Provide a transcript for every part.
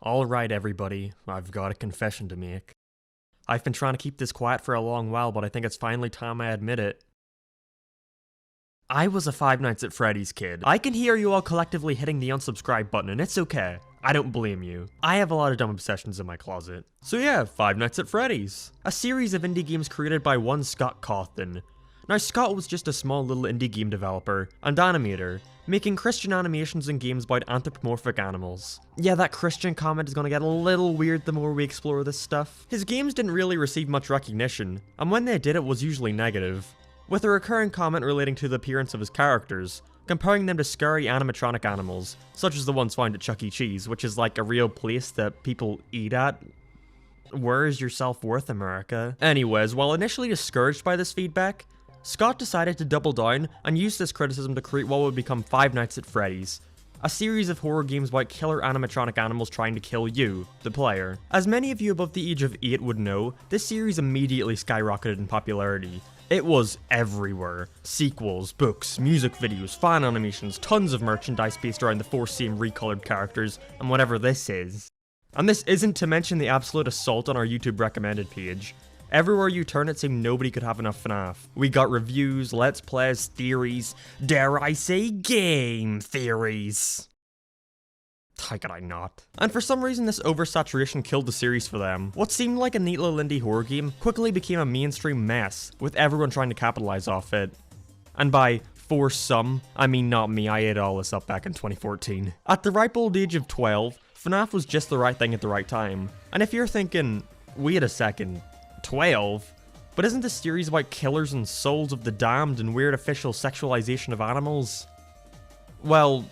Alright everybody, I've got a confession to make. I've been trying to keep this quiet for a long while, but I think it's finally time I admit it. I was a Five Nights at Freddy's kid. I can hear you all collectively hitting the unsubscribe button, and it's okay. I don't blame you. I have a lot of dumb obsessions in my closet. So yeah, Five Nights at Freddy's. A series of indie games created by one Scott Cawthon. Now Scott was just a small little indie game developer and animator, making Christian animations and games about anthropomorphic animals. Yeah, that Christian comment is gonna get a little weird the more we explore this stuff. His games didn't really receive much recognition, and when they did it was usually negative, with a recurring comment relating to the appearance of his characters, comparing them to scary animatronic animals, such as the ones found at Chuck E. Cheese, which is like a real place that people eat at. Where is your self-worth, America? Anyways, while initially discouraged by this feedback, Scott decided to double down and use this criticism to create what would become Five Nights at Freddy's, a series of horror games about killer animatronic animals trying to kill you, the player. As many of you above the age of 8 would know, this series immediately skyrocketed in popularity. It was everywhere. Sequels, books, music videos, fan animations, tons of merchandise based around the four same recolored characters, and whatever this is. And this isn't to mention the absolute assault on our YouTube recommended page. Everywhere you turn, it seemed nobody could have enough FNAF. We got reviews, let's plays, theories, dare I say game theories. How could I not? And for some reason this oversaturation killed the series for them. What seemed like a neat little indie horror game quickly became a mainstream mess, with everyone trying to capitalize off it. And by for some, I mean not me, I ate all this up back in 2014. At the ripe old age of 12, FNAF was just the right thing at the right time. And if you're thinking, wait a second, 12? But isn't this series about killers and souls of the damned and weird official sexualization of animals? Well,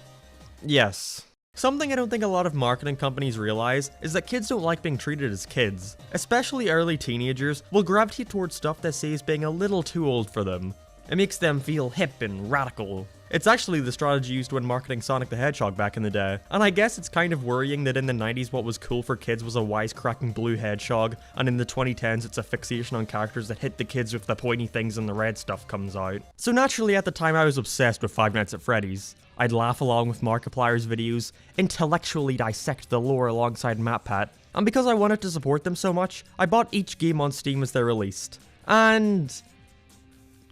yes. Something I don't think a lot of marketing companies realize is that kids don't like being treated as kids. Especially early teenagers will gravitate towards stuff they say is being a little too old for them. It makes them feel hip and radical. It's actually the strategy used when marketing Sonic the Hedgehog back in the day. And I guess it's kind of worrying that in the 90s what was cool for kids was a wisecracking blue hedgehog, and in the 2010s it's a fixation on characters that hit the kids with the pointy things and the red stuff comes out. So naturally at the time I was obsessed with Five Nights at Freddy's. I'd laugh along with Markiplier's videos, intellectually dissect the lore alongside MatPat, and because I wanted to support them so much, I bought each game on Steam as they're released. And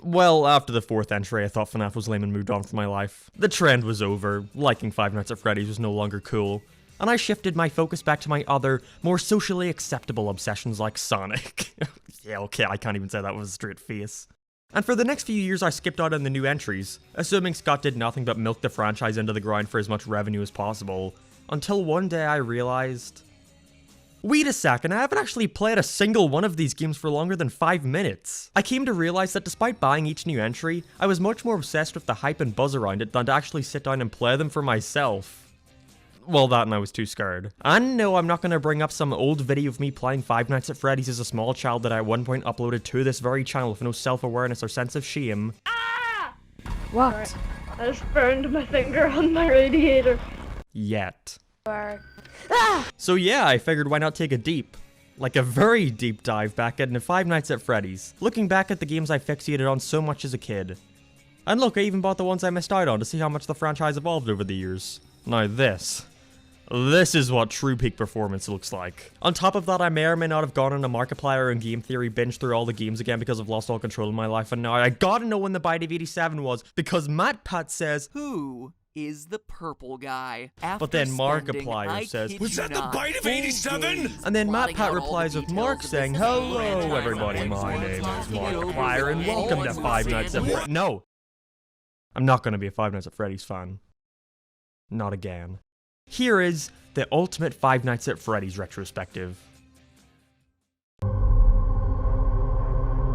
well, after the 4th entry, I thought FNAF was lame and moved on from my life. The trend was over, liking Five Nights at Freddy's was no longer cool, and I shifted my focus back to my other, more socially acceptable obsessions like Sonic. Yeah, okay, I can't even say that with a straight face. And for the next few years I skipped out on the new entries, assuming Scott did nothing but milk the franchise into the ground for as much revenue as possible, until one day I realized, wait a second, I haven't actually played a single one of these games for longer than 5 minutes. I came to realize that despite buying each new entry, I was much more obsessed with the hype and buzz around it than to actually sit down and play them for myself. Well, that and I was too scared. And no, I'm not going to bring up some old video of me playing Five Nights at Freddy's as a small child that I at one point uploaded to this very channel with no self-awareness or sense of shame. Ah! What? Sorry. I just burned my finger on my radiator. Yet. Ah! So yeah, I figured why not take a like a very deep dive back into Five Nights at Freddy's, looking back at the games I fixated on so much as a kid. And look, I even bought the ones I missed out on to see how much the franchise evolved over the years. Now this is what true peak performance looks like. On top of that, I may or may not have gone on a Markiplier and game theory binge through all the games again because I've lost all control in my life, and now I gotta know when the bite of 87 was, because MatPat says, who is the purple guy? but then Markiplier says, was that the bite of 87? And then MatPat replies with Mark saying, hello everybody, my name is Markiplier and welcome to Five Nights at Freddy's. No, I'm not gonna be a Five Nights at Freddy's fan. Not again. Here is the ultimate Five Nights at Freddy's retrospective.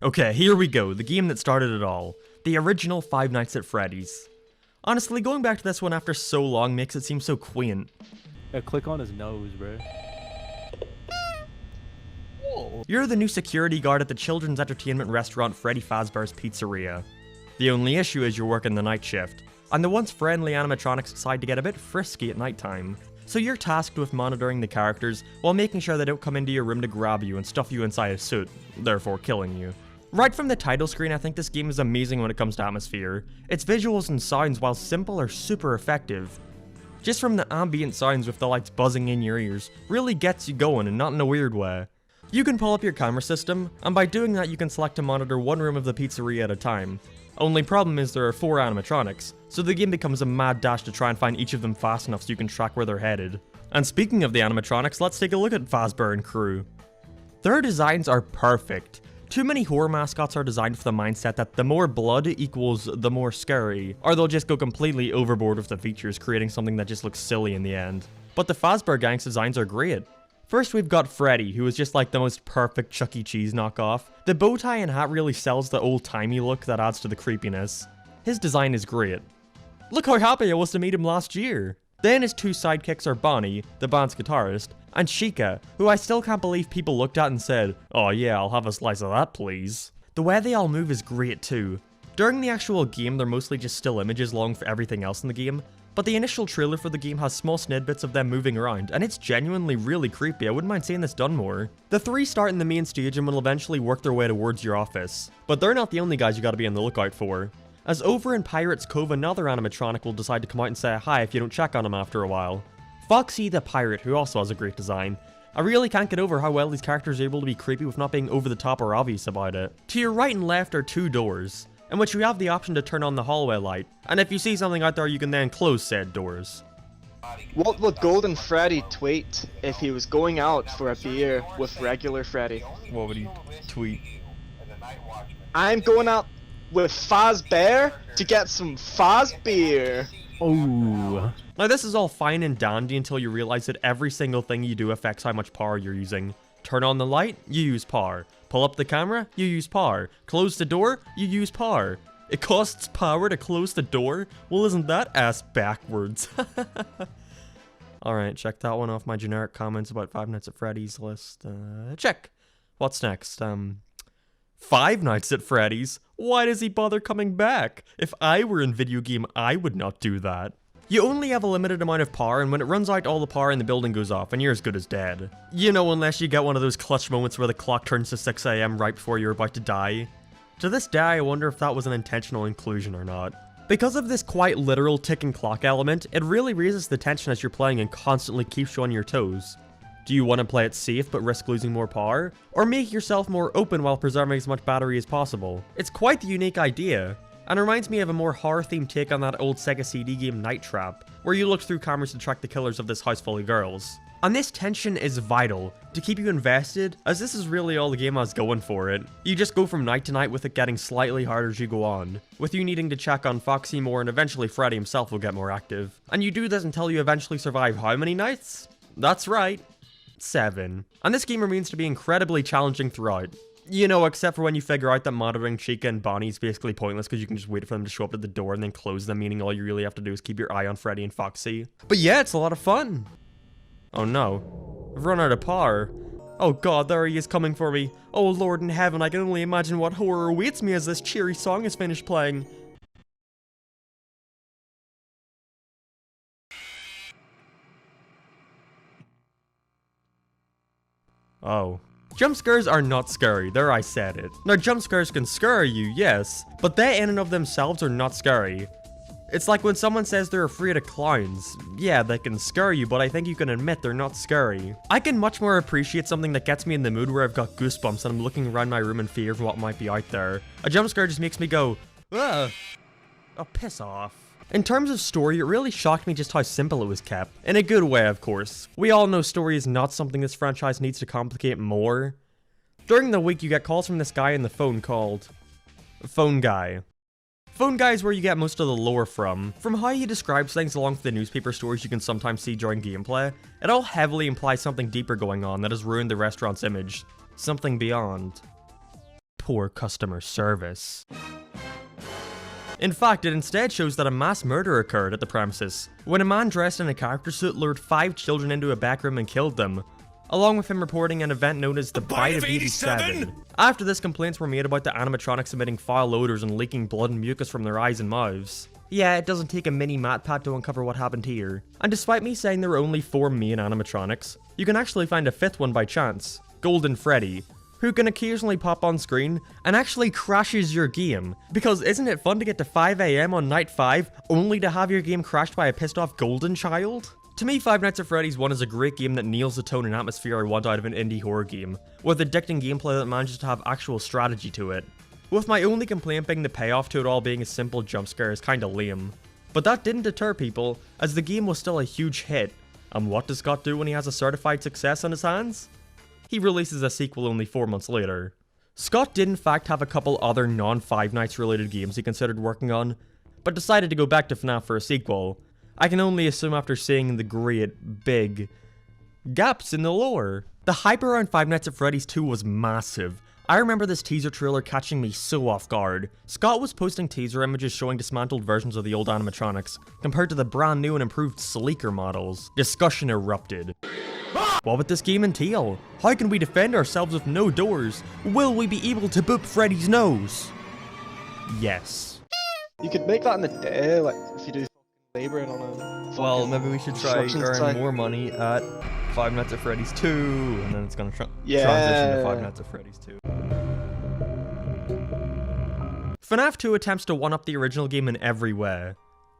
Okay, here we go, the game that started it all. The original Five Nights at Freddy's. Honestly, going back to this one after so long makes it seem so quaint. Yeah, click on his nose, bro. You're the new security guard at the children's entertainment restaurant Freddy Fazbear's Pizzeria. The only issue is you're working the night shift, and the once friendly animatronics decide to get a bit frisky at nighttime. So you're tasked with monitoring the characters while making sure they don't come into your room to grab you and stuff you inside a suit, therefore killing you. Right from the title screen, I think this game is amazing when it comes to atmosphere. Its visuals and sounds, while simple, are super effective. Just from the ambient sounds with the lights buzzing in your ears, really gets you going and not in a weird way. You can pull up your camera system, and by doing that you can select to monitor one room of the pizzeria at a time. Only problem is there are 4 animatronics, so the game becomes a mad dash to try and find each of them fast enough so you can track where they're headed. And speaking of the animatronics, let's take a look at Fazbear and crew. Their designs are perfect. Too many horror mascots are designed with the mindset that the more blood equals the more scary, or they'll just go completely overboard with the features, creating something that just looks silly in the end. But the Fazbear gang's designs are great. First we've got Freddy, who is just like the most perfect Chuck E. Cheese knockoff. The bow tie and hat really sells the old-timey look that adds to the creepiness. His design is great. Look how happy I was to meet him last year. Then his 2 sidekicks are Bonnie, the band's guitarist, and Chica, who I still can't believe people looked at and said, "Oh yeah, I'll have a slice of that please." The way they all move is great too. During the actual game they're mostly just still images along for everything else in the game, but the initial trailer for the game has small snippets of them moving around, and it's genuinely really creepy. I wouldn't mind seeing this done more. The 3 start in the main stage and will eventually work their way towards your office, but they're not the only guys you gotta be on the lookout for. As over in Pirates Cove, another animatronic will decide to come out and say hi if you don't check on him after a while. Foxy the Pirate, who also has a great design. I really can't get over how well these characters are able to be creepy with not being over the top or obvious about it. To your right and left are 2 doors, in which you have the option to turn on the hallway light, and if you see something out there you can then close said doors. What would Golden Freddy tweet if he was going out for a beer with regular Freddy? What would he tweet? I'm going out with Fazbear to get some Fazbeer. Oh. Now this is all fine and dandy until you realize that every single thing you do affects how much power you're using. Turn on the light, you use power. Pull up the camera, you use power. Close the door, you use power. It costs power to close the door? Well, isn't that ass backwards? Alright, check that one off my generic comments about Five Nights at Freddy's list. Check. What's next? Five Nights at Freddy's? Why does he bother coming back? If I were in video game, I would not do that. You only have a limited amount of power, and when it runs out, all the power in the building goes off, and you're as good as dead. You know, unless you get one of those clutch moments where the clock turns to 6 AM right before you're about to die. To this day, I wonder if that was an intentional inclusion or not. Because of this quite literal ticking clock element, it really raises the tension as you're playing and constantly keeps you on your toes. Do you want to play it safe but risk losing more power? Or make yourself more open while preserving as much battery as possible? It's quite the unique idea, and reminds me of a more horror-themed take on that old Sega CD game Night Trap, where you looked through cameras to track the killers of this house full of girls. And this tension is vital to keep you invested, as this is really all the game has going for it. You just go from night to night with it getting slightly harder as you go on, with you needing to check on Foxy more, and eventually Freddy himself will get more active. And you do this until you eventually survive how many nights? That's right, 7. And this game remains to be incredibly challenging throughout. You know, except for when you figure out that monitoring Chica and Bonnie is basically pointless because you can just wait for them to show up at the door and then close them, meaning all you really have to do is keep your eye on Freddy and Foxy. But yeah, it's a lot of fun. Oh no, I've run out of power. Oh god, there he is coming for me. Oh Lord in heaven, I can only imagine what horror awaits me as this cheery song is finished playing. Oh. Jump scares are not scary, there I said it. Now jump scares can scare you, yes, but they in and of themselves are not scary. It's like when someone says they're afraid of clowns. Yeah, they can scare you, but I think you can admit they're not scary. I can much more appreciate something that gets me in the mood where I've got goosebumps and I'm looking around my room in fear of what might be out there. A jump scare just makes me go, ugh. Oh, piss off. In terms of story, it really shocked me just how simple it was kept. In a good way, of course. We all know story is not something this franchise needs to complicate more. During the week, you get calls from this guy on the phone called Phone Guy. Phone Guy is where you get most of the lore from. From how he describes things along with the newspaper stories you can sometimes see during gameplay, it all heavily implies something deeper going on that has ruined the restaurant's image. Something beyond poor customer service. In fact, it instead shows that a mass murder occurred at the premises, when a man dressed in a character suit lured 5 children into a back room and killed them, along with him reporting an event known as the Bite of 87. After this, complaints were made about the animatronics emitting foul odors and leaking blood and mucus from their eyes and mouths. Yeah, it doesn't take a mini MatPat to uncover what happened here. And despite me saying there were only 4 main animatronics, you can actually find a 5th one by chance, Golden Freddy, who can occasionally pop on screen and actually crashes your game. Because isn't it fun to get to 5 AM on night 5 only to have your game crashed by a pissed off golden child? To me, Five Nights at Freddy's 1 is a great game that nails the tone and atmosphere I want out of an indie horror game, with addicting gameplay that manages to have actual strategy to it. With my only complaint being the payoff to it all being a simple jump scare is kinda lame. But that didn't deter people, as the game was still a huge hit. And what does Scott do when he has a certified success on his hands? He releases a sequel only 4 months later. Scott did in fact have a couple other non-Five Nights related games he considered working on, but decided to go back to FNAF for a sequel. I can only assume after seeing the great, big gaps in the lore. The hype around Five Nights at Freddy's 2 was massive. I remember this teaser trailer catching me so off guard. Scott was posting teaser images showing dismantled versions of the old animatronics, compared to the brand new and improved sleeker models. Discussion erupted. What would this game entail? How can we defend ourselves with no doors? Will we be able to boop Freddy's nose? Yes. You could make that in the day, like if you do laboring on a. Well, maybe we should try construction site. earn more money at Five Nights at Freddy's 2, and then it's gonna transition to Yeah. Five Nights at Freddy's 2. FNAF 2 attempts to one-up the original game in every way.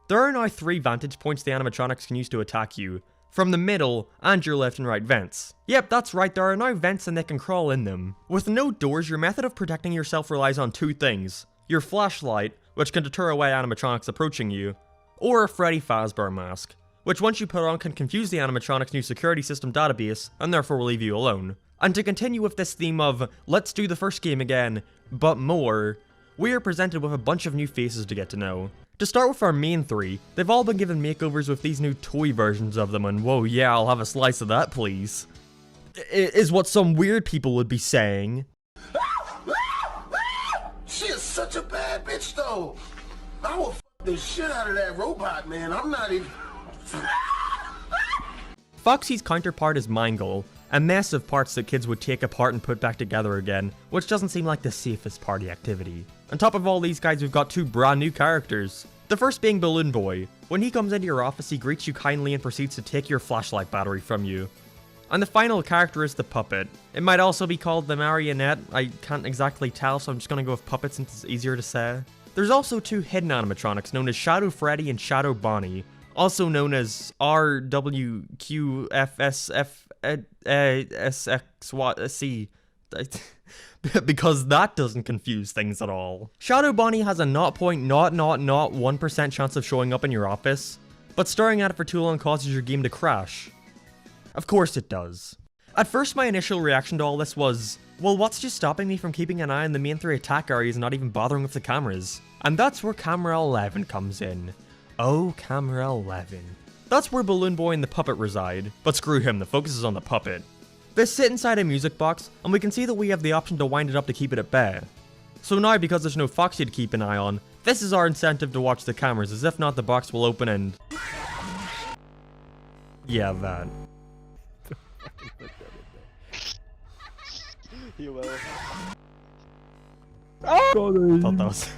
There are now 3 vantage points the animatronics can use to attack you, from the middle and your left and right vents. Yep, that's right, there are now vents and they can crawl in them. With no doors, your method of protecting yourself relies on 2 things. Your flashlight, which can deter away animatronics approaching you, or a Freddy Fazbear mask, which once you put on can confuse the animatronics' new security system database and therefore will leave you alone. And to continue with this theme of, let's do the first game again, but more, we are presented with a bunch of new faces to get to know. To start with our main 3, they've all been given makeovers with these new toy versions of them, and whoa yeah, I'll have a slice of that please. Is what some weird people would be saying. She is such a bad bitch, though. I will f the shit out of that robot, man. I'm not even. Foxy's counterpart is Mangle, a mess of parts that kids would take apart and put back together again, which doesn't seem like the safest party activity. On top of all these guys, we've got 2 brand new characters. The first being Balloon Boy. When he comes into your office, he greets you kindly and proceeds to take your flashlight battery from you. And the final character is the Puppet. It might also be called the Marionette, I can't exactly tell, so I'm just gonna go with Puppet since it's easier to say. There's also 2 hidden animatronics known as Shadow Freddy and Shadow Bonnie, also known as RWQFSFSXYC, because that doesn't confuse things at all. Shadow Bonnie has a 0.0001% chance of showing up in your office, but staring at it for too long causes your game to crash. Of course it does. At first my initial reaction to all this was, well, what's just stopping me from keeping an eye on the main 3 attack areas and not even bothering with the cameras? And that's where camera 11 comes in. Oh, camera 11. That's where Balloon Boy and the Puppet reside, but screw him, the focus is on the Puppet. They sit inside a music box, and we can see that we have the option to wind it up to keep it at bay. So now, because there's no Foxy to keep an eye on, this is our incentive to watch the cameras, as if not the box will open and... yeah, that. You will. Thought that was,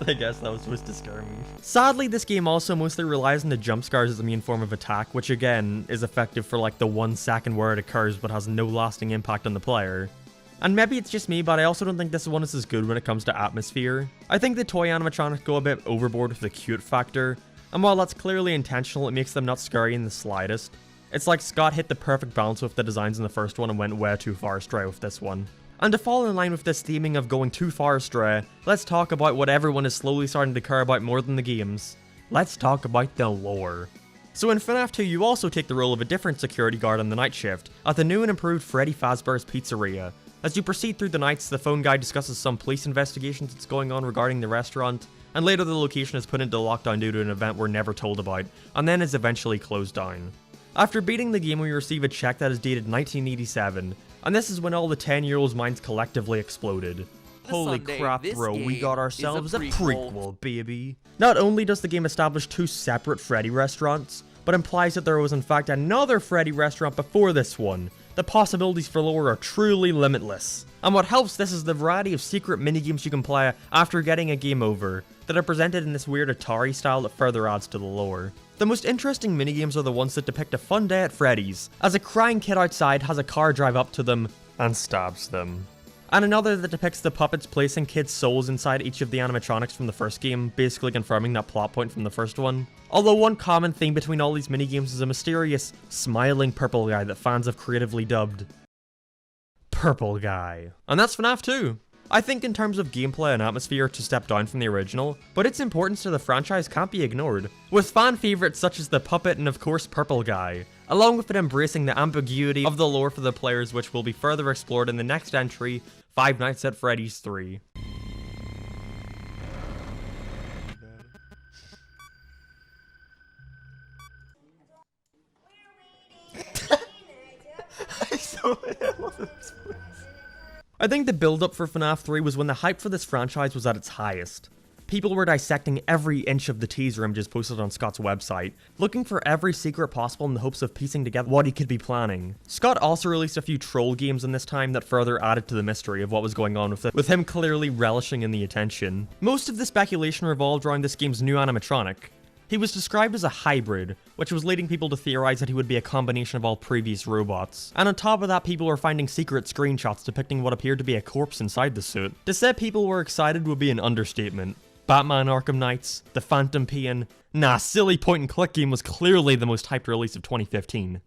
I guess that was supposed to scare me. Sadly, this game also mostly relies on the jump scares as the main form of attack, which again, is effective for like the 1 second where it occurs but has no lasting impact on the player. And maybe it's just me, but I also don't think this one is as good when it comes to atmosphere. I think the toy animatronics go a bit overboard with the cute factor, and while that's clearly intentional, it makes them not scary in the slightest. It's like Scott hit the perfect balance with the designs in the first one and went way too far astray with this one. And to fall in line with this theming of going too far astray, let's talk about what everyone is slowly starting to care about more than the games. Let's talk about the lore. So in FNAF 2, you also take the role of a different security guard on the night shift, at the new and improved Freddy Fazbear's Pizzeria. As you proceed through the nights, the phone guy discusses some police investigations that's going on regarding the restaurant, and later the location is put into lockdown due to an event we're never told about, and then is eventually closed down. After beating the game, we receive a check that is dated 1987, and this is when all the 10-year-olds' minds collectively exploded. Holy Sunday, crap, this bro, we game got is a ourselves a prequel. prequel, baby. Not only does the game establish 2 separate Freddy restaurants, but implies that there was in fact another Freddy restaurant before this one. The possibilities for lore are truly limitless. And what helps this is the variety of secret minigames you can play after getting a game over, that are presented in this weird Atari style that further adds to the lore. The most interesting minigames are the ones that depict a fun day at Freddy's, as a crying kid outside has a car drive up to them and stabs them. and another that depicts the puppets placing kids' souls inside each of the animatronics from the first game, basically confirming that plot point from the first one. Although one common theme between all these minigames is a mysterious, smiling purple guy that fans have creatively dubbed Purple Guy. And that's FNAF 2. I think in terms of gameplay and atmosphere to step down from the original, but its importance to the franchise can't be ignored, with fan favourites such as the puppet and of course Purple Guy, along with it embracing the ambiguity of the lore for the players, which will be further explored in the next entry, Five Nights at Freddy's 3. I think the build-up for FNAF 3 was when the hype for this franchise was at its highest. People were dissecting every inch of the teaser images posted on Scott's website, looking for every secret possible in the hopes of piecing together what he could be planning. Scott also released a few troll games in this time that further added to the mystery of what was going on with it, with him clearly relishing in the attention. Most of the speculation revolved around this game's new animatronic. He was described as a hybrid, which was leading people to theorize that he would be a combination of all previous robots. And on top of that, people were finding secret screenshots depicting what appeared to be a corpse inside the suit. To say people were excited would be an understatement. Batman Arkham Knights, The Phantom Pain, nah, silly point-and-click game was clearly the most hyped release of 2015.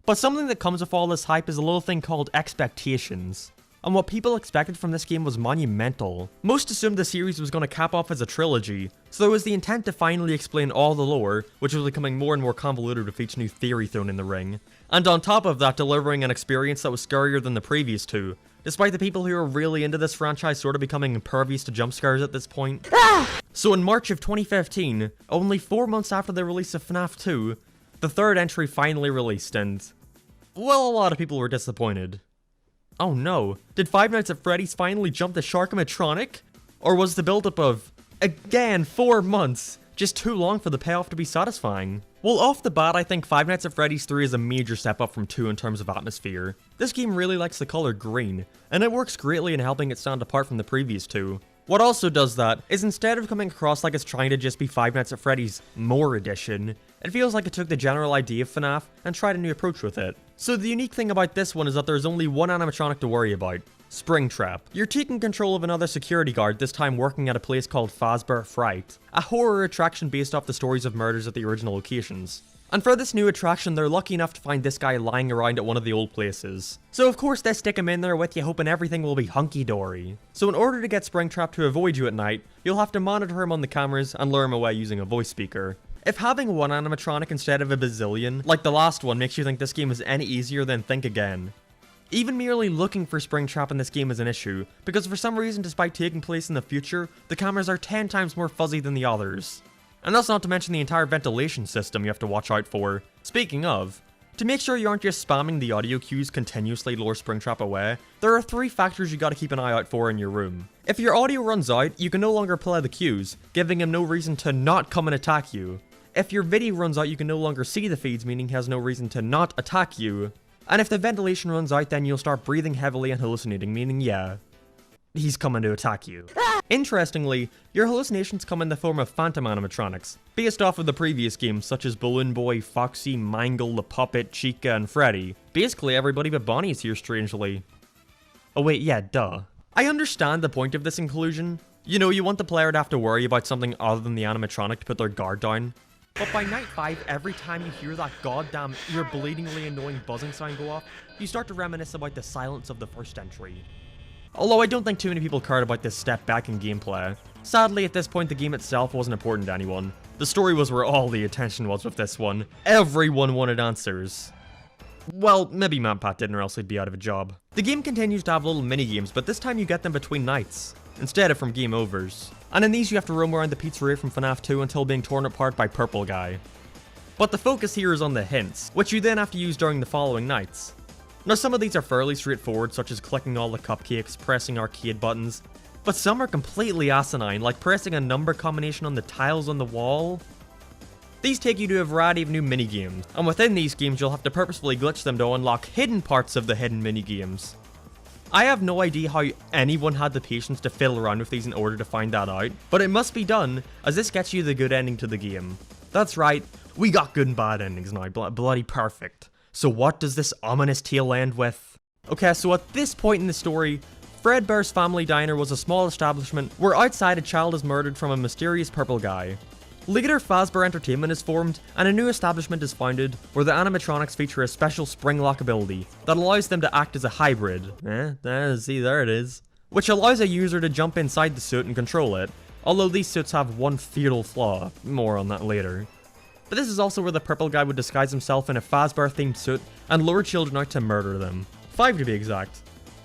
But something that comes with all this hype is a little thing called expectations. And what people expected from this game was monumental. Most assumed the series was going to cap off as a trilogy, so there was the intent to finally explain all the lore, which was becoming more and more convoluted with each new theory thrown in the ring. And on top of that, delivering an experience that was scarier than the previous two, despite the people who are really into this franchise sort of becoming impervious to jump scares at this point. So in March of 2015, only 4 months after the release of FNAF 2, the third entry finally released, and well, a lot of people were disappointed. Oh no, did Five Nights at Freddy's finally jump the Shark-o-matronic? Or was the build-up of, again, 4 months, just too long for the payoff to be satisfying? Well, off the bat, I think Five Nights at Freddy's 3 is a major step up from 2 in terms of atmosphere. This game really likes the color green, and it works greatly in helping it stand apart from the previous 2. What also does that is instead of coming across like it's trying to just be Five Nights at Freddy's More Edition, it feels like it took the general idea of FNAF and tried a new approach with it. So the unique thing about this one is that there's only one animatronic to worry about. Springtrap. You're taking control of another security guard, this time working at a place called Fazbear Fright, a horror attraction based off the stories of murders at the original locations. And for this new attraction, they're lucky enough to find this guy lying around at one of the old places. So of course they stick him in there with you, hoping everything will be hunky-dory. So in order to get Springtrap to avoid you at night, you'll have to monitor him on the cameras and lure him away using a voice speaker. If having one animatronic instead of a bazillion, like the last one, makes you think this game is any easier, then think again. Even merely looking for Springtrap in this game is an issue, because for some reason, despite taking place in the future, the cameras are 10 times more fuzzy than the others. And that's not to mention the entire ventilation system you have to watch out for. Speaking of, to make sure you aren't just spamming the audio cues continuously to lure Springtrap away, there are 3 factors you gotta keep an eye out for in your room. If your audio runs out, you can no longer play the cues, giving him no reason to not come and attack you. If your video runs out, you can no longer see the feeds, meaning he has no reason to not attack you. And if the ventilation runs out, then you'll start breathing heavily and hallucinating, meaning yeah, he's coming to attack you. Interestingly, your hallucinations come in the form of phantom animatronics, based off of the previous games such as Balloon Boy, Foxy, Mangle, the Puppet, Chica, and Freddy. Basically everybody but Bonnie is here strangely. Oh wait, yeah, duh. I understand the point of this inclusion. You know, you want the player to have to worry about something other than the animatronic to put their guard down. But by night 5, every time you hear that goddamn ear-bleedingly annoying buzzing sound go off, you start to reminisce about the silence of the first entry. Although I don't think too many people cared about this step back in gameplay. Sadly, at this point the game itself wasn't important to anyone. The story was where all the attention was with this one. Everyone wanted answers. Well, maybe Mampat didn't, or else he'd be out of a job. The game continues to have little mini-games, but this time you get them between nights, instead of from game overs. And in these you have to roam around the pizzeria from FNAF 2 until being torn apart by Purple Guy. But the focus here is on the hints, which you then have to use during the following nights. Now some of these are fairly straightforward, such as clicking all the cupcakes, pressing arcade buttons, but some are completely asinine, like pressing a number combination on the tiles on the wall. These take you to a variety of new mini-games, and within these games you'll have to purposefully glitch them to unlock hidden parts of the hidden mini-games. I have no idea how anyone had the patience to fiddle around with these in order to find that out, but it must be done, as this gets you the good ending to the game. That's right, we got good and bad endings now, bloody perfect. So what does this ominous tale end with? Okay, so at this point in the story, Fredbear's Family Diner was a small establishment where outside a child is murdered from a mysterious purple guy. Later, Fazbear Entertainment is formed, and a new establishment is founded where the animatronics feature a special spring lock ability that allows them to act as a hybrid. See, there it is. Which allows a user to jump inside the suit and control it, although these suits have one fatal flaw. More on that later. But this is also where the purple guy would disguise himself in a Fazbear-themed suit and lure children out to murder them. 5 to be exact.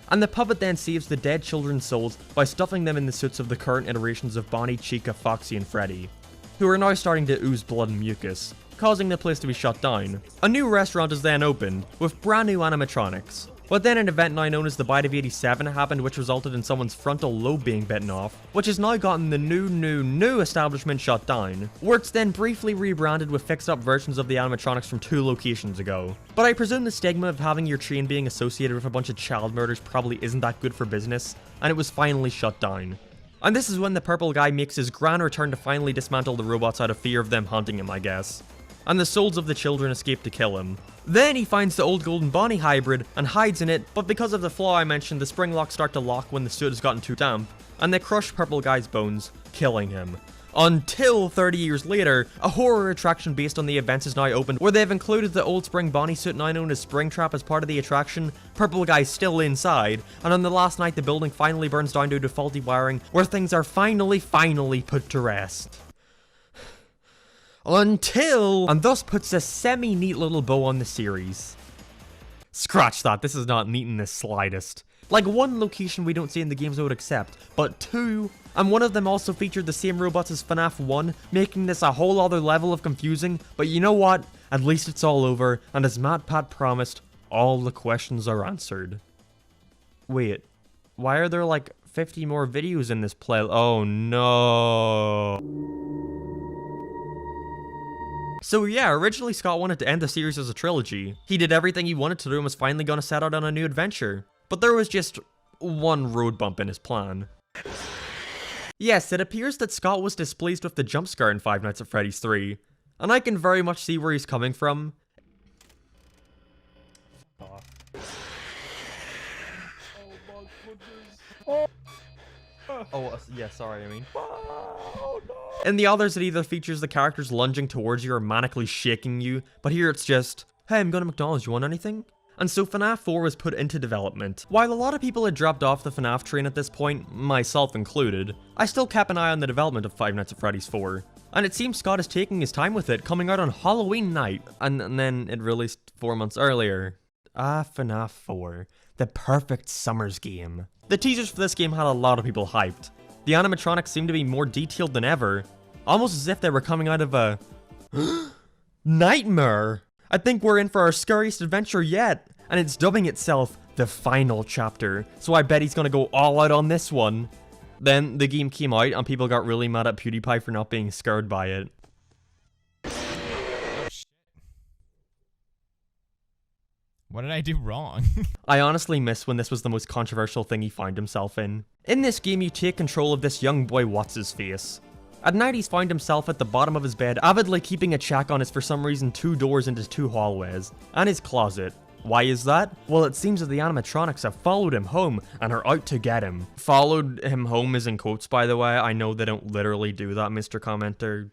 And the puppet then saves the dead children's souls by stuffing them in the suits of the current iterations of Bonnie, Chica, Foxy, and Freddy, who are now starting to ooze blood and mucus, causing the place to be shut down. A new restaurant is then opened, with brand new animatronics. But then an event now known as the Bite of 87 happened, which resulted in someone's frontal lobe being bitten off, which has now gotten the new establishment shut down. Works then briefly rebranded with fixed up versions of the animatronics from 2 locations ago. But I presume the stigma of having your chain being associated with a bunch of child murders probably isn't that good for business, and it was finally shut down. And this is when the purple guy makes his grand return to finally dismantle the robots out of fear of them hunting him, I guess. And the souls of the children escape to kill him. Then he finds the old Golden Bonnie hybrid and hides in it, but because of the flaw I mentioned, the spring locks start to lock when the suit has gotten too damp, and they crush Purple Guy's bones, killing him. Until 30 years later, a horror attraction based on the events is now opened, where they've included the old Spring Bonnie suit now known as Springtrap as part of the attraction. Purple Guy's still inside, and on the last night the building finally burns down due to faulty wiring, where things are finally put to rest. And thus puts a semi-neat little bow on the series. Scratch that, this is not neat in the slightest. Like 1 location we don't see in the games I would accept, but 2, and one of them also featured the same robots as FNAF 1, making this a whole other level of confusing, but you know what? At least it's all over, and as MatPat promised, all the questions are answered. Wait, why are there like 50 more videos in this play? Oh no. So yeah, originally Scott wanted to end the series as a trilogy. He did everything he wanted to do and was finally going to set out on a new adventure. But there was just one road bump in his plan. Yes, it appears that Scott was displeased with the jump scare in Five Nights at Freddy's 3, and I can very much see where he's coming from. Oh, yeah, sorry, I mean. In the others, it either features the characters lunging towards you or manically shaking you, but here it's just, hey, I'm going to McDonald's, you want anything? And so FNAF 4 was put into development. While a lot of people had dropped off the FNAF train at this point, myself included, I still kept an eye on the development of Five Nights at Freddy's 4. And it seems Scott is taking his time with it, coming out on Halloween night, and then it released 4 months earlier. FNAF 4, the perfect summer's game. The teasers for this game had a lot of people hyped. The animatronics seemed to be more detailed than ever, almost as if they were coming out of a nightmare. I think we're in for our scariest adventure yet, and it's dubbing itself the final chapter, so I bet he's gonna go all out on this one. Then the game came out and people got really mad at PewDiePie for not being scared by it. What did I do wrong? I honestly miss when this was the most controversial thing he found himself in. In this game, you take control of this young boy What's-His-Face. At night, he's found himself at the bottom of his bed, avidly keeping a check on his for some reason 2 doors into 2 hallways, and his closet. Why is that? Well, it seems that the animatronics have followed him home and are out to get him. Followed him home is in quotes, by the way. I know they don't literally do that, Mr. Commenter.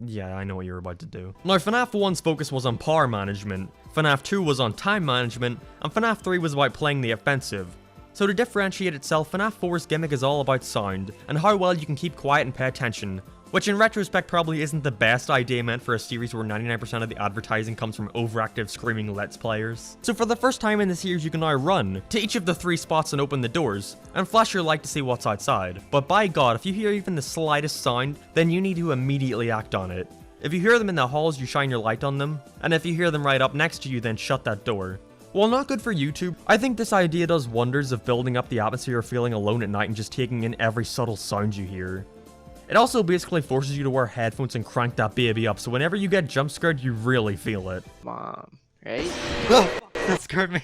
Yeah, I know what you're about to do. Now, FNAF 1's focus was on power management, FNAF 2 was on time management, and FNAF 3 was about playing the offensive. So to differentiate itself, FNAF 4's gimmick is all about sound, and how well you can keep quiet and pay attention, which in retrospect probably isn't the best idea meant for a series where 99% of the advertising comes from overactive screaming Let's Players. So for the first time in the series, you can now run to each of the 3 spots and open the doors, and flash your light to see what's outside. But by God, if you hear even the slightest sound, then you need to immediately act on it. If you hear them in the halls, you shine your light on them, and if you hear them right up next to you, then shut that door. While not good for YouTube, I think this idea does wonders of building up the atmosphere of feeling alone at night and just taking in every subtle sound you hear. It also basically forces you to wear headphones and crank that baby up, so whenever you get jump scared, you really feel it. Mom, right? That scared me.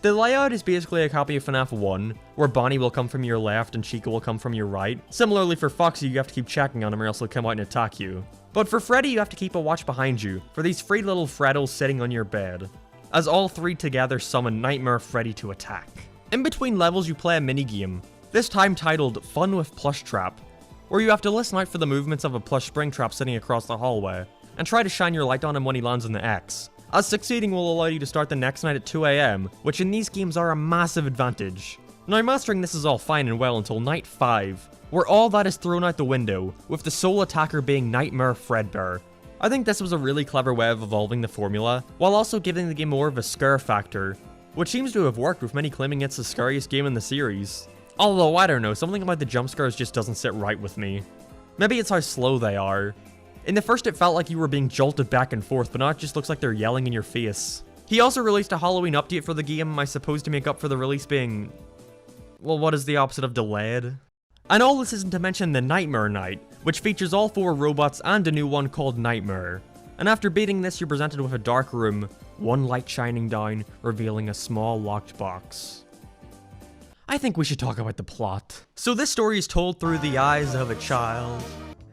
The layout is basically a copy of FNAF 1, where Bonnie will come from your left and Chica will come from your right. Similarly for Foxy, you have to keep checking on him or else he'll come out and attack you. But for Freddy, you have to keep a watch behind you, for these 3 little Freddles sitting on your bed, as all 3 together summon Nightmare Freddy to attack. In between levels you play a minigame, this time titled Fun with Plush Trap, where you have to listen out for the movements of a plush Springtrap sitting across the hallway, and try to shine your light on him when he lands on the X, as succeeding will allow you to start the next night at 2 AM, which in these games are a massive advantage. Now mastering this is all fine and well until night 5, where all that is thrown out the window, with the sole attacker being Nightmare Fredbear. I think this was a really clever way of evolving the formula, while also giving the game more of a scare factor, which seems to have worked with many claiming it's the scariest game in the series. Although, I don't know, something about the jump scares just doesn't sit right with me. Maybe it's how slow they are. In the first it felt like you were being jolted back and forth, but now it just looks like they're yelling in your face. He also released a Halloween update for the game, I suppose to make up for the release being... well, what is the opposite of delayed? And all this isn't to mention the Nightmare Night, which features all 4 robots and a new one called Nightmare. And after beating this, you're presented with a dark room, one light shining down, revealing a small locked box. I think we should talk about the plot. So this story is told through the eyes of a child,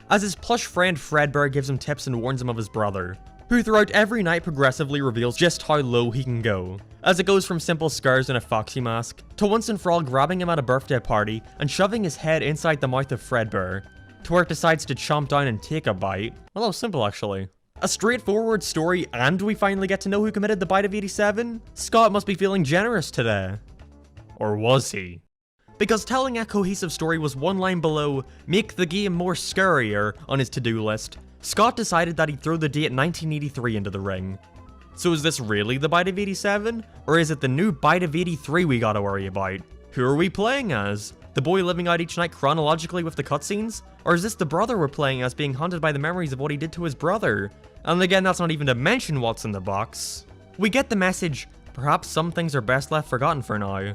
as his plush friend Fredbear gives him tips and warns him of his brother, who throughout every night progressively reveals just how low he can go, as it goes from simple scars and a foxy mask, to once and for all grabbing him at a birthday party and shoving his head inside the mouth of Fredbear, to where it decides to chomp down and take a bite. Well, that was simple actually. A straightforward story, and we finally get to know who committed the bite of 87? Scott must be feeling generous today. Or was he? Because telling a cohesive story was one line below, make the game more scarier on his to-do list, Scott decided that he'd throw the date 1983 into the ring. So is this really the bite of 87? Or is it the new bite of 83 we gotta worry about? Who are we playing as? The boy living out each night chronologically with the cutscenes? Or is this the brother we're playing as being haunted by the memories of what he did to his brother? And again, that's not even to mention what's in the box. We get the message, perhaps some things are best left forgotten for now.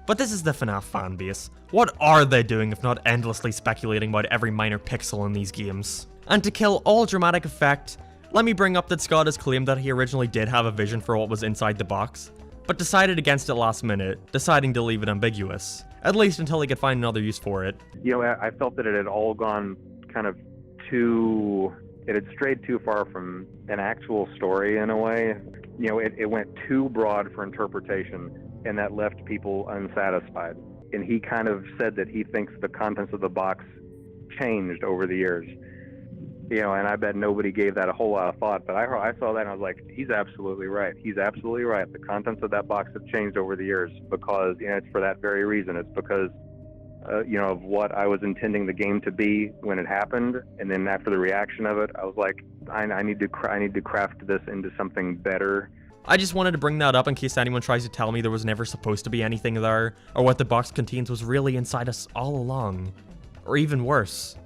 But this is the FNAF fanbase. What are they doing if not endlessly speculating about every minor pixel in these games? And to kill all dramatic effect, let me bring up that Scott has claimed that he originally did have a vision for what was inside the box, but decided against it last minute, deciding to leave it ambiguous, at least until he could find another use for it. You know, I felt that it had all gone kind of too, it had strayed too far from an actual story in a way. You know, it went too broad for interpretation, and that left people unsatisfied. And he kind of said that he thinks the contents of the box changed over the years. You know, and I bet nobody gave that a whole lot of thought, but I saw that and I was like, he's absolutely right. He's absolutely right. The contents of that box have changed over the years because, you know, it's for that very reason. It's because, you know, of what I was intending the game to be when it happened. And then after the reaction of it, I was like, I need to craft this into something better. I just wanted to bring that up in case anyone tries to tell me there was never supposed to be anything there, or what the box contains was really inside us all along. Or even worse,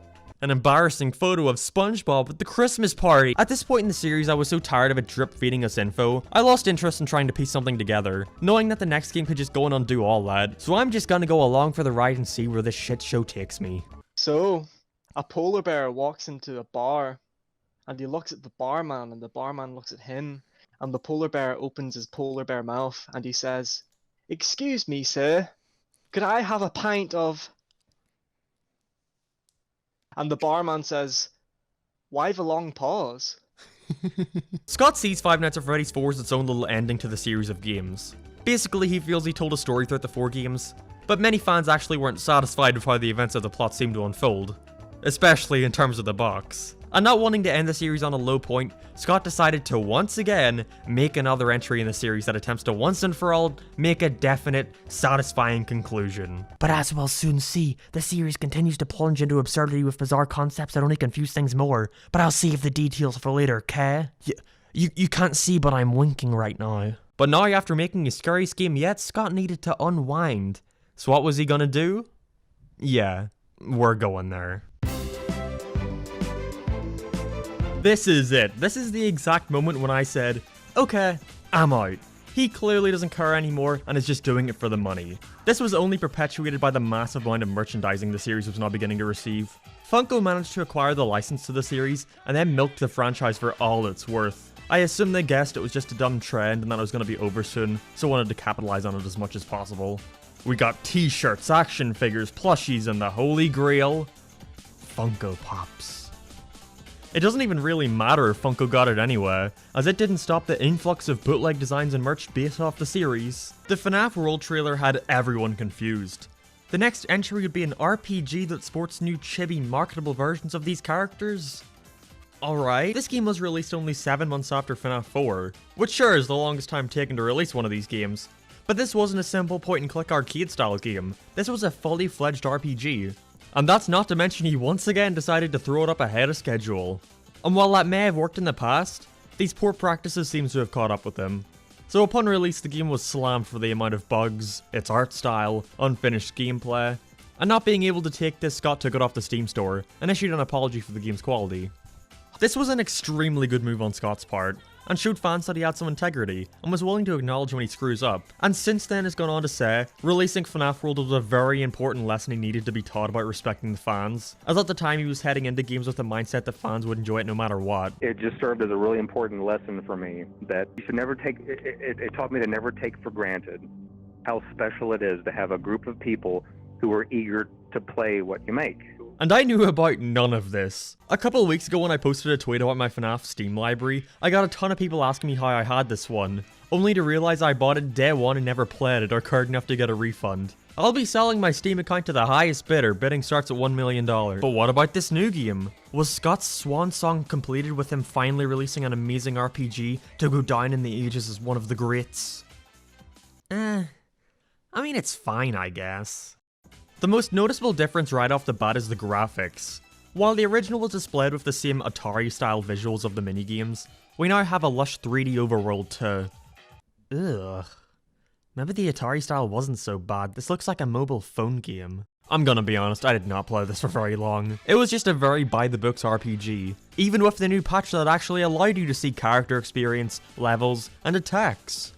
an embarrassing photo of SpongeBob at the Christmas party. At this point in the series, I was so tired of it drip feeding us info, I lost interest in trying to piece something together, knowing that the next game could just go and undo all that. So I'm just gonna go along for the ride and see where this shit show takes me. So, a polar bear walks into a bar, and he looks at the barman, and the barman looks at him, and the polar bear opens his polar bear mouth, and he says, "Excuse me, sir, could I have a pint of..." And the barman says, "Why the long pause?" Scott sees Five Nights at Freddy's 4 as its own little ending to the series of games. Basically, he feels he told a story throughout the 4 games, but many fans actually weren't satisfied with how the events of the plot seemed to unfold, especially in terms of the box. And not wanting to end the series on a low point, Scott decided to once again make another entry in the series that attempts to once and for all make a definite, satisfying conclusion. But as we'll soon see, the series continues to plunge into absurdity with bizarre concepts that only confuse things more. But I'll save the details for later, okay? You can't see, but I'm winking right now. But now, after making his scariest game yet, Scott needed to unwind. So what was he gonna do? Yeah, we're going there. This is it. This is the exact moment when I said, okay, I'm out. He clearly doesn't care anymore and is just doing it for the money. This was only perpetuated by the massive amount of merchandising the series was now beginning to receive. Funko managed to acquire the license to the series and then milked the franchise for all it's worth. I assume they guessed it was just a dumb trend and that it was going to be over soon, so wanted to capitalize on it as much as possible. We got t-shirts, action figures, plushies, and the holy grail, Funko Pops. It doesn't even really matter if Funko got it anyway, as it didn't stop the influx of bootleg designs and merch based off the series. The FNAF World trailer had everyone confused. The next entry would be an RPG that sports new chibi marketable versions of these characters? Alright, this game was released only 7 months after FNAF 4, which sure is the longest time taken to release one of these games. But this wasn't a simple point-and-click arcade-style game, this was a fully fledged RPG. And that's not to mention he once again decided to throw it up ahead of schedule. And while that may have worked in the past, these poor practices seem to have caught up with him. So upon release, the game was slammed for the amount of bugs, its art style, unfinished gameplay, and not being able to take this, Scott took it off the Steam store and issued an apology for the game's quality. This was an extremely good move on Scott's part, and showed fans that he had some integrity, and was willing to acknowledge when he screws up, and since then has gone on to say, releasing FNAF World was a very important lesson he needed to be taught about respecting the fans, as at the time he was heading into games with the mindset that fans would enjoy it no matter what. It just served as a really important lesson for me that you should never take, it taught me to never take for granted how special it is to have a group of people who are eager to play what you make. And I knew about none of this. A couple of weeks ago when I posted a tweet about my FNAF Steam library, I got a ton of people asking me how I had this one, only to realize I bought it day one and never played it or cared enough to get a refund. I'll be selling my Steam account to the highest bidder, bidding starts at $1 million. But what about this new game? Was Scott's swan song completed with him finally releasing an amazing RPG to go down in the ages as one of the greats? I mean, it's fine, I guess. The most noticeable difference right off the bat is the graphics. While the original was displayed with the same Atari-style visuals of the minigames, we now have a lush 3D overworld too. Ugh. Maybe the Atari style wasn't so bad, this looks like a mobile phone game. I'm gonna be honest, I did not play this for very long. It was just a very by-the-books RPG, even with the new patch that actually allowed you to see character experience, levels, and attacks.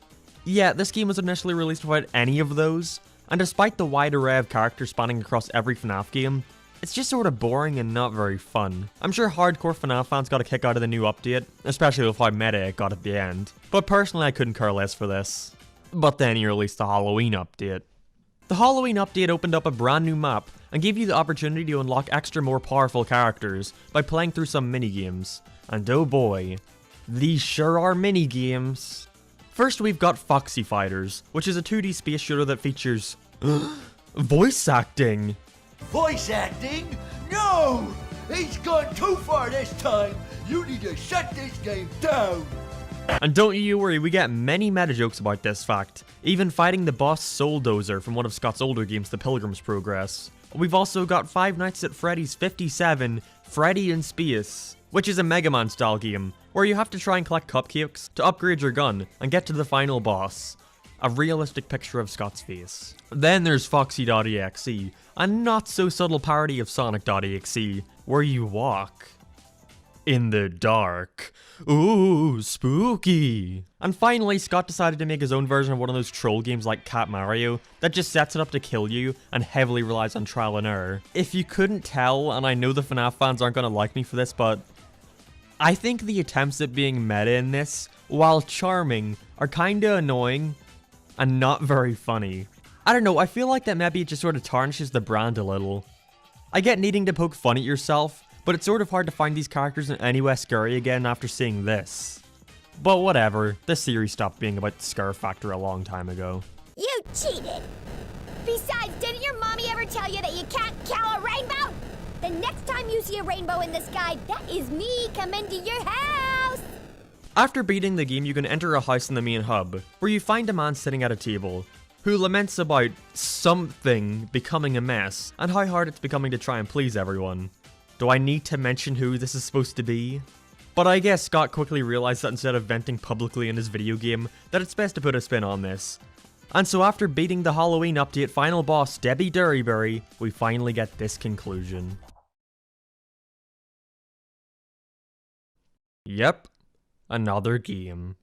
Yeah, this game was initially released without any of those, and despite the wide array of characters spanning across every FNAF game, it's just sort of boring and not very fun. I'm sure hardcore FNAF fans got a kick out of the new update, especially with how meta it got at the end, but personally I couldn't care less for this. But then he released the Halloween update. The Halloween update opened up a brand new map and gave you the opportunity to unlock extra more powerful characters by playing through some minigames. And oh boy, these sure are minigames. First we've got Foxy Fighters, which is a 2D space shooter that features voice acting. Voice acting? No! He's gone too far this time! You need to shut this game down! And don't you worry, we get many meta jokes about this fact, even fighting the boss Soul Dozer from one of Scott's older games, The Pilgrim's Progress. We've also got Five Nights at Freddy's 57, Freddy in Space, which is a Mega Man style game, where you have to try and collect cupcakes to upgrade your gun and get to the final boss. A realistic picture of Scott's face. Then there's Foxy.exe, a not so subtle parody of Sonic.exe, where you walk in the dark. Ooh, spooky. And finally, Scott decided to make his own version of one of those troll games like Cat Mario that just sets it up to kill you and heavily relies on trial and error. If you couldn't tell, and I know the FNAF fans aren't gonna like me for this, but I think the attempts at being meta in this, while charming, are kinda annoying and not very funny. I don't know, I feel like that maybe it just sort of tarnishes the brand a little. I get needing to poke fun at yourself, but it's sort of hard to find these characters in any way scary again after seeing this. But whatever, this series stopped being about the scare factor a long time ago. You cheated! Besides, didn't your mommy ever tell you that you can't count a rainbow? The next time you see a rainbow in the sky, that is me coming to your house! After beating the game, you can enter a house in the main hub, where you find a man sitting at a table, who laments about something becoming a mess, and how hard it's becoming to try and please everyone. Do I need to mention who this is supposed to be? But I guess Scott quickly realized that instead of venting publicly in his video game, that it's best to put a spin on this. And so after beating the Halloween update final boss Debbie Durryberry, we finally get this conclusion. Yep, another game.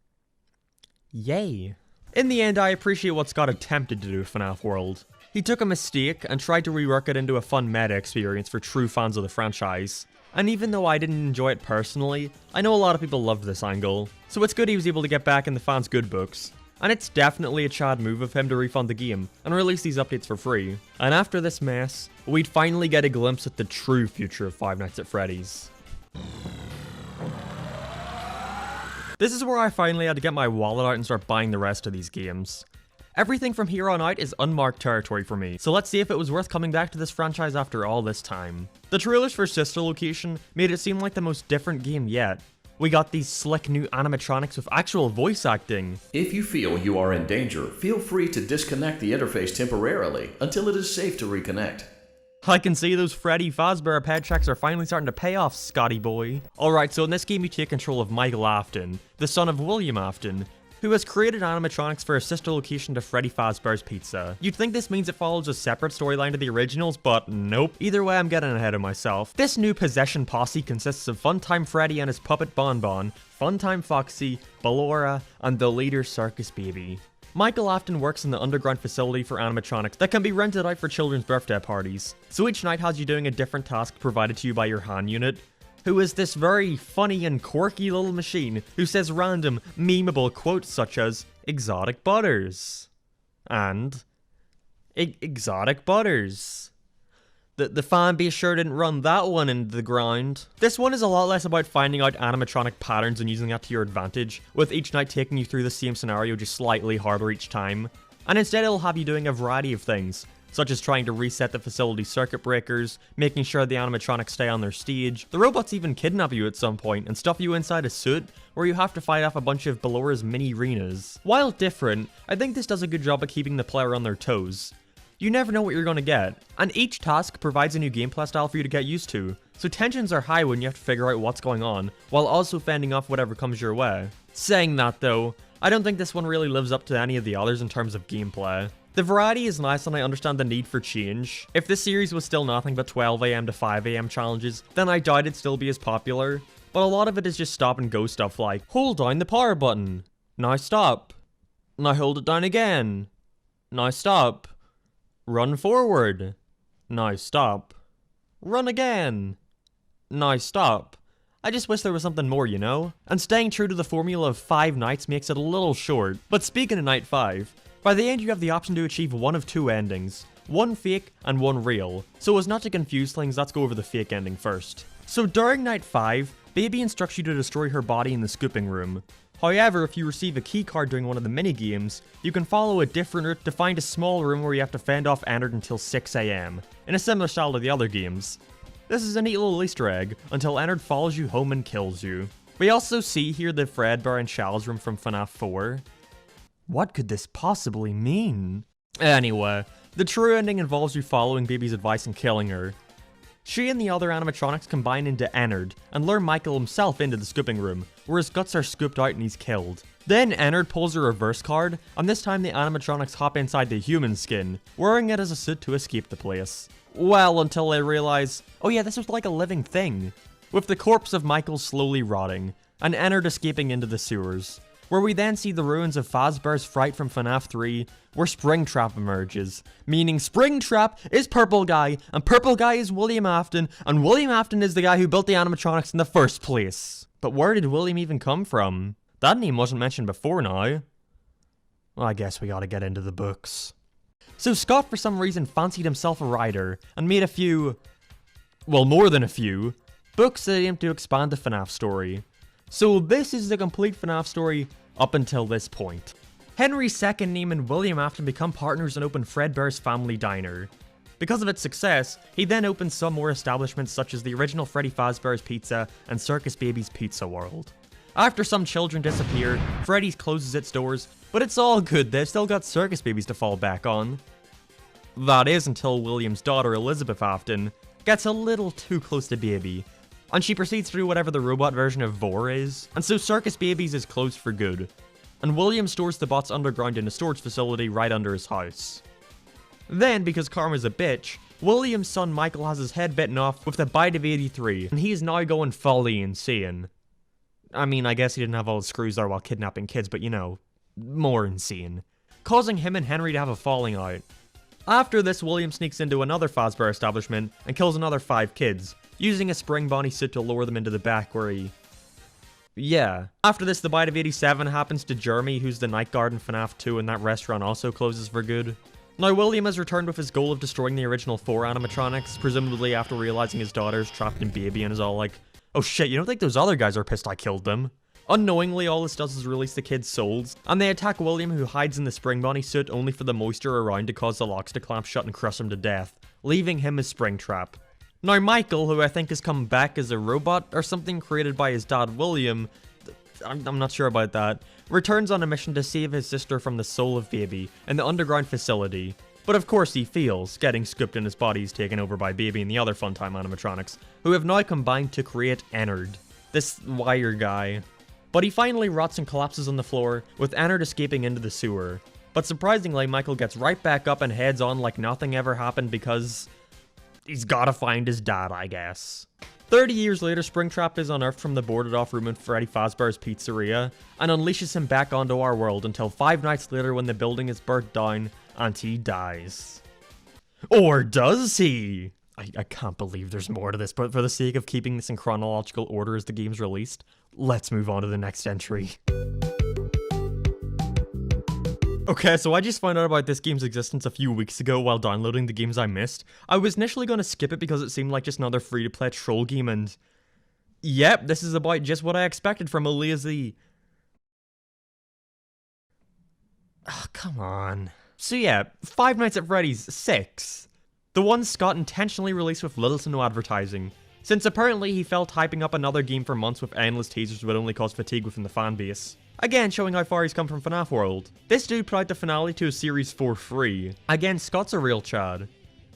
Yay. In the end, I appreciate what Scott attempted to do with FNAF World. He took a mistake and tried to rework it into a fun meta experience for true fans of the franchise. And even though I didn't enjoy it personally, I know a lot of people loved this angle, so it's good he was able to get back in the fans' good books. And it's definitely a Chad move of him to refund the game and release these updates for free. And after this mess, we'd finally get a glimpse at the true future of Five Nights at Freddy's. This is where I finally had to get my wallet out and start buying the rest of these games. Everything from here on out is unmarked territory for me, so let's see if it was worth coming back to this franchise after all this time. The trailers for Sister Location made it seem like the most different game yet. We got these slick new animatronics with actual voice acting. If you feel you are in danger, feel free to disconnect the interface temporarily until it is safe to reconnect. I can see those Freddy Fazbear pet checks are finally starting to pay off, Scotty boy. Alright, so in this game you take control of Michael Afton, the son of William Afton, who has created animatronics for a sister location to Freddy Fazbear's Pizza. You'd think this means it follows a separate storyline to the originals, but nope. Either way, I'm getting ahead of myself. This new possession posse consists of Funtime Freddy and his puppet Bonbon, Funtime Foxy, Ballora, and the leader Circus Baby. Michael Afton works in the underground facility for animatronics that can be rented out for children's birthday parties. So each night has you doing a different task provided to you by your hand unit, who is this very funny and quirky little machine who says random, memeable quotes such as, exotic butters. And, exotic butters. The fan base sure didn't run that one into the ground. This one is a lot less about finding out animatronic patterns and using that to your advantage, with each night taking you through the same scenario just slightly harder each time. And instead it'll have you doing a variety of things, such as trying to reset the facility's circuit breakers, making sure the animatronics stay on their stage. The robots even kidnap you at some point and stuff you inside a suit where you have to fight off a bunch of Ballora's mini arenas. While different, I think this does a good job of keeping the player on their toes. You never know what you're gonna get, and each task provides a new gameplay style for you to get used to, so tensions are high when you have to figure out what's going on, while also fending off whatever comes your way. Saying that though, I don't think this one really lives up to any of the others in terms of gameplay. The variety is nice and I understand the need for change. If this series was still nothing but 12 AM to 5 AM challenges, then I doubt it'd still be as popular, but a lot of it is just stop and go stuff like, hold down the power button, now stop, now hold it down again, now stop. Run forward. Now stop. Run again. Now stop. I just wish there was something more, you know? And staying true to the formula of 5 nights makes it a little short. But speaking of night 5, by the end you have the option to achieve one of 2 endings. One fake and one real. So as not to confuse things, let's go over the fake ending first. So during night 5, Baby instructs you to destroy her body in the scooping room. However, if you receive a keycard during one of the mini-games, you can follow a different route to find a small room where you have to fend off Ennard until 6 AM, in a similar style to the other games. This is a neat little Easter egg, until Ennard follows you home and kills you. We also see here the Fredbear and Shal's room from FNAF 4. What could this possibly mean? Anyway, the true ending involves you following Baby's advice and killing her. She and the other animatronics combine into Ennard, and lure Michael himself into the scooping room, where his guts are scooped out and he's killed. Then Ennard pulls a reverse card, and this time the animatronics hop inside the human skin, wearing it as a suit to escape the place. Well, until they realize, oh yeah, this was like a living thing, with the corpse of Michael slowly rotting, and Ennard escaping into the sewers, where we then see the ruins of Fazbear's Fright from FNAF 3, where Springtrap emerges, meaning Springtrap is Purple Guy, and Purple Guy is William Afton, and William Afton is the guy who built the animatronics in the first place. But where did William even come from? That name wasn't mentioned before now. Well, I guess we gotta get into the books. So Scott for some reason fancied himself a writer, and made a few, well more than a few, books that aimed to expand the FNAF story. So this is the complete FNAF story up until this point. Henry's second name and William Afton become partners and open Fredbear's Family Diner. Because of its success, he then opens some more establishments such as the original Freddy Fazbear's Pizza and Circus Baby's Pizza World. After some children disappear, Freddy's closes its doors, but it's all good, they've still got Circus Babies to fall back on. That is until William's daughter Elizabeth Afton gets a little too close to Baby, and she proceeds to do whatever the robot version of Vor is, and so Circus Babies is closed for good. And William stores the bots underground in a storage facility right under his house. Then, because Karma's a bitch, William's son Michael has his head bitten off with a bite of 83, and he is now going fully insane. I mean, I guess he didn't have all the screws there while kidnapping kids, but you know, more insane. Causing him and Henry to have a falling out. After this, William sneaks into another Fazbear establishment and kills another 5 kids, using a spring bonnie suit to lure them into the back where he... Yeah. After this, the bite of 87 happens to Jeremy, who's the night guard in FNAF 2, and that restaurant also closes for good. Now, William has returned with his goal of destroying the original 4 animatronics, presumably after realizing his daughter's trapped in Baby and is all like, oh shit, you don't think those other guys are pissed I killed them? Unknowingly, all this does is release the kids' souls, and they attack William, who hides in the spring bunny suit only for the moisture around to cause the locks to clamp shut and crush him to death, leaving him as Springtrap. Now Michael, who I think has come back as a robot or something created by his dad William, I'm not sure about that, returns on a mission to save his sister from the soul of Baby in the underground facility. But of course he fails, getting scooped and his body is taken over by Baby and the other Funtime animatronics, who have now combined to create Ennard, this wire guy. But he finally rots and collapses on the floor, with Ennard escaping into the sewer. But surprisingly, Michael gets right back up and heads on like nothing ever happened because he's gotta find his dad, I guess. 30 years later, Springtrap is unearthed from the boarded off room in Freddy Fazbear's Pizzeria and unleashes him back onto our world until 5 nights later when the building is burnt down and he dies. Or does he? I can't believe there's more to this, but for the sake of keeping this in chronological order as the game's released, let's move on to the next entry. Okay, so I just found out about this game's existence a few weeks ago while downloading the games I missed. I was initially going to skip it because it seemed like just another free-to-play troll game, and yep, this is about just what I expected from a lazy... Oh, come on. So yeah, Five Nights at Freddy's 6. The one Scott intentionally released with little to no advertising, since apparently he felt hyping up another game for months with endless teasers would only cause fatigue within the fanbase. Again, showing how far he's come from FNAF World. This dude put out the finale to his series for free. Again, Scott's a real Chad.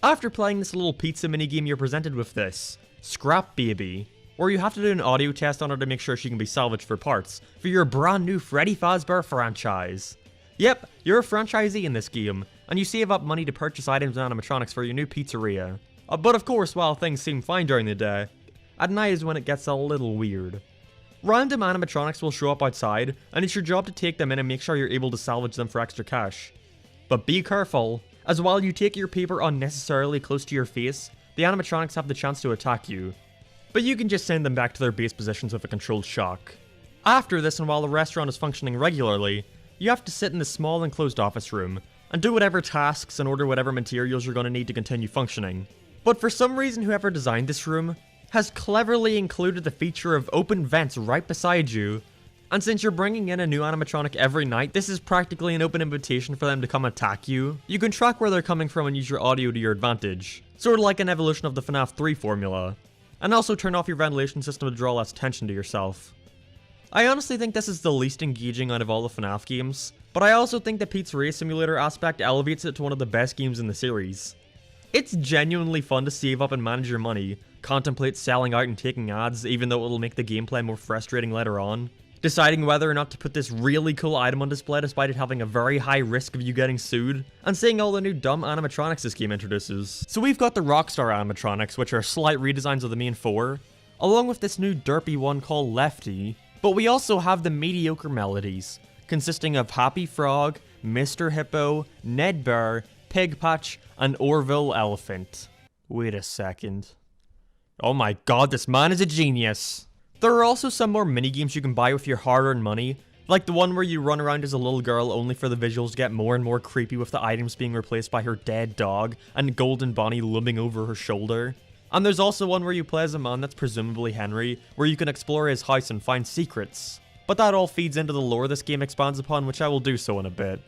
After playing this little pizza minigame, you're presented with this, Scrap Baby, where you have to do an audio test on her to make sure she can be salvaged for parts, for your brand new Freddy Fazbear franchise. Yep, you're a franchisee in this game, and you save up money to purchase items and animatronics for your new pizzeria. But of course, while things seem fine during the day, at night is when it gets a little weird. Random animatronics will show up outside, and it's your job to take them in and make sure you're able to salvage them for extra cash. But be careful, as while you take your paper unnecessarily close to your face, the animatronics have the chance to attack you. But you can just send them back to their base positions with a controlled shock. After this, and while the restaurant is functioning regularly, you have to sit in this small enclosed office room, and do whatever tasks and order whatever materials you're going to need to continue functioning. But for some reason, whoever designed this room has cleverly included the feature of open vents right beside you, and since you're bringing in a new animatronic every night, this is practically an open invitation for them to come attack you. You can track where they're coming from and use your audio to your advantage, sort of like an evolution of the FNAF 3 formula, and also turn off your ventilation system to draw less attention to yourself. I honestly think this is the least engaging out of all the FNAF games, but I also think the Pizzeria Simulator aspect elevates it to one of the best games in the series. It's genuinely fun to save up and manage your money, contemplate selling out and taking ads even though it'll make the gameplay more frustrating later on, deciding whether or not to put this really cool item on display despite it having a very high risk of you getting sued, and seeing all the new dumb animatronics this game introduces. So we've got the Rockstar animatronics, which are slight redesigns of the main four, along with this new derpy one called Lefty, but we also have the mediocre melodies, consisting of Happy Frog, Mr. Hippo, Ned Bear, Pig Patch, and Orville Elephant. Wait a second. Oh my god, this man is a genius! There are also some more minigames you can buy with your hard-earned money, like the one where you run around as a little girl only for the visuals to get more and more creepy with the items being replaced by her dead dog and Golden Bonnie looming over her shoulder. And there's also one where you play as a man that's presumably Henry, where you can explore his house and find secrets. But that all feeds into the lore this game expands upon, which I will do so in a bit.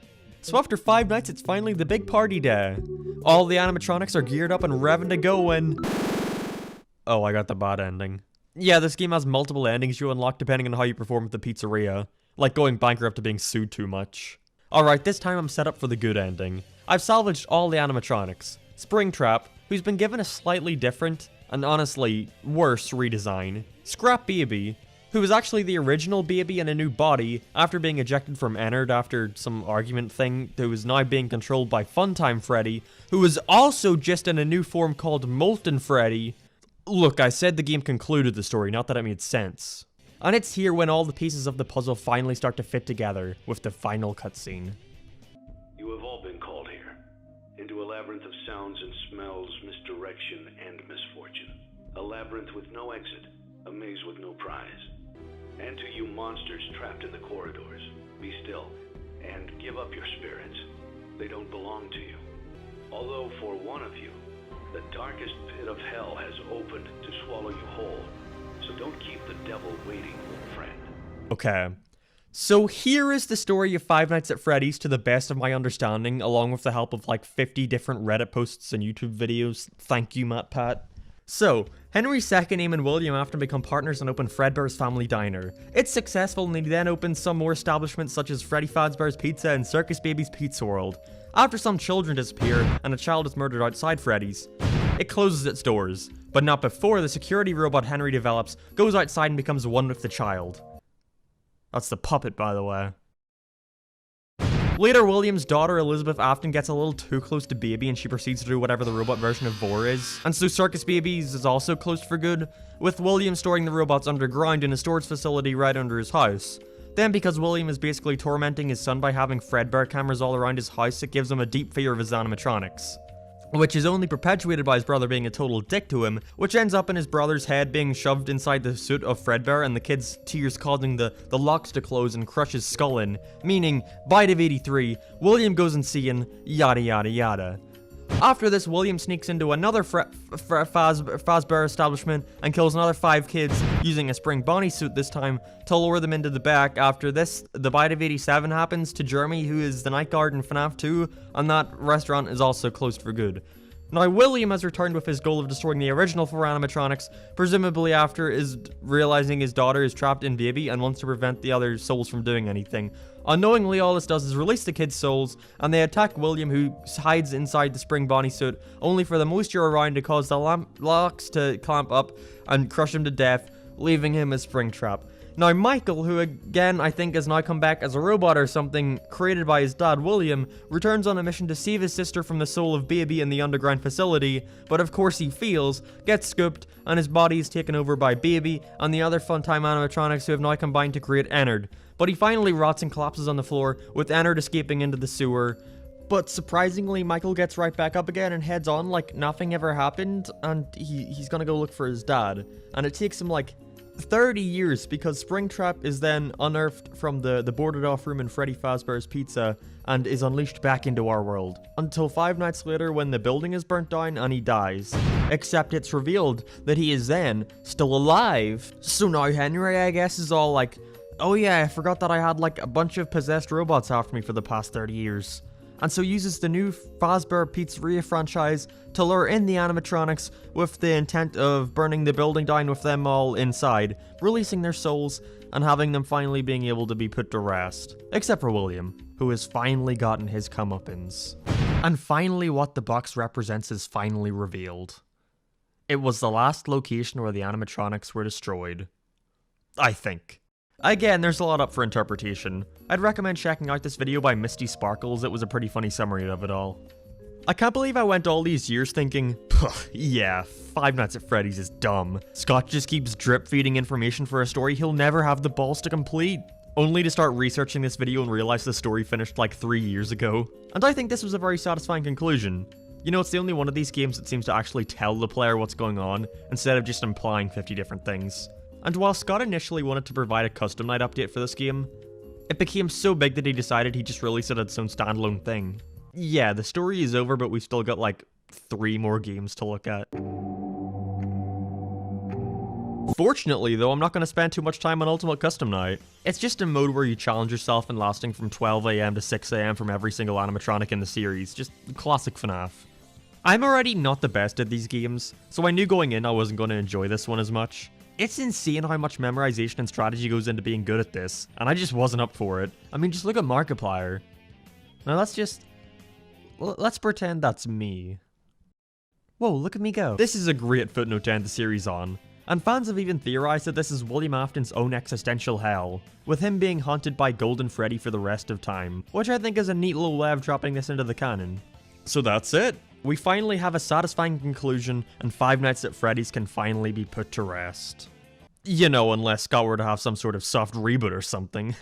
So after 5 nights, it's finally the big party day. All the animatronics are geared up and revving to go and... Oh, I got the bad ending. Yeah, this game has multiple endings you unlock depending on how you perform at the pizzeria, like going bankrupt to being sued too much. Alright, this time I'm set up for the good ending. I've salvaged all the animatronics. Springtrap, who's been given a slightly different, and honestly, worse redesign. Scrap Baby, who was actually the original Baby in a new body after being ejected from Ennard after some argument thing, who is now being controlled by Funtime Freddy, who is also just in a new form called Molten Freddy. Look, I said the game concluded the story, not that it made sense. And it's here when all the pieces of the puzzle finally start to fit together, with the final cutscene. You have all been called here, into a labyrinth of sounds and smells, misdirection and misfortune. A labyrinth with no exit, a maze with no prize. And to you monsters trapped in the corridors, be still, and give up your spirits. They don't belong to you. Although for one of you, the darkest pit of hell has opened to swallow you whole. So don't keep the devil waiting, old friend. Okay. So here is the story of Five Nights at Freddy's to the best of my understanding, along with the help of like 50 different Reddit posts and YouTube videos. Thank you, Matt Pat. So, Henry's second name and William often become partners and open Fredbear's Family Diner. It's successful and he then opens some more establishments such as Freddy Fazbear's Pizza and Circus Baby's Pizza World. After some children disappear and a child is murdered outside Freddy's, it closes its doors, but not before the security robot Henry develops goes outside and becomes one with the child. That's the puppet, by the way. Later, William's daughter Elizabeth Afton gets a little too close to Baby and she proceeds to do whatever the robot version of Vor is. And so Circus Baby's is also closed for good, with William storing the robots underground in a storage facility right under his house. Then, because William is basically tormenting his son by having Fredbear cameras all around his house, it gives him a deep fear of his animatronics. Which is only perpetuated by his brother being a total dick to him, which ends up in his brother's head being shoved inside the suit of Fredbear and the kid's tears causing the locks to close and crush his skull in, meaning, bite of 83, William goes insane, yada yada yada. After this, William sneaks into another Fazbear establishment and kills another 5 kids using a Spring Bonnie suit this time to lure them into the back. After this, the bite of 87 happens to Jeremy, who is the night guard in FNAF 2, and that restaurant is also closed for good. Now, William has returned with his goal of destroying the original 4 animatronics, presumably after realizing his daughter is trapped in Baby and wants to prevent the other souls from doing anything. Unknowingly, all this does is release the kids' souls, and they attack William, who hides inside the Spring Bonnie suit, only for the moisture around to cause the locks to clamp up and crush him to death, leaving him as Springtrap. Now, Michael, who again I think has now come back as a robot or something, created by his dad William, returns on a mission to save his sister from the soul of Baby in the underground facility, but of course he fails, gets scooped, and his body is taken over by Baby and the other Funtime animatronics who have now combined to create Ennard. But he finally rots and collapses on the floor, with Ennard escaping into the sewer. But surprisingly, Michael gets right back up again and heads on like nothing ever happened, and he's gonna go look for his dad. And it takes him like 30 years because Springtrap is then unearthed from the boarded off room in Freddy Fazbear's Pizza and is unleashed back into our world. Until 5 nights later when the building is burnt down and he dies. Except it's revealed that he is then still alive. So now Henry, I guess, is all like, oh yeah, I forgot that I had like a bunch of possessed robots after me for the past 30 years. And so uses the new Fazbear Pizzeria franchise to lure in the animatronics with the intent of burning the building down with them all inside, releasing their souls, and having them finally being able to be put to rest. Except for William, who has finally gotten his comeuppance. And finally what the box represents is finally revealed. It was the last location where the animatronics were destroyed. I think. Again, there's a lot up for interpretation. I'd recommend checking out this video by Misty Sparkles, it was a pretty funny summary of it all. I can't believe I went all these years thinking, yeah, Five Nights at Freddy's is dumb. Scott just keeps drip feeding information for a story he'll never have the balls to complete. Only to start researching this video and realize the story finished like 3 years ago. And I think this was a very satisfying conclusion. You know, it's the only one of these games that seems to actually tell the player what's going on, instead of just implying 50 different things. And while Scott initially wanted to provide a custom night update for this game, it became so big that he decided he'd just release it as its own standalone thing. Yeah, the story is over, but we've still got like 3 more games to look at. Fortunately, though, I'm not going to spend too much time on Ultimate Custom Night. It's just a mode where you challenge yourself in lasting from 12 AM to 6 AM from every single animatronic in the series. Just classic FNAF. I'm already not the best at these games, so I knew going in I wasn't going to enjoy this one as much. It's insane how much memorization and strategy goes into being good at this, and I just wasn't up for it. I mean, just look at Markiplier. Now let's pretend that's me. Whoa, look at me go. This is a great footnote to end the series on, and fans have even theorized that this is William Afton's own existential hell, with him being haunted by Golden Freddy for the rest of time, which I think is a neat little way of dropping this into the canon. So that's it. We finally have a satisfying conclusion, and Five Nights at Freddy's can finally be put to rest. You know, unless Scott were to have some sort of soft reboot or something.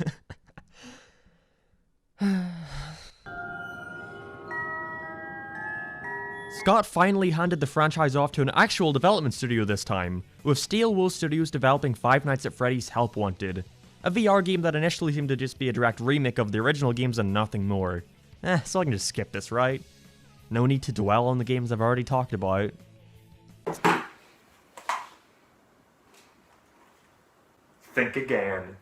Scott finally handed the franchise off to an actual development studio this time, with Steel Wool Studios developing Five Nights at Freddy's Help Wanted, a VR game that initially seemed to just be a direct remake of the original games and nothing more. So I can just skip this, right? No need to dwell on the games I've already talked about. Think again.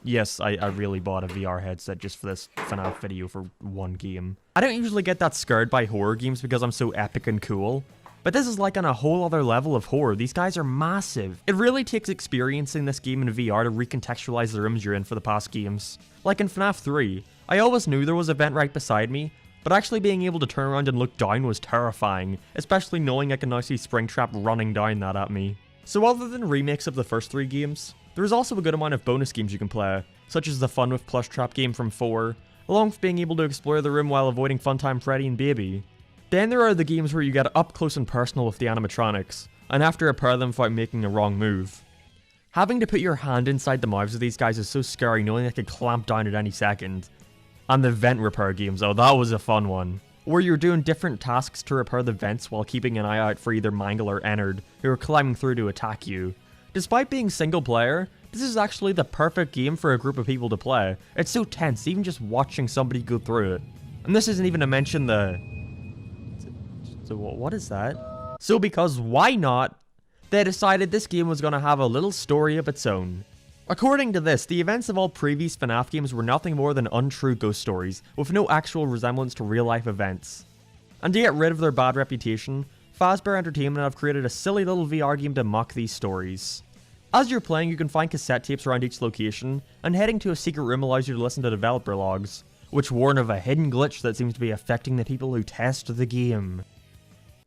Yes, I really bought a VR headset just for this FNAF video for one game. I don't usually get that scared by horror games because I'm so epic and cool, but this is like on a whole other level of horror. These guys are massive. It really takes experiencing this game in VR to recontextualize the rooms you're in for the past games. Like in FNAF 3, I always knew there was a vent right beside me, but actually being able to turn around and look down was terrifying, especially knowing I can now see Springtrap running down that at me. So other than remakes of the first 3 games, there is also a good amount of bonus games you can play, such as the Fun with Plush Trap game from 4, along with being able to explore the room while avoiding Funtime Freddy and Baby. Then there are the games where you get up close and personal with the animatronics, and have to repair them without making a wrong move. Having to put your hand inside the mouths of these guys is so scary knowing they could clamp down at any second. And the vent repair games, oh that was a fun one, where you're doing different tasks to repair the vents while keeping an eye out for either Mangle or Ennard, who are climbing through to attack you. Despite being single player, this is actually the perfect game for a group of people to play. It's so tense, even just watching somebody go through it. And this isn't even to mention the... So what is that? So because why not, they decided this game was going to have a little story of its own. According to this, the events of all previous FNAF games were nothing more than untrue ghost stories, with no actual resemblance to real life events. And to get rid of their bad reputation, Fazbear Entertainment have created a silly little VR game to mock these stories. As you're playing, you can find cassette tapes around each location, and heading to a secret room allows you to listen to developer logs, which warn of a hidden glitch that seems to be affecting the people who test the game.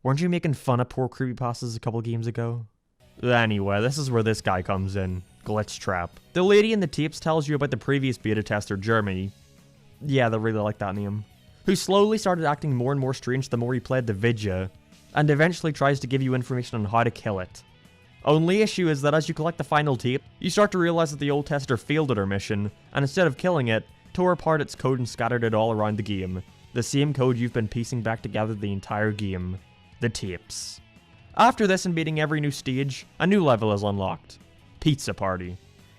Weren't you making fun of poor creepypastas a couple games ago? Anyway, this is where this guy comes in. Glitchtrap. The lady in the tapes tells you about the previous beta tester, Jeremy. Yeah, they really like that name. Who slowly started acting more and more strange the more he played the vidya, and eventually tries to give you information on how to kill it. Only issue is that as you collect the final tape, you start to realize that the old tester failed at her mission, and instead of killing it, tore apart its code and scattered it all around the game. The same code you've been piecing back together the entire game. The tapes. After this and beating every new stage, a new level is unlocked. Pizza Party.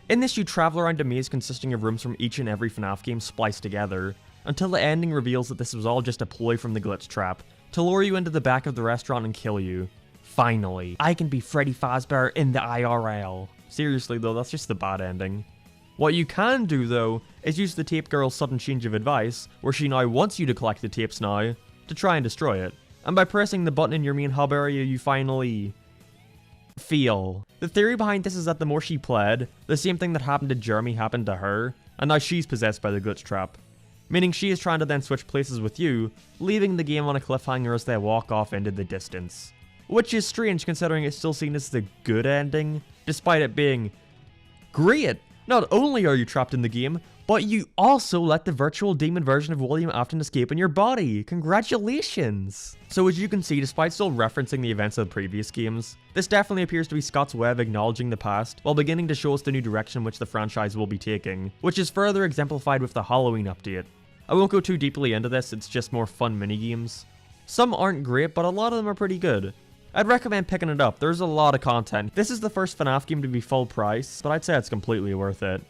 In this you travel around a maze consisting of rooms from each and every FNAF game spliced together, until the ending reveals that this was all just a ploy from the Glitchtrap, to lure you into the back of the restaurant and kill you. Finally, I can be Freddy Fazbear in the IRL. Seriously though, that's just the bad ending. What you can do though, is use the Tape Girl's sudden change of advice, where she now wants you to collect the tapes now, to try and destroy it. And by pressing the button in your main hub area, you finally... feel. The theory behind this is that the more she played, the same thing that happened to Jeremy happened to her, and now she's possessed by the Glitchtrap. Meaning she is trying to then switch places with you, leaving the game on a cliffhanger as they walk off into the distance. Which is strange considering it's still seen as the good ending, despite it being great. Not only are you trapped in the game, but you also let the virtual demon version of William Afton escape in your body. Congratulations! So as you can see, despite still referencing the events of the previous games, this definitely appears to be Scott's way of acknowledging the past, while beginning to show us the new direction which the franchise will be taking, which is further exemplified with the Halloween update. I won't go too deeply into this, it's just more fun minigames. Some aren't great, but a lot of them are pretty good. I'd recommend picking it up, there's a lot of content. This is the first FNAF game to be full price, but I'd say it's completely worth it.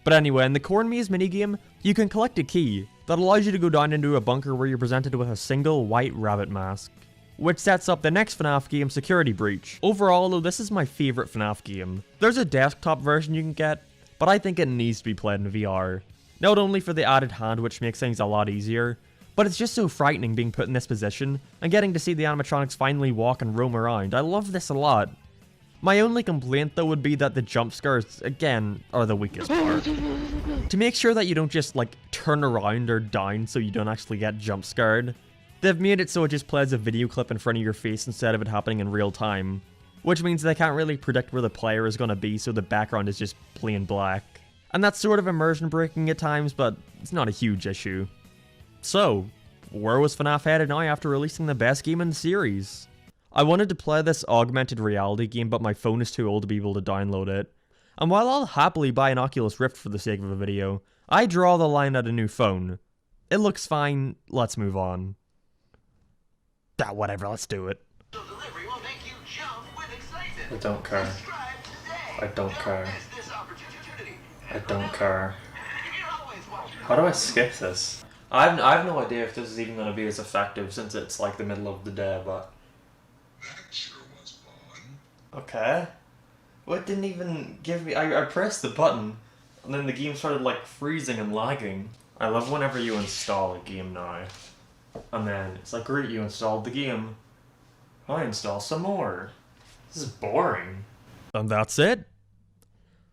But anyway, in the Corn Maze minigame, you can collect a key that allows you to go down into a bunker where you're presented with a single white rabbit mask, which sets up the next FNAF game, Security Breach. Overall though, this is my favourite FNAF game. There's a desktop version you can get, but I think it needs to be played in VR. Not only for the added hand, which makes things a lot easier, but it's just so frightening being put in this position, and getting to see the animatronics finally walk and roam around. I love this a lot. My only complaint though would be that the jump scares, again, are the weakest part. To make sure that you don't just like turn around or down so you don't actually get jump scared, they've made it so it just plays a video clip in front of your face instead of it happening in real time. Which means they can't really predict where the player is going to be, so the background is just plain black. And that's sort of immersion breaking at times, but it's not a huge issue. So, where was FNAF headed now after releasing the best game in the series? I wanted to play this augmented reality game, but my phone is too old to be able to download it. And while I'll happily buy an Oculus Rift for the sake of a video, I draw the line at a new phone. It looks fine, let's move on. Whatever, let's do it. I don't care. I don't care. I don't care. How do I skip this? I have no idea if this is even going to be as effective since it's like the middle of the day, but... Okay. Well, it didn't even give me... I pressed the button. and then the game started like freezing and lagging. I love whenever you install a game now, and then it's like, great, you installed the game. I install some more. This is boring. And that's it.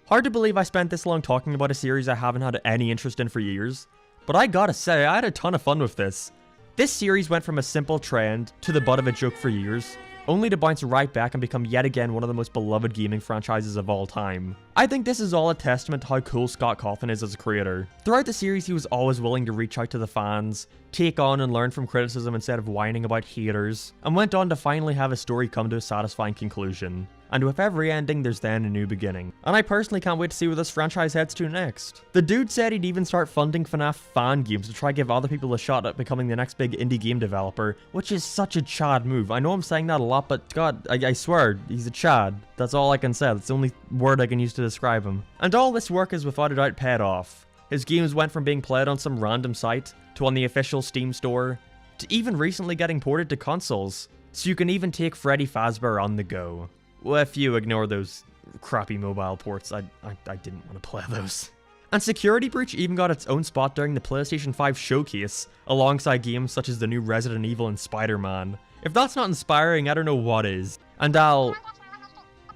Hard to believe I spent this long talking about a series I haven't had any interest in for years, but I gotta say, I had a ton of fun with this. This series went from a simple trend to the butt of a joke for years, only to bounce right back and become yet again one of the most beloved gaming franchises of all time. I think this is all a testament to how cool Scott Cawthon is as a creator. Throughout the series, he was always willing to reach out to the fans, take on and learn from criticism instead of whining about haters, and went on to finally have his story come to a satisfying conclusion. And with every ending, there's then a new beginning. And I personally can't wait to see where this franchise heads to next. The dude said he'd even start funding FNAF fan games to try give other people a shot at becoming the next big indie game developer, which is such a Chad move. I know I'm saying that a lot, but God, I swear, he's a Chad. That's all I can say. That's the only word I can use to describe him. And all this work is without a doubt paid off. His games went from being played on some random site, to on the official Steam store, to even recently getting ported to consoles, so you can even take Freddy Fazbear on the go. Well, if you ignore those crappy mobile ports, I didn't want to play those. And Security Breach even got its own spot during the PlayStation 5 showcase, alongside games such as the new Resident Evil and Spider-Man. If that's not inspiring, I don't know what is. And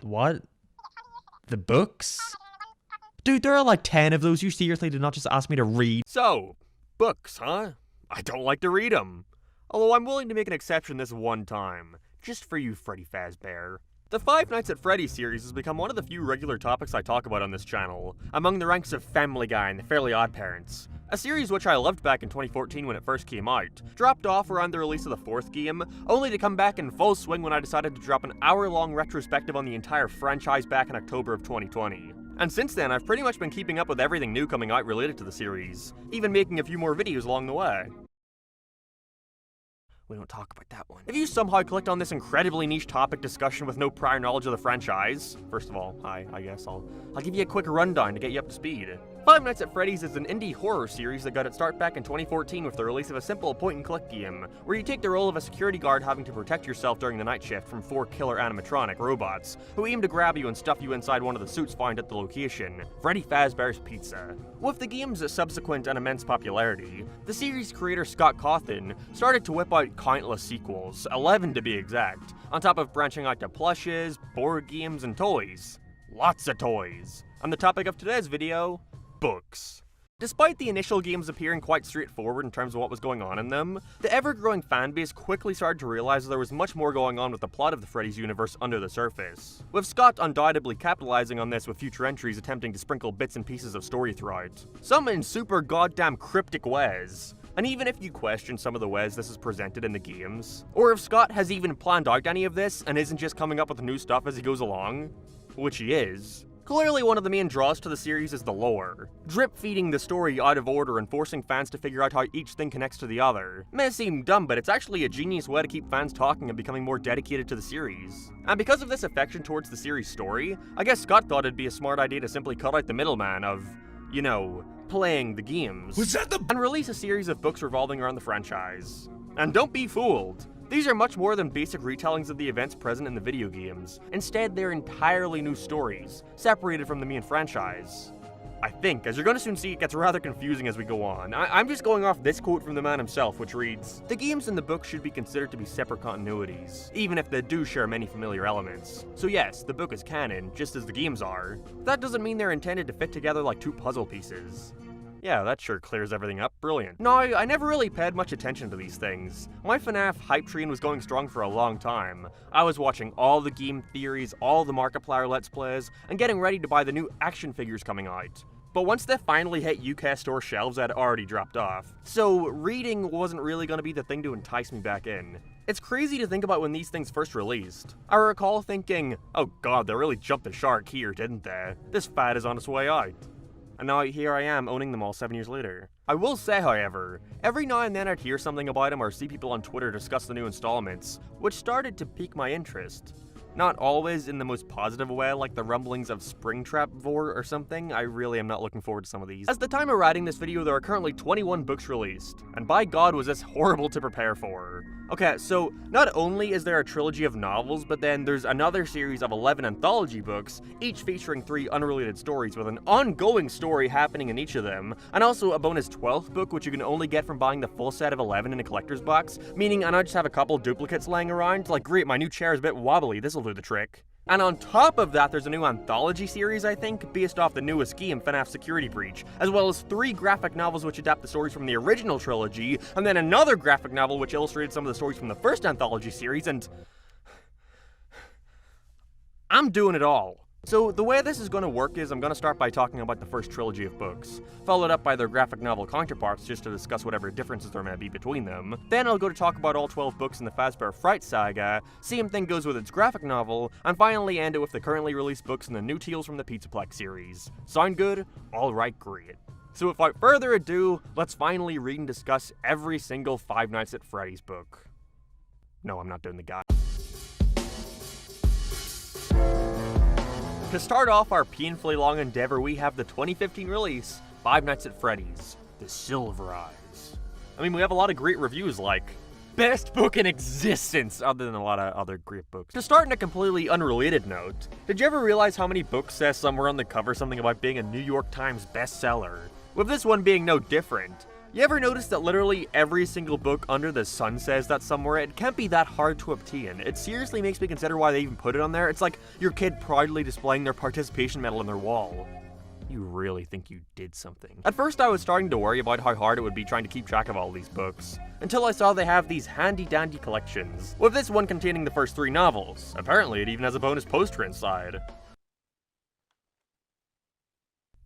what? The books? Dude, there are like 10 of those. You seriously did not just ask me to read. So, books, huh? I don't like to read them. Although I'm willing to make an exception this one time. Just for you, Freddy Fazbear. The Five Nights at Freddy's series has become one of the few regular topics I talk about on this channel, among the ranks of Family Guy and The Fairly Odd Parents. A series which I loved back in 2014 when it first came out, dropped off around the release of the fourth game, only to come back in full swing when I decided to drop an hour-long retrospective on the entire franchise back in October of 2020. And since then, I've pretty much been keeping up with everything new coming out related to the series, even making a few more videos along the way. We don't talk about that one. If you somehow clicked on this incredibly niche topic discussion with no prior knowledge of the franchise, first of all, hi, I guess I'll give you a quick rundown to get you up to speed. Five Nights at Freddy's is an indie horror series that got its start back in 2014 with the release of a simple point-and-click game, where you take the role of a security guard having to protect yourself during the night shift from 4 killer animatronic robots, who aim to grab you and stuff you inside one of the suits found at the location, Freddy Fazbear's Pizza. With the game's subsequent and immense popularity, the series creator Scott Cawthon started to whip out countless sequels, 11 to be exact, on top of branching out to plushes, board games, and toys. Lots of toys. On the topic of today's video, books. Despite the initial games appearing quite straightforward in terms of what was going on in them, the ever-growing fanbase quickly started to realize there was much more going on with the plot of the Freddy's universe under the surface, with Scott undoubtedly capitalizing on this with future entries attempting to sprinkle bits and pieces of story throughout, some in super goddamn cryptic ways. And even if you question some of the ways this is presented in the games, or if Scott has even planned out any of this and isn't just coming up with new stuff as he goes along, which he is, clearly one of the main draws to the series is the lore, drip-feeding the story out of order and forcing fans to figure out how each thing connects to the other. May seem dumb, but it's actually a genius way to keep fans talking and becoming more dedicated to the series. And because of this affection towards the series' story, I guess Scott thought it'd be a smart idea to simply cut out the middleman of, you know, playing the games, and release a series of books revolving around the franchise. And don't be fooled. These are much more than basic retellings of the events present in the video games. Instead, they're entirely new stories, separated from the main franchise. I think, as you're going to soon see, it gets rather confusing as we go on. I'm just going off this quote from the man himself, which reads, "The games in the book should be considered to be separate continuities, even if they do share many familiar elements. So yes, the book is canon, just as the games are. That doesn't mean they're intended to fit together like two puzzle pieces." Yeah, that sure clears everything up. Brilliant. No, I never really paid much attention to these things. My FNAF hype train was going strong for a long time. I was watching all the game theories, all the Markiplier Let's Plays, and getting ready to buy the new action figures coming out. But once they finally hit UK store shelves, I'd already dropped off. So reading wasn't really going to be the thing to entice me back in. It's crazy to think about when these things first released. I recall thinking, oh god, they really jumped the shark here, didn't they? This fad is on its way out. And now here I am owning them all 7 years later. I will say, however, every now and then I'd hear something about them or see people on Twitter discuss the new installments, which started to pique my interest. Not always in the most positive way, like the rumblings of Springtrap Vor or something. I really am not looking forward to some of these. At the time of writing this video, there are currently 21 books released, and by god was this horrible to prepare for. Okay, so not only is there a trilogy of novels, but then there's another series of 11 anthology books, each featuring 3 unrelated stories with an ongoing story happening in each of them, and also a bonus 12th book which you can only get from buying the full set of 11 in a collector's box, meaning I don't just have a couple duplicates laying around, like great, my new chair is a bit wobbly, this'll do the trick. And on top of that, there's a new anthology series, I think, based off the newest game, FNAF Security Breach, as well as 3 graphic novels which adapt the stories from the original trilogy, and then another graphic novel which illustrated some of the stories from the first anthology series, and I'm doing it all. So the way this is going to work is I'm going to start by talking about the first trilogy of books, followed up by their graphic novel counterparts just to discuss whatever differences there may be between them. Then I'll go to talk about all 12 books in the Fazbear Fright saga, same thing goes with its graphic novel, and finally end it with the currently released books in the new Tales from the Pizzaplex series. Sound good? Alright, great. So without further ado, let's finally read and discuss every single Five Nights at Freddy's book. No, I'm not doing the guy. To start off our painfully long endeavor, we have the 2015 release, Five Nights at Freddy's, The Silver Eyes. I mean, we have a lot of great reviews like, best book in existence, other than a lot of other great books. To start on a completely unrelated note, did you ever realize how many books says somewhere on the cover something about being a New York Times bestseller? With this one being no different. You ever notice that literally every single book under the sun says that somewhere? It can't be that hard to obtain. It seriously makes me consider why they even put it on there. It's like your kid proudly displaying their participation medal on their wall. You really think you did something. At first I was starting to worry about how hard it would be trying to keep track of all these books, until I saw they have these handy dandy collections, with this one containing the first 3 novels. Apparently it even has a bonus poster inside.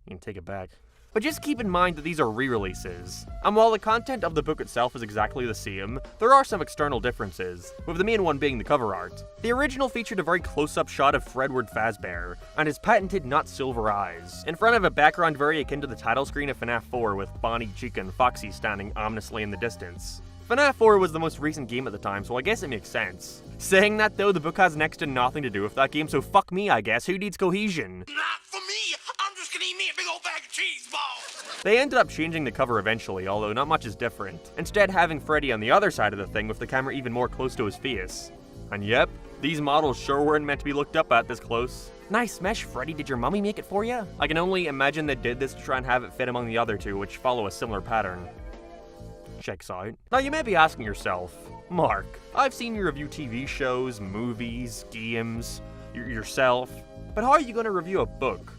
You can take it back. But just keep in mind that these are re-releases, and while the content of the book itself is exactly the same, there are some external differences, with the main one being the cover art. The original featured a very close-up shot of Fredward Fazbear, and his patented not silver eyes, in front of a background very akin to the title screen of FNAF 4 with Bonnie, Chica, and Foxy standing ominously in the distance. FNAF 4 was the most recent game at the time, so I guess it makes sense. Saying that though, the book has next to nothing to do with that game, so fuck me I guess, who needs cohesion? Not for me. I'm just gonna eat me a big old bag of cheese balls. They ended up changing the cover eventually, although not much is different, instead having Freddy on the other side of the thing with the camera even more close to his face. And yep, these models sure weren't meant to be looked up at this close. Nice mesh, Freddy, did your mummy make it for you? I can only imagine they did this to try and have it fit among the other 2, which follow a similar pattern. Checks out. Now you may be asking yourself, Mark, I've seen you review TV shows, movies, games, yourself, but how are you going to review a book?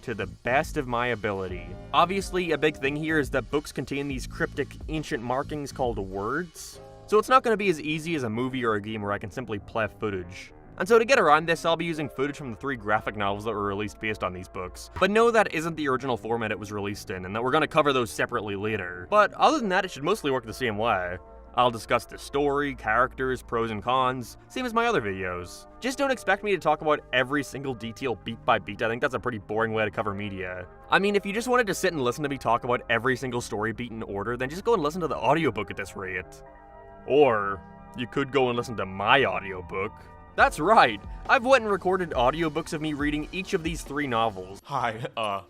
To the best of my ability. Obviously, a big thing here is that books contain these cryptic ancient markings called words, so it's not going to be as easy as a movie or a game where I can simply play footage. And so to get around this, I'll be using footage from the 3 graphic novels that were released based on these books. But no, that isn't the original format it was released in, and that we're going to cover those separately later. But other than that, it should mostly work the same way. I'll discuss the story, characters, pros and cons, same as my other videos. Just don't expect me to talk about every single detail beat by beat. I think that's a pretty boring way to cover media. I mean, if you just wanted to sit and listen to me talk about every single story beat in order, then just go and listen to the audiobook at this rate. Or you could go and listen to my audiobook. That's right, I've went and recorded audiobooks of me reading each of these 3 novels. Hi,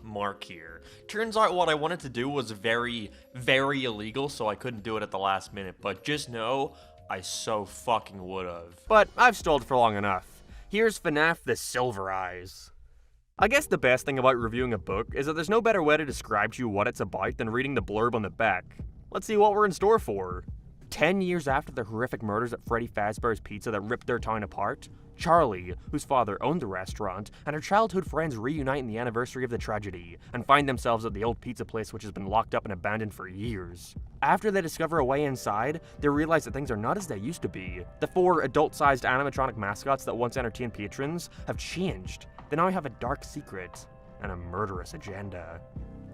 Mark here. Turns out what I wanted to do was very, very illegal, so I couldn't do it at the last minute, but just know, I so fucking would've. But I've stalled for long enough. Here's FNAF The Silver Eyes. I guess the best thing about reviewing a book is that there's no better way to describe to you what it's about than reading the blurb on the back. Let's see what we're in store for. 10 years after the horrific murders at Freddy Fazbear's Pizza that ripped their town apart, Charlie, whose father owned the restaurant, and her childhood friends reunite in the anniversary of the tragedy, and find themselves at the old pizza place which has been locked up and abandoned for years. After they discover a way inside, they realize that things are not as they used to be. The 4 adult-sized animatronic mascots that once entertained patrons have changed. They now have a dark secret and a murderous agenda.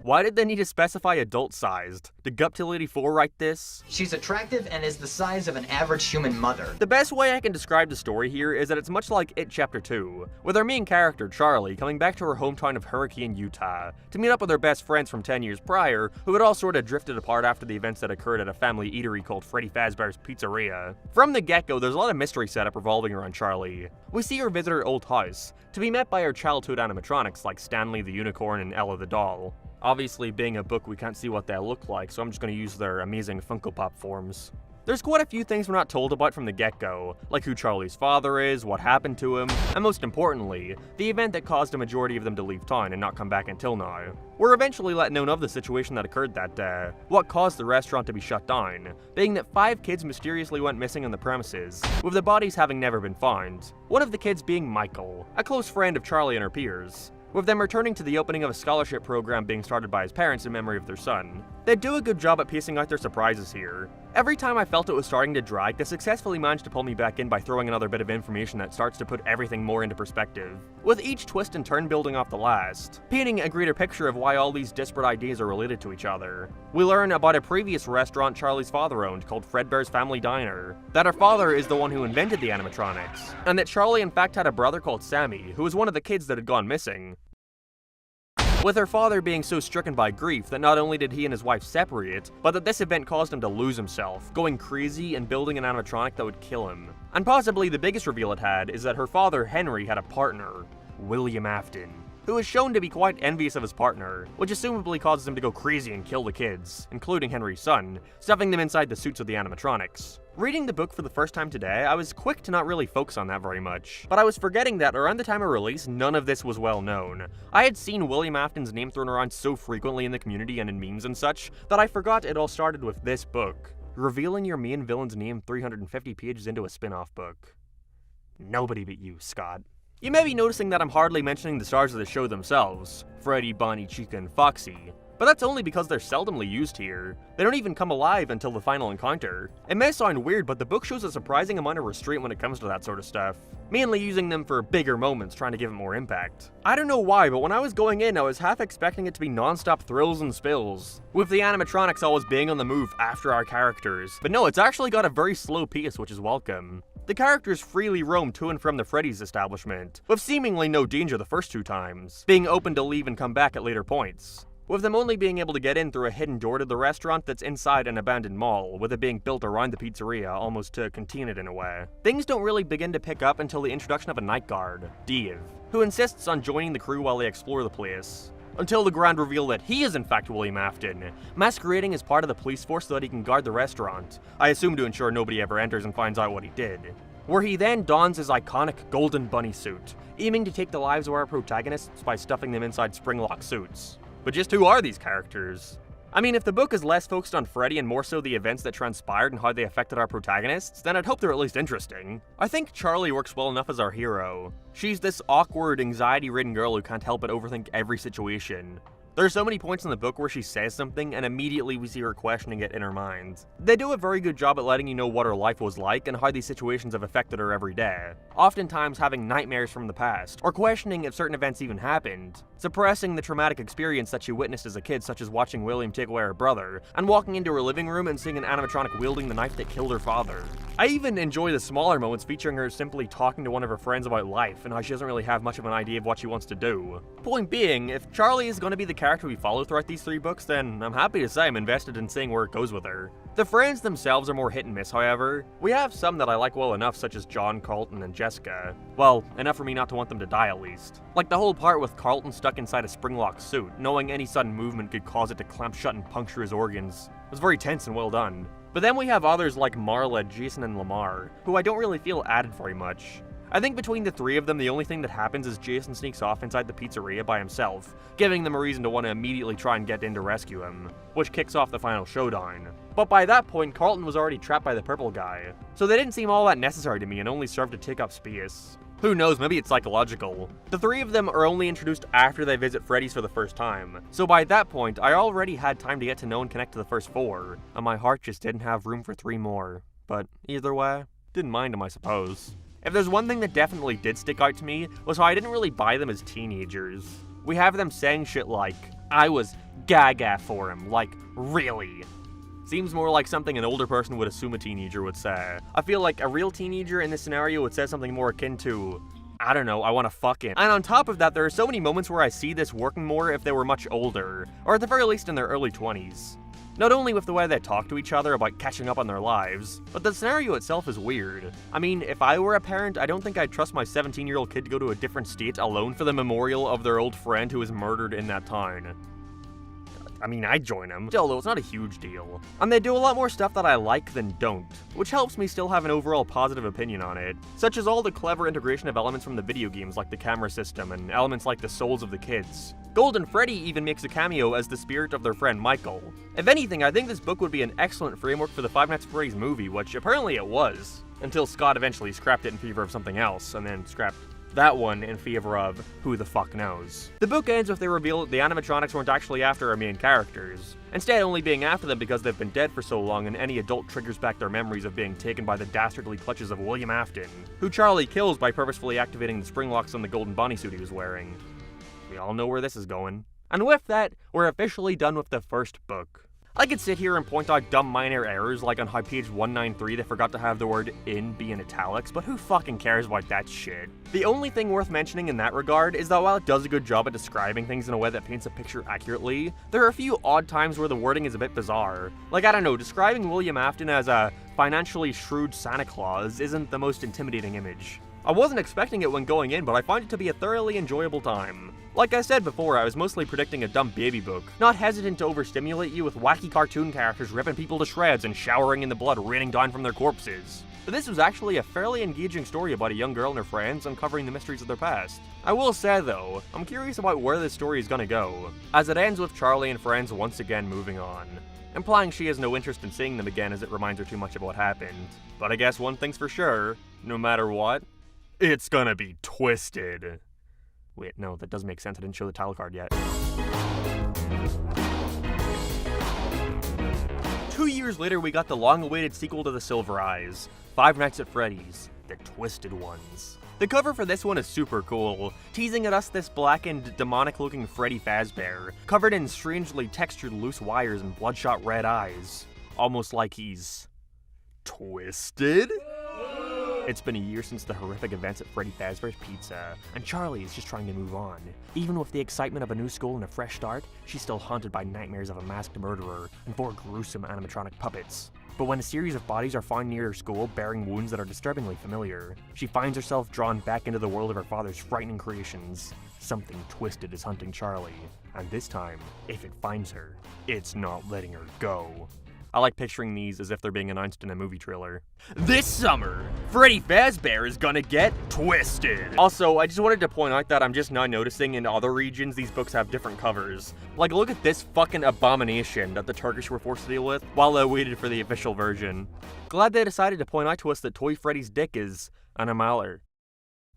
Why did they need to specify adult-sized? Did Guptility4 write this? She's attractive and is the size of an average human mother. The best way I can describe the story here is that it's much like It Chapter 2, with our main character, Charlie, coming back to her hometown of Hurricane, Utah, to meet up with her best friends from 10 years prior, who had all sort of drifted apart after the events that occurred at a family eatery called Freddy Fazbear's Pizzeria. From the get-go, there's a lot of mystery setup revolving around Charlie. We see her visit her old house, to be met by her childhood animatronics like Stanley the Unicorn and Ella the Doll. Obviously, being a book, we can't see what they look like, so I'm just going to use their amazing Funko Pop forms. There's quite a few things we're not told about from the get-go, like who Charlie's father is, what happened to him, and most importantly, the event that caused a majority of them to leave town and not come back until now. We're eventually let know of the situation that occurred that day, what caused the restaurant to be shut down, being that 5 kids mysteriously went missing on the premises, with the bodies having never been found. One of the kids being Michael, a close friend of Charlie and her peers, with them returning to the opening of a scholarship program being started by his parents in memory of their son. They do a good job at piecing out their surprises here. Every time I felt it was starting to drag, they successfully managed to pull me back in by throwing another bit of information that starts to put everything more into perspective, with each twist and turn building off the last, painting a greater picture of why all these disparate ideas are related to each other. We learn about a previous restaurant Charlie's father owned called Fredbear's Family Diner, that her father is the one who invented the animatronics, and that Charlie in fact had a brother called Sammy, who was one of the kids that had gone missing. With her father being so stricken by grief that not only did he and his wife separate, but that this event caused him to lose himself, going crazy and building an animatronic that would kill him. And possibly the biggest reveal it had is that her father, Henry, had a partner, William Afton, who is shown to be quite envious of his partner, which assumably causes him to go crazy and kill the kids, including Henry's son, stuffing them inside the suits of the animatronics. Reading the book for the first time today, I was quick to not really focus on that very much, but I was forgetting that around the time of release, none of this was well known. I had seen William Afton's name thrown around so frequently in the community and in memes and such, that I forgot it all started with this book, revealing your main villain's name 350 pages into a spin-off book. Nobody but you, Scott. You may be noticing that I'm hardly mentioning the stars of the show themselves, Freddy, Bonnie, Chica, and Foxy. But that's only because they're seldomly used here. They don't even come alive until the final encounter. It may sound weird, but the book shows a surprising amount of restraint when it comes to that sort of stuff, mainly using them for bigger moments, trying to give it more impact. I don't know why, but when I was going in, I was half expecting it to be non-stop thrills and spills, with the animatronics always being on the move after our characters. But no, it's actually got a very slow pace, which is welcome. The characters freely roam to and from the Freddy's establishment, with seemingly no danger the first 2 times, being open to leave and come back at later points, with them only being able to get in through a hidden door to the restaurant that's inside an abandoned mall, with it being built around the pizzeria almost to contain it in a way. Things don't really begin to pick up until the introduction of a night guard, Dave, who insists on joining the crew while they explore the place, until the grand reveal that he is in fact William Afton, masquerading as part of the police force so that he can guard the restaurant, I assume to ensure nobody ever enters and finds out what he did. Where he then dons his iconic golden bunny suit, aiming to take the lives of our protagonists by stuffing them inside spring-lock suits. But just who are these characters? I mean, if the book is less focused on Freddy and more so the events that transpired and how they affected our protagonists, then I'd hope they're at least interesting. I think Charlie works well enough as our hero. She's this awkward, anxiety-ridden girl who can't help but overthink every situation. There are so many points in the book where she says something and immediately we see her questioning it in her mind. They do a very good job at letting you know what her life was like and how these situations have affected her every day, oftentimes having nightmares from the past, or questioning if certain events even happened, suppressing the traumatic experience that she witnessed as a kid, such as watching William take away her brother, and walking into her living room and seeing an animatronic wielding the knife that killed her father. I even enjoy the smaller moments featuring her simply talking to one of her friends about life and how she doesn't really have much of an idea of what she wants to do. Point being, if Charlie is going to be the character we follow throughout these 3 books, then I'm happy to say I'm invested in seeing where it goes with her. The friends themselves are more hit and miss, however. We have some that I like well enough, such as John, Carlton, and Jessica. Well, enough for me not to want them to die at least. Like the whole part with Carlton stuck inside a spring-lock suit, knowing any sudden movement could cause it to clamp shut and puncture his organs. It was very tense and well done. But then we have others like Marla, Jason, and Lamar, who I don't really feel added very much. I think between the 3 of them, the only thing that happens is Jason sneaks off inside the pizzeria by himself, giving them a reason to want to immediately try and get in to rescue him, which kicks off the final showdown. But by that point, Carlton was already trapped by the purple guy, so they didn't seem all that necessary to me and only served to take up space. Who knows, maybe it's psychological. The 3 of them are only introduced after they visit Freddy's for the first time, so by that point, I already had time to get to know and connect to the first 4, and my heart just didn't have room for 3 more. But either way, didn't mind them, I suppose. If there's one thing that definitely did stick out to me, was how I didn't really buy them as teenagers. We have them saying shit like, I was gaga for him, like, really. Seems more like something an older person would assume a teenager would say. I feel like a real teenager in this scenario would say something more akin to, I don't know, I wanna fuck him. And on top of that, there are so many moments where I see this working more if they were much older, or at the very least in their early 20s. Not only with the way they talk to each other about catching up on their lives, but the scenario itself is weird. I mean, if I were a parent, I don't think I'd trust my 17-year-old kid to go to a different state alone for the memorial of their old friend who was murdered in that town. I mean, I'd join them. Still, though, it's not a huge deal. And they do a lot more stuff that I like than don't, which helps me still have an overall positive opinion on it, such as all the clever integration of elements from the video games like the camera system and elements like the souls of the kids. Golden Freddy even makes a cameo as the spirit of their friend Michael. If anything, I think this book would be an excellent framework for the Five Nights at Freddy's movie, which apparently it was, until Scott eventually scrapped it in favor of something else, and then scrapped that one in favor of who the fuck knows. The book ends with the reveal that the animatronics weren't actually after our main characters, instead only being after them because they've been dead for so long and any adult triggers back their memories of being taken by the dastardly clutches of William Afton, who Charlie kills by purposefully activating the spring locks on the golden bunny suit he was wearing. We all know where this is going. And with that, we're officially done with the first book. I could sit here and point out dumb minor errors like on how page 193 they forgot to have the word "in" be in italics, but who fucking cares about that shit? The only thing worth mentioning in that regard is that while it does a good job at describing things in a way that paints a picture accurately, there are a few odd times where the wording is a bit bizarre. Like, I don't know, describing William Afton as a financially shrewd Santa Claus isn't the most intimidating image. I wasn't expecting it when going in, but I find it to be a thoroughly enjoyable time. Like I said before, I was mostly predicting a dumb baby book, not hesitant to overstimulate you with wacky cartoon characters ripping people to shreds and showering in the blood raining down from their corpses. But this was actually a fairly engaging story about a young girl and her friends uncovering the mysteries of their past. I will say though, I'm curious about where this story is gonna go, as it ends with Charlie and friends once again moving on, implying she has no interest in seeing them again as it reminds her too much of what happened. But I guess one thing's for sure, no matter what, it's gonna be twisted. Wait, no, that doesn't make sense. I didn't show the title card yet. 2 years later, we got the long-awaited sequel to The Silver Eyes, Five Nights at Freddy's, The Twisted Ones. The cover for this one is super cool, teasing at us this blackened, demonic-looking Freddy Fazbear, covered in strangely textured loose wires and bloodshot red eyes. Almost like he's twisted? It's been a year since the horrific events at Freddy Fazbear's Pizza, and Charlie is just trying to move on. Even with the excitement of a new school and a fresh start, she's still haunted by nightmares of a masked murderer and 4 gruesome animatronic puppets. But when a series of bodies are found near her school bearing wounds that are disturbingly familiar, she finds herself drawn back into the world of her father's frightening creations. Something twisted is hunting Charlie, and this time, if it finds her, it's not letting her go. I like picturing these as if they're being announced in a movie trailer. This summer, Freddy Fazbear is gonna get twisted! Also, I just wanted to point out that I'm just now noticing in other regions these books have different covers. Like, look at this fucking abomination that the Turkish were forced to deal with while they waited for the official version. Glad they decided to point out to us that Toy Freddy's dick is an amaler.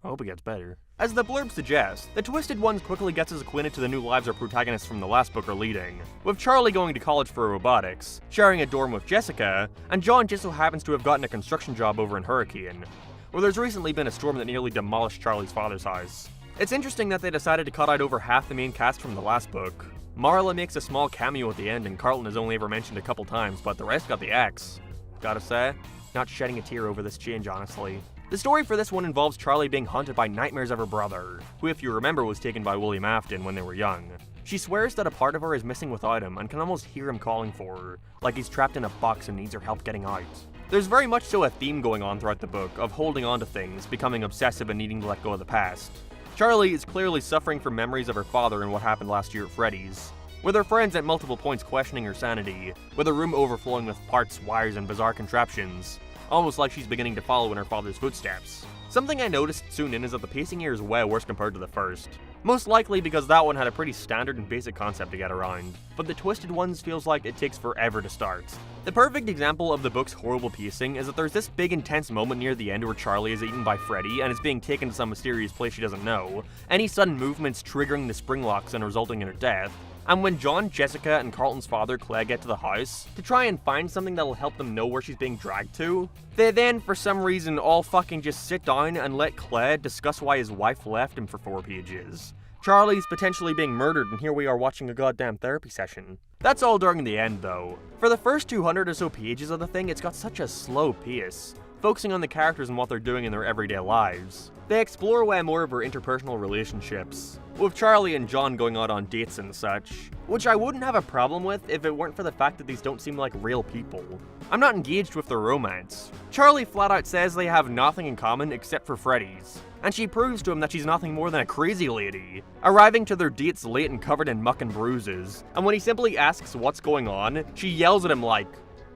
I hope it gets better. As the blurb suggests, the Twisted Ones quickly gets us acquainted to the new lives our protagonists from the last book are leading, with Charlie going to college for robotics, sharing a dorm with Jessica, and John just so happens to have gotten a construction job over in Hurricane, where there's recently been a storm that nearly demolished Charlie's father's house. It's interesting that they decided to cut out over half the main cast from the last book. Marla makes a small cameo at the end and Carlton is only ever mentioned a couple times, but the rest got the axe. Gotta say, not shedding a tear over this change, honestly. The story for this one involves Charlie being haunted by nightmares of her brother, who if you remember was taken by William Afton when they were young. She swears that a part of her is missing without him and can almost hear him calling for her, like he's trapped in a box and needs her help getting out. There's very much so a theme going on throughout the book of holding on to things, becoming obsessive and needing to let go of the past. Charlie is clearly suffering from memories of her father and what happened last year at Freddy's, with her friends at multiple points questioning her sanity, with her room overflowing with parts, wires, and bizarre contraptions. Almost like she's beginning to follow in her father's footsteps. Something I noticed soon in is that the pacing here is way worse compared to the first. Most likely because that one had a pretty standard and basic concept to get around, but the Twisted Ones feels like it takes forever to start. The perfect example of the book's horrible pacing is that there's this big intense moment near the end where Charlie is eaten by Freddy and is being taken to some mysterious place she doesn't know, any sudden movements triggering the spring locks and resulting in her death. And when John, Jessica, and Carlton's father, Clay, get to the house to try and find something that'll help them know where she's being dragged to, they then, for some reason, all fucking just sit down and let Clay discuss why his wife left him for 4 pages. Charlie's potentially being murdered, and here we are watching a goddamn therapy session. That's all during the end, though. For the first 200 or so pages of the thing, it's got such a slow pace, focusing on the characters and what they're doing in their everyday lives. They explore way more of her interpersonal relationships, with Charlie and John going out on dates and such, which I wouldn't have a problem with if it weren't for the fact that these don't seem like real people. I'm not engaged with their romance. Charlie flat out says they have nothing in common except for Freddy's, and she proves to him that she's nothing more than a crazy lady, arriving to their dates late and covered in muck and bruises. And when he simply asks what's going on, she yells at him like,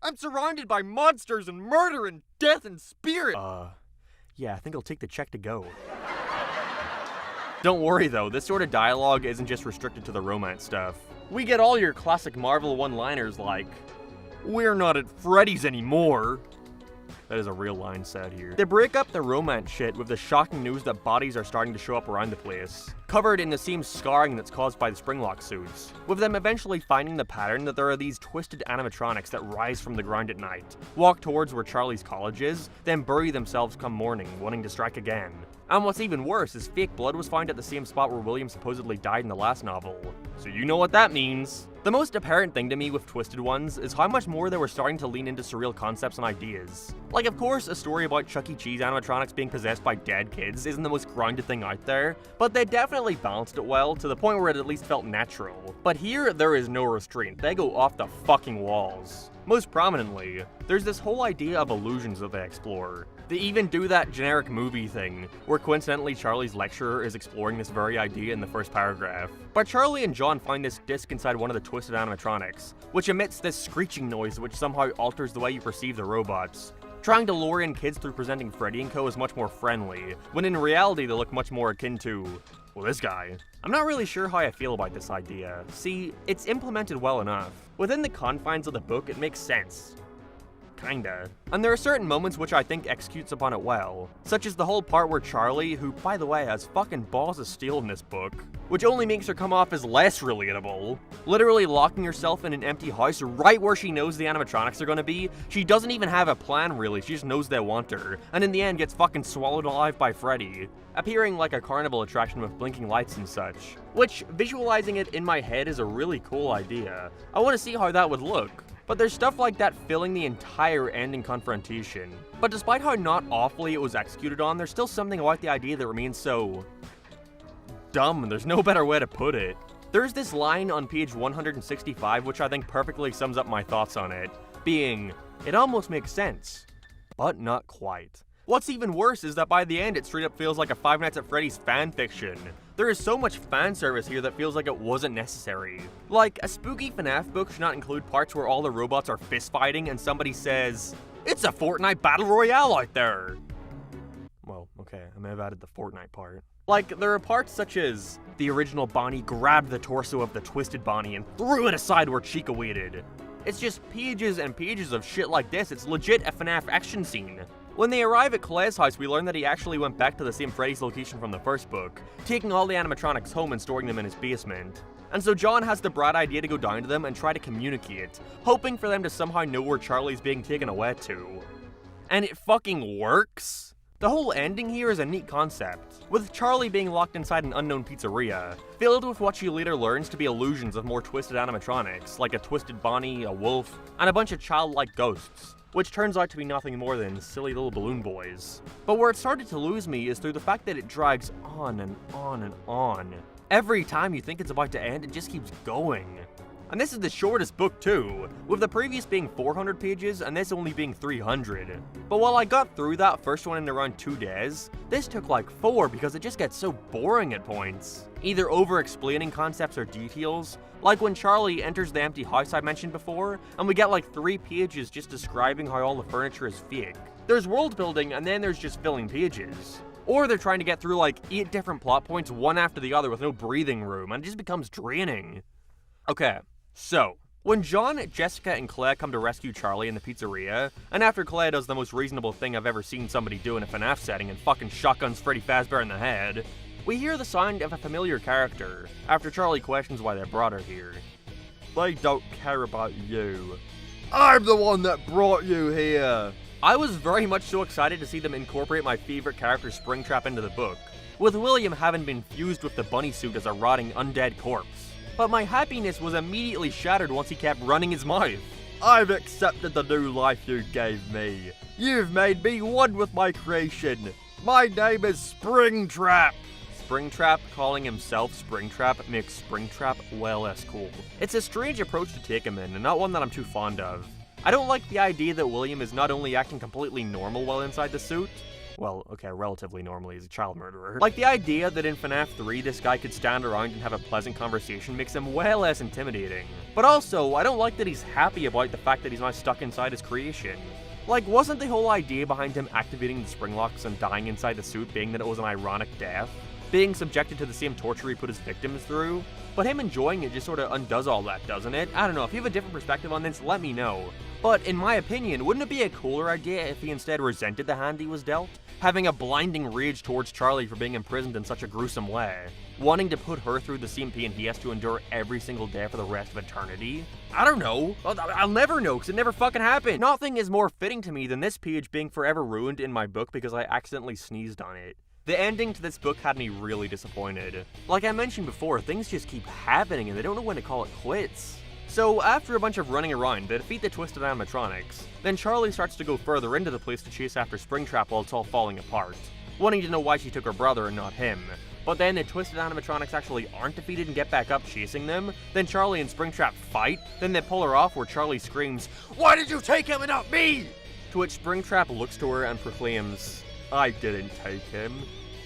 "I'm surrounded by monsters and murder and death and spirit!" Yeah, I think I'll take the check to go. Don't worry though, this sort of dialogue isn't just restricted to the romance stuff. We get all your classic Marvel one-liners like, "We're not at Freddy's anymore." That is a real line said here. They break up the romance shit with the shocking news that bodies are starting to show up around the place, covered in the same scarring that's caused by the springlock suits, with them eventually finding the pattern that there are these twisted animatronics that rise from the ground at night, walk towards where Charlie's college is, then bury themselves come morning, wanting to strike again. And what's even worse is fake blood was found at the same spot where William supposedly died in the last novel. So you know what that means. The most apparent thing to me with Twisted Ones is how much more they were starting to lean into surreal concepts and ideas. Like, of course, a story about Chuck E. Cheese animatronics being possessed by dead kids isn't the most grounded thing out there, but they definitely balanced it well to the point where it at least felt natural. But here, there is no restraint. They go off the fucking walls. Most prominently, there's this whole idea of illusions that they explore. They even do that generic movie thing, where coincidentally Charlie's lecturer is exploring this very idea in the first paragraph. But Charlie and John find this disc inside one of the twisted animatronics, which emits this screeching noise which somehow alters the way you perceive the robots. Trying to lure in kids through presenting Freddy and Co. is much more friendly, when in reality they look much more akin to, well, this guy. I'm not really sure how I feel about this idea. See, it's implemented well enough. Within the confines of the book, it makes sense. Kinda. And there are certain moments which I think executes upon it well, such as the whole part where Charlie, who by the way has fucking balls of steel in this book, which only makes her come off as less relatable, literally locking herself in an empty house right where she knows the animatronics are gonna be. She doesn't even have a plan really, she just knows they want her, and in the end gets fucking swallowed alive by Freddy, appearing like a carnival attraction with blinking lights and such, which, visualizing it in my head is a really cool idea. I want to see how that would look. But there's stuff like that filling the entire ending confrontation. But despite how not awfully it was executed on, there's still something about the idea that remains so dumb, there's no better way to put it. There's this line on page 165 which I think perfectly sums up my thoughts on it, being, "It almost makes sense, but not quite." What's even worse is that by the end it straight up feels like a Five Nights at Freddy's fanfiction. There is so much fan service here that feels like it wasn't necessary. Like, a spooky FNAF book should not include parts where all the robots are fist fighting and somebody says, "It's a Fortnite Battle Royale out there!" Well, okay, I may have added the Fortnite part. Like, there are parts such as, the original Bonnie grabbed the torso of the twisted Bonnie and threw it aside where Chica waited. It's just pages and pages of shit like this, it's legit a FNAF action scene. When they arrive at Clay's house, we learn that he actually went back to the same Freddy's location from the first book, taking all the animatronics home and storing them in his basement. And so John has the bright idea to go down to them and try to communicate, hoping for them to somehow know where Charlie's being taken away to. And it fucking works! The whole ending here is a neat concept, with Charlie being locked inside an unknown pizzeria, filled with what she later learns to be illusions of more twisted animatronics, like a twisted Bonnie, a wolf, and a bunch of childlike ghosts, which turns out to be nothing more than silly little balloon boys. But where it started to lose me is through the fact that it drags on and on and on. Every time you think it's about to end, it just keeps going. And this is the shortest book too, with the previous being 400 pages and this only being 300. But while I got through that first one in around 2 days, this took like 4 because it just gets so boring at points. Either over-explaining concepts or details, like when Charlie enters the empty house I mentioned before, and we get like 3 pages just describing how all the furniture is fake. There's world building and then there's just filling pages. Or they're trying to get through like 8 different plot points one after the other with no breathing room, and it just becomes draining. Okay. So, when John, Jessica, and Claire come to rescue Charlie in the pizzeria, and after Claire does the most reasonable thing I've ever seen somebody do in a FNAF setting and fucking shotguns Freddy Fazbear in the head, we hear the sound of a familiar character, after Charlie questions why they brought her here. "They don't care about you. I'm the one that brought you here!" I was very much so excited to see them incorporate my favorite character Springtrap into the book, with William having been fused with the bunny suit as a rotting undead corpse. But my happiness was immediately shattered once he kept running his mouth. "I've accepted the new life you gave me. You've made me one with my creation. My name is Springtrap." Springtrap calling himself Springtrap makes Springtrap well less cool. It's a strange approach to take him in, and not one that I'm too fond of. I don't like the idea that William is not only acting completely normal while inside the suit, Well, okay, relatively normally as a child murderer. Like, the idea that in FNAF 3 this guy could stand around and have a pleasant conversation makes him way less intimidating. But also, I don't like that he's happy about the fact that he's now stuck inside his creation. Like, wasn't the whole idea behind him activating the spring locks and dying inside the suit being that it was an ironic death? Being subjected to the same torture he put his victims through? But him enjoying it just sort of undoes all that, doesn't it? I don't know, if you have a different perspective on this, let me know. But in my opinion, wouldn't it be a cooler idea if he instead resented the hand he was dealt? Having a blinding rage towards Charlie for being imprisoned in such a gruesome way? Wanting to put her through the same pain he has to endure every single day for the rest of eternity? I don't know. I'll never know, because it never fucking happened. Nothing is more fitting to me than this page being forever ruined in my book because I accidentally sneezed on it. The ending to this book had me really disappointed. Like I mentioned before, things just keep happening and they don't know when to call it quits. So after a bunch of running around, they defeat the twisted animatronics. Then Charlie starts to go further into the place to chase after Springtrap while it's all falling apart, wanting to know why she took her brother and not him. But then the twisted animatronics actually aren't defeated and get back up chasing them. Then Charlie and Springtrap fight. Then they pull her off where Charlie screams, "Why did you take him and not me?" To which Springtrap looks to her and proclaims, "I didn't take him.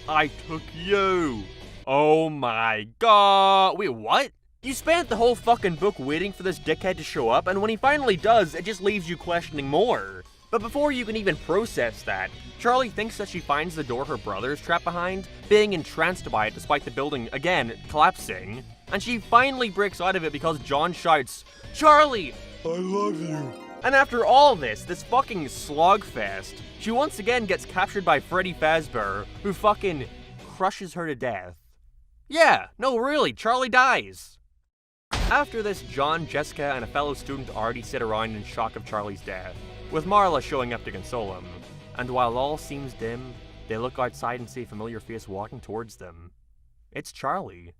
I took you." Oh my god. Wait, what? You spent the whole fucking book waiting for this dickhead to show up, and when he finally does, it just leaves you questioning more. But before you can even process that, Charlie thinks that she finds the door her brother is trapped behind, being entranced by it despite the building, again, collapsing. And she finally breaks out of it because John shouts, "Charlie! I love you." And after all this fucking slogfest, she once again gets captured by Freddy Fazbear, who fucking crushes her to death. Yeah, no really, Charlie dies. After this, John, Jessica, and a fellow student already sit around in shock of Charlie's death, with Marla showing up to console him. And while all seems dim, they look outside and see a familiar face walking towards them. It's Charlie.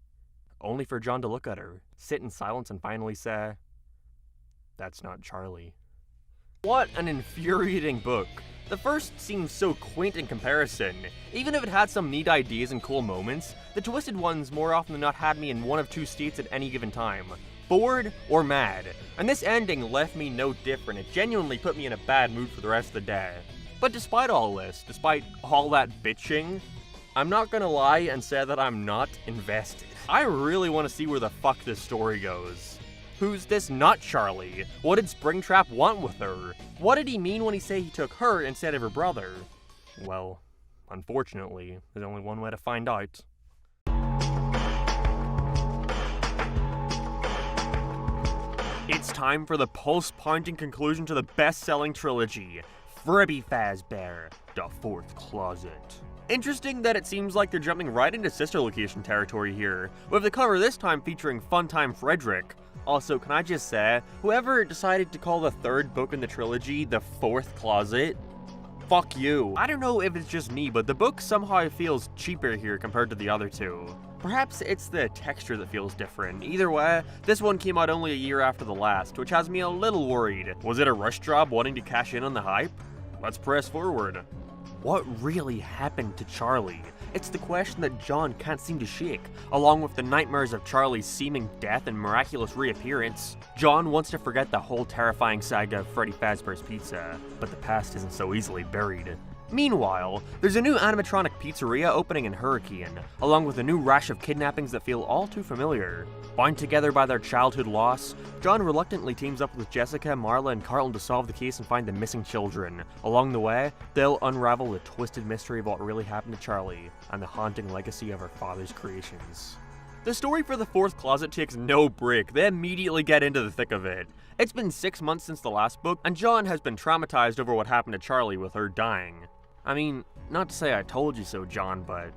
Only for John to look at her, sit in silence, and finally say, "That's not Charlie." What an infuriating book. The first seems so quaint in comparison. Even if it had some neat ideas and cool moments, the twisted ones more often than not had me in one of two states at any given time. Bored or mad. And this ending left me no different. It genuinely put me in a bad mood for the rest of the day. But despite all this, despite all that bitching, I'm not gonna lie and say that I'm not invested. I really want to see where the fuck this story goes. Who's this not Charlie? What did Springtrap want with her? What did he mean when he said he took her instead of her brother? Well, unfortunately, there's only one way to find out. It's time for the pulse-pounding conclusion to the best-selling trilogy, Freddy Fazbear, The Fourth Closet. Interesting that it seems like they're jumping right into sister location territory here, with the cover this time featuring Funtime Frederick. Also, can I just say, whoever decided to call the third book in the trilogy The Fourth Closet, fuck you. I don't know if it's just me, but the book somehow feels cheaper here compared to the other two. Perhaps it's the texture that feels different. Either way, this one came out only a year after the last, which has me a little worried. Was it a rush job wanting to cash in on the hype? Let's press forward. What really happened to Charlie? It's the question that John can't seem to shake, along with the nightmares of Charlie's seeming death and miraculous reappearance. John wants to forget the whole terrifying saga of Freddy Fazbear's Pizza, but the past isn't so easily buried. Meanwhile, there's a new animatronic pizzeria opening in Hurricane, along with a new rash of kidnappings that feel all too familiar. Bound together by their childhood loss, John reluctantly teams up with Jessica, Marla, and Carlton to solve the case and find the missing children. Along the way, they'll unravel the twisted mystery of what really happened to Charlie, and the haunting legacy of her father's creations. The story for The Fourth Closet takes no break. They immediately get into the thick of it. It's been 6 months since the last book, and John has been traumatized over what happened to Charlie with her dying. I mean, not to say I told you so, John, but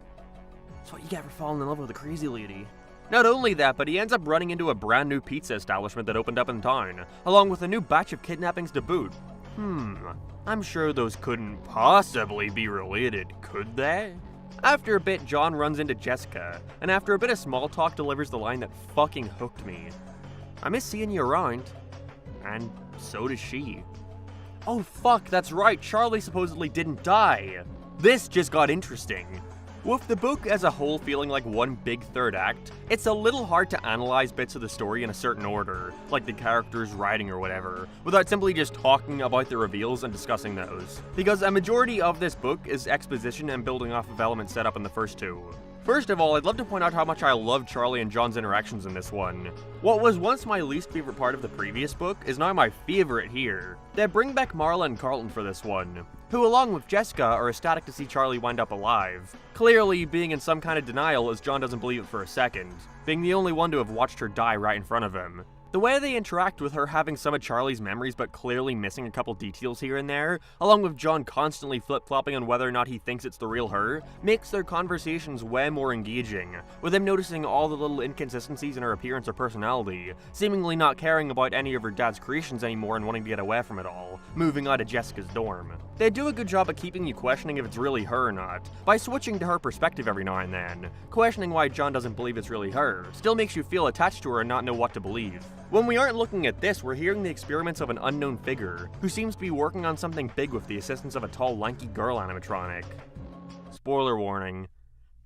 that's what you get for falling in love with a crazy lady. Not only that, but he ends up running into a brand new pizza establishment that opened up in town, along with a new batch of kidnappings to boot. I'm sure those couldn't possibly be related, could they? After a bit, John runs into Jessica, and after a bit of small talk delivers the line that fucking hooked me. "I miss seeing you around." And so does she. Oh fuck, that's right, Charlie supposedly didn't die. This just got interesting. With the book as a whole feeling like one big third act, it's a little hard to analyze bits of the story in a certain order, like the characters, writing, or whatever, without simply just talking about the reveals and discussing those. Because a majority of this book is exposition and building off of elements set up in the first two. First of all, I'd love to point out how much I love Charlie and John's interactions in this one. What was once my least favorite part of the previous book is now my favorite here. They bring back Marla and Carlton for this one, who along with Jessica are ecstatic to see Charlie wind up alive, clearly being in some kind of denial as John doesn't believe it for a second, being the only one to have watched her die right in front of him. The way they interact with her having some of Charlie's memories but clearly missing a couple details here and there, along with John constantly flip-flopping on whether or not he thinks it's the real her, makes their conversations way more engaging, with him noticing all the little inconsistencies in her appearance or personality, seemingly not caring about any of her dad's creations anymore and wanting to get away from it all, moving out of Jessica's dorm. They do a good job at keeping you questioning if it's really her or not, by switching to her perspective every now and then. Questioning why John doesn't believe it's really her still makes you feel attached to her and not know what to believe. When we aren't looking at this, we're hearing the experiments of an unknown figure, who seems to be working on something big with the assistance of a tall, lanky girl animatronic. Spoiler warning.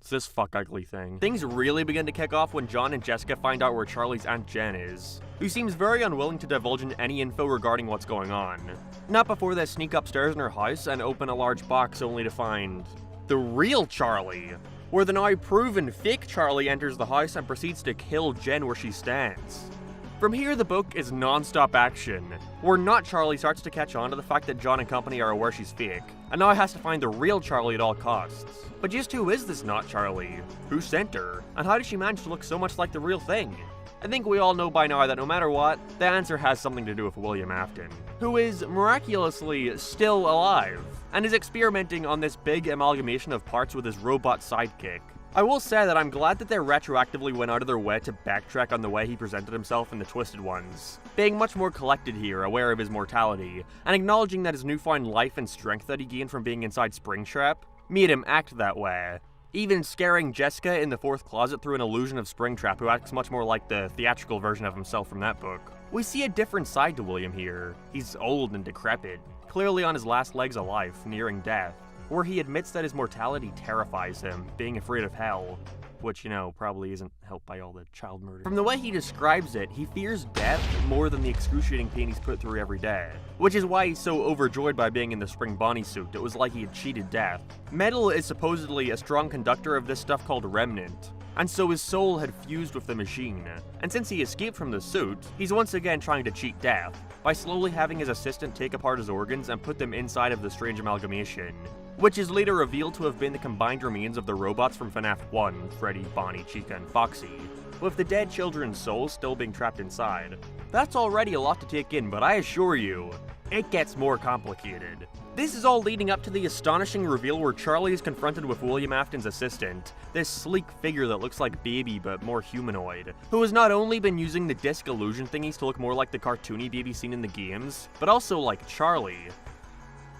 It's this fuck ugly thing. Things really begin to kick off when John and Jessica find out where Charlie's Aunt Jen is, who seems very unwilling to divulge any info regarding what's going on. Not before they sneak upstairs in her house and open a large box only to find the real Charlie, where the now proven fake Charlie enters the house and proceeds to kill Jen where she stands. From here, the book is non-stop action, where not Charlie starts to catch on to the fact that John and company are aware she's fake, and now has to find the real Charlie at all costs. But just who is this not Charlie? Who sent her? And how did she manage to look so much like the real thing? I think we all know by now that no matter what, the answer has something to do with William Afton, who is miraculously still alive, and is experimenting on this big amalgamation of parts with his robot sidekick. I will say that I'm glad that they retroactively went out of their way to backtrack on the way he presented himself in the Twisted Ones, being much more collected here, aware of his mortality, and acknowledging that his newfound life and strength that he gained from being inside Springtrap made him act that way. Even scaring Jessica in the fourth closet through an illusion of Springtrap, who acts much more like the theatrical version of himself from that book. We see a different side to William here. He's old and decrepit, clearly on his last legs of life, nearing death, where he admits that his mortality terrifies him, being afraid of hell, which, you know, probably isn't helped by all the child murder. From the way he describes it, he fears death more than the excruciating pain he's put through every day, which is why he's so overjoyed by being in the spring Bonnie suit. It was like he had cheated death. Metal is supposedly a strong conductor of this stuff called remnant, and so his soul had fused with the machine. And since he escaped from the suit, he's once again trying to cheat death, by slowly having his assistant take apart his organs and put them inside of the strange amalgamation, which is later revealed to have been the combined remains of the robots from FNAF 1, Freddy, Bonnie, Chica, and Foxy, with the dead children's souls still being trapped inside. That's already a lot to take in, but I assure you, it gets more complicated. This is all leading up to the astonishing reveal where Charlie is confronted with William Afton's assistant, this sleek figure that looks like Baby but more humanoid, who has not only been using the disc illusion thingies to look more like the cartoony Baby seen in the games, but also like Charlie.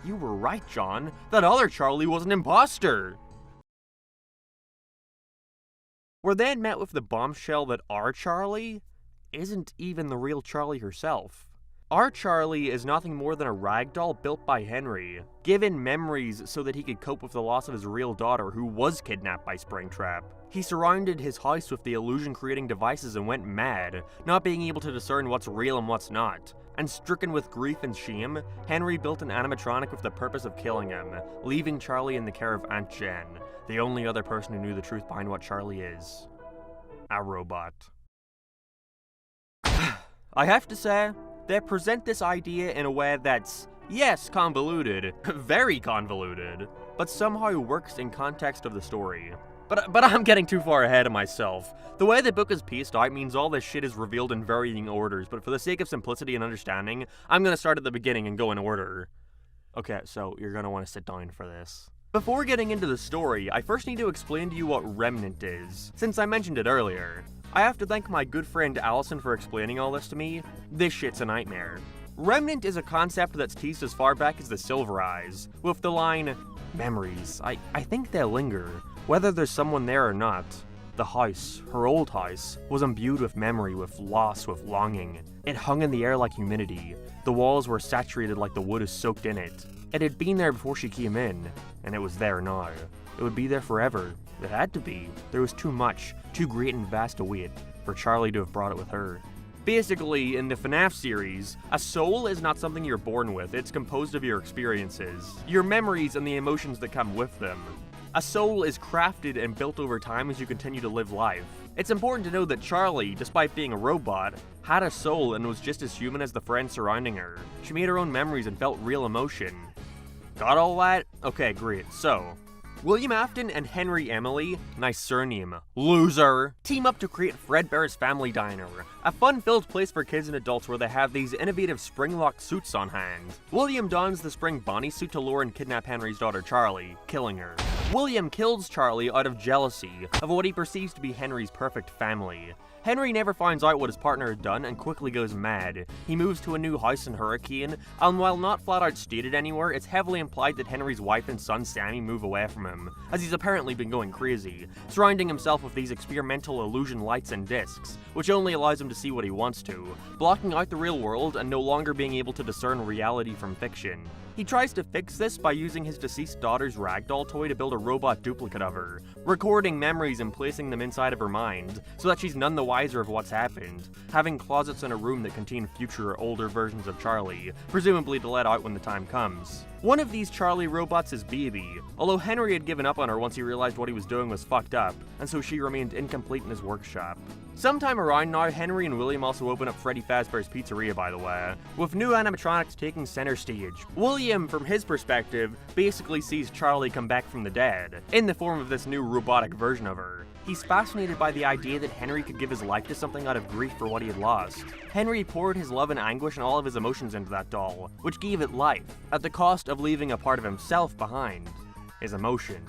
You were right, John. That other Charlie was an imposter! We're then met with the bombshell that our Charlie isn't even the real Charlie herself. Our Charlie is nothing more than a ragdoll built by Henry, given memories so that he could cope with the loss of his real daughter who was kidnapped by Springtrap. He surrounded his house with the illusion-creating devices and went mad, not being able to discern what's real and what's not. And stricken with grief and shame, Henry built an animatronic with the purpose of killing him, leaving Charlie in the care of Aunt Jen, the only other person who knew the truth behind what Charlie is. A robot. I have to say, they present this idea in a way that's, yes, convoluted, very convoluted, but somehow works in context of the story. But I'm getting too far ahead of myself. The way the book is pieced out means all this shit is revealed in varying orders, but for the sake of simplicity and understanding, I'm gonna start at the beginning and go in order. Okay, so you're gonna want to sit down for this. Before getting into the story, I first need to explain to you what Remnant is, since I mentioned it earlier. I have to thank my good friend Allison for explaining all this to me. This shit's a nightmare. Remnant is a concept that's teased as far back as the Silver Eyes, with the line, "Memories, I think they'll linger, whether there's someone there or not." The house, her old house, was imbued with memory, with loss, with longing. It hung in the air like humidity. The walls were saturated like the wood is soaked in it. It had been there before she came in, and it was there now. It would be there forever. It had to be. There was too much, too great and vast a weight for Charlie to have brought it with her. Basically, in the FNAF series, a soul is not something you're born with, it's composed of your experiences, your memories and the emotions that come with them. A soul is crafted and built over time as you continue to live life. It's important to know that Charlie, despite being a robot, had a soul and was just as human as the friends surrounding her. She made her own memories and felt real emotion. Got all that? Okay, great. So, William Afton and Henry Emily, nice surname, loser, team up to create Fredbear's Family Diner, a fun-filled place for kids and adults where they have these innovative spring-locked suits on hand. William dons the spring Bonnie suit to lure and kidnap Henry's daughter Charlie, killing her. William kills Charlie out of jealousy of what he perceives to be Henry's perfect family. Henry never finds out what his partner had done and quickly goes mad. He moves to a new house in Hurricane, and while not flat out stated anywhere, it's heavily implied that Henry's wife and son Sammy move away from him, as he's apparently been going crazy, surrounding himself with these experimental illusion lights and discs, which only allows him to see what he wants to, blocking out the real world and no longer being able to discern reality from fiction. He tries to fix this by using his deceased daughter's ragdoll toy to build a robot duplicate of her, recording memories and placing them inside of her mind, so that she's none the wiser of what's happened, having closets in a room that contain future, older versions of Charlie, presumably to let out when the time comes. One of these Charlie robots is Baby, although Henry had given up on her once he realized what he was doing was fucked up, and so she remained incomplete in his workshop. Sometime around now, Henry and William also open up Freddy Fazbear's Pizzeria, by the way, with new animatronics taking center stage. William, from his perspective, basically sees Charlie come back from the dead, in the form of this new robotic version of her. He's fascinated by the idea that Henry could give his life to something out of grief for what he had lost. Henry poured his love and anguish and all of his emotions into that doll, which gave it life, at the cost of leaving a part of himself behind. His emotion.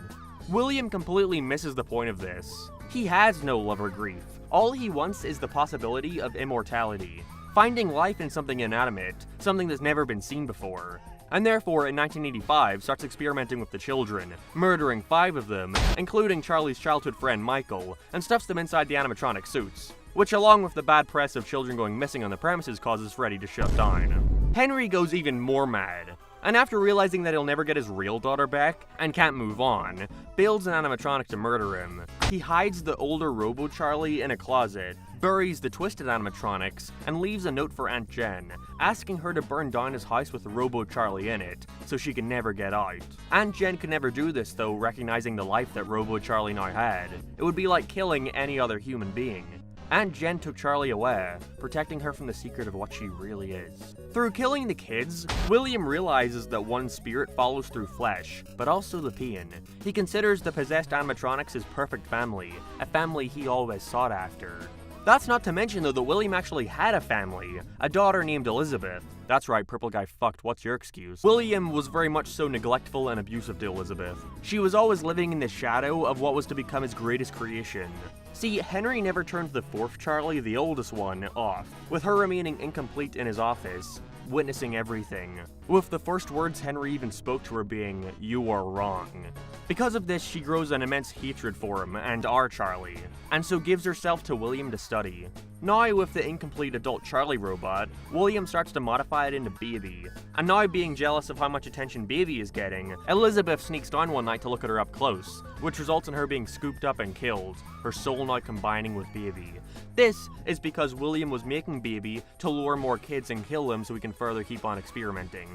William completely misses the point of this. He has no love or grief. All he wants is the possibility of immortality, finding life in something inanimate, something that's never been seen before. And therefore, in 1985, starts experimenting with the children, murdering 5 of them, including Charlie's childhood friend Michael, and stuffs them inside the animatronic suits, which along with the bad press of children going missing on the premises causes Freddy to shut down. Henry goes even more mad, and after realizing that he'll never get his real daughter back, and can't move on, builds an animatronic to murder him. He hides the older Robo-Charlie in a closet, buries the twisted animatronics, and leaves a note for Aunt Jen, asking her to burn down his house with Robo-Charlie in it, so she can never get out. Aunt Jen could never do this though, recognizing the life that Robo-Charlie now had. It would be like killing any other human being. Aunt Jen took Charlie away, protecting her from the secret of what she really is. Through killing the kids, William realizes that one spirit follows through flesh, but also the pain. He considers the possessed animatronics his perfect family, a family he always sought after. That's not to mention though that William actually had a family, a daughter named Elizabeth. That's right, purple guy fucked, what's your excuse? William was very much so neglectful and abusive to Elizabeth. She was always living in the shadow of what was to become his greatest creation. See, Henry never turned the 4th Charlie, the oldest one, off, with her remaining incomplete in his office, witnessing everything, with the first words Henry even spoke to her being, "You are wrong." Because of this, she grows an immense hatred for him and our Charlie, and so gives herself to William to study. Now with the incomplete adult Charlie robot, William starts to modify it into Baby, and now being jealous of how much attention Baby is getting, Elizabeth sneaks down one night to look at her up close, which results in her being scooped up and killed, her soul now combining with Baby. This is because William was making Baby to lure more kids and kill them so he can further keep on experimenting.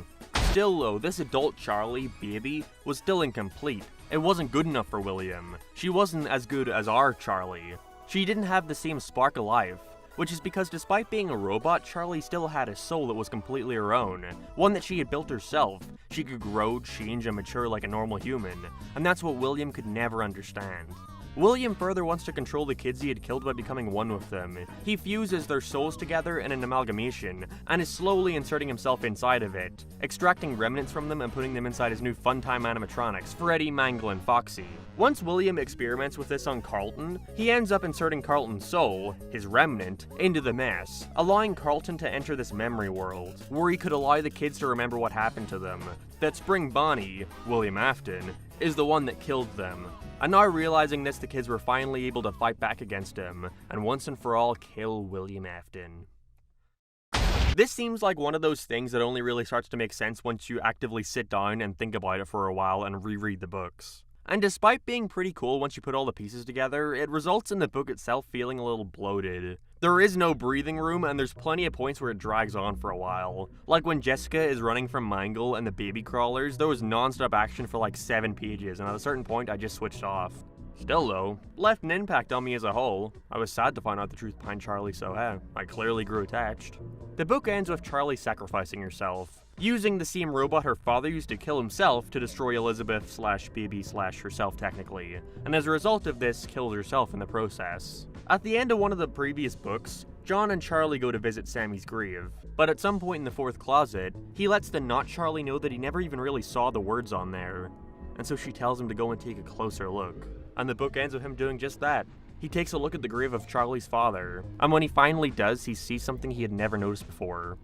Still though, this adult Charlie, Baby, was still incomplete. It wasn't good enough for William. She wasn't as good as our Charlie. She didn't have the same spark of life, which is because despite being a robot, Charlie still had a soul that was completely her own, one that she had built herself. She could grow, change, and mature like a normal human, and that's what William could never understand. William further wants to control the kids he had killed by becoming one with them. He fuses their souls together in an amalgamation, and is slowly inserting himself inside of it, extracting remnants from them and putting them inside his new fun-time animatronics, Freddy, Mangle, and Foxy. Once William experiments with this on Carlton, he ends up inserting Carlton's soul, his remnant, into the mess, allowing Carlton to enter this memory world, where he could allow the kids to remember what happened to them. That Spring Bonnie, William Afton, is the one that killed them. And now realizing this, the kids were finally able to fight back against him, and once and for all kill William Afton. This seems like one of those things that only really starts to make sense once you actively sit down and think about it for a while and reread the books. And despite being pretty cool once you put all the pieces together, it results in the book itself feeling a little bloated. There is no breathing room, and there's plenty of points where it drags on for a while. Like when Jessica is running from Mangle and the baby crawlers, there was non-stop action for like 7 pages, and at a certain point I just switched off. Still though, left an impact on me as a whole. I was sad to find out the truth behind Charlie, so I clearly grew attached. The book ends with Charlie sacrificing herself, using the same robot her father used to kill himself to destroy Elizabeth / baby / herself technically, and as a result of this, kills herself in the process. At the end of one of the previous books, John and Charlie go to visit Sammy's grave, but at some point in the fourth closet, he lets the not Charlie know that he never even really saw the words on there, and so she tells him to go and take a closer look. And the book ends with him doing just that. He takes a look at the grave of Charlie's father, and when he finally does, he sees something he had never noticed before.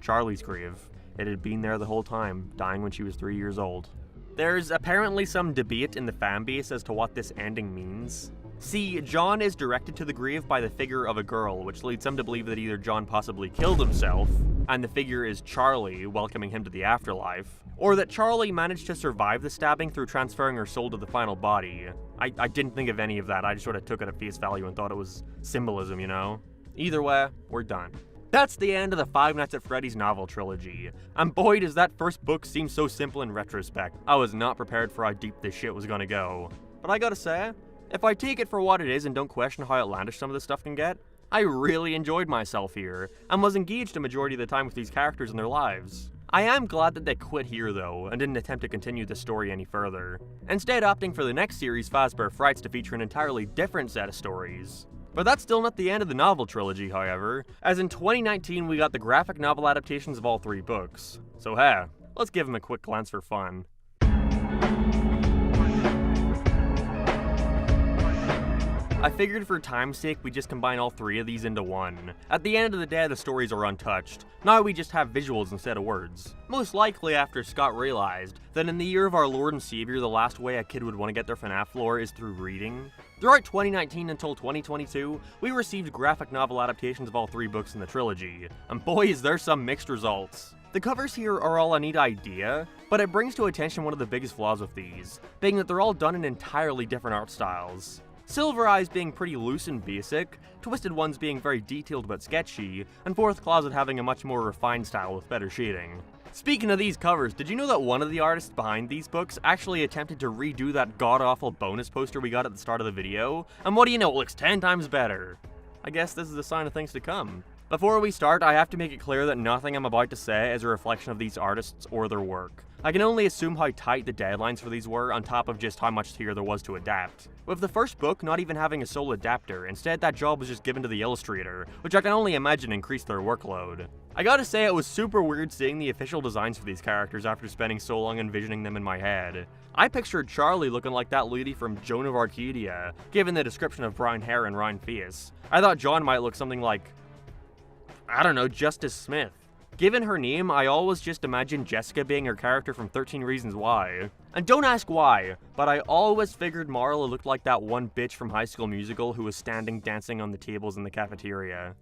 Charlie's grave. It had been there the whole time, dying when she was 3 years old. There's apparently some debate in the fanbase as to what this ending means. See, John is directed to the grave by the figure of a girl, which leads some to believe that either John possibly killed himself, and the figure is Charlie, welcoming him to the afterlife, or that Charlie managed to survive the stabbing through transferring her soul to the final body. I didn't think of any of that, I just sort of took it at face value and thought it was symbolism, you know? Either way, we're done. That's the end of the Five Nights at Freddy's novel trilogy, and boy does that first book seem so simple in retrospect. I was not prepared for how deep this shit was gonna go. But I gotta say, if I take it for what it is and don't question how outlandish some of this stuff can get, I really enjoyed myself here, and was engaged a majority of the time with these characters and their lives. I am glad that they quit here though, and didn't attempt to continue the story any further, instead opting for the next series, Fazbear Frights, to feature an entirely different set of stories. But that's still not the end of the novel trilogy, however, as in 2019 we got the graphic novel adaptations of all 3 books. So hey, let's give them a quick glance for fun. I figured for time's sake we'd just combine all 3 of these into one. At the end of the day, the stories are untouched. Now we just have visuals instead of words. Most likely after Scott realized that in the year of our Lord and Savior, the last way a kid would want to get their FNAF lore is through reading. Throughout 2019 until 2022, we received graphic novel adaptations of all 3 books in the trilogy, and boys, there's some mixed results. The covers here are all a neat idea, but it brings to attention one of the biggest flaws with these, being that they're all done in entirely different art styles. Silver Eyes being pretty loose and basic, Twisted Ones being very detailed but sketchy, and Fourth Closet having a much more refined style with better shading. Speaking of these covers, did you know that one of the artists behind these books actually attempted to redo that god-awful bonus poster we got at the start of the video? And what do you know, it looks 10 times better. I guess this is a sign of things to come. Before we start, I have to make it clear that nothing I'm about to say is a reflection of these artists or their work. I can only assume how tight the deadlines for these were, on top of just how much here there was to adapt. With the first book not even having a sole adapter, instead that job was just given to the illustrator, which I can only imagine increased their workload. I gotta say it was super weird seeing the official designs for these characters after spending so long envisioning them in my head. I pictured Charlie looking like that lady from Joan of Arcadia, given the description of brown hair and round face. I thought John might look something like, I don't know, Justice Smith. Given her name, I always just imagined Jessica being her character from 13 Reasons Why. And don't ask why, but I always figured Marla looked like that one bitch from High School Musical who was standing dancing on the tables in the cafeteria.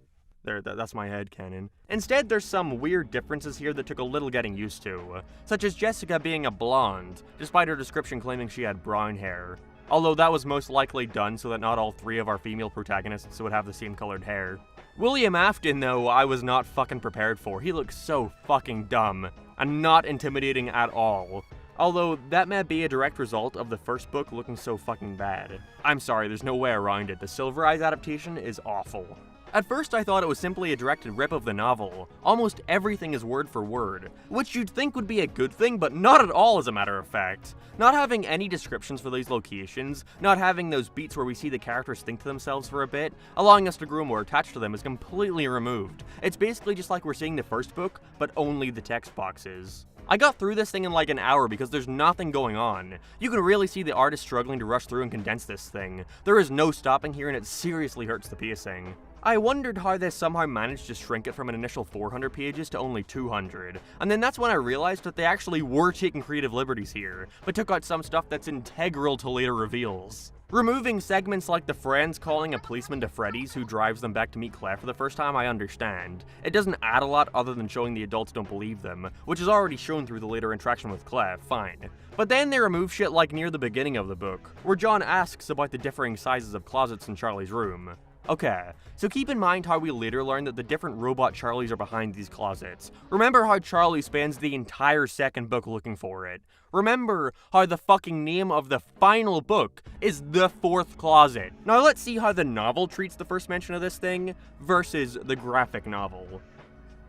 That's my headcanon. Instead, there's some weird differences here that took a little getting used to, such as Jessica being a blonde, despite her description claiming she had brown hair. Although that was most likely done so that not all 3 of our female protagonists would have the same colored hair. William Afton, though, I was not fucking prepared for. He looks so fucking dumb, and not intimidating at all. Although, that may be a direct result of the first book looking so fucking bad. I'm sorry, there's no way around it. The Silver Eyes adaptation is awful. At first I thought it was simply a directed rip of the novel. Almost everything is word for word, which you'd think would be a good thing, but not at all as a matter of fact. Not having any descriptions for these locations, not having those beats where we see the characters think to themselves for a bit, allowing us to grow more attached to them is completely removed. It's basically just like we're seeing the first book, but only the text boxes. I got through this thing in like an hour because there's nothing going on. You can really see the artist struggling to rush through and condense this thing. There is no stopping here and it seriously hurts the pacing. I wondered how they somehow managed to shrink it from an initial 400 pages to only 200, and then that's when I realized that they actually were taking creative liberties here, but took out some stuff that's integral to later reveals. Removing segments like the friends calling a policeman to Freddy's who drives them back to meet Claire for the first time, I understand. It doesn't add a lot other than showing the adults don't believe them, which is already shown through the later interaction with Claire, fine. But then they remove shit like near the beginning of the book, where John asks about the differing sizes of closets in Charlie's room. Okay, so keep in mind how we later learn that the different robot Charlies are behind these closets. Remember how Charlie spends the entire second book looking for it. Remember how the fucking name of the final book is The Fourth Closet. Now let's see how the novel treats the first mention of this thing versus the graphic novel.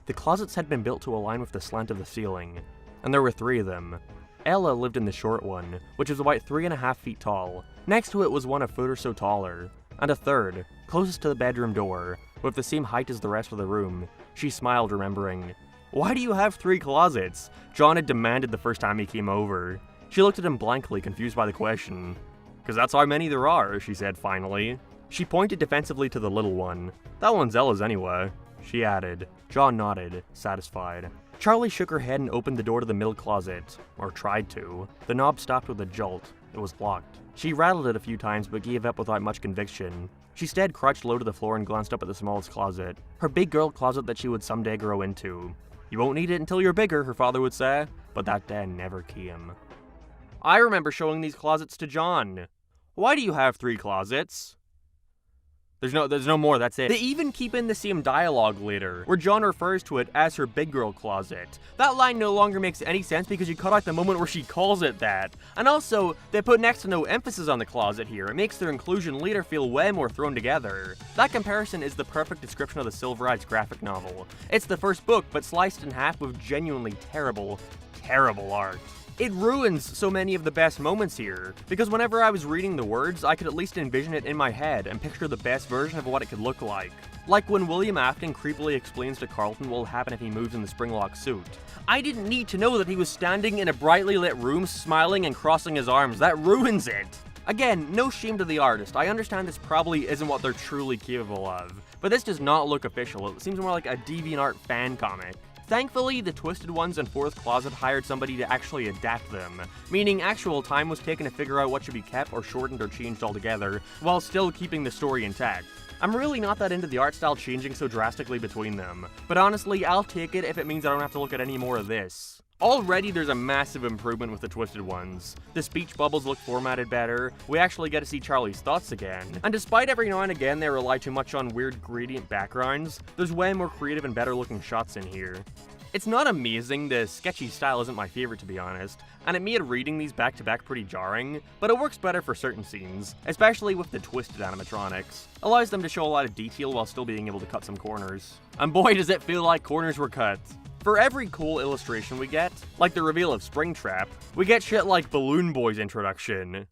The closets had been built to align with the slant of the ceiling, and there were 3 of them. Ella lived in the short one, which was about 3.5 feet tall. Next to it was one a foot or so taller, and a third, closest to the bedroom door, with the same height as the rest of the room. She smiled, remembering. Why do you have 3 closets? John had demanded the first time he came over. She looked at him blankly, confused by the question. "'Cause that's how many there are," she said finally. She pointed defensively to the little one. "That one's Ella's anyway," she added. John nodded, satisfied. Charlie shook her head and opened the door to the middle closet, or tried to. The knob stopped with a jolt. It was locked. She rattled it a few times but gave up without much conviction. She instead crouched low to the floor and glanced up at the smallest closet. Her big girl closet that she would someday grow into. "You won't need it until you're bigger," her father would say, but that day never came. I remember showing these closets to John. "Why do you have 3 closets?" There's no more, that's it. They even keep in the same dialogue later, where John refers to it as her big girl closet. That line no longer makes any sense because you cut out the moment where she calls it that. And also, they put next to no emphasis on the closet here. It makes their inclusion later feel way more thrown together. That comparison is the perfect description of the Silver Eyes graphic novel. It's the first book, but sliced in half with genuinely terrible, terrible art. It ruins so many of the best moments here, because whenever I was reading the words, I could at least envision it in my head and picture the best version of what it could look like. Like when William Afton creepily explains to Carlton what will happen if he moves in the Springlock suit. I didn't need to know that he was standing in a brightly lit room smiling and crossing his arms. That ruins it! Again, no shame to the artist. I understand this probably isn't what they're truly capable of, but this does not look official. It seems more like a DeviantArt fan comic. Thankfully, the Twisted Ones and Fourth Closet hired somebody to actually adapt them, meaning actual time was taken to figure out what should be kept or shortened or changed altogether, while still keeping the story intact. I'm really not that into the art style changing so drastically between them, but honestly, I'll take it if it means I don't have to look at any more of this. Already there's a massive improvement with the Twisted Ones. The speech bubbles look formatted better, we actually get to see Charlie's thoughts again, and despite every now and again they rely too much on weird gradient backgrounds, there's way more creative and better looking shots in here. It's not amazing, the sketchy style isn't my favorite to be honest, and it made reading these back to back pretty jarring, but it works better for certain scenes, especially with the twisted animatronics. Allows them to show a lot of detail while still being able to cut some corners. And boy does it feel like corners were cut. For every cool illustration we get, like the reveal of Springtrap, we get shit like Balloon Boy's introduction.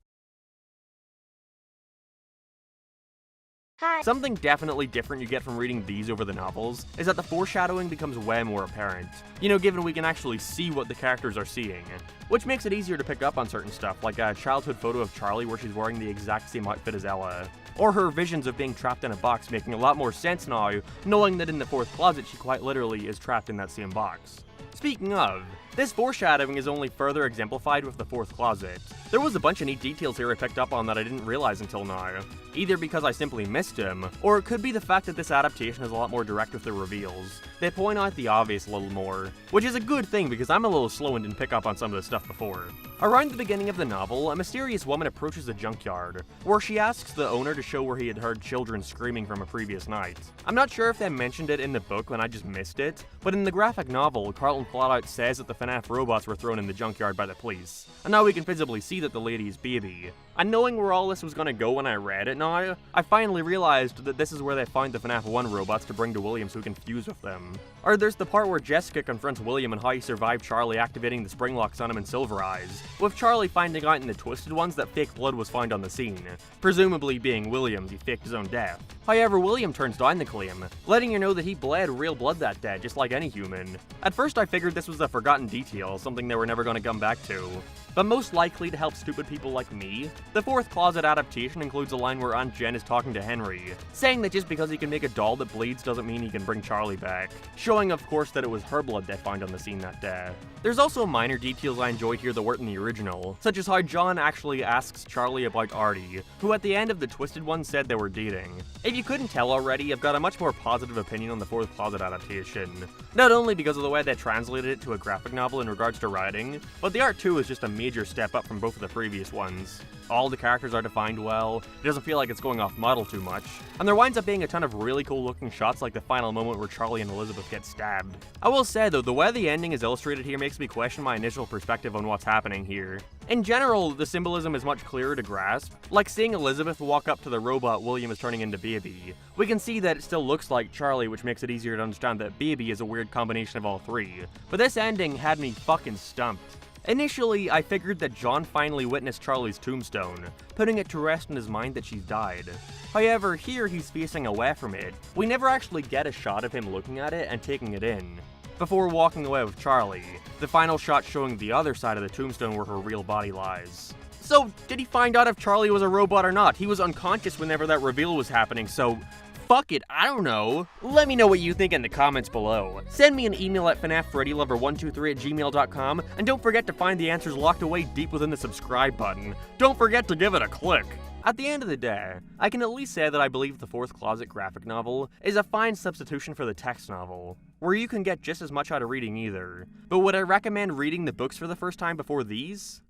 Hi. Something definitely different you get from reading these over the novels is that the foreshadowing becomes way more apparent. You know, given we can actually see what the characters are seeing. Which makes it easier to pick up on certain stuff, like a childhood photo of Charlie where she's wearing the exact same outfit as Ella. Or her visions of being trapped in a box making a lot more sense now, knowing that in the Fourth Closet she quite literally is trapped in that same box. Speaking of, this foreshadowing is only further exemplified with the Fourth Closet. There was a bunch of neat details here I picked up on that I didn't realize until now. Either because I simply missed them, or it could be the fact that this adaptation is a lot more direct with the reveals. They point out the obvious a little more, which is a good thing because I'm a little slow and didn't pick up on some of this stuff before. Around the beginning of the novel, a mysterious woman approaches the junkyard, where she asks the owner to show where he had heard children screaming from a previous night. I'm not sure if they mentioned it in the book when I just missed it, but in the graphic novel, Carlton flat out says that the FNAF robots were thrown in the junkyard by the police, and now we can visibly see that the lady is baby. And knowing where all this was gonna go when I read it now, I finally realized that this is where they find the FNAF 1 robots to bring to William so he can fuse with them. Or there's the part where Jessica confronts William and how he survived Charlie activating the spring locks on him in Silver Eyes, with Charlie finding out in the Twisted Ones that fake blood was found on the scene, presumably being William's, he faked his own death. However, William turns down the claim, letting her know that he bled real blood that day, just like any human. At first I figured this was a forgotten detail, something they were never gonna come back to. but most likely to help stupid people like me. The Fourth Closet adaptation includes a line where Aunt Jen is talking to Henry, saying that just because he can make a doll that bleeds doesn't mean he can bring Charlie back, showing of course that it was her blood they found on the scene that day. There's also minor details I enjoyed here that weren't in the original, such as how John actually asks Charlie about Artie, who at the end of the Twisted One said they were dating. If you couldn't tell already, I've got a much more positive opinion on the Fourth Closet adaptation. Not only because of the way they translated it to a graphic novel in regards to writing, but the art too is just a major step up from both of the previous ones. All the characters are defined well, it doesn't feel like it's going off model too much, and there winds up being a ton of really cool looking shots like the final moment where Charlie and Elizabeth get stabbed. I will say though, the way the ending is illustrated here makes me question my initial perspective on what's happening here. In general, the symbolism is much clearer to grasp, like seeing Elizabeth walk up to the robot William is turning into Baby. We can see that it still looks like Charlie, which makes it easier to understand that Baby is a weird combination of all three, but this ending had me fucking stumped. Initially, I figured that John finally witnessed Charlie's tombstone, putting it to rest in his mind that she's died. However, here he's facing away from it. We never actually get a shot of him looking at it and taking it in, before walking away with Charlie, the final shot showing the other side of the tombstone where her real body lies. So, did he find out if Charlie was a robot or not? He was unconscious whenever that reveal was happening, so fuck it, I don't know. Let me know what you think in the comments below. Send me an email at FNAFFreddyLover123@gmail.com, and don't forget to find the answers locked away deep within the subscribe button. Don't forget to give it a click. At the end of the day, I can at least say that I believe the Fourth Closet graphic novel is a fine substitution for the text novel, where you can get just as much out of reading either. But would I recommend reading the books for the first time before these?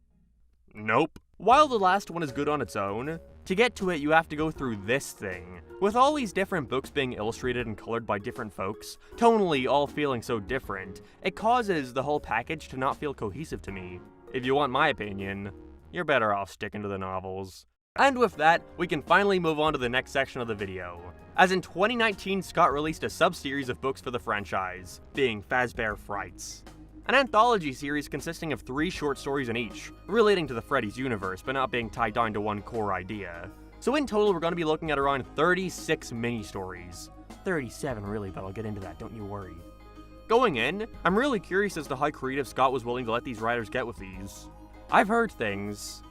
Nope. While the last one is good on its own, to get to it you have to go through this thing. With all these different books being illustrated and colored by different folks, tonally all feeling so different, it causes the whole package to not feel cohesive to me. If you want my opinion, you're better off sticking to the novels. And with that, we can finally move on to the next section of the video. As in 2019, Scott released a sub-series of books for the franchise, being Fazbear Frights. An anthology series consisting of 3 short stories in each, relating to the Freddy's universe, but not being tied down to one core idea. So in total, we're going to be looking at around 36 mini-stories. 37 really, but I'll get into that, don't you worry. Going in, I'm really curious as to how creative Scott was willing to let these writers get with these. I've heard things.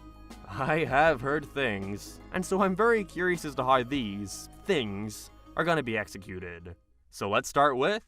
I have heard things, and so I'm very curious as to how these things are going to be executed. So let's start with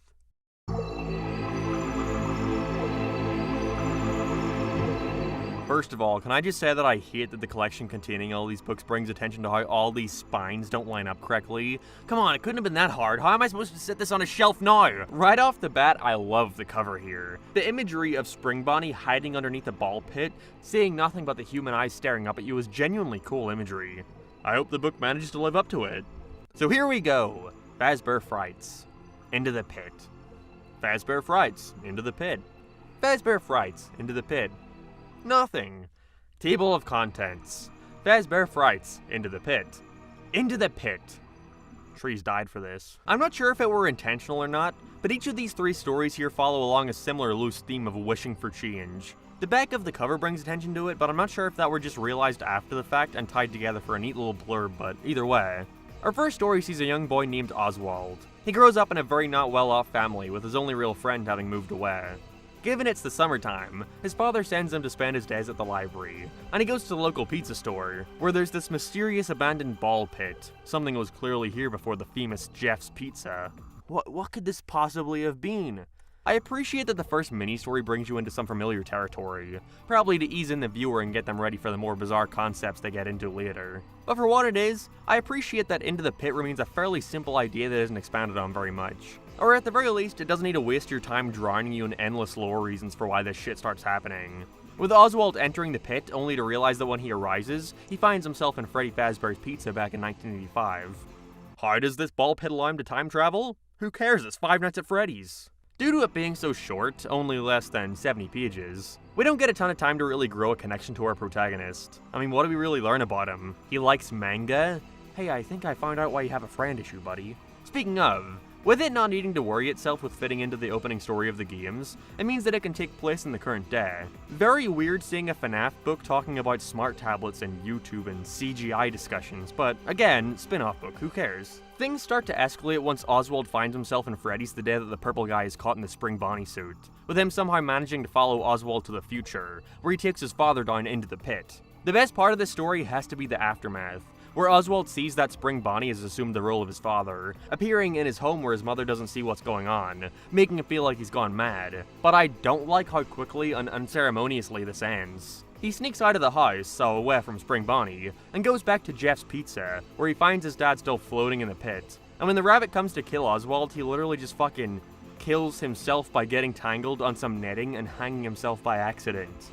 First of all, can I just say that I hate that the collection containing all these books brings attention to how all these spines don't line up correctly? Come on, it couldn't have been that hard. How am I supposed to set this on a shelf now? Right off the bat, I love the cover here. The imagery of Spring Bonnie hiding underneath a ball pit, seeing nothing but the human eyes staring up at you is genuinely cool imagery. I hope the book manages to live up to it. So here we go. Fazbear Frights. Into the pit. Fazbear Frights. Into the pit. Fazbear Frights. Into the pit. Nothing. Table of contents. Fazbear Frights. Into the pit. Into the pit. Trees died for this. I'm not sure if it were intentional or not, but each of these 3 stories here follow along a similar loose theme of wishing for change. The back of the cover brings attention to it, but I'm not sure if that were just realized after the fact and tied together for a neat little blurb, but either way. Our first story sees a young boy named Oswald. He grows up in a very not well-off family, with his only real friend having moved away. Given it's the summertime, his father sends him to spend his days at the library, and he goes to the local pizza store, where there's this mysterious abandoned ball pit. Something was clearly here before the famous Jeff's Pizza. What could this possibly have been? I appreciate that the first mini-story brings you into some familiar territory, probably to ease in the viewer and get them ready for the more bizarre concepts they get into later. But for what it is, I appreciate that Into the Pit remains a fairly simple idea that isn't expanded on very much. Or at the very least, it doesn't need to waste your time drowning you in endless lore reasons for why this shit starts happening. With Oswald entering the pit, only to realize that when he arises, he finds himself in Freddy Fazbear's Pizza back in 1985. How does this ball pit allow him to time travel? Who cares, it's Five Nights at Freddy's. Due to it being so short, only less than 70 pages, we don't get a ton of time to really grow a connection to our protagonist. I mean, what do we really learn about him? He likes manga? Hey, I think I found out why you have a friend issue, buddy. Speaking of, With it not needing to worry itself with fitting into the opening story of the games, it means that it can take place in the current day. Very weird seeing a FNAF book talking about smart tablets and YouTube and CGI discussions, but again, spin-off book, who cares? Things start to escalate once Oswald finds himself in Freddy's the day that the purple guy is caught in the Spring Bonnie suit, with him somehow managing to follow Oswald to the future, where he takes his father down into the pit. The best part of this story has to be the aftermath, where Oswald sees that Spring Bonnie has assumed the role of his father, appearing in his home where his mother doesn't see what's going on, making him feel like he's gone mad. But I don't like how quickly and unceremoniously this ends. He sneaks out of the house, so away from Spring Bonnie, and goes back to Jeff's Pizza, where he finds his dad still floating in the pit. And when the rabbit comes to kill Oswald, he literally just fucking kills himself by getting tangled on some netting and hanging himself by accident.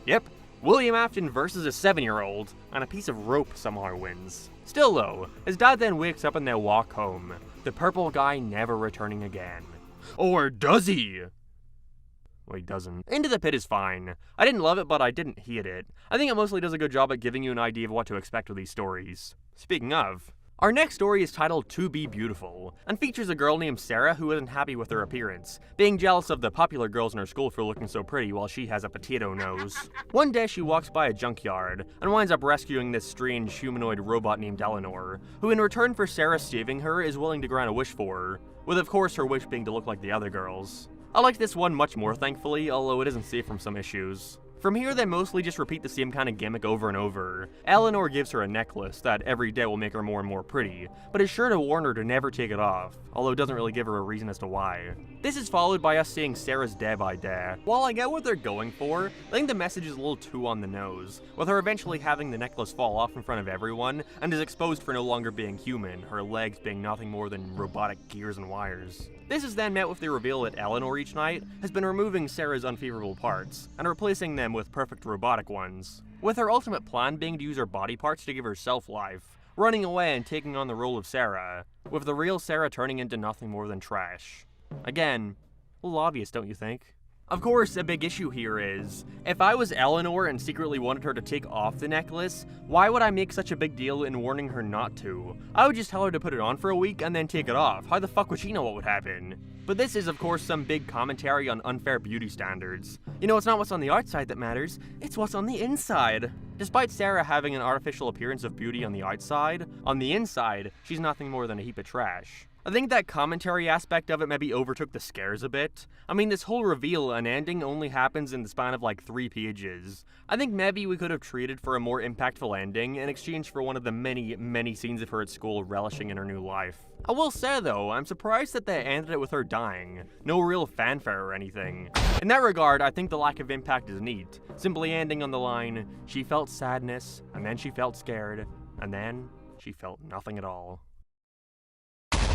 Yep. William Afton versus a 7-year-old, and a piece of rope somehow wins. Still though, his dad then wakes up and they walk home, the purple guy never returning again. Or does he? Well, he doesn't. Into the Pit is fine. I didn't love it, but I didn't hate it. I think it mostly does a good job at giving you an idea of what to expect with these stories. Speaking of, our next story is titled To Be Beautiful, and features a girl named Sarah who isn't happy with her appearance, being jealous of the popular girls in her school for looking so pretty while she has a potato nose. One day she walks by a junkyard, and winds up rescuing this strange humanoid robot named Eleanor, who in return for Sarah saving her is willing to grant a wish for her, with of course her wish being to look like the other girls. I like this one much more thankfully, although it isn't safe from some issues. From here, they mostly just repeat the same kind of gimmick over and over. Eleanor gives her a necklace that every day will make her more and more pretty, but is sure to warn her to never take it off, although it doesn't really give her a reason as to why. This is followed by us seeing Sarah's day by day. While I get what they're going for, I think the message is a little too on the nose, with her eventually having the necklace fall off in front of everyone, and is exposed for no longer being human, her legs being nothing more than robotic gears and wires. This is then met with the reveal that Eleanor each night has been removing Sarah's unfavorable parts, and replacing them with perfect robotic ones, with her ultimate plan being to use her body parts to give herself life, running away and taking on the role of Sarah, with the real Sarah turning into nothing more than trash. Again, a little obvious, don't you think? Of course, a big issue here is, if I was Eleanor and secretly wanted her to take off the necklace, why would I make such a big deal in warning her not to? I would just tell her to put it on for a week and then take it off. How the fuck would she know what would happen? But this is of course some big commentary on unfair beauty standards. You know, it's not what's on the outside that matters, it's what's on the inside. Despite Sarah having an artificial appearance of beauty on the outside, on the inside, she's nothing more than a heap of trash. I think that commentary aspect of it maybe overtook the scares a bit. I mean, this whole reveal and ending only happens in the span of like 3 pages. I think maybe we could have treated for a more impactful ending in exchange for one of the many scenes of her at school relishing in her new life. I will say though, I'm surprised that they ended it with her dying. No real fanfare or anything. In that regard, I think the lack of impact is neat. Simply ending on the line, she felt sadness, and then she felt scared, and then she felt nothing at all.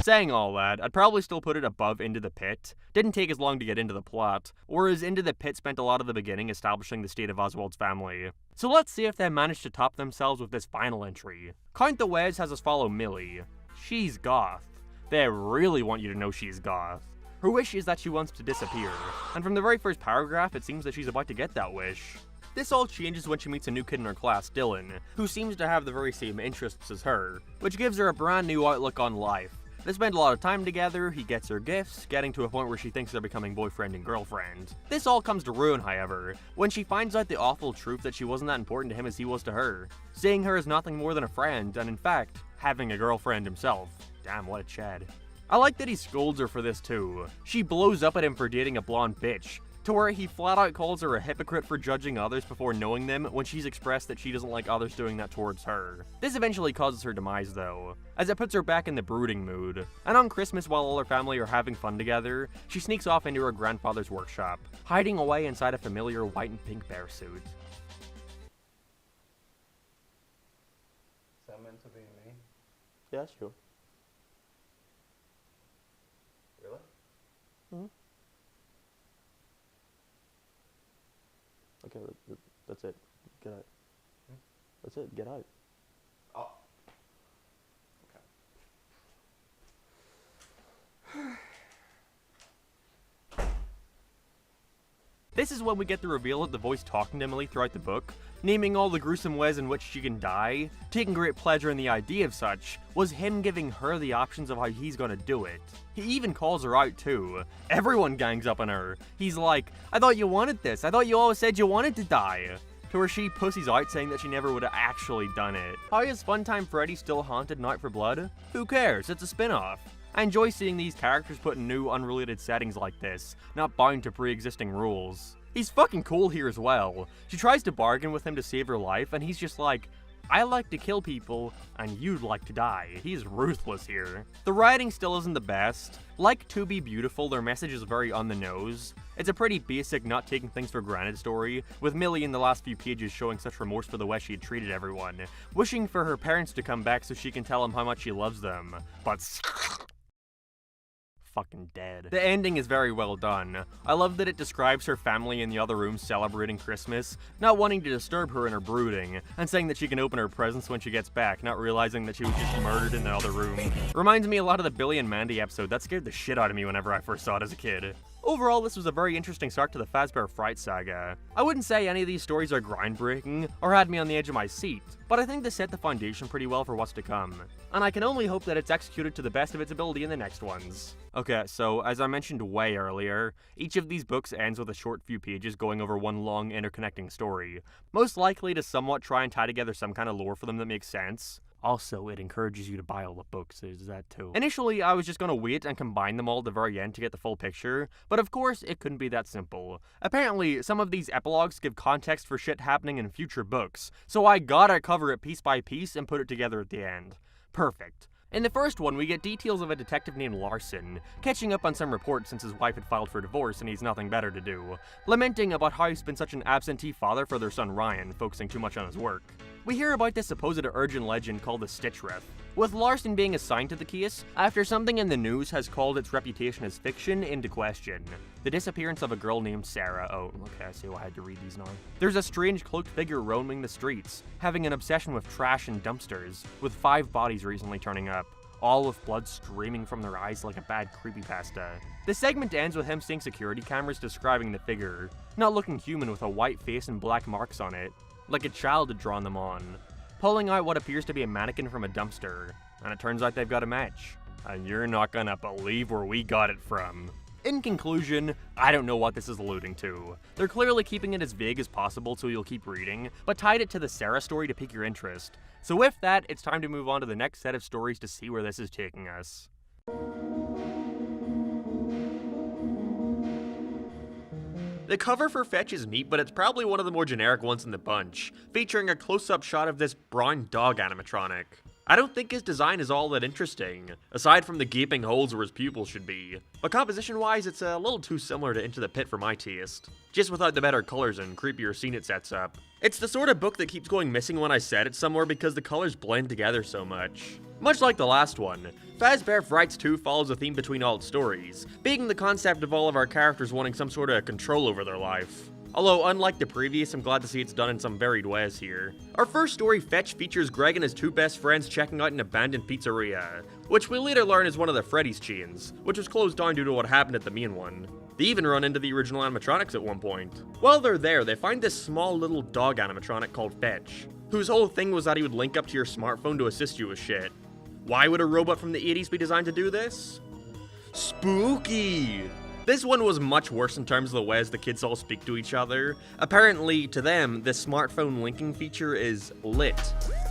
Saying all that, I'd probably still put it above Into the Pit. Didn't take as long to get into the plot, whereas Into the Pit spent a lot of the beginning establishing the state of Oswald's family. So let's see if they manage to top themselves with this final entry. Count the Ways has us follow Millie. She's goth. They really want you to know she's goth. Her wish is that she wants to disappear, and from the very first paragraph it seems that she's about to get that wish. This all changes when she meets a new kid in her class, Dylan, who seems to have the very same interests as her, which gives her a brand new outlook on life. They spend a lot of time together, he gets her gifts, getting to a point where she thinks they're becoming boyfriend and girlfriend. This all comes to ruin, however, when she finds out the awful truth that she wasn't that important to him as he was to her, seeing her as nothing more than a friend, and in fact, having a girlfriend himself. Damn, what a Chad. I like that he scolds her for this too. She blows up at him for dating a blonde bitch, to where he flat out calls her a hypocrite for judging others before knowing them when she's expressed that she doesn't like others doing that towards her. This eventually causes her demise though, as it puts her back in the brooding mood. And on Christmas, while all her family are having fun together, she sneaks off into her grandfather's workshop, hiding away inside a familiar white and pink bear suit. Is that meant to be me? Yeah, sure. Really? Mm-hmm. Okay, that's it. Get out. That's it, get out. Oh. Okay. This is when we get the reveal of the voice talking to Emily throughout the book, naming all the gruesome ways in which she can die, taking great pleasure in the idea of such, was him giving her the options of how he's gonna do it. He even calls her out too. Everyone gangs up on her. He's like, I thought you wanted this, I thought you always said you wanted to die. To where she pussies out saying that she never would have actually done it. How is Funtime Freddy still haunted and out for blood? Who cares, it's a spin-off. I enjoy seeing these characters put in new, unrelated settings like this, not bound to pre-existing rules. He's fucking cool here as well. She tries to bargain with him to save her life, and he's just like, I like to kill people, and you'd like to die. He's ruthless here. The writing still isn't the best. Like To Be Beautiful, their message is very on the nose. It's a pretty basic, not taking things for granted story, with Millie in the last few pages showing such remorse for the way she had treated everyone, wishing for her parents to come back so she can tell them how much she loves them. But fucking dead. The ending is very well done. I love that it describes her family in the other room celebrating Christmas, not wanting to disturb her in her brooding, and saying that she can open her presents when she gets back, not realizing that she was just murdered in the other room. Reminds me a lot of the Billy and Mandy episode that scared the shit out of me whenever I first saw it as a kid. Overall, this was a very interesting start to the Fazbear Fright saga. I wouldn't say any of these stories are groundbreaking, or had me on the edge of my seat, but I think they set the foundation pretty well for what's to come. And I can only hope that it's executed to the best of its ability in the next ones. Okay, so as I mentioned way earlier, each of these books ends with a short few pages going over one long interconnecting story, most likely to somewhat try and tie together some kind of lore for them that makes sense. Also, it encourages you to buy all the books, there's that too. Initially, I was just gonna wait and combine them all at the very end to get the full picture, but of course, it couldn't be that simple. Apparently, some of these epilogues give context for shit happening in future books, so I gotta cover it piece by piece and put it together at the end. Perfect. In the first one, we get details of a detective named Larson, catching up on some reports since his wife had filed for divorce and he's nothing better to do, lamenting about how he's been such an absentee father for their son Ryan, focusing too much on his work. We hear about this supposed urgent legend called the Stitch Riff, with Larson being assigned to the case after something in the news has called its reputation as fiction into question. The disappearance of a girl named Sarah. Oh, okay, I see why I had to read these now. There's a strange cloaked figure roaming the streets, having an obsession with trash and dumpsters, with 5 bodies recently turning up, all with blood streaming from their eyes like a bad creepypasta. The segment ends with him seeing security cameras describing the figure, not looking human with a white face and black marks on it, like a child had drawn them on, pulling out what appears to be a mannequin from a dumpster, and it turns out they've got a match. And you're not gonna believe where we got it from. In conclusion, I don't know what this is alluding to. They're clearly keeping it as vague as possible so you'll keep reading, but tied it to the Sarah story to pique your interest. So with that, it's time to move on to the next set of stories to see where this is taking us. The cover for Fetch is neat, but it's probably one of the more generic ones in the bunch, featuring a close-up shot of this brown dog animatronic. I don't think his design is all that interesting, aside from the gaping holes where his pupils should be, but composition-wise it's a little too similar to Into the Pit for my taste, just without the better colors and creepier scene it sets up. It's the sort of book that keeps going missing when I set it somewhere because the colors blend together so much. Much like the last one, Fazbear Frights 2 follows a theme between all its stories, being the concept of all of our characters wanting some sort of control over their life. Although, unlike the previous, I'm glad to see it's done in some varied ways here. Our first story, Fetch, features Greg and his 2 best friends checking out an abandoned pizzeria, which we later learn is one of the Freddy's chains, which was closed down due to what happened at the main one. They even run into the original animatronics at one point. While they're there, they find this small little dog animatronic called Fetch, whose whole thing was that he would link up to your smartphone to assist you with shit. Why would a robot from the 80s be designed to do this? Spooky! This one was much worse in terms of the ways the kids all speak to each other. Apparently, to them, this smartphone linking feature is lit.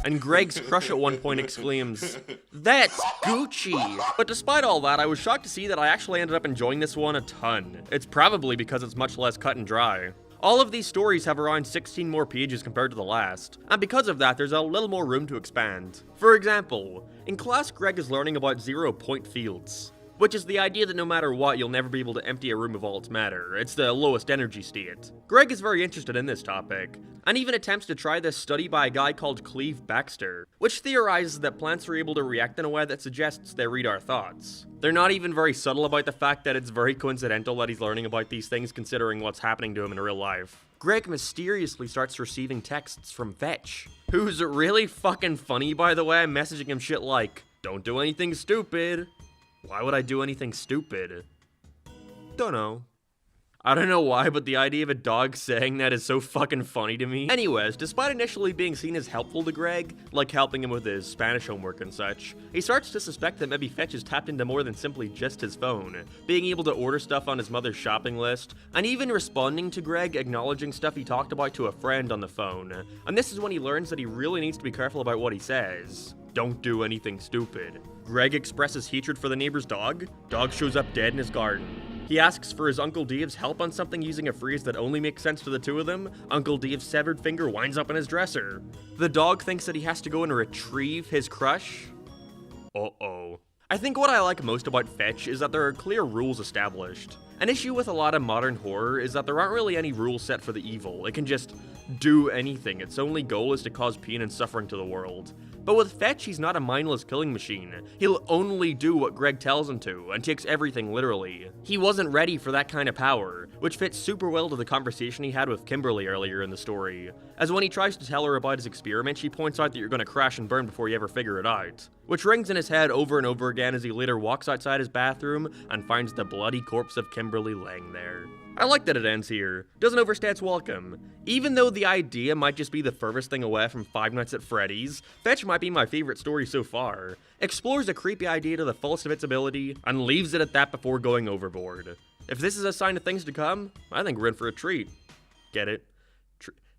And Greg's crush at one point exclaims, "That's Gucci!" But despite all that, I was shocked to see that I actually ended up enjoying this one a ton. It's probably because it's much less cut and dry. All of these stories have around 16 more pages compared to the last, and because of that, there's a little more room to expand. For example, in class Greg is learning about 0-point fields, which is the idea that no matter what, you'll never be able to empty a room of all its matter. It's the lowest energy state. Greg is very interested in this topic, and even attempts to try this study by a guy called Cleve Baxter, which theorizes that plants are able to react in a way that suggests they read our thoughts. They're not even very subtle about the fact that it's very coincidental that he's learning about these things considering what's happening to him in real life. Greg mysteriously starts receiving texts from Fetch, who's really fucking funny by the way, messaging him shit like, "Don't do anything stupid." Why would I do anything stupid? Don't know. I don't know why, but the idea of a dog saying that is so fucking funny to me. Anyways, despite initially being seen as helpful to Greg, like helping him with his Spanish homework and such, he starts to suspect that maybe Fetch is tapped into more than simply just his phone, being able to order stuff on his mother's shopping list, and even responding to Greg acknowledging stuff he talked about to a friend on the phone. And this is when he learns that he really needs to be careful about what he says. Don't do anything stupid. Greg expresses hatred for the neighbor's dog. Dog shows up dead in his garden. He asks for his Uncle Dave's help on something using a phrase that only makes sense to the two of them. Uncle Dave's severed finger winds up in his dresser. The dog thinks that he has to go and retrieve his crush. Uh-oh. I think what I like most about Fetch is that there are clear rules established. An issue with a lot of modern horror is that there aren't really any rules set for the evil. It can just do anything. Its only goal is to cause pain and suffering to the world. But with Fetch, he's not a mindless killing machine. He'll only do what Greg tells him to, and takes everything literally. He wasn't ready for that kind of power, which fits super well to the conversation he had with Kimberly earlier in the story. As when he tries to tell her about his experiment, she points out that you're gonna crash and burn before you ever figure it out. Which rings in his head over and over again as he later walks outside his bathroom and finds the bloody corpse of Kimberly laying there. I like that it ends here. Doesn't overstay its welcome. Even though the idea might just be the furthest thing away from Five Nights at Freddy's, Fetch might be my favorite story so far. Explores a creepy idea to the fullest of its ability, and leaves it at that before going overboard. If this is a sign of things to come, I think we're in for a treat. Get it?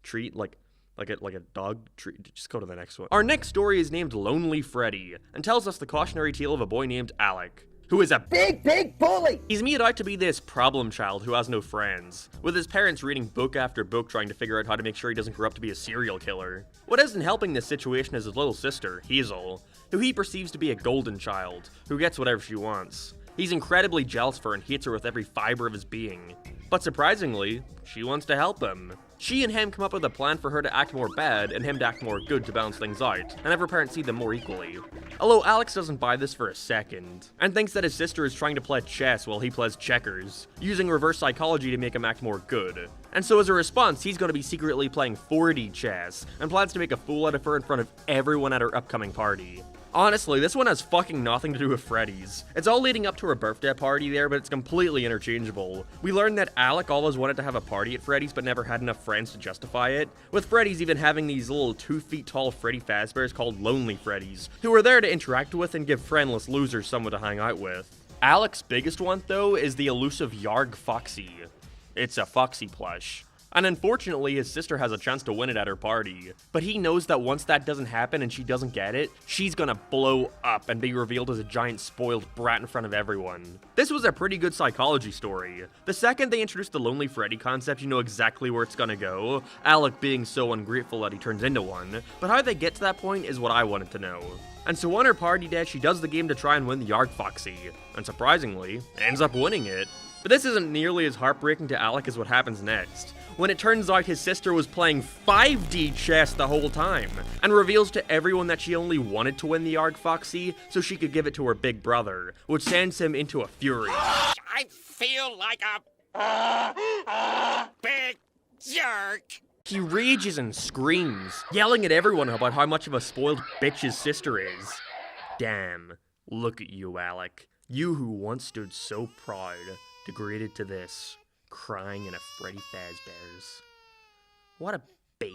Treat? Like a dog treat? Just go to the next one. Our next story is named Lonely Freddy, and tells us the cautionary tale of a boy named Alec, who is a big bully! He's made out to be this problem child who has no friends, with his parents reading book after book trying to figure out how to make sure he doesn't grow up to be a serial killer. What isn't helping this situation is his little sister, Hazel, who he perceives to be a golden child, who gets whatever she wants. He's incredibly jealous of her and hates her with every fiber of his being. But surprisingly, she wants to help him. She and him come up with a plan for her to act more bad and him to act more good to balance things out, and have her parents see them more equally. Although Alex doesn't buy this for a second, and thinks that his sister is trying to play chess while he plays checkers, using reverse psychology to make him act more good. And so as a response, he's going to be secretly playing 4D chess, and plans to make a fool out of her in front of everyone at her upcoming party. Honestly, this one has fucking nothing to do with Freddy's. It's all leading up to her birthday party there, but it's completely interchangeable. We learned that Alec always wanted to have a party at Freddy's, but never had enough friends to justify it, with Freddy's even having these little 2 feet tall Freddy Fazbears called Lonely Freddy's, who are there to interact with and give friendless losers someone to hang out with. Alec's biggest one, though, is the elusive Yarg Foxy. It's a Foxy plush. And unfortunately, his sister has a chance to win it at her party. But he knows that once that doesn't happen and she doesn't get it, she's gonna blow up and be revealed as a giant spoiled brat in front of everyone. This was a pretty good psychology story. The second they introduced the Lonely Freddy concept, you know exactly where it's gonna go, Alec being so ungrateful that he turns into one. But how they get to that point is what I wanted to know. And so on her party day, she does the game to try and win the Yarg Foxy, and surprisingly, ends up winning it. But this isn't nearly as heartbreaking to Alec as what happens next, when it turns out his sister was playing 5D chess the whole time, and reveals to everyone that she only wanted to win the Yarg Foxy so she could give it to her big brother, which sends him into a fury. I feel like a big jerk. He rages and screams, yelling at everyone about how much of a spoiled bitch his sister is. Damn, look at you, Alec. You who once stood so proud, degraded to this, crying in a Freddy Fazbear's. What a baby.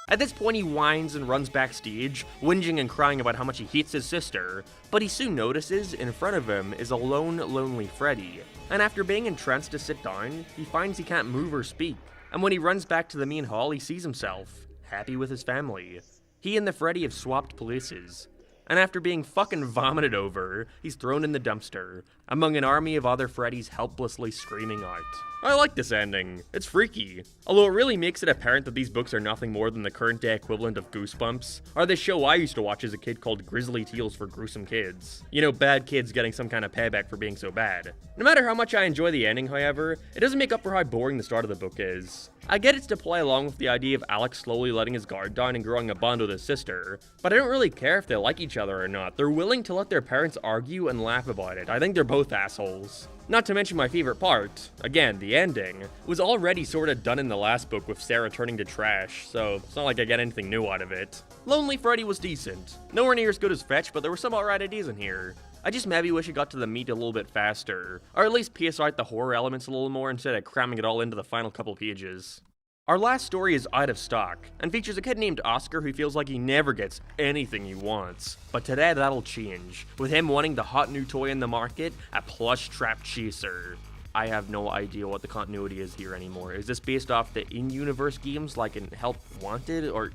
At this point, he whines and runs backstage, whinging and crying about how much he hates his sister, but he soon notices in front of him is a lone, lonely Freddy, and after being entranced to sit down, he finds he can't move or speak, and when he runs back to the main hall, he sees himself, happy with his family. He and the Freddy have swapped places, and after being fucking vomited over, he's thrown in the dumpster, among an army of other Freddys helplessly screaming out. I like this ending. It's freaky. Although it really makes it apparent that these books are nothing more than the current day equivalent of Goosebumps, or the show I used to watch as a kid called Grizzly Tales for Gruesome Kids. You know, bad kids getting some kind of payback for being so bad. No matter how much I enjoy the ending, however, it doesn't make up for how boring the start of the book is. I get it's to play along with the idea of Alex slowly letting his guard down and growing a bond with his sister, but I don't really care if they like each other or not. They're willing to let their parents argue and laugh about it. I think they're both assholes. Not to mention my favorite part, again, the ending, was already sorta done in the last book with Sarah turning to trash, so it's not like I get anything new out of it. Lonely Freddy was decent. Nowhere near as good as Fetch, but there were some alright ideas in here. I just maybe wish it got to the meat a little bit faster, or at least piece out the horror elements a little more instead of cramming it all into the final couple pages. Our last story is out of stock, and features a kid named Oscar who feels like he never gets anything he wants. But today that'll change, with him wanting the hot new toy in the market, a plush trap chaser. I have no idea what the continuity is here anymore. Is this based off the in-universe games like in Help Wanted, or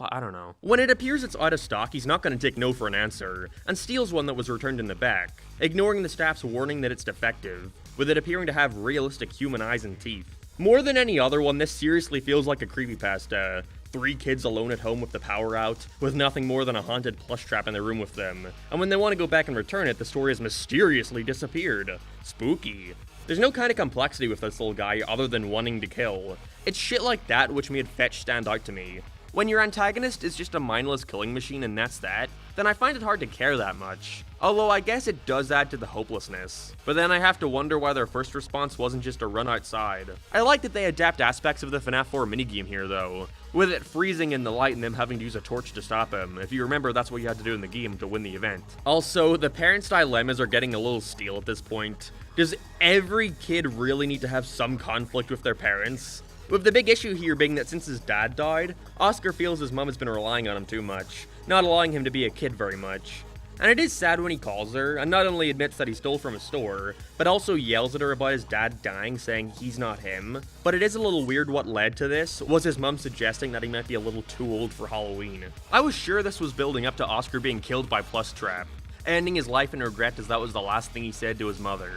I don't know. When it appears it's out of stock, he's not going to take no for an answer, and steals one that was returned in the back, ignoring the staff's warning that it's defective, with it appearing to have realistic human eyes and teeth. More than any other one, this seriously feels like a creepypasta. 3 kids alone at home with the power out, with nothing more than a haunted plush trap in their room with them. And when they want to go back and return it, the story has mysteriously disappeared. Spooky. There's no kind of complexity with this little guy other than wanting to kill. It's shit like that which made Fetch stand out to me. When your antagonist is just a mindless killing machine and that's that, then I find it hard to care that much. Although I guess it does add to the hopelessness. But then I have to wonder why their first response wasn't just a run outside. I like that they adapt aspects of the FNAF 4 minigame here though, with it freezing in the light and them having to use a torch to stop him. If you remember, that's what you had to do in the game to win the event. Also, the parents' dilemmas are getting a little stale at this point. Does every kid really need to have some conflict with their parents? With the big issue here being that since his dad died, Oscar feels his mom has been relying on him too much, not allowing him to be a kid very much. And it is sad when he calls her, and not only admits that he stole from a store, but also yells at her about his dad dying, saying he's not him. But it is a little weird what led to this, was his mom suggesting that he might be a little too old for Halloween. I was sure this was building up to Oscar being killed by Plush Trap, ending his life in regret as that was the last thing he said to his mother.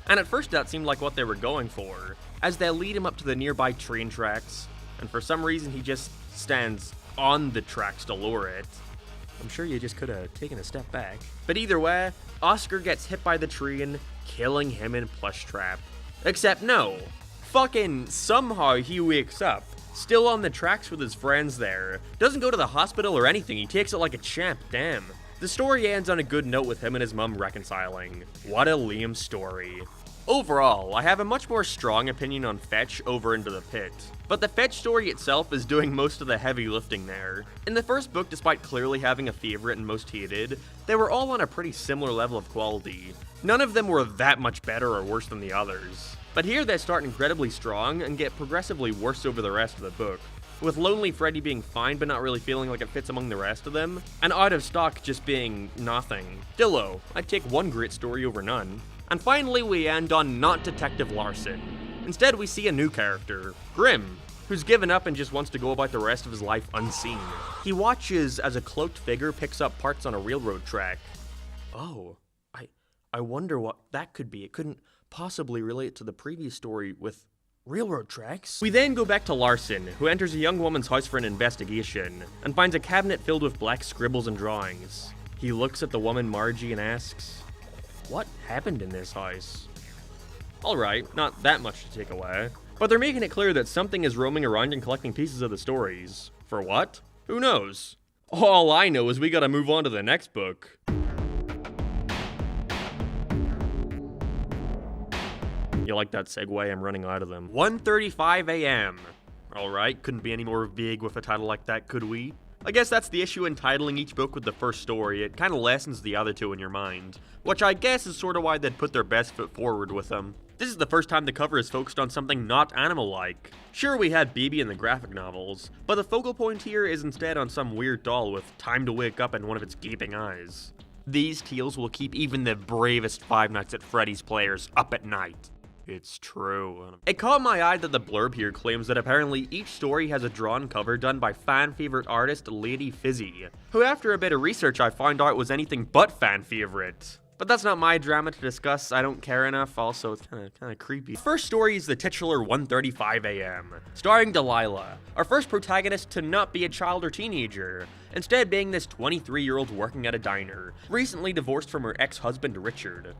And at first that seemed like what they were going for, as they lead him up to the nearby train tracks, and for some reason he just stands on the tracks to lure it. I'm sure you just could have taken a step back. But either way, Oscar gets hit by the train, killing him in Plush Trap. Except no. Fucking somehow he wakes up, still on the tracks with his friends there. Doesn't go to the hospital or anything, he takes it like a champ, damn. The story ends on a good note with him and his mum reconciling. What a lame story. Overall, I have a much more strong opinion on Fetch over Into the Pit, but the Fetch story itself is doing most of the heavy lifting there. In the first book, despite clearly having a favorite and most hated, they were all on a pretty similar level of quality. None of them were that much better or worse than the others. But here they start incredibly strong and get progressively worse over the rest of the book, with Lonely Freddy being fine but not really feeling like it fits among the rest of them, and Out of Stock just being nothing. Dillo, I'd take one great story over none. And finally we end on not Detective Larson. Instead we see a new character, Grim, who's given up and just wants to go about the rest of his life unseen. He watches as a cloaked figure picks up parts on a railroad track. Oh, I wonder what that could be. It couldn't possibly relate to the previous story with railroad tracks. We then go back to Larson, who enters a young woman's house for an investigation, and finds a cabinet filled with black scribbles and drawings. He looks at the woman Margie and asks, what happened in this house? Alright, not that much to take away, but they're making it clear that something is roaming around and collecting pieces of the stories. For what? Who knows? All I know is we gotta move on to the next book. You like that segue? I'm running out of them. 1:35 a.m. Alright, couldn't be any more vague with a title like that, could we? I guess that's the issue in titling each book with the first story. It kind of lessens the other two in your mind, which I guess is sort of why they'd put their best foot forward with them. This is the first time the cover is focused on something not animal-like. Sure, we had Baby in the graphic novels, but the focal point here is instead on some weird doll with time to wake up in one of its gaping eyes. These teals will keep even the bravest Five Nights at Freddy's players up at night. It's true. It caught my eye that the blurb here claims that apparently each story has a drawn cover done by fan favorite artist Lady Fizzy, who after a bit of research I found out was anything but fan favorite. But that's not my drama to discuss, I don't care enough, also it's kinda creepy. The first story is the titular 1:35 a.m., starring Delilah, our first protagonist to not be a child or teenager, instead being this 23-year-old working at a diner, recently divorced from her ex-husband Richard.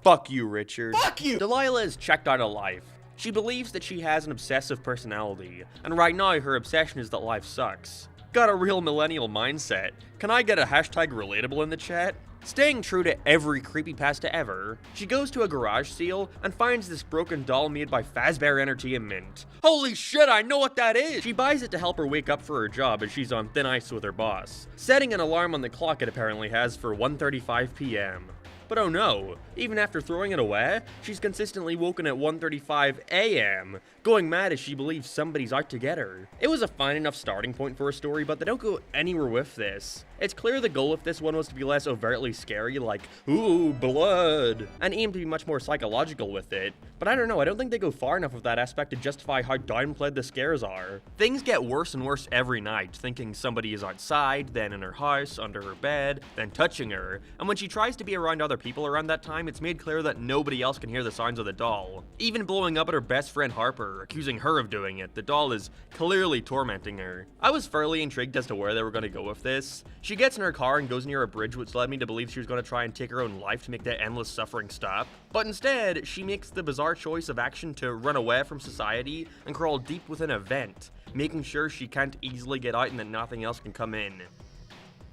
Fuck you, Richard. Fuck you! Delilah is checked out of life. She believes that she has an obsessive personality, and right now her obsession is that life sucks. Got a real millennial mindset. Can I get a hashtag relatable in the chat? Staying true to every creepypasta ever, she goes to a garage sale and finds this broken doll made by Fazbear Entertainment. Holy shit, I know what that is! She buys it to help her wake up for her job as she's on thin ice with her boss, setting an alarm on the clock it apparently has for 1:35 p.m. But oh no, even after throwing it away, she's consistently woken at 1:35 a.m., going mad as she believes somebody's out to get her. It was a fine enough starting point for a story, but they don't go anywhere with this. It's clear the goal of this one was to be less overtly scary, like, ooh, blood, and aim to be much more psychological with it. But I don't know, I don't think they go far enough with that aspect to justify how downplayed the scares are. Things get worse and worse every night, thinking somebody is outside, then in her house, under her bed, then touching her, and when she tries to be around other people around that time, it's made clear that nobody else can hear the sounds of the doll. Even blowing up at her best friend Harper, accusing her of doing it, the doll is clearly tormenting her. I was fairly intrigued as to where they were going to go with this. She gets in her car and goes near a bridge, which led me to believe she was going to try and take her own life to make that endless suffering stop. But instead, she makes the bizarre choice of action to run away from society and crawl deep within a vent, making sure she can't easily get out and that nothing else can come in.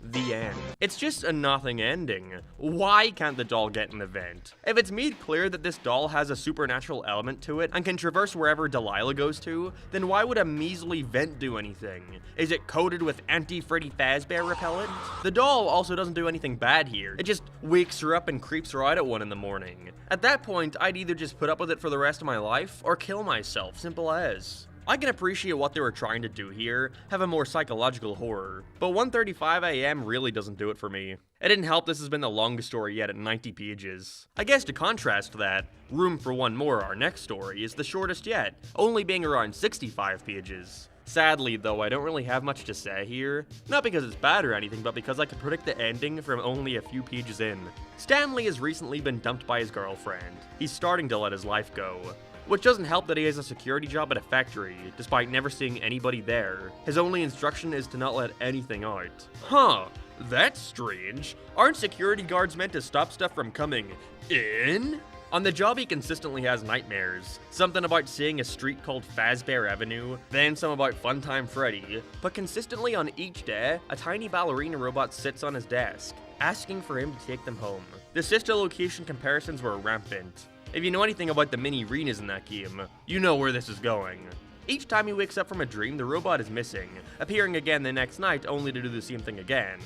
The end. It's just a nothing ending. Why can't the doll get in the vent? If it's made clear that this doll has a supernatural element to it and can traverse wherever Delilah goes to, then why would a measly vent do anything? Is it coated with anti-Freddy Fazbear repellent? The doll also doesn't do anything bad here. It just wakes her up and creeps her out at 1 in the morning. At that point, I'd either just put up with it for the rest of my life or kill myself, simple as. I can appreciate what they were trying to do here, have a more psychological horror, but 1:35 a.m. really doesn't do it for me. It didn't help this has been the longest story yet at 90 pages. I guess to contrast that, Room for One More, our next story, is the shortest yet, only being around 65 pages. Sadly though, I don't really have much to say here, not because it's bad or anything, but because I could predict the ending from only a few pages in. Stanley has recently been dumped by his girlfriend. He's starting to let his life go. Which doesn't help that he has a security job at a factory, despite never seeing anybody there. His only instruction is to not let anything out. Huh, that's strange. Aren't security guards meant to stop stuff from coming in? On the job, he consistently has nightmares. Something about seeing a street called Fazbear Avenue, then some about Funtime Freddy. But consistently on each day, a tiny ballerina robot sits on his desk, asking for him to take them home. The sister location comparisons were rampant. If you know anything about the mini arenas in that game, you know where this is going. Each time he wakes up from a dream, the robot is missing, appearing again the next night only to do the same thing again.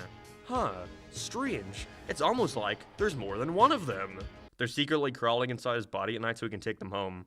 Huh, strange. It's almost like there's more than one of them. They're secretly crawling inside his body at night so he can take them home.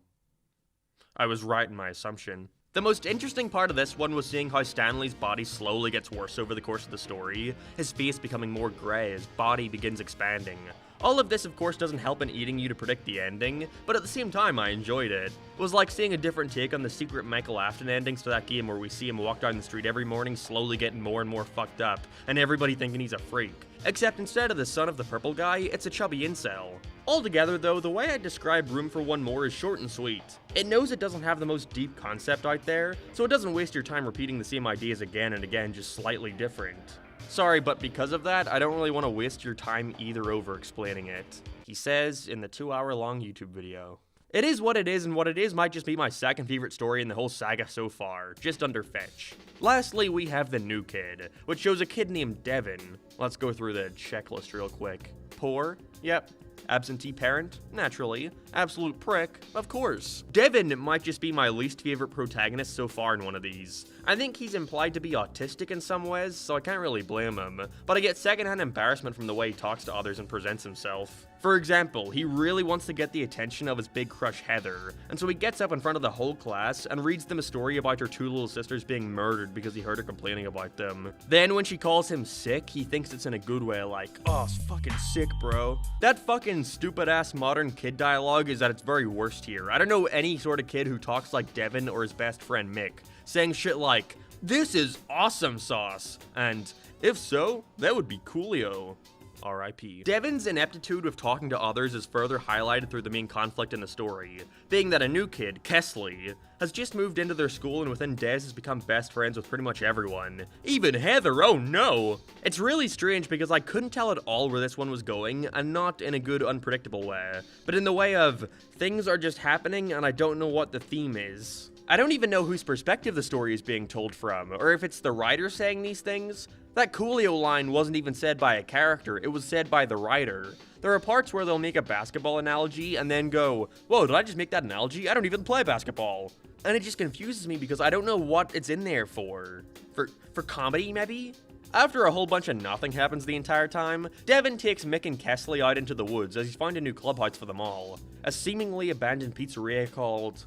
I was right in my assumption. The most interesting part of this one was seeing how Stanley's body slowly gets worse over the course of the story, his face becoming more grey, his body begins expanding. All of this, of course, doesn't help in eating you to predict the ending, but at the same time, I enjoyed it. It was like seeing a different take on the secret Michael Afton endings to that game where we see him walk down the street every morning slowly getting more and more fucked up, and everybody thinking he's a freak. Except instead of the son of the purple guy, it's a chubby incel. Altogether though, the way I describe Room for One More is short and sweet. It knows it doesn't have the most deep concept out there, so it doesn't waste your time repeating the same ideas again and again, just slightly different. Sorry, but because of that, I don't really want to waste your time either over explaining it, he says in the 2-hour-long YouTube video. It is what it is, and what it is might just be my second favorite story in the whole saga so far, just under Fetch. Lastly, we have The New Kid, which shows a kid named Devin. Let's go through the checklist real quick. Poor? Yep. Absentee parent? Naturally. Absolute prick? Of course. Devin might just be my least favorite protagonist so far in one of these. I think he's implied to be autistic in some ways, so I can't really blame him, but I get secondhand embarrassment from the way he talks to others and presents himself. For example, he really wants to get the attention of his big crush Heather, and so he gets up in front of the whole class and reads them a story about her 2 little sisters being murdered because he heard her complaining about them. Then when she calls him sick, he thinks it's in a good way, like, oh, it's fucking sick, bro. That fucking stupid-ass modern kid dialogue is at its very worst here. I don't know any sort of kid who talks like Devin or his best friend Mick, saying shit like, this is awesome sauce, and if so, that would be coolio. R.I.P. Devin's ineptitude with talking to others is further highlighted through the main conflict in the story, being that a new kid, Kesley, has just moved into their school and within days has become best friends with pretty much everyone. Even Heather, oh no! It's really strange because I couldn't tell at all where this one was going, and not in a good, unpredictable way, but in the way of, things are just happening and I don't know what the theme is. I don't even know whose perspective the story is being told from, or if it's the writer saying these things. That Coolio line wasn't even said by a character, it was said by the writer. There are parts where they'll make a basketball analogy and then go, whoa, did I just make that analogy? I don't even play basketball. And it just confuses me because I don't know what it's in there for. For comedy, maybe? After a whole bunch of nothing happens the entire time, Devin takes Mick and Kesley out into the woods as he's finding a new clubhouse for them all. A seemingly abandoned pizzeria called...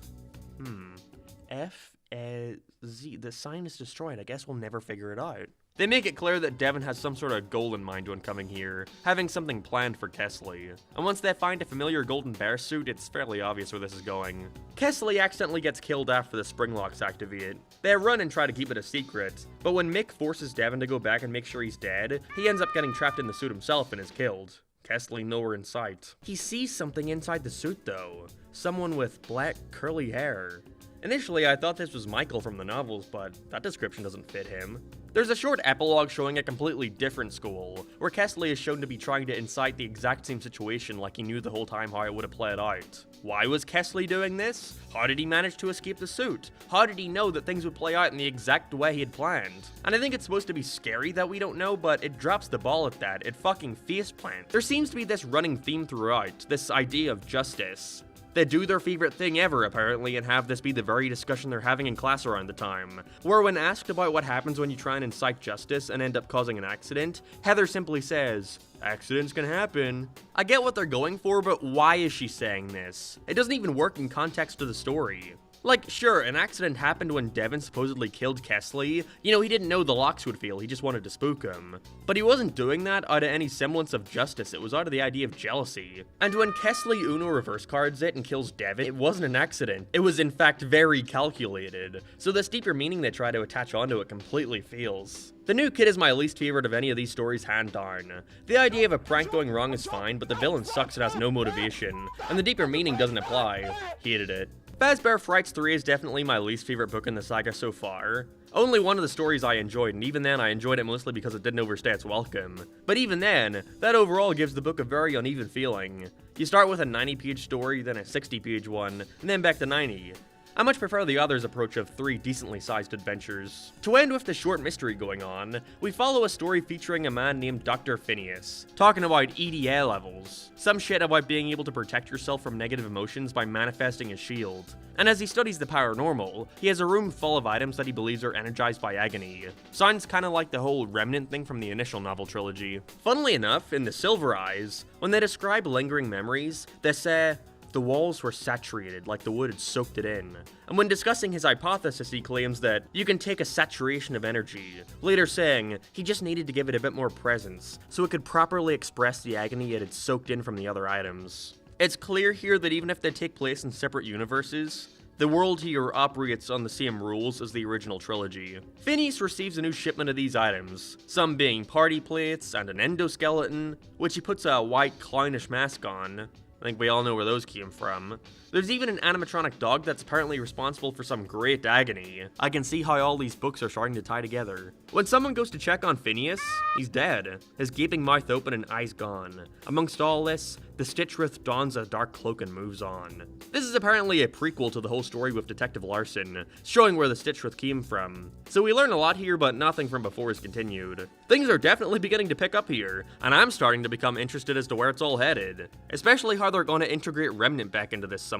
F-A-Z. The sign is destroyed. I guess we'll never figure it out. They make it clear that Devin has some sort of goal in mind when coming here, having something planned for Kesley. And once they find a familiar golden bear suit, it's fairly obvious where this is going. Kesley accidentally gets killed after the spring locks activate. They run and try to keep it a secret, but when Mick forces Devin to go back and make sure he's dead, he ends up getting trapped in the suit himself and is killed. Kesley nowhere in sight. He sees something inside the suit though. Someone with black curly hair. Initially, I thought this was Michael from the novels, but that description doesn't fit him. There's a short epilogue showing a completely different school, where Kesley is shown to be trying to incite the exact same situation like he knew the whole time how it would have played out. Why was Kesley doing this? How did he manage to escape the suit? How did he know that things would play out in the exact way he had planned? And I think it's supposed to be scary that we don't know, but it drops the ball at that. It fucking face plants. There seems to be this running theme throughout, this idea of justice. They do their favorite thing ever, apparently, and have this be the very discussion they're having in class around the time. Where when asked about what happens when you try and incite justice and end up causing an accident, Heather simply says, "Accidents can happen." I get what they're going for, but why is she saying this? It doesn't even work in context of the story. Like, sure, an accident happened when Devin supposedly killed Kesley. You know, he didn't know the locks would fail, he just wanted to spook him. But he wasn't doing that out of any semblance of justice, it was out of the idea of jealousy. And when Kesley Uno reverse cards it and kills Devin, it wasn't an accident. It was in fact very calculated. So this deeper meaning they try to attach onto it completely fails. The new kid is my least favorite of any of these stories, hand down. The idea of a prank going wrong is fine, but the villain sucks and has no motivation. And the deeper meaning doesn't apply. Hated it. Fazbear Frights 3 is definitely my least favorite book in the saga so far. Only one of the stories I enjoyed, and even then I enjoyed it mostly because it didn't overstay its welcome. But even then, that overall gives the book a very uneven feeling. You start with a 90-page story, then a 60-page one, and then back to 90. I much prefer the author's approach of 3 decently sized adventures. To end with the short mystery going on, we follow a story featuring a man named Dr. Phineas, talking about EDA levels. Some shit about being able to protect yourself from negative emotions by manifesting a shield. And as he studies the paranormal, he has a room full of items that he believes are energized by agony. Sounds kinda like the whole Remnant thing from the initial novel trilogy. Funnily enough, in The Silver Eyes, when they describe lingering memories, they say, "The walls were saturated, like the wood had soaked it in." And when discussing his hypothesis, he claims that you can take a saturation of energy, later saying he just needed to give it a bit more presence, so it could properly express the agony it had soaked in from the other items. It's clear here that even if they take place in separate universes, the world here operates on the same rules as the original trilogy. Phineas receives a new shipment of these items, some being party plates and an endoskeleton, which he puts a white clownish mask on. I think we all know where those came from. There's even an animatronic dog that's apparently responsible for some great agony. I can see how all these books are starting to tie together. When someone goes to check on Phineas, he's dead, his gaping mouth open and eyes gone. Amongst all this, the Stitchwraith dons a dark cloak and moves on. This is apparently a prequel to the whole story with Detective Larson, showing where the Stitchwraith came from. So we learn a lot here, but nothing from before is continued. Things are definitely beginning to pick up here, and I'm starting to become interested as to where it's all headed. Especially how they're going to integrate Remnant back into this somehow.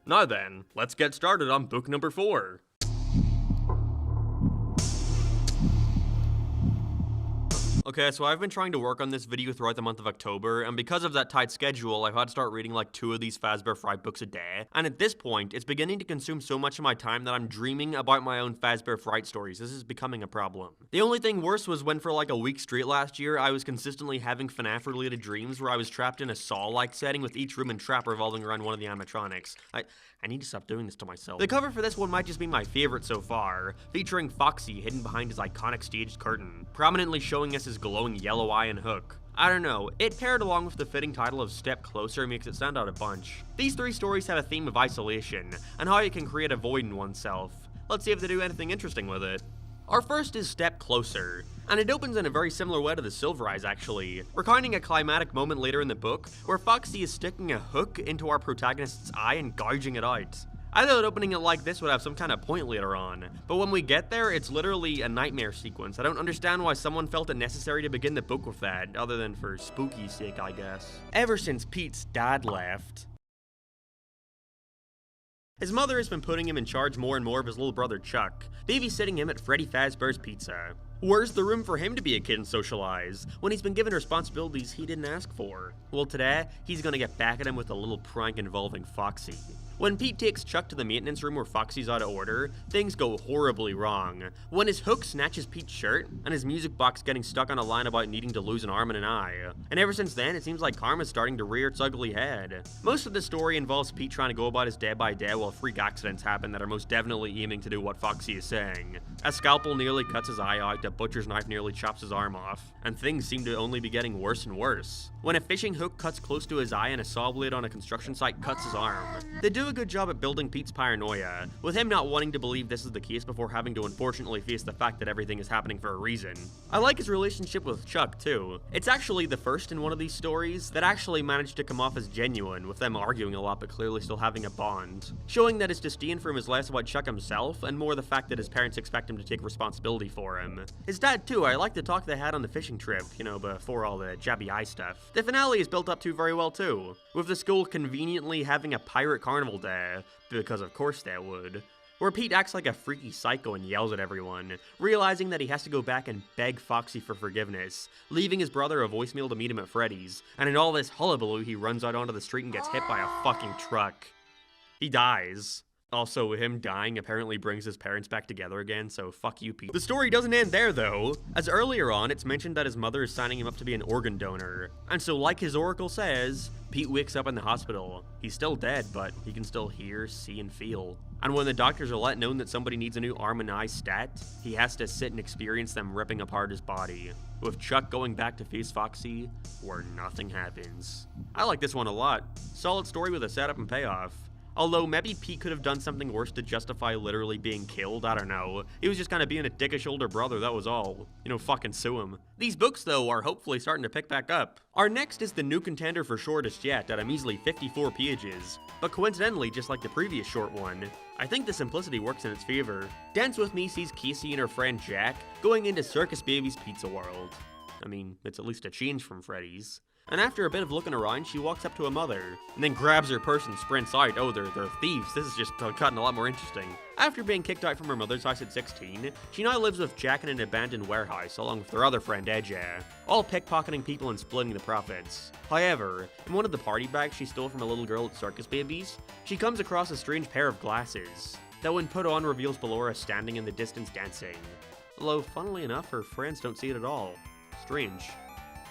Now then, let's get started on book number 4. Okay, so I've been trying to work on this video throughout the month of October, and because of that tight schedule, I've had to start reading like 2 of these Fazbear Fright books a day, and at this point, it's beginning to consume so much of my time that I'm dreaming about my own Fazbear Fright stories. This is becoming a problem. The only thing worse was when for like a week straight last year, I was consistently having FNAF-related dreams where I was trapped in a Saw-like setting with each room and trap revolving around one of the animatronics. I need to stop doing this to myself. The cover for this one might just be my favorite so far, featuring Foxy hidden behind his iconic staged curtain, prominently showing us his glowing yellow eye and hook. I don't know, it paired along with the fitting title of Step Closer makes it stand out a bunch. These 3 stories have a theme of isolation, and how it can create a void in oneself. Let's see if they do anything interesting with it. Our first is Step Closer, and it opens in a very similar way to The Silver Eyes actually, recounting a climatic moment later in the book where Foxy is sticking a hook into our protagonist's eye and gouging it out. I thought opening it like this would have some kind of point later on, but when we get there, it's literally a nightmare sequence. I don't understand why someone felt it necessary to begin the book with that, other than for spooky sake, I guess. Ever since Pete's dad left, His mother has been putting him in charge more and more of his little brother Chuck, babysitting him at Freddy Fazbear's Pizza. Where's the room for him to be a kid and socialize, when he's been given responsibilities he didn't ask for? Well, today, he's gonna get back at him with a little prank involving Foxy. When Pete takes Chuck to the maintenance room where Foxy's out of order, things go horribly wrong. When his hook snatches Pete's shirt, and his music box getting stuck on a line about needing to lose an arm and an eye. And ever since then, it seems like karma's starting to rear its ugly head. Most of the story involves Pete trying to go about his day by day while freak accidents happen that are most definitely aiming to do what Foxy is saying. A scalpel nearly cuts his eye out, a butcher's knife nearly chops his arm off, and things seem to only be getting worse and worse. When a fishing hook cuts close to his eye and a saw blade on a construction site cuts his arm. They do a good job at building Pete's paranoia, with him not wanting to believe this is the case before having to unfortunately face the fact that everything is happening for a reason. I like his relationship with Chuck too. It's actually the first in one of these stories that actually managed to come off as genuine, with them arguing a lot but clearly still having a bond. Showing that his disdain for him is less about Chuck himself and more the fact that his parents expect him to take responsibility for him. His dad too, I like the talk they had on the fishing trip, before all the jabby eye stuff. The finale is built up to very well too, with the school conveniently having a pirate carnival day, because of course they would, where Pete acts like a freaky psycho and yells at everyone, realizing that he has to go back and beg Foxy for forgiveness, leaving his brother a voicemail to meet him at Freddy's, and in all this hullabaloo he runs out onto the street and gets hit by a fucking truck. He dies. Also, him dying apparently brings his parents back together again, so fuck you, Pete. The story doesn't end there, though, as earlier on, it's mentioned that his mother is signing him up to be an organ donor. And so, like his oracle says, Pete wakes up in the hospital. He's still dead, but he can still hear, see, and feel. And when the doctors are let known that somebody needs a new arm and eye stat, he has to sit and experience them ripping apart his body, with Chuck going back to face Foxy, where nothing happens. I like this one a lot. Solid story with a setup and payoff. Although maybe Pete could have done something worse to justify literally being killed, I don't know. He was just kind of being a dickish older brother, that was all. Fucking sue him. These books, though, are hopefully starting to pick back up. Our next is the new contender for shortest yet, at a measly 54 pages. But coincidentally, just like the previous short one, I think the simplicity works in its favor. Dance With Me sees Casey and her friend Jack going into Circus Baby's Pizza World. I mean, it's at least a change from Freddy's. And after a bit of looking around, she walks up to a mother, and then grabs her purse and sprints out. Oh, they're thieves. This is just gotten a lot more interesting. After being kicked out from her mother's house at 16, she now lives with Jack in an abandoned warehouse, along with her other friend, AJ, all pickpocketing people and splitting the profits. However, in one of the party bags she stole from a little girl at Circus Baby's, she comes across a strange pair of glasses that when put on reveals Ballora standing in the distance dancing. Although, funnily enough, her friends don't see it at all. Strange.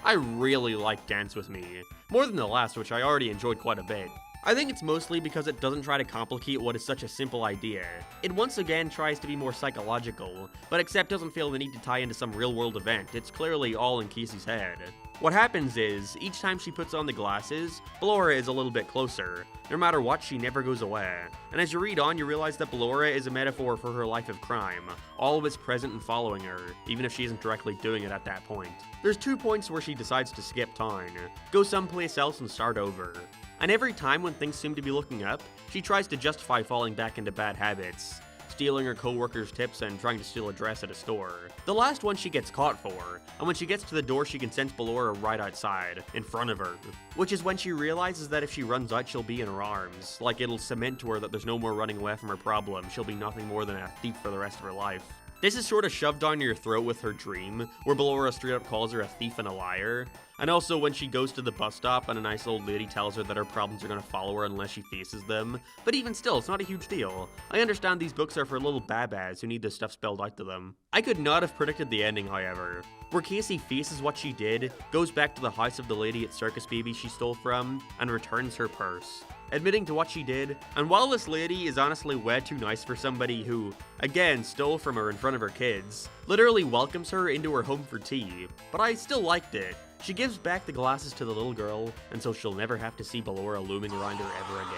I really like Dance With Me, more than the last, which I already enjoyed quite a bit. I think it's mostly because it doesn't try to complicate what is such a simple idea. It once again tries to be more psychological, but except doesn't feel the need to tie into some real-world event. It's clearly all in Casey's head. What happens is, each time she puts on the glasses, Ballora is a little bit closer. No matter what, she never goes away. And as you read on, you realize that Ballora is a metaphor for her life of crime, all of it's present and following her, even if she isn't directly doing it at that point. There's 2 points where she decides to skip town, go someplace else and start over. And every time when things seem to be looking up, she tries to justify falling back into bad habits, stealing her co-workers' tips and trying to steal a dress at a store. The last one she gets caught for, and when she gets to the door she can sense Ballora right outside, in front of her. Which is when she realizes that if she runs out she'll be in her arms, like it'll cement to her that there's no more running away from her problem, she'll be nothing more than a thief for the rest of her life. This is sort of shoved down your throat with her dream, where Ballora straight up calls her a thief and a liar. And also when she goes to the bus stop and a nice old lady tells her that her problems are gonna follow her unless she faces them. But even still, it's not a huge deal. I understand these books are for little babas who need this stuff spelled out to them. I could not have predicted the ending, however, where Casey faces what she did, goes back to the house of the lady at Circus Baby she stole from, and returns her purse, admitting to what she did. And while this lady is honestly way too nice for somebody who, again, stole from her in front of her kids, literally welcomes her into her home for tea, but I still liked it. She gives back the glasses to the little girl, and so she'll never have to see Ballora looming around her ever again.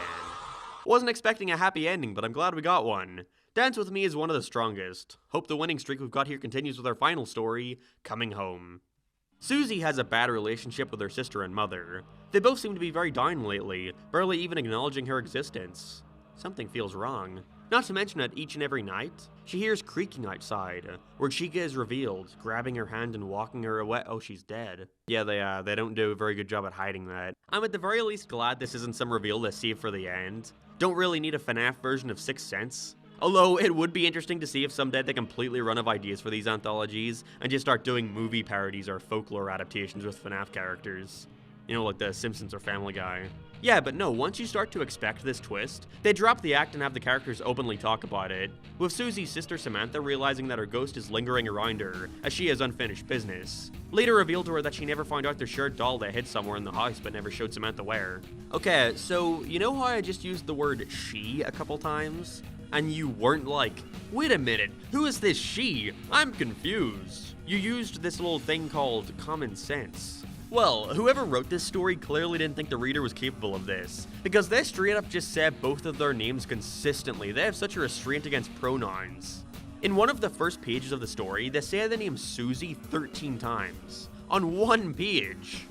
Wasn't expecting a happy ending, but I'm glad we got one. Dance With Me is one of the strongest. Hope the winning streak we've got here continues with our final story, Coming Home. Susie has a bad relationship with her sister and mother. They both seem to be very down lately, barely even acknowledging her existence. Something feels wrong. Not to mention that each and every night, she hears creaking outside, where Chica is revealed, grabbing her hand and walking her away. Oh, she's dead. Yeah, they don't do a very good job at hiding that. I'm at the very least glad this isn't some reveal to save for the end. Don't really need a FNAF version of Sixth Sense. Although, it would be interesting to see if someday they completely run out of ideas for these anthologies and just start doing movie parodies or folklore adaptations with FNAF characters. You know, like The Simpsons or Family Guy. Yeah, but no, once you start to expect this twist, they drop the act and have the characters openly talk about it, with Susie's sister Samantha realizing that her ghost is lingering around her, as she has unfinished business. Later revealed to her that she never found out their shared doll they hid somewhere in the house but never showed Samantha where. Okay, so you know how I just used the word she a couple times? And you weren't like, wait a minute, who is this she? I'm confused. You used this little thing called common sense. Well, whoever wrote this story clearly didn't think the reader was capable of this, because they straight up just said both of their names consistently. They have such a restraint against pronouns. In one of the first pages of the story, they say the name Susie 13 times. On one page.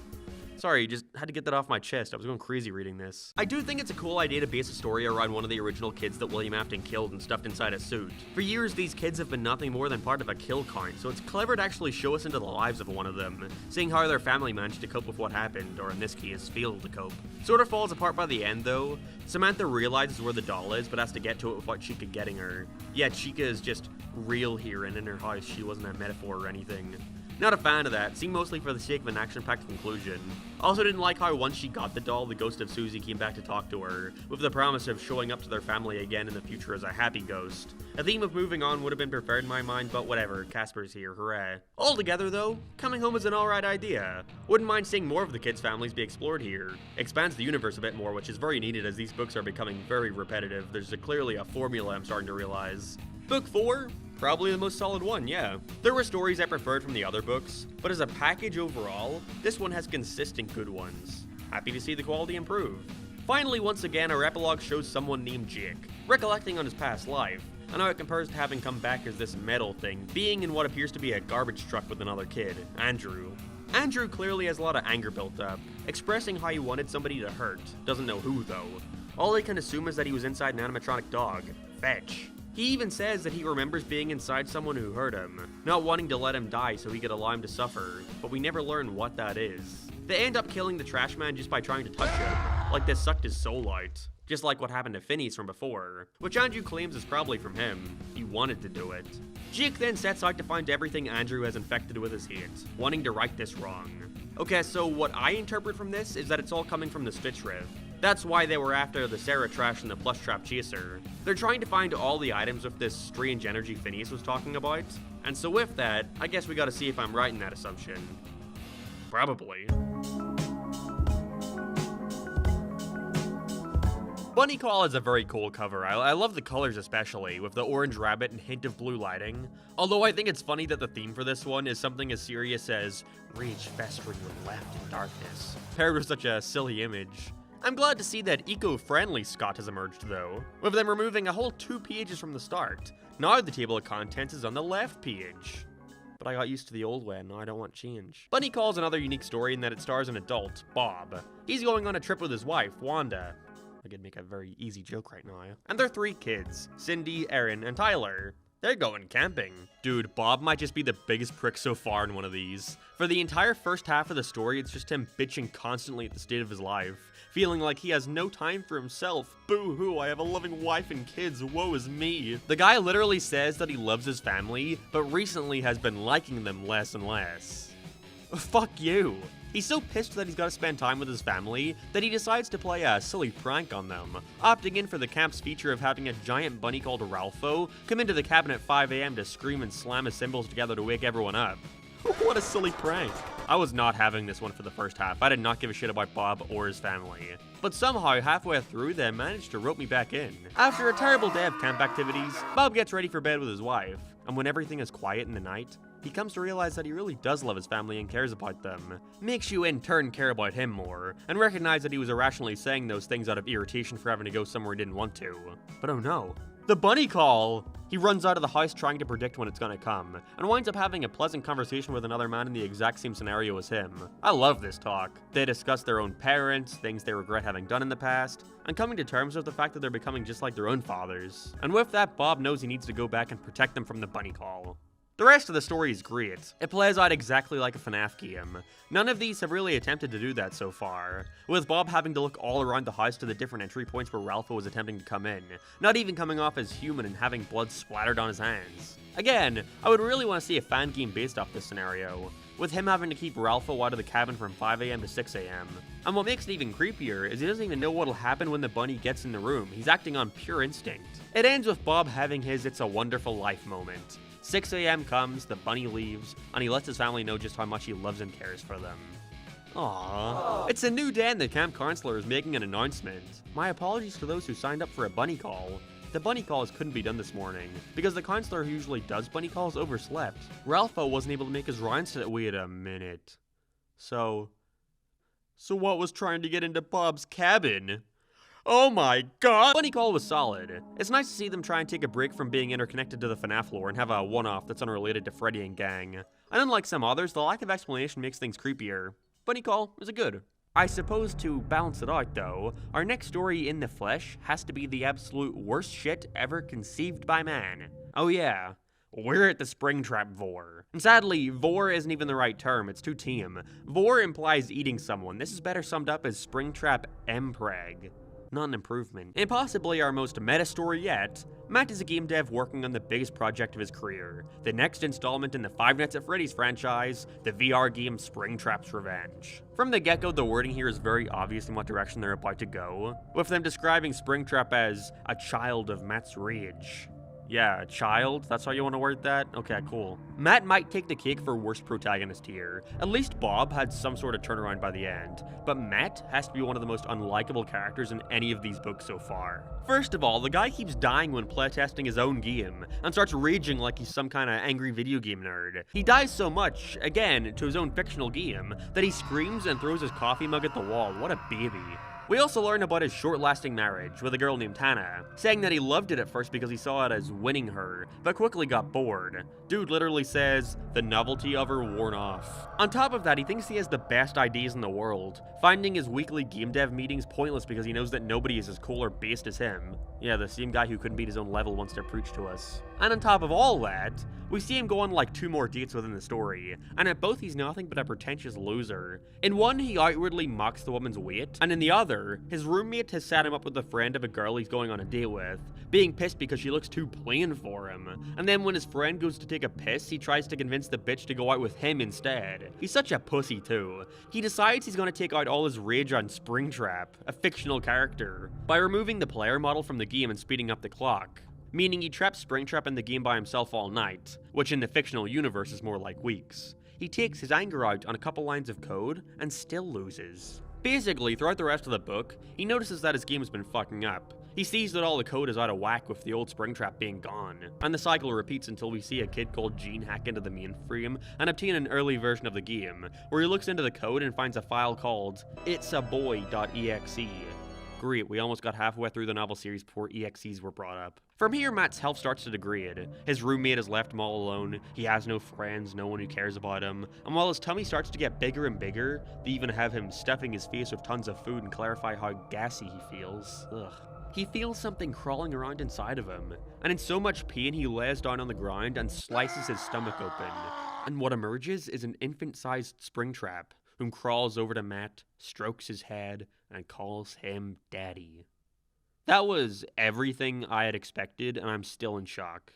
Sorry, just had to get that off my chest. I was going crazy reading this. I do think it's a cool idea to base a story around one of the original kids that William Afton killed and stuffed inside a suit. For years, these kids have been nothing more than part of a kill count, so it's clever to actually show us into the lives of one of them, seeing how their family managed to cope with what happened, or in this case, failed to cope. Sort of falls apart by the end, though. Samantha realizes where the doll is, but has to get to it without Chica getting her. Yeah, Chica is just real here and in her house. She wasn't a metaphor or anything. Not a fan of that, seen mostly for the sake of an action-packed conclusion. Also didn't like how once she got the doll, the ghost of Susie came back to talk to her, with the promise of showing up to their family again in the future as a happy ghost. A theme of moving on would have been preferred in my mind, but whatever, Casper's here, hooray. Altogether though, coming home is an alright idea. Wouldn't mind seeing more of the kids' families be explored here. Expands the universe a bit more, which is very needed as these books are becoming very repetitive. There's clearly a formula I'm starting to realize. Book 4? Probably the most solid one, yeah. There were stories I preferred from the other books, but as a package overall, this one has consistent good ones. Happy to see the quality improve. Finally, once again, our epilogue shows someone named Jake, recollecting on his past life, and how it compares to having come back as this metal thing, being in what appears to be a garbage truck with another kid, Andrew. Andrew clearly has a lot of anger built up, expressing how he wanted somebody to hurt, doesn't know who though. All they can assume is that he was inside an animatronic dog, Fetch. He even says that he remembers being inside someone who hurt him, not wanting to let him die so he could allow him to suffer, but we never learn what that is. They end up killing the trash man just by trying to touch him, like they sucked his soul out, just like what happened to Phineas from before, which Andrew claims is probably from him. He wanted to do it. Jake then sets out to find everything Andrew has infected with his hate, wanting to right this wrong. Okay, so what I interpret from this is that it's all coming from the Stitch Rift. That's why they were after the Sarah Trash and the Plush Trap Chaser. They're trying to find all the items with this strange energy Phineas was talking about, and so with that, I guess we gotta see if I'm right in that assumption. Probably. Bunny Call is a very cool cover. I love the colors especially, with the orange rabbit and hint of blue lighting. Although I think it's funny that the theme for this one is something as serious as rage festering when left in darkness, paired with such a silly image. I'm glad to see that eco-friendly Scott has emerged though, with them removing a whole 2 pages from the start. Now the table of contents is on the left page. But I got used to the old way and now I don't want change. Bunny Call's another unique story in that it stars an adult, Bob. He's going on a trip with his wife, Wanda. I could make a very easy joke right now. And their 3 kids, Cindy, Aaron, and Tyler. They're going camping. Dude, Bob might just be the biggest prick so far in one of these. For the entire first half of the story, it's just him bitching constantly at the state of his life, feeling like he has no time for himself. Boo-hoo, I have a loving wife and kids, woe is me. The guy literally says that he loves his family, but recently has been liking them less and less. Fuck you. He's so pissed that he's got to spend time with his family that he decides to play a silly prank on them, opting in for the camp's feature of having a giant bunny called Ralpho come into the cabin at 5 AM to scream and slam his cymbals together to wake everyone up. What a silly prank. I was not having this one for the first half. I did not give a shit about Bob or his family. But somehow, halfway through, they managed to rope me back in. After a terrible day of camp activities, Bob gets ready for bed with his wife, and when everything is quiet in the night, he comes to realize that he really does love his family and cares about them. Makes you in turn care about him more, and recognize that he was irrationally saying those things out of irritation for having to go somewhere he didn't want to. But oh no, The bunny call! He runs out of the house trying to predict when it's gonna come, and winds up having a pleasant conversation with another man in the exact same scenario as him. I love this talk. They discuss their own parents, things they regret having done in the past, and coming to terms with the fact that they're becoming just like their own fathers. And with that, Bob knows he needs to go back and protect them from the bunny call. The rest of the story is great. It plays out exactly like a FNAF game. None of these have really attempted to do that so far, with Bob having to look all around the house to the different entry points where Ralpho was attempting to come in, not even coming off as human and having blood splattered on his hands. Again, I would really want to see a fan game based off this scenario, with him having to keep Ralpho out of the cabin from 5 AM to 6 AM. And what makes it even creepier is he doesn't even know what'll happen when the bunny gets in the room. He's acting on pure instinct. It ends with Bob having his "It's a Wonderful Life" moment. 6 AM comes, the bunny leaves, and he lets his family know just how much he loves and cares for them. Aww. It's a new day and the camp counselor is making an announcement. My apologies to those who signed up for a bunny call. The bunny calls couldn't be done this morning, because the counselor who usually does bunny calls overslept. Ralpho wasn't able to make his rounds today. Wait a minute. So what was trying to get into Bob's cabin? Oh my god! Bunny call was solid. It's nice to see them try and take a break from being interconnected to the FNAF lore and have a one-off that's unrelated to Freddy and gang. And unlike some others, the lack of explanation makes things creepier. Bunny call is a good. I suppose to balance it out though, our next story in the flesh has to be the absolute worst shit ever conceived by man. Oh yeah. We're at the Springtrap Vor. And sadly, Vor isn't even the right term, it's too tame. Vor implies eating someone. This is better summed up as Springtrap Mpreg. Not an improvement. And possibly our most meta story yet, Matt is a game dev working on the biggest project of his career, the next installment in the Five Nights at Freddy's franchise, the VR game Springtrap's Revenge. From the get-go, the wording here is very obvious in what direction they're about to go, with them describing Springtrap as a child of Matt's rage. Yeah, a child? That's how you want to word that? Okay, cool. Matt might take the cake for worst protagonist here. At least Bob had some sort of turnaround by the end, but Matt has to be one of the most unlikable characters in any of these books so far. First of all, the guy keeps dying when playtesting his own game, and starts raging like he's some kind of angry video game nerd. He dies so much, again, to his own fictional game, that he screams and throws his coffee mug at the wall. What a baby. We also learn about his short-lasting marriage with a girl named Tana, saying that he loved it at first because he saw it as winning her, but quickly got bored. Dude literally says, the novelty of her worn off. On top of that, he thinks he has the best ideas in the world, finding his weekly game dev meetings pointless because he knows that nobody is as cool or based as him. Yeah, the same guy who couldn't beat his own level wants to preach to us. And on top of all that, we see him go on like 2 more dates within the story, and at both he's nothing but a pretentious loser. In one, he outwardly mocks the woman's weight, and in the other, his roommate has sat him up with a friend of a girl he's going on a date with, being pissed because she looks too plain for him. And then when his friend goes to take a piss, he tries to convince the bitch to go out with him instead. He's such a pussy too. He decides he's gonna take out all his rage on Springtrap, a fictional character, by removing the player model from the game and speeding up the clock. Meaning he traps Springtrap in the game by himself all night, which in the fictional universe is more like weeks. He takes his anger out on a couple lines of code, and still loses. Basically, throughout the rest of the book, he notices that his game has been fucking up. He sees that all the code is out of whack with the old Springtrap being gone, and the cycle repeats until we see a kid called Gene hack into the mainframe and obtain an early version of the game, where he looks into the code and finds a file called itsaboy.exe. Great, we almost got halfway through the novel series before EXEs were brought up. From here, Matt's health starts to degrade. His roommate has left him all alone, he has no friends, no one who cares about him, and while his tummy starts to get bigger and bigger, they even have him stuffing his face with tons of food and clarify how gassy he feels. Ugh. He feels something crawling around inside of him, and in so much pain he lays down on the ground and slices his stomach open. And what emerges is an infant-sized Springtrap, whom crawls over to Matt, strokes his head, and calls him Daddy. That was everything I had expected, and I'm still in shock.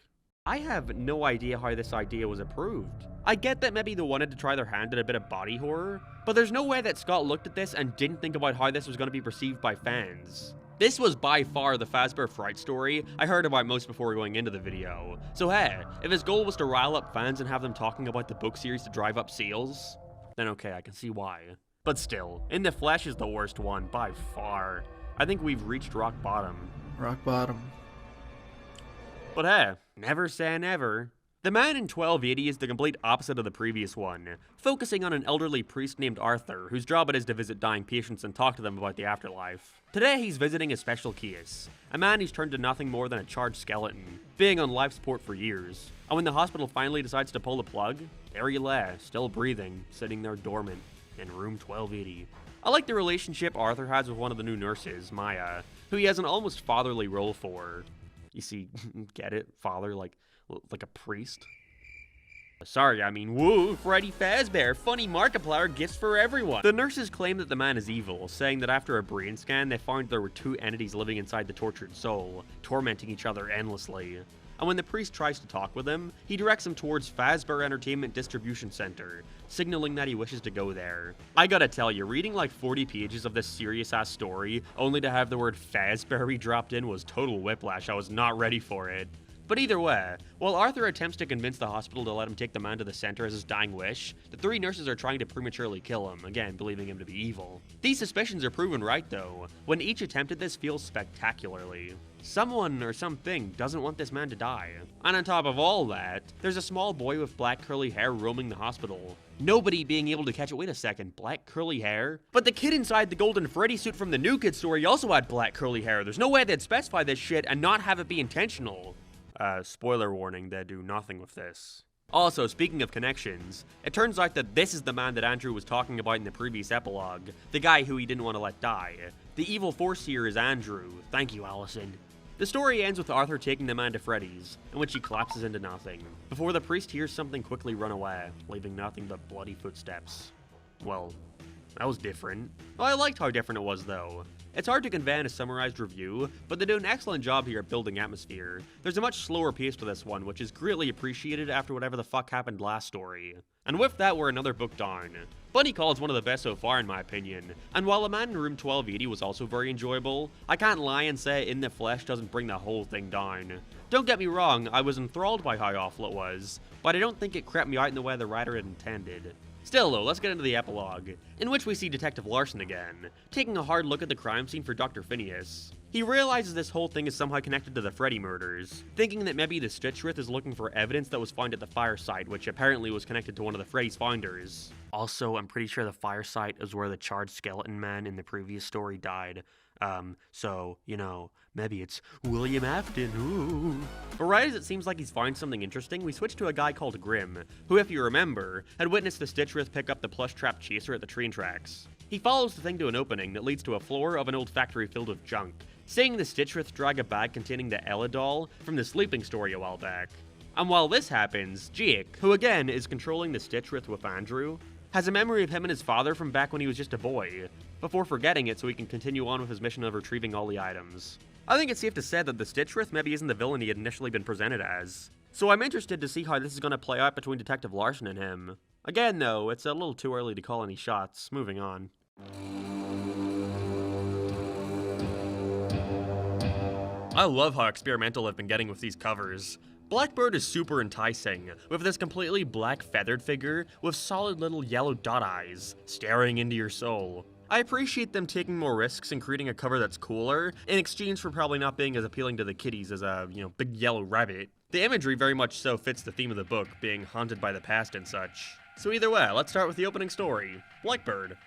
I have no idea how this idea was approved. I get that maybe they wanted to try their hand at a bit of body horror, but there's no way that Scott looked at this and didn't think about how this was going to be perceived by fans. This was by far the Fazbear Fright story I heard about most before going into the video. So hey, if his goal was to rile up fans and have them talking about the book series to drive up sales, then okay, I can see why. But still, In the Flesh is the worst one, by far. I think we've reached rock bottom. Rock bottom. But hey, never say never. The man in 1280 is the complete opposite of the previous one, focusing on an elderly priest named Arthur, whose job it is to visit dying patients and talk to them about the afterlife. Today he's visiting a special case, a man who's turned to nothing more than a charred skeleton, being on life support for years. And when the hospital finally decides to pull the plug, there he lay, still breathing, sitting there dormant, in room 1280. I like the relationship Arthur has with one of the new nurses, Maya, who he has an almost fatherly role for. You see, get it? Father, like a priest? Sorry, I mean, woo, Freddy Fazbear, funny Markiplier gifts for everyone. The nurses claim that the man is evil, saying that after a brain scan, they found there were two entities living inside the tortured soul, tormenting each other endlessly. And when the priest tries to talk with him, he directs him towards Fazbear Entertainment Distribution Center, signaling that he wishes to go there. I gotta tell you, reading like 40 pages of this serious-ass story, only to have the word Fazbear dropped in was total whiplash. I was not ready for it. But either way, while Arthur attempts to convince the hospital to let him take the man to the center as his dying wish, the three nurses are trying to prematurely kill him, again believing him to be evil. These suspicions are proven right though, when each attempt at this fails spectacularly. Someone or something doesn't want this man to die. And on top of all that, there's a small boy with black curly hair roaming the hospital. Nobody being able to catch it. Wait a second, black curly hair? But the kid inside the golden Freddy suit from the New Kid story also had black curly hair. There's no way they'd specify this shit and not have it be intentional. Spoiler warning, they do nothing with this. Also, speaking of connections, it turns out that this is the man that Andrew was talking about in the previous epilogue, the guy who he didn't want to let die. The evil force here is Andrew. Thank you, Allison. The story ends with Arthur taking the man to Freddy's, in which he collapses into nothing, before the priest hears something quickly run away, leaving nothing but bloody footsteps. Well, that was different. I liked how different it was though. It's hard to convey in a summarized review, but they do an excellent job here at building atmosphere. There's a much slower pace to this one, which is greatly appreciated after whatever the fuck happened last story. And with that, we're another book down. Bunny Call is one of the best so far in my opinion, and while The Man in Room 1280 was also very enjoyable, I can't lie and say In the Flesh doesn't bring the whole thing down. Don't get me wrong, I was enthralled by how awful it was, but I don't think it crept me out in the way the writer had intended. Still though, let's get into the epilogue, in which we see Detective Larson again, taking a hard look at the crime scene for Dr. Phineas. He realizes this whole thing is somehow connected to the Freddy murders, thinking that maybe the Stitchwraith is looking for evidence that was found at the fire site, which apparently was connected to one of the Freddy's founders. Also, I'm pretty sure the fire site is where the charred skeleton man in the previous story died. So, you know, maybe it's William Afton, ooh. But right as it seems like he's found something interesting, we switch to a guy called Grim, who, if you remember, had witnessed the Stitchwraith pick up the plush trap chaser at the train tracks. He follows the thing to an opening that leads to a floor of an old factory filled with junk, seeing the Stitchwraith drag a bag containing the Ella doll from the Sleeping story a while back. And while this happens, Jake, who again is controlling the Stitchwraith with Andrew, has a memory of him and his father from back when he was just a boy, before forgetting it so he can continue on with his mission of retrieving all the items. I think it's safe to say that the Stitchwraith maybe isn't the villain he had initially been presented as. So I'm interested to see how this is going to play out between Detective Larson and him. Again though, it's a little too early to call any shots. Moving on. I love how experimental I've been getting with these covers. Blackbird is super enticing, with this completely black feathered figure with solid little yellow dot eyes, staring into your soul. I appreciate them taking more risks and creating a cover that's cooler, in exchange for probably not being as appealing to the kiddies as a, big yellow rabbit. The imagery very much so fits the theme of the book, being haunted by the past and such. So either way, let's start with the opening story, Blackbird.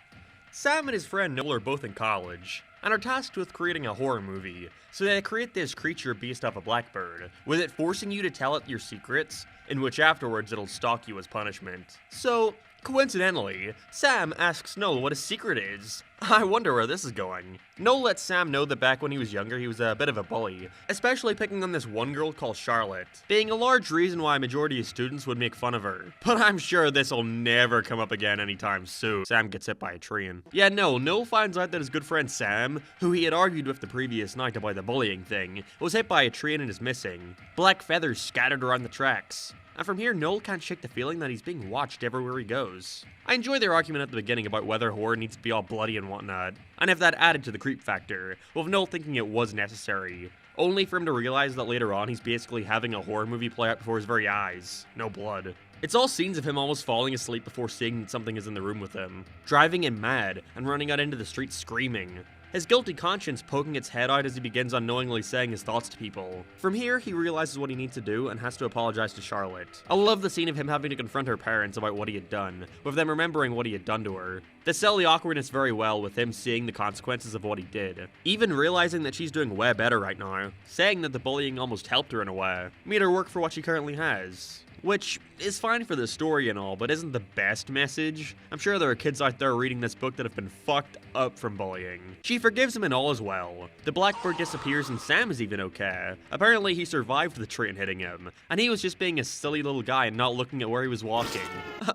Sam and his friend Noel are both in college, and are tasked with creating a horror movie, so they create this creature based off a blackbird, with it forcing you to tell it your secrets, in which afterwards it'll stalk you as punishment. So, coincidentally, Sam asks Noel what his secret is. I wonder where this is going. Noel lets Sam know that back when he was younger he was a bit of a bully, especially picking on this one girl called Charlotte, being a large reason why a majority of students would make fun of her. But I'm sure this'll never come up again anytime soon. Sam gets hit by a train. Yeah, no, Noel finds out that his good friend Sam, who he had argued with the previous night about the bullying thing, was hit by a train and is missing. Black feathers scattered around the tracks. And from here, Noel can't shake the feeling that he's being watched everywhere he goes. I enjoy their argument at the beginning about whether horror needs to be all bloody and whatnot, and if that added to the creep factor, with Noel thinking it was necessary, only for him to realize that later on he's basically having a horror movie play out before his very eyes. No blood. It's all scenes of him almost falling asleep before seeing that something is in the room with him, driving him mad, and running out into the street screaming. his guilty conscience poking its head out as he begins unknowingly saying his thoughts to people. From here, he realizes what he needs to do and has to apologize to Charlotte. I love the scene of him having to confront her parents about what he had done, with them remembering what he had done to her. They sell the awkwardness very well with him seeing the consequences of what he did, even realizing that she's doing way better right now, saying that the bullying almost helped her in a way, made her work for what she currently has. Which is fine for the story and all, but isn't the best message. I'm sure there are kids out there reading this book that have been fucked up from bullying. She forgives him and all as well. The blackbird disappears and Sam is even okay. Apparently he survived the train hitting him, and he was just being a silly little guy and not looking at where he was walking.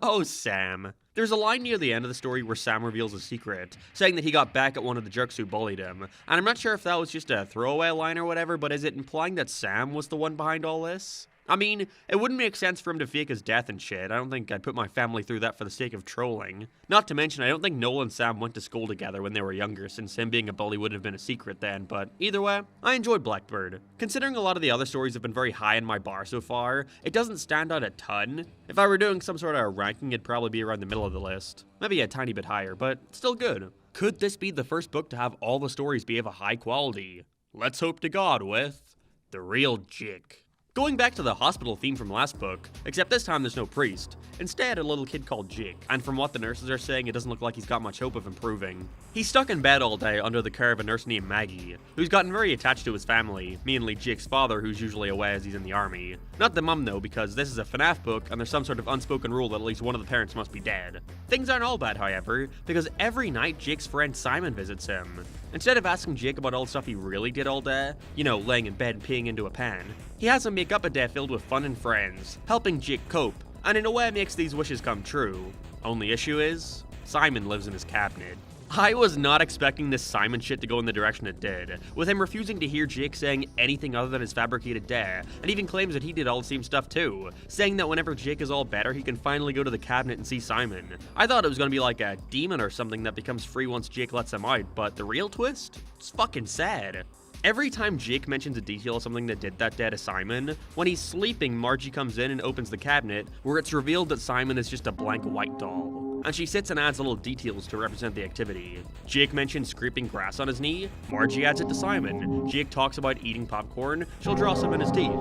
Oh, Sam. There's a line near the end of the story where Sam reveals a secret, saying that he got back at one of the jerks who bullied him. And I'm not sure if that was just a throwaway line or whatever, but is it implying that Sam was the one behind all this? I mean, it wouldn't make sense for him to fake his death and shit. I don't think I'd put my family through that for the sake of trolling. Not to mention, I don't think Noel and Sam went to school together when they were younger, since him being a bully would have been a secret then, but either way, I enjoyed Blackbird. Considering a lot of the other stories have been very high in my bar so far, it doesn't stand out a ton. If I were doing some sort of ranking, it'd probably be around the middle of the list. Maybe a tiny bit higher, but still good. Could this be the first book to have all the stories be of a high quality? Let's hope to God with The Real Jake. Going back to the hospital theme from last book, except this time there's no priest. Instead, a little kid called Jake, and from what the nurses are saying, it doesn't look like he's got much hope of improving. He's stuck in bed all day under the care of a nurse named Maggie, who's gotten very attached to his family, mainly Jake's father, who's usually away as he's in the army. Not the mum though, because this is a FNAF book, and there's some sort of unspoken rule that at least one of the parents must be dead. Things aren't all bad, however, because every night Jake's friend Simon visits him. Instead of asking Jake about all the stuff he really did all day, you know, laying in bed and peeing into a pan, he has him make up a day filled with fun and friends, helping Jake cope, and in a way makes these wishes come true. Only issue is, Simon lives in his cabinet. I was not expecting this Simon shit to go in the direction it did, with him refusing to hear Jake saying anything other than his fabricated day, and even claims that he did all the same stuff too, saying that whenever Jake is all better, he can finally go to the cabinet and see Simon. I thought it was gonna be like a demon or something that becomes free once Jake lets him out, but the real twist? It's fucking sad. Every time Jake mentions a detail of something that did that day to Simon, when he's sleeping, Margie comes in and opens the cabinet, where it's revealed that Simon is just a blank white doll. And she sits and adds little details to represent the activity. Jake mentions scraping grass on his knee, Margie adds it to Simon. Jake talks about eating popcorn, she'll draw some in his teeth.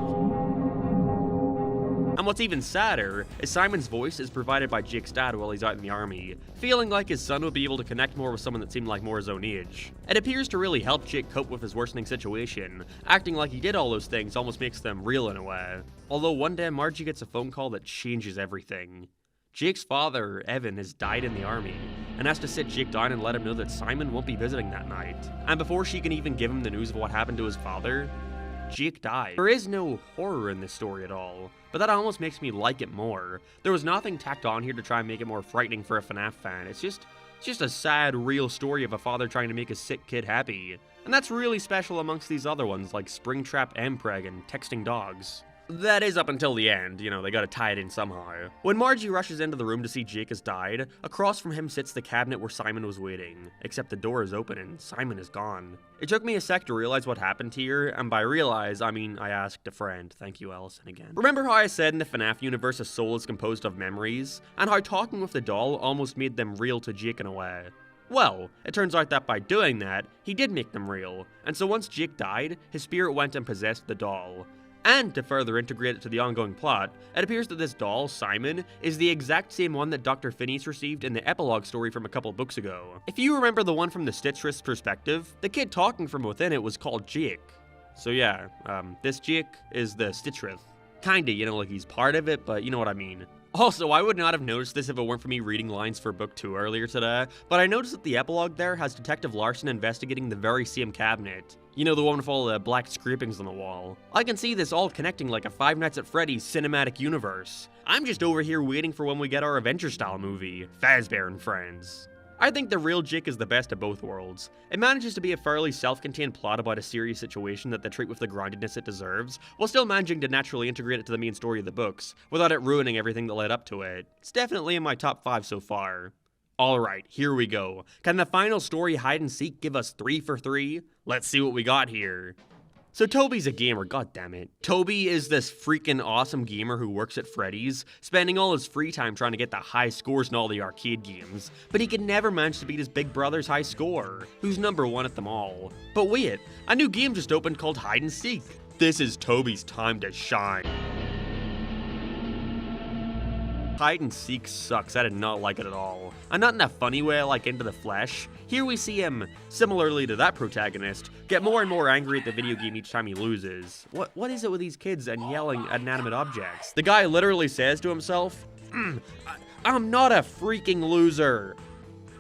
And what's even sadder is Simon's voice is provided by Jake's dad while he's out in the army, feeling like his son would be able to connect more with someone that seemed like more his own age. It appears to really help Jake cope with his worsening situation. Acting like he did all those things almost makes them real in a way. Although one day Margie gets a phone call that changes everything. Jake's father, Evan, has died in the army, and has to sit Jake down and let him know that Simon won't be visiting that night. And before she can even give him the news of what happened to his father, Jake died. There is no horror in this story at all, but that almost makes me like it more. There was nothing tacked on here to try and make it more frightening for a FNAF fan. It's just a sad, real story of a father trying to make a sick kid happy. And that's really special amongst these other ones like Springtrap, Mpreg, and Texting Dogs. That is up until the end, you know, they gotta tie it in somehow. When Margie rushes into the room to see Jake has died, across from him sits the cabinet where Simon was waiting, except the door is open and Simon is gone. It took me a sec to realize what happened here, and by realize, I mean I asked a friend. Thank you, Allison, again. Remember how I said in the FNAF universe a soul is composed of memories, and how talking with the doll almost made them real to Jake in a way? Well, it turns out that by doing that, he did make them real, and so once Jake died, his spirit went and possessed the doll. And to further integrate it to the ongoing plot, it appears that this doll, Simon, is the exact same one that Dr. Phineas received in the epilogue story from a couple books ago. If you remember the one from the Stitch perspective, the kid talking from within it was called Jake. So yeah, this Jake is the Stitchrith. Kinda, you know, like he's part of it, but you know what I mean. Also, I would not have noticed this if it weren't for me reading lines for book 2 earlier today, but I noticed that the epilogue there has Detective Larson investigating the very same cabinet. You know, the one with all the black scrapings on the wall. I can see this all connecting like a Five Nights at Freddy's cinematic universe. I'm just over here waiting for when we get our Avenger-style movie, Fazbear and Friends. I think The Real Jake is the best of both worlds. It manages to be a fairly self-contained plot about a serious situation that they treat with the groundedness it deserves, while still managing to naturally integrate it to the main story of the books, without it ruining everything that led up to it. It's definitely in my top 5 so far. Alright, here we go. Can the final story, Hide and Seek, give us 3 for 3? Let's see what we got here. So Toby's a gamer, goddammit. Toby is this freaking awesome gamer who works at Freddy's, spending all his free time trying to get the high scores in all the arcade games, but he can never manage to beat his big brother's high score, who's #1 at them all. But wait, a new game just opened called Hide and Seek. This is Toby's time to shine. Hide and Seek sucks, I did not like it at all. And not in a funny way like Into the Flesh. Here we see him, similarly to that protagonist, get more and more angry at the video game each time he loses. What is it with these kids and yelling at inanimate objects? The guy literally says to himself, I'm not a freaking loser.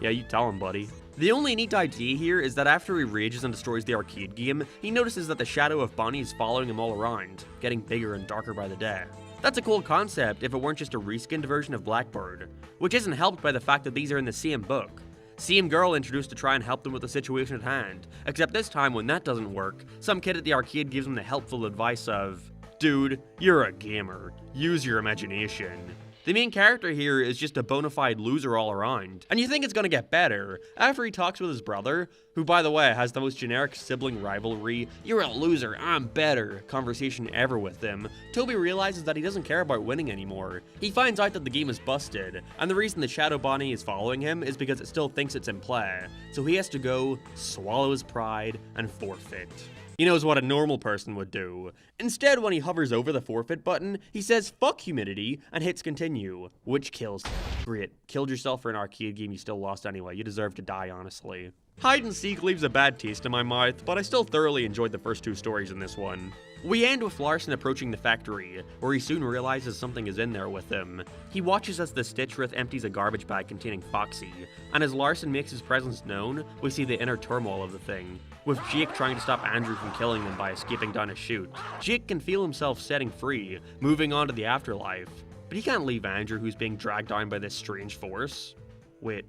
Yeah, you tell him, buddy. The only neat idea here is that after he rages and destroys the arcade game, he notices that the shadow of Bonnie is following him all around, getting bigger and darker by the day. That's a cool concept if it weren't just a reskinned version of Blackbird, which isn't helped by the fact that these are in the same book. Same girl introduced to try and help them with the situation at hand, except this time when that doesn't work, some kid at the arcade gives him the helpful advice of, dude, you're a gamer, use your imagination. The main character here is just a bona fide loser all around, and you think it's gonna get better after he talks with his brother, who by the way has the most generic sibling rivalry, you're a loser, I'm better, conversation ever with them. Toby realizes that he doesn't care about winning anymore. He finds out that the game is busted, and the reason the Shadow Bonnie is following him is because it still thinks it's in play, so he has to go, swallow his pride, and forfeit. He knows what a normal person would do. Instead, when he hovers over the forfeit button, he says fuck humidity and hits continue, which kills him. Great, killed yourself for an arcade game you still lost anyway, you deserve to die honestly. Hide and Seek leaves a bad taste in my mouth, but I still thoroughly enjoyed the first 2 stories in this one. We end with Larson approaching the factory, where he soon realizes something is in there with him. He watches as the Stitchwraith empties a garbage bag containing Foxy, and as Larson makes his presence known, we see the inner turmoil of the thing, with Jake trying to stop Andrew from killing them by escaping down a chute. Jake can feel himself setting free, moving on to the afterlife, but he can't leave Andrew who's being dragged down by this strange force. Wait,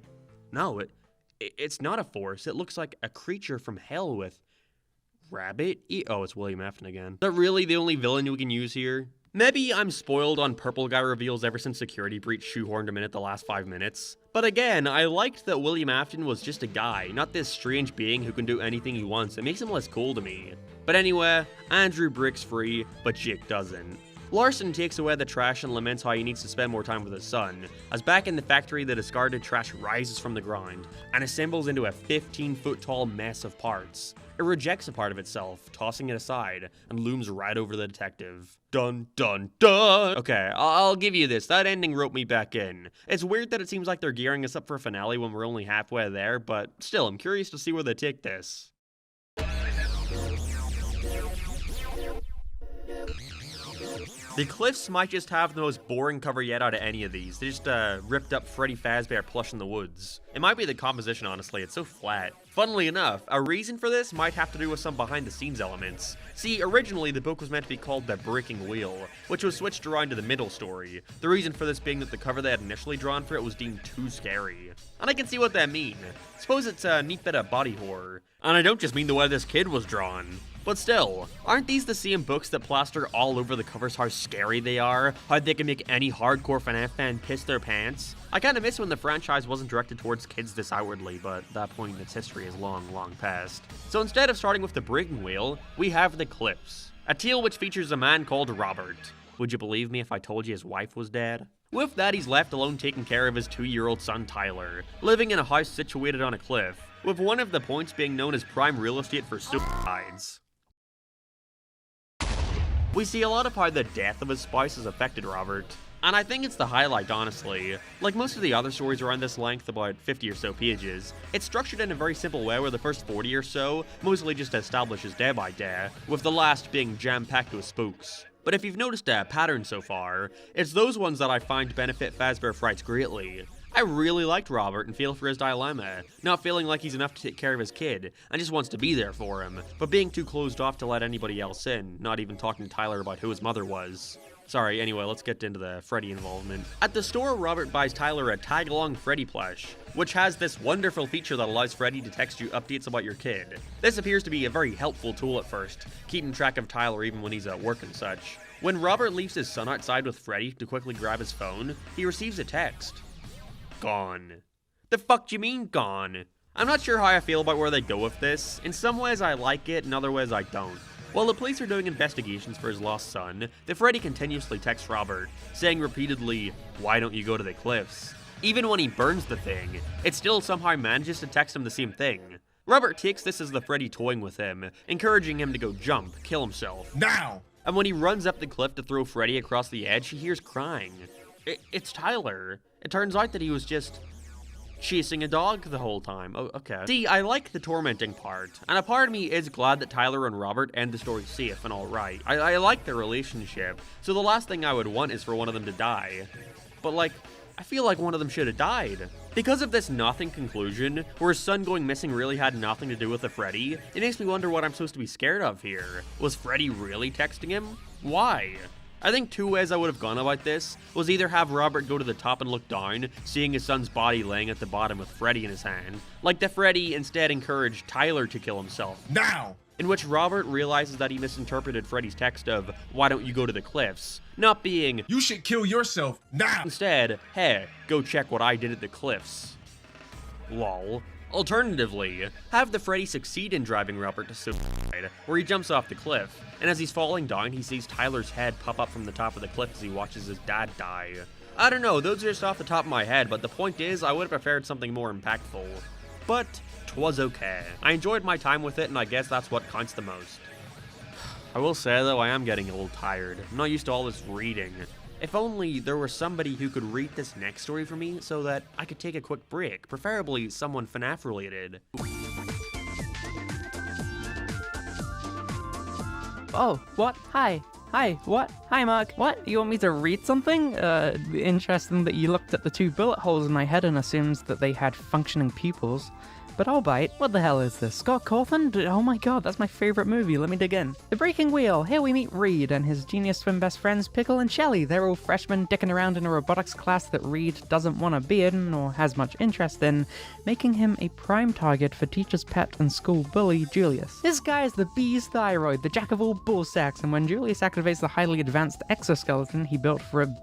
no, it's not a force, it looks like a creature from hell with rabbit? Oh, it's William Afton again. Is that really the only villain we can use here? Maybe I'm spoiled on Purple Guy reveals ever since Security Breach shoehorned him in at the last 5 minutes. But again, I liked that William Afton was just a guy, not this strange being who can do anything he wants. It makes him less cool to me. But anyway, Andrew breaks free, but Jake doesn't. Larson takes away the trash and laments how he needs to spend more time with his son, as back in the factory the discarded trash rises from the ground and assembles into a 15-foot tall mess of parts. It rejects a part of itself, tossing it aside, and looms right over the detective. Dun dun dun! Okay, I'll give you this, that ending roped me back in. It's weird that it seems like they're gearing us up for a finale when we're only halfway there, but still, I'm curious to see where they take this. The Cliffs might just have the most boring cover yet out of any of these. They just ripped up Freddy Fazbear plush in the woods. It might be the composition, honestly, it's so flat. Funnily enough, a reason for this might have to do with some behind-the-scenes elements. See, originally the book was meant to be called The Breaking Wheel, which was switched around to the middle story. The reason for this being that the cover they had initially drawn for it was deemed too scary. And I can see what that means. Suppose it's a neat bit of body horror. And I don't just mean the way this kid was drawn. But still, aren't these the same books that plaster all over the covers how scary they are? How they can make any hardcore FNAF fan piss their pants? I kinda miss when the franchise wasn't directed towards kids this outwardly, but at that point its history is long, long past. So instead of starting with the Breaking Wheel, we have the Cliffs. A tale which features a man called Robert. Would you believe me if I told you his wife was dead? With that, he's left alone taking care of his 2-year-old son Tyler, living in a house situated on a cliff, with one of the points being known as prime real estate for suicides. We see a lot of how the death of his spouse has affected Robert, and I think it's the highlight, honestly. Like most of the other stories around this length, about 50 or so pages, it's structured in a very simple way where the first 40 or so mostly just establishes day by day, with the last being jam-packed with spooks. But if you've noticed a pattern so far, it's those ones that I find benefit Fazbear Frights greatly. I really liked Robert and feel for his dilemma, not feeling like he's enough to take care of his kid, and just wants to be there for him, but being too closed off to let anybody else in, not even talking to Tyler about who his mother was. Sorry, anyway, let's get into the Freddy involvement. At the store, Robert buys Tyler a tag-along Freddy plush, which has this wonderful feature that allows Freddy to text you updates about your kid. This appears to be a very helpful tool at first, keeping track of Tyler even when he's at work and such. When Robert leaves his son outside with Freddy to quickly grab his phone, he receives a text. Gone. The fuck do you mean, gone? I'm not sure how I feel about where they go with this. In some ways I like it, in other ways I don't. While the police are doing investigations for his lost son, the Freddy continuously texts Robert, saying repeatedly, "Why don't you go to the cliffs?" Even when he burns the thing, it still somehow manages to text him the same thing. Robert takes this as the Freddy toying with him, encouraging him to go jump, kill himself. Now! And when he runs up the cliff to throw Freddy across the edge, he hears crying. It's Tyler. It turns out that he was just chasing a dog the whole time. Oh, okay. See, I like the tormenting part, and a part of me is glad that Tyler and Robert end the story safe and alright. I like their relationship, so the last thing I would want is for one of them to die. But like, I feel like one of them should have died. Because of this nothing conclusion, where his son going missing really had nothing to do with the Freddy, it makes me wonder what I'm supposed to be scared of here. Was Freddy really texting him? Why? I think two ways I would have gone about this was either have Robert go to the top and look down, seeing his son's body laying at the bottom with Freddy in his hand, like the Freddy instead encouraged Tyler to kill himself. Now! In which Robert realizes that he misinterpreted Freddy's text of, "Why don't you go to the cliffs?" Not being, "You should kill yourself now!" Instead, "Hey, go check what I did at the cliffs." Lol. Alternatively, have the Freddy succeed in driving Robert to suicide, where he jumps off the cliff, and as he's falling down, he sees Tyler's head pop up from the top of the cliff as he watches his dad die. I don't know, those are just off the top of my head, but the point is, I would have preferred something more impactful. But 'twas okay. I enjoyed my time with it, and I guess that's what counts the most. I will say, though, I am getting a little tired. I'm not used to all this reading. If only there were somebody who could read this next story for me so that I could take a quick break, preferably someone FNAF related. Oh, what? Hi. Hi, what? Hi, Mark. What? You want me to read something? Interesting that you looked at the two bullet holes in my head and assumed that they had functioning pupils. But I'll bite. What the hell is this? Scott Cawthon? Oh my god, that's my favorite movie. Let me dig in. The Breaking Wheel. Here we meet Reed and his genius twin best friends Pickle and Shelly. They're all freshmen dicking around in a robotics class that Reed doesn't want to be in or has much interest in, making him a prime target for teacher's pet and school bully Julius. This guy is the bee's thyroid, the jack of all ball sacks, and when Julius activates the highly advanced exoskeleton he built for a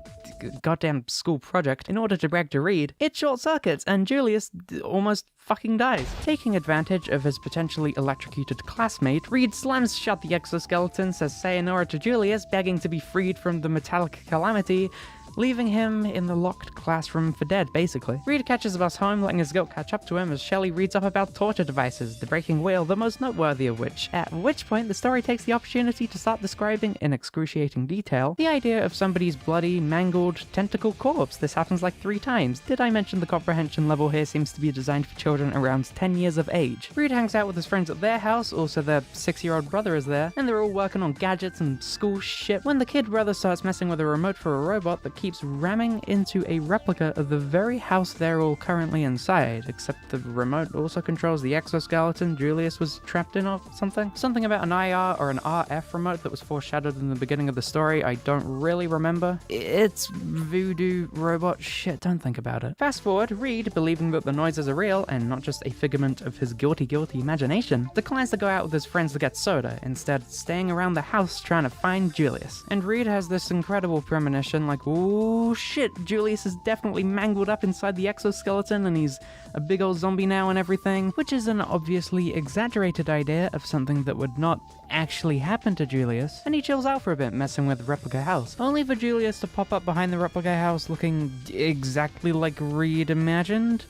goddamn school project in order to brag to Reed, it short circuits and Julius almost fucking dies. Taking advantage of his potentially electrocuted classmate, Reed slams shut the exoskeleton, says sayonara to Julius, begging to be freed from the metallic calamity, leaving him in the locked classroom for dead, basically. Reed catches a bus home, letting his guilt catch up to him as Shelly reads up about torture devices, the Breaking Wheel the most noteworthy of which, at which point the story takes the opportunity to start describing in excruciating detail the idea of somebody's bloody, mangled, tentacle corpse. This happens like 3 times. Did I mention the comprehension level here seems to be designed for children around 10 years of age? Reed hangs out with his friends at their house, also their 6-year-old brother is there, and they're all working on gadgets and school shit when the kid brother starts messing with a remote for a robot that keeps ramming into a replica of the very house they're all currently inside, except the remote also controls the exoskeleton Julius was trapped in or something. Something about an IR or an RF remote that was foreshadowed in the beginning of the story, I don't really remember. It's voodoo robot shit, don't think about it. Fast forward, Reed, believing that the noises are real and not just a figment of his guilty imagination, declines to go out with his friends to get soda, instead staying around the house trying to find Julius. And Reed has this incredible premonition like, ooh shit, Julius is definitely mangled up inside the exoskeleton and he's a big old zombie now and everything, which is an obviously exaggerated idea of something that would not actually happen to Julius, and he chills out for a bit messing with the replica house, only for Julius to pop up behind the replica house looking exactly like Reed imagined,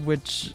which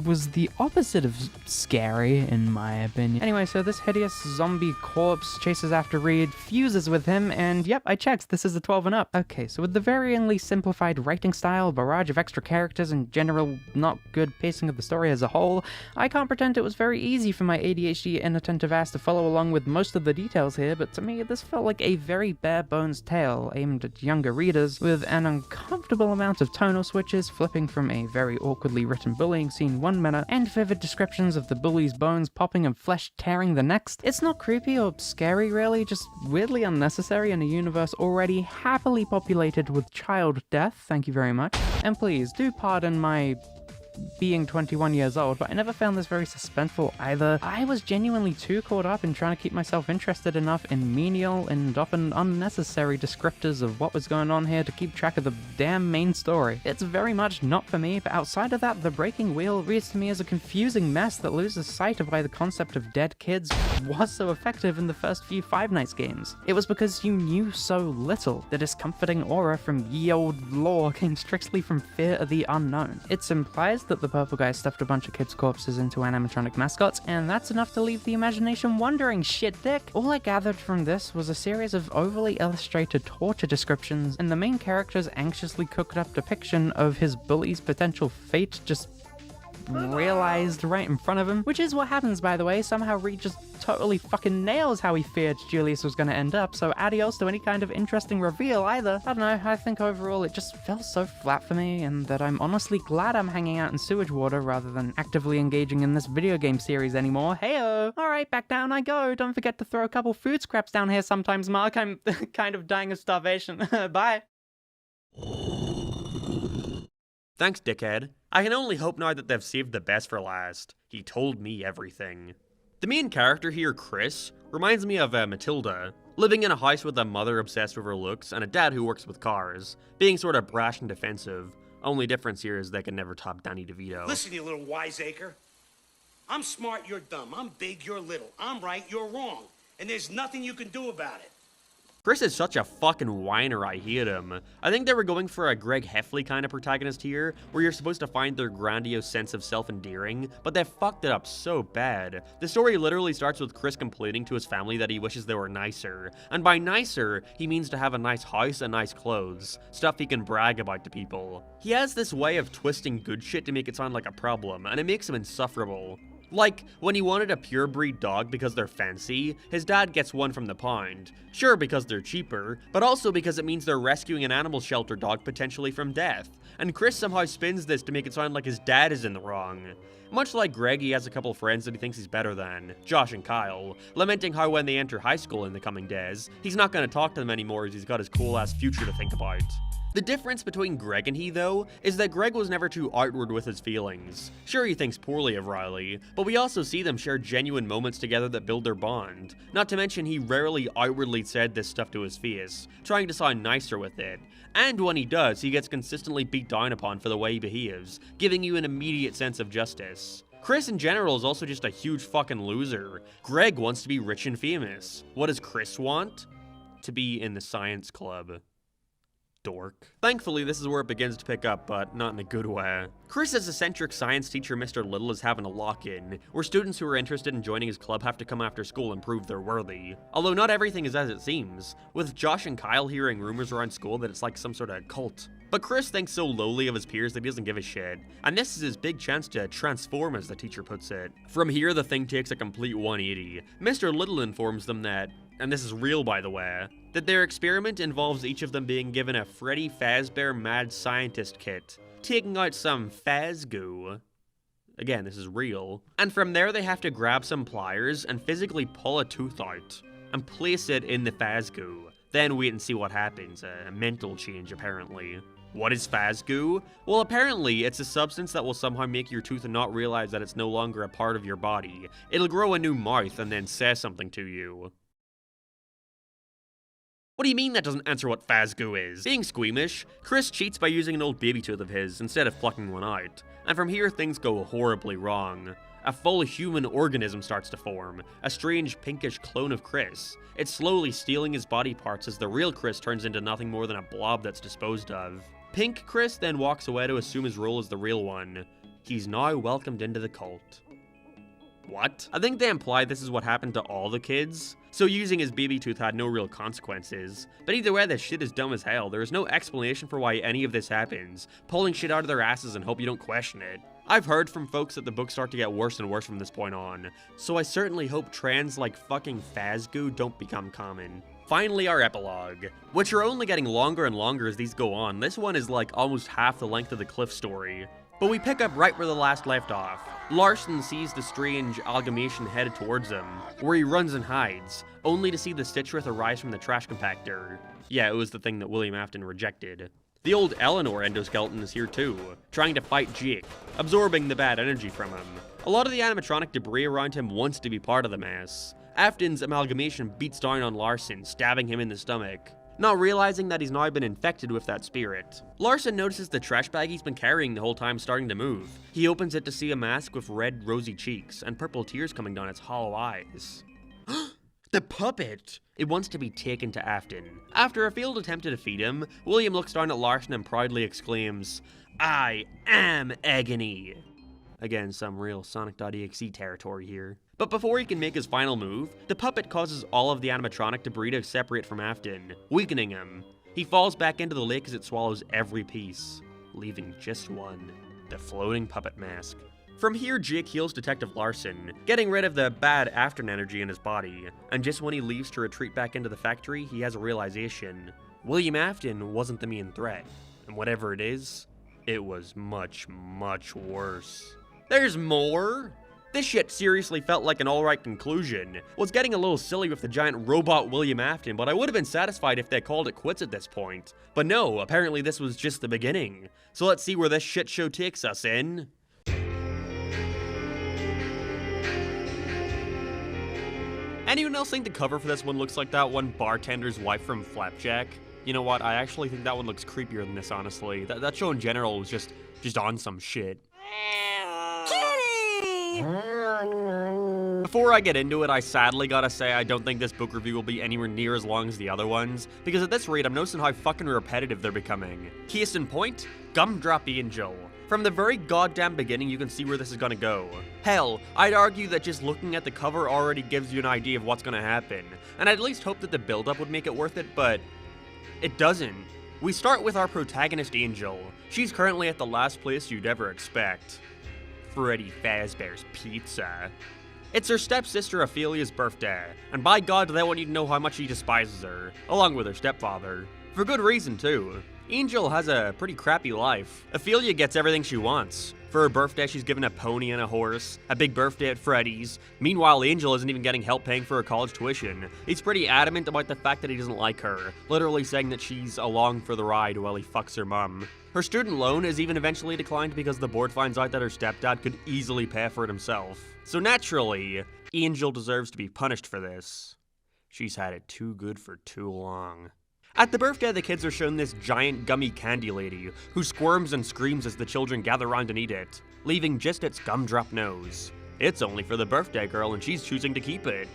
was the opposite of scary, in my opinion. Anyway, so this hideous zombie corpse chases after Reed, fuses with him, and yep, I checked, this is a 12 and up. Okay, so with the varyingly simplified writing style, barrage of extra characters, and general not good pacing of the story as a whole, I can't pretend it was very easy for my ADHD inattentive ass to follow along with most of the details here, but to me, this felt like a very bare-bones tale aimed at younger readers, with an uncomfortable amount of tonal switches, flipping from a very awkwardly written bullying scene 1 minute, and vivid descriptions of the bully's bones popping and flesh tearing the next. It's not creepy or scary really, just weirdly unnecessary in a universe already happily populated with child death, thank you very much. And please, do pardon my being 21 years old, but I never found this very suspenseful either. I was genuinely too caught up in trying to keep myself interested enough in menial and often unnecessary descriptors of what was going on here to keep track of the damn main story. It's very much not for me, but outside of that, the breaking wheel reads to me as a confusing mess that loses sight of why the concept of dead kids was so effective in the first few Five Nights games. It was because you knew so little. The discomforting aura from ye old lore came strictly from fear of the unknown. It implies that the purple guy stuffed a bunch of kids' corpses into animatronic mascots, and that's enough to leave the imagination wondering, shit dick. All I gathered from this was a series of overly illustrated torture descriptions, and the main character's anxiously cooked up depiction of his bully's potential fate just realized right in front of him, which is what happens, by the way. Somehow Reed just totally fucking nails how he feared Julius was going to end up, so adios to any kind of interesting reveal either. I don't know, I think overall it just felt so flat for me, and that I'm honestly glad I'm hanging out in sewage water rather than actively engaging in this video game series anymore. Heyo! Alright, back down I go. Don't forget to throw a couple food scraps down here sometimes, Mark. I'm kind of dying of starvation. Bye. Thanks, dickhead. I can only hope now that they've saved the best for last. He told me everything. The main character here, Chris, reminds me of Matilda, living in a house with a mother obsessed with her looks and a dad who works with cars, being sort of brash and defensive. Only difference here is they can never top Danny DeVito. Listen, you little wiseacre. I'm smart, you're dumb. I'm big, you're little. I'm right, you're wrong. And there's nothing you can do about it. Chris is such a fucking whiner, I hate him. I think they were going for a Greg Heffley kind of protagonist here, where you're supposed to find their grandiose sense of self-endearing, but they fucked it up so bad. The story literally starts with Chris complaining to his family that he wishes they were nicer, and by nicer, he means to have a nice house and nice clothes, stuff he can brag about to people. He has this way of twisting good shit to make it sound like a problem, and it makes him insufferable. Like, when he wanted a purebred dog because they're fancy, his dad gets one from the pound. Sure, because they're cheaper, but also because it means they're rescuing an animal shelter dog potentially from death. And Chris somehow spins this to make it sound like his dad is in the wrong. Much like Greg, he has a couple friends that he thinks he's better than, Josh and Kyle, lamenting how when they enter high school in the coming days, he's not going to talk to them anymore as he's got his cool-ass future to think about. The difference between Greg and he, though, is that Greg was never too outward with his feelings. Sure, he thinks poorly of Riley, but we also see them share genuine moments together that build their bond. Not to mention he rarely outwardly said this stuff to his face, trying to sound nicer with it. And when he does, he gets consistently beat down upon for the way he behaves, giving you an immediate sense of justice. Chris in general is also just a huge fucking loser. Greg wants to be rich and famous. What does Chris want? To be in the science club. Dork. Thankfully, this is where it begins to pick up, but not in a good way. Chris's eccentric science teacher, Mr. Little, is having a lock-in, where students who are interested in joining his club have to come after school and prove they're worthy. Although not everything is as it seems, with Josh and Kyle hearing rumors around school that it's like some sort of cult. But Chris thinks so lowly of his peers that he doesn't give a shit, and this is his big chance to transform, as the teacher puts it. From here, the thing takes a complete 180. Mr. Little informs them that, and this is real by the way, that their experiment involves each of them being given a Freddy Fazbear Mad Scientist kit, taking out some Faz goo. Again, this is real. And from there they have to grab some pliers and physically pull a tooth out, and place it in the Faz goo. Then wait and see what happens, a mental change apparently. What is Faz goo? Well, apparently it's a substance that will somehow make your tooth not realize that it's no longer a part of your body. It'll grow a new mouth and then say something to you. What do you mean that doesn't answer what Faz goo is? Being squeamish, Chris cheats by using an old baby tooth of his instead of plucking one out. And from here things go horribly wrong. A full human organism starts to form, a strange pinkish clone of Chris. It's slowly stealing his body parts as the real Chris turns into nothing more than a blob that's disposed of. Pink Chris then walks away to assume his role as the real one. He's now welcomed into the cult. What? I think they imply this is what happened to all the kids, so using his baby tooth had no real consequences. But either way, this shit is dumb as hell. There is no explanation for why any of this happens, pulling shit out of their asses and hope you don't question it. I've heard from folks that the books start to get worse and worse from this point on, so I certainly hope trends like fucking Faz goo don't become common. Finally, our epilogue, which are only getting longer and longer as these go on. This one is like almost half the length of the Cliff story. But we pick up right where the last left off. Larson sees the strange amalgamation headed towards him, where he runs and hides, only to see the Stitchwraith arise from the trash compactor. Yeah, it was the thing that William Afton rejected. The old Eleanor endoskeleton is here too, trying to fight Jake, absorbing the bad energy from him. A lot of the animatronic debris around him wants to be part of the mess. Afton's amalgamation beats down on Larson, stabbing him in the stomach, not realizing that he's now been infected with that spirit. Larson notices the trash bag he's been carrying the whole time starting to move. He opens it to see a mask with red, rosy cheeks and purple tears coming down its hollow eyes. The puppet! It wants to be taken to Afton. After a failed attempt to defeat him, William looks down at Larson and proudly exclaims, "I am agony!" Again, some real Sonic.exe territory here. But before he can make his final move, the puppet causes all of the animatronic debris to separate from Afton, weakening him. He falls back into the lake as it swallows every piece, leaving just one, the floating puppet mask. From here, Jake heals Detective Larson, getting rid of the bad Afton energy in his body, and just when he leaves to retreat back into the factory, he has a realization. William Afton wasn't the main threat, and whatever it is, it was much, much worse. There's more! This shit seriously felt like an alright conclusion. Was getting a little silly with the giant robot William Afton, but I would have been satisfied if they called it quits at this point. But no, apparently this was just the beginning. So let's see where this shit show takes us in. Anyone else think the cover for this one looks like that one bartender's wife from Flapjack? You know what, I actually think that one looks creepier than this, honestly. That show in general was just on some shit. Before I get into it, I sadly gotta say I don't think this book review will be anywhere near as long as the other ones, because at this rate I'm noticing how fucking repetitive they're becoming. Case in point, Gumdrop Angel. From the very goddamn beginning you can see where this is gonna go. Hell, I'd argue that just looking at the cover already gives you an idea of what's gonna happen, and I'd at least hope that the build-up would make it worth it, but it doesn't. We start with our protagonist Angel. She's currently at the last place you'd ever expect. Freddy Fazbear's Pizza. It's her stepsister Ophelia's birthday, and by God do they want you to know how much she despises her, along with her stepfather. For good reason too. Angel has a pretty crappy life. Ophelia gets everything she wants. For her birthday, she's given a pony and a horse, a big birthday at Freddy's. Meanwhile, Angel isn't even getting help paying for her college tuition. He's pretty adamant about the fact that he doesn't like her, literally saying that she's along for the ride while he fucks her mum. Her student loan is even eventually declined because the board finds out that her stepdad could easily pay for it himself. So naturally, Angel deserves to be punished for this. She's had it too good for too long. At the birthday, the kids are shown this giant gummy candy lady, who squirms and screams as the children gather around and eat it, leaving just its gumdrop nose. It's only for the birthday girl and she's choosing to keep it.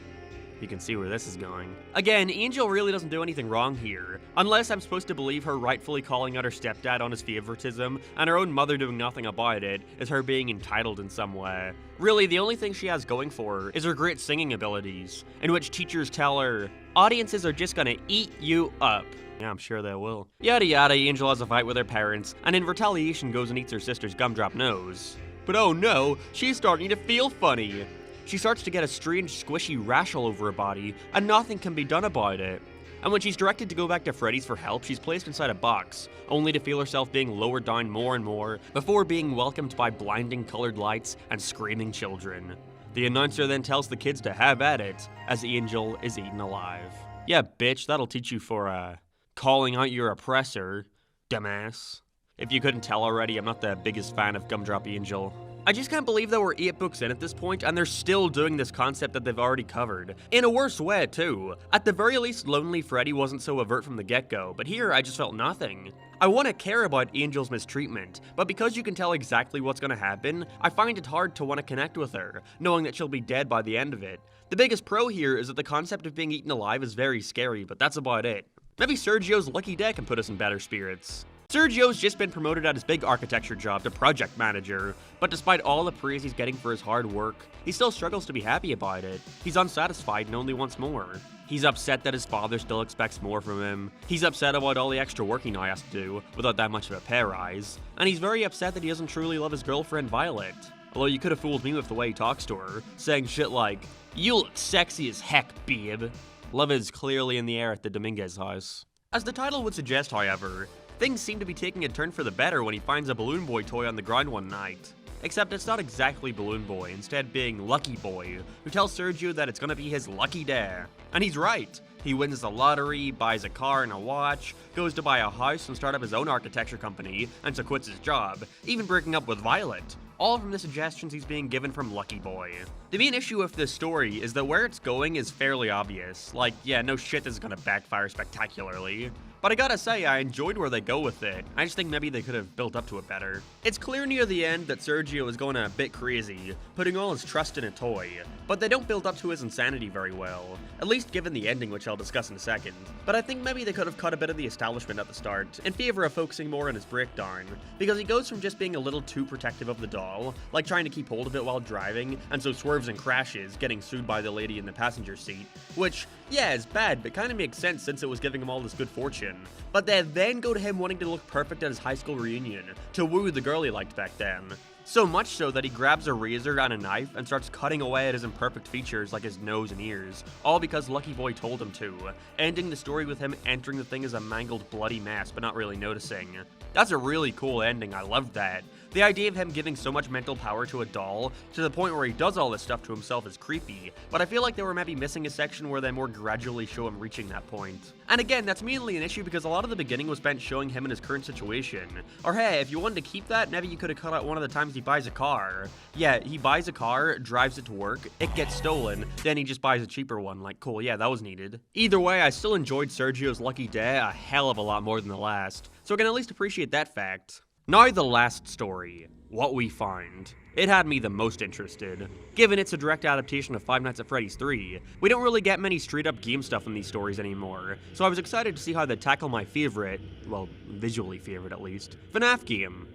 You can see where this is going. Again, Angel really doesn't do anything wrong here, unless I'm supposed to believe her rightfully calling out her stepdad on his favoritism, and her own mother doing nothing about it, is her being entitled in some way. Really, the only thing she has going for her is her great singing abilities, in which teachers tell her, audiences are just gonna eat you up. Yeah, I'm sure they will. Yada yada, Angel has a fight with her parents, and in retaliation goes and eats her sister's gumdrop nose. But oh no, she's starting to feel funny. She starts to get a strange squishy rash all over her body, and nothing can be done about it. And when she's directed to go back to Freddy's for help, she's placed inside a box, only to feel herself being lowered down more and more, before being welcomed by blinding colored lights and screaming children. The announcer then tells the kids to have at it, as Angel is eaten alive. Yeah, bitch, that'll teach you for, calling out your oppressor, dumbass. If you couldn't tell already, I'm not the biggest fan of Gumdrop Angel. I just can't believe that we're 8 books in at this point, and they're still doing this concept that they've already covered. In a worse way, too. At the very least, Lonely Freddy wasn't so overt from the get-go, but here I just felt nothing. I want to care about Angel's mistreatment, but because you can tell exactly what's going to happen, I find it hard to want to connect with her, knowing that she'll be dead by the end of it. The biggest pro here is that the concept of being eaten alive is very scary, but that's about it. Maybe Sergio's lucky day can put us in better spirits. Sergio's just been promoted at his big architecture job to project manager, but despite all the praise he's getting for his hard work, he still struggles to be happy about it. He's unsatisfied and only wants more. He's upset that his father still expects more from him. He's upset about all the extra work he now has to do, without that much of a pay rise. And he's very upset that he doesn't truly love his girlfriend Violet. Although you could have fooled me with the way he talks to her, saying shit like, "You look sexy as heck, babe." Love is clearly in the air at the Dominguez house. As the title would suggest, however, things seem to be taking a turn for the better when he finds a Balloon Boy toy on the ground one night. Except it's not exactly Balloon Boy, instead being Lucky Boy, who tells Sergio that it's gonna be his lucky day. And he's right. He wins the lottery, buys a car and a watch, goes to buy a house and start up his own architecture company, and so quits his job, even breaking up with Violet. All from the suggestions he's being given from Lucky Boy. The main issue with this story is that where it's going is fairly obvious. Like, yeah, no shit this is gonna backfire spectacularly. But I gotta say, I enjoyed where they go with it. I just think maybe they could have built up to it better. It's clear near the end that Sergio is going a bit crazy, putting all his trust in a toy. But they don't build up to his insanity very well, at least given the ending, which I'll discuss in a second. But I think maybe they could have cut a bit of the establishment at the start, in favor of focusing more on his breakdown, because he goes from just being a little too protective of the doll, like trying to keep hold of it while driving, and so swerves and crashes, getting sued by the lady in the passenger seat, which, yeah, is bad, but kind of makes sense since it was giving him all this good fortune. But they then go to him wanting to look perfect at his high school reunion, to woo the girl he liked back then. So much so that he grabs a razor and a knife and starts cutting away at his imperfect features like his nose and ears, all because Lucky Boy told him to, ending the story with him entering the thing as a mangled bloody mess but not really noticing. That's a really cool ending, I loved that. The idea of him giving so much mental power to a doll, to the point where he does all this stuff to himself, is creepy, but I feel like they were maybe missing a section where they more gradually show him reaching that point. And again, that's mainly an issue because a lot of the beginning was spent showing him in his current situation. Or hey, if you wanted to keep that, maybe you could have cut out one of the times he buys a car. Yeah, he buys a car, drives it to work, it gets stolen, then he just buys a cheaper one. Like, cool, yeah, that was needed. Either way, I still enjoyed Sergio's lucky day a hell of a lot more than the last, so I can at least appreciate that fact. Now the last story, What We Find. It had me the most interested. Given it's a direct adaptation of Five Nights at Freddy's 3, we don't really get many straight-up game stuff in these stories anymore, so I was excited to see how they tackle my favorite, well, visually favorite at least, FNAF game.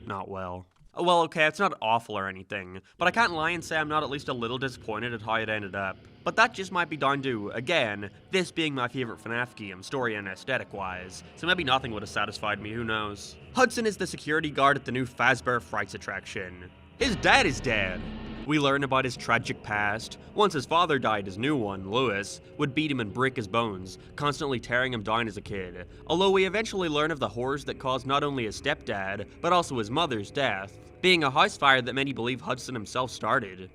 Not well. Well, okay, it's not awful or anything, but I can't lie and say I'm not at least a little disappointed at how it ended up. But that just might be down to, again, this being my favorite FNAF game, story and aesthetic-wise, so maybe nothing would have satisfied me, who knows. Hudson is the security guard at the new Fazbear Frights attraction. His dad is dead. We learn about his tragic past. Once his father died, his new one, Lewis, would beat him and break his bones, constantly tearing him down as a kid. Although we eventually learn of the horrors that caused not only his stepdad, but also his mother's death, being a house fire that many believe Hudson himself started.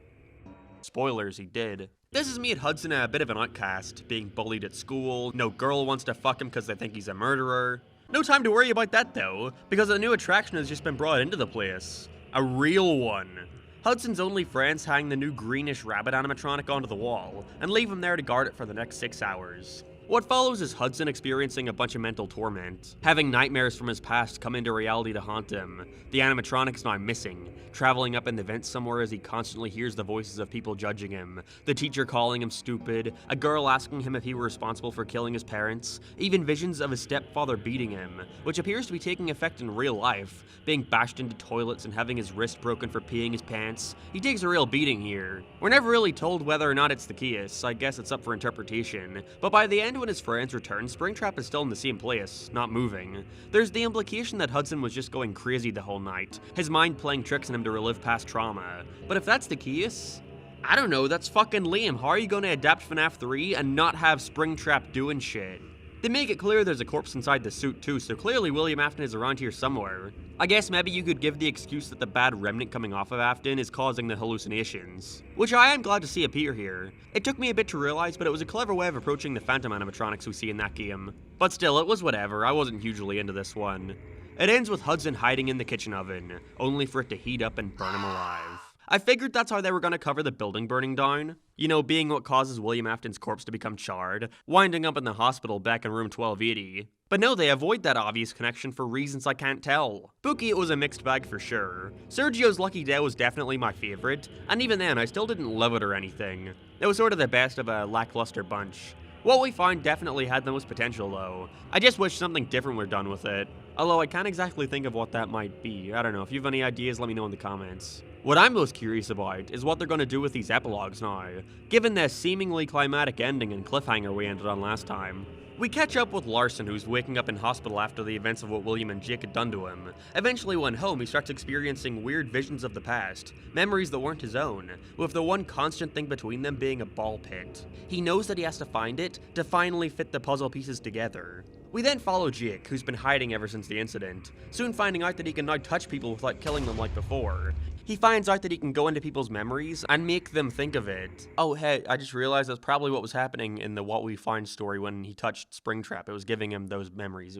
Spoilers, he did. This has made Hudson a bit of an outcast, being bullied at school, no girl wants to fuck him because they think he's a murderer. No time to worry about that though, because a new attraction has just been brought into the place. A real one. Hudson's only friends hang the new greenish rabbit animatronic onto the wall, and leave him there to guard it for the next 6 hours. What follows is Hudson experiencing a bunch of mental torment, having nightmares from his past come into reality to haunt him. The animatronic is now missing, traveling up in the vents somewhere as he constantly hears the voices of people judging him, the teacher calling him stupid, a girl asking him if he were responsible for killing his parents, even visions of his stepfather beating him, which appears to be taking effect in real life, being bashed into toilets and having his wrist broken for peeing his pants. He takes a real beating here. We're never really told whether or not it's the case, I guess it's up for interpretation, but by the end when his friends return, Springtrap is still in the same place, not moving. There's the implication that Hudson was just going crazy the whole night, his mind playing tricks on him to relive past trauma. But if that's the case, I don't know, that's fucking lame. How are you gonna adapt FNAF 3 and not have Springtrap doing shit? They make it clear there's a corpse inside the suit too, so clearly William Afton is around here somewhere. I guess maybe you could give the excuse that the bad remnant coming off of Afton is causing the hallucinations, which I am glad to see appear here. It took me a bit to realize, but it was a clever way of approaching the phantom animatronics we see in that game. But still, it was whatever, I wasn't hugely into this one. It ends with Hudson hiding in the kitchen oven, only for it to heat up and burn him alive. I figured that's how they were going to cover the building burning down. You know, being what causes William Afton's corpse to become charred, winding up in the hospital back in room 1280. But no, they avoid that obvious connection for reasons I can't tell. Spooky, it was a mixed bag for sure. Sergio's Lucky Day was definitely my favorite, and even then I still didn't love it or anything. It was sort of the best of a lackluster bunch. What We Find definitely had the most potential though. I just wish something different were done with it. Although I can't exactly think of what that might be. I don't know, if you have any ideas, let me know in the comments. What I'm most curious about is what they're going to do with these epilogues now, given the seemingly climatic ending and cliffhanger we ended on last time. We catch up with Larson, who's waking up in hospital after the events of what William and Jake had done to him. Eventually when home, he starts experiencing weird visions of the past, memories that weren't his own, with the one constant thing between them being a ball pit. He knows that he has to find it to finally fit the puzzle pieces together. We then follow Jake, who's been hiding ever since the incident, soon finding out that he can now touch people without killing them like before. He finds out that he can go into people's memories and make them think of it. Oh, hey, I just realized that's probably what was happening in the What We Find story when he touched Springtrap. It was giving him those memories.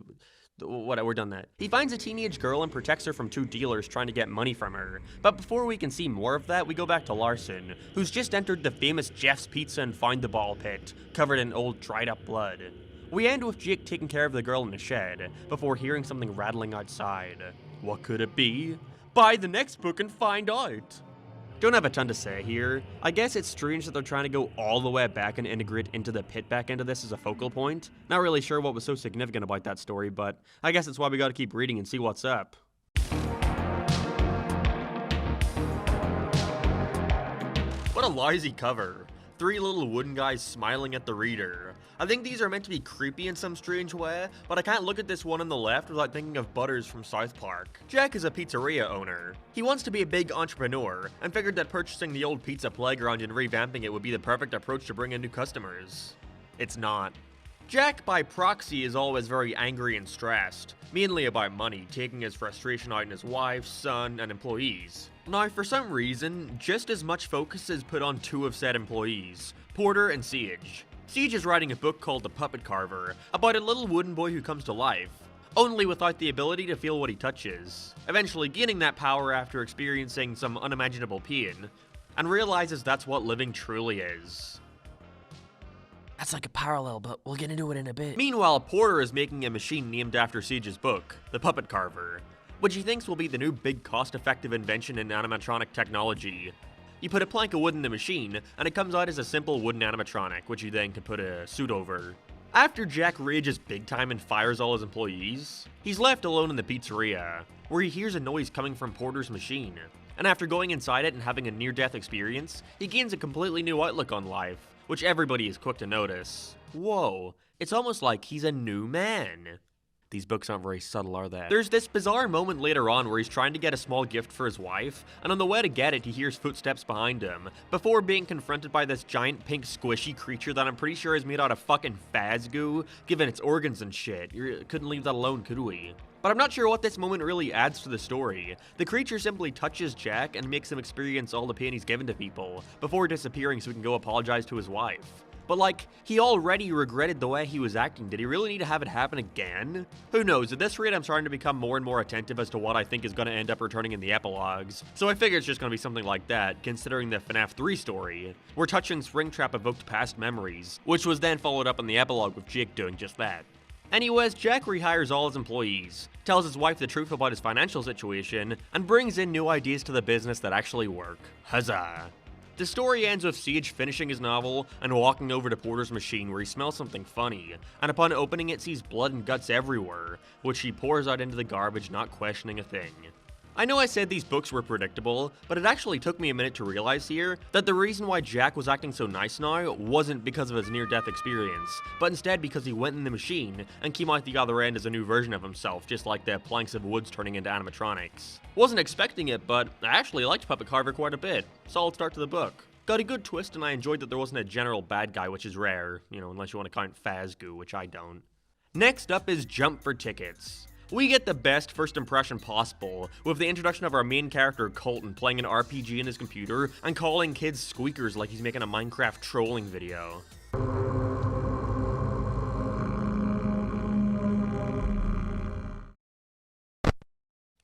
Whatever, we're done that. He finds a teenage girl and protects her from 2 dealers trying to get money from her. But before we can see more of that, we go back to Larson, who's just entered the famous Jeff's Pizza and Find the Ball pit, covered in old dried up blood. We end with Jake taking care of the girl in the shed, before hearing something rattling outside. What could it be? Buy the next book and find out! Don't have a ton to say here. I guess it's strange that they're trying to go all the way back and integrate into the pit back into this as a focal point. Not really sure what was so significant about that story, but I guess that's why we gotta keep reading and see what's up. What a lousy cover. 3 little wooden guys smiling at the reader. I think these are meant to be creepy in some strange way, but I can't look at this one on the left without thinking of Butters from South Park. Jack is a pizzeria owner. He wants to be a big entrepreneur, and figured that purchasing the old pizza playground and revamping it would be the perfect approach to bring in new customers. It's not. Jack, by proxy, is always very angry and stressed, mainly about money, taking his frustration out on his wife, son, and employees. Now, for some reason, just as much focus is put on 2 of said employees, Porter and Siege. Siege is writing a book called The Puppet Carver, about a little wooden boy who comes to life, only without the ability to feel what he touches, eventually gaining that power after experiencing some unimaginable pain, and realizes that's what living truly is. That's like a parallel, but we'll get into it in a bit. Meanwhile, Porter is making a machine named after Siege's book, The Puppet Carver, which he thinks will be the new big cost-effective invention in animatronic technology. You put a plank of wood in the machine, and it comes out as a simple wooden animatronic, which you then can put a suit over. After Jack rages big time and fires all his employees, he's left alone in the pizzeria, where he hears a noise coming from Porter's machine. And after going inside it and having a near-death experience, he gains a completely new outlook on life, which everybody is quick to notice. Whoa, it's almost like he's a new man. These books aren't very subtle, are they? There's this bizarre moment later on where he's trying to get a small gift for his wife, and on the way to get it, he hears footsteps behind him, before being confronted by this giant pink squishy creature that I'm pretty sure is made out of fucking Faz goo, given its organs and shit. Couldn't leave that alone, could we? But I'm not sure what this moment really adds to the story. The creature simply touches Jack and makes him experience all the pain he's given to people, before disappearing so he can go apologize to his wife. But like, he already regretted the way he was acting. Did he really need to have it happen again? Who knows? At this rate, I'm starting to become more and more attentive as to what I think is going to end up returning in the epilogues. So I figure it's just going to be something like that, considering the FNAF 3 story, where touching Springtrap evoked past memories, which was then followed up in the epilogue with Jake doing just that. Anyways, Jack rehires all his employees, tells his wife the truth about his financial situation, and brings in new ideas to the business that actually work. Huzzah! The story ends with Siege finishing his novel and walking over to Porter's machine where he smells something funny, and upon opening it sees blood and guts everywhere, which he pours out into the garbage, not questioning a thing. I know I said these books were predictable, but it actually took me a minute to realize here that the reason why Jack was acting so nice now wasn't because of his near-death experience, but instead because he went in the machine and came out the other end as a new version of himself, just like the planks of woods turning into animatronics. Wasn't expecting it, but I actually liked Puppet Carver quite a bit. Solid start to the book. Got a good twist, and I enjoyed that there wasn't a general bad guy, which is rare, unless you want to count Fazgoo, which I don't. Next up is Jump for Tickets. We get the best first impression possible, with the introduction of our main character Colton playing an RPG in his computer and calling kids squeakers like he's making a Minecraft trolling video.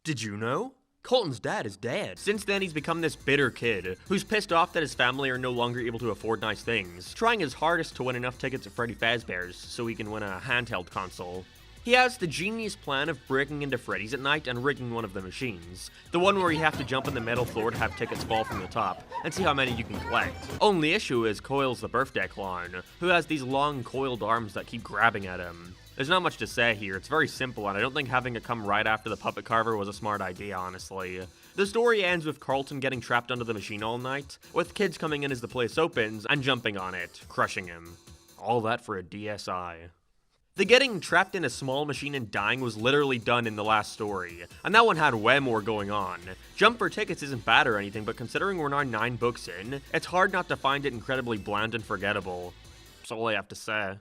Did you know? Colton's dad is dead. Since then, he's become this bitter kid, who's pissed off that his family are no longer able to afford nice things, trying his hardest to win enough tickets at Freddy Fazbear's so he can win a handheld console. He has the genius plan of breaking into Freddy's at night and rigging one of the machines. The one where you have to jump on the metal floor to have tickets fall from the top, and see how many you can collect. Only issue is Coil's the birthday clown, who has these long coiled arms that keep grabbing at him. There's not much to say here, it's very simple, and I don't think having it come right after the Puppet Carver was a smart idea, honestly. The story ends with Carlton getting trapped under the machine all night, with kids coming in as the place opens and jumping on it, crushing him. All that for a DSI. The getting trapped in a small machine and dying was literally done in the last story, and that one had way more going on. Jump for Tickets isn't bad or anything, but considering we're now 9 books in, it's hard not to find it incredibly bland and forgettable. That's all I have to say.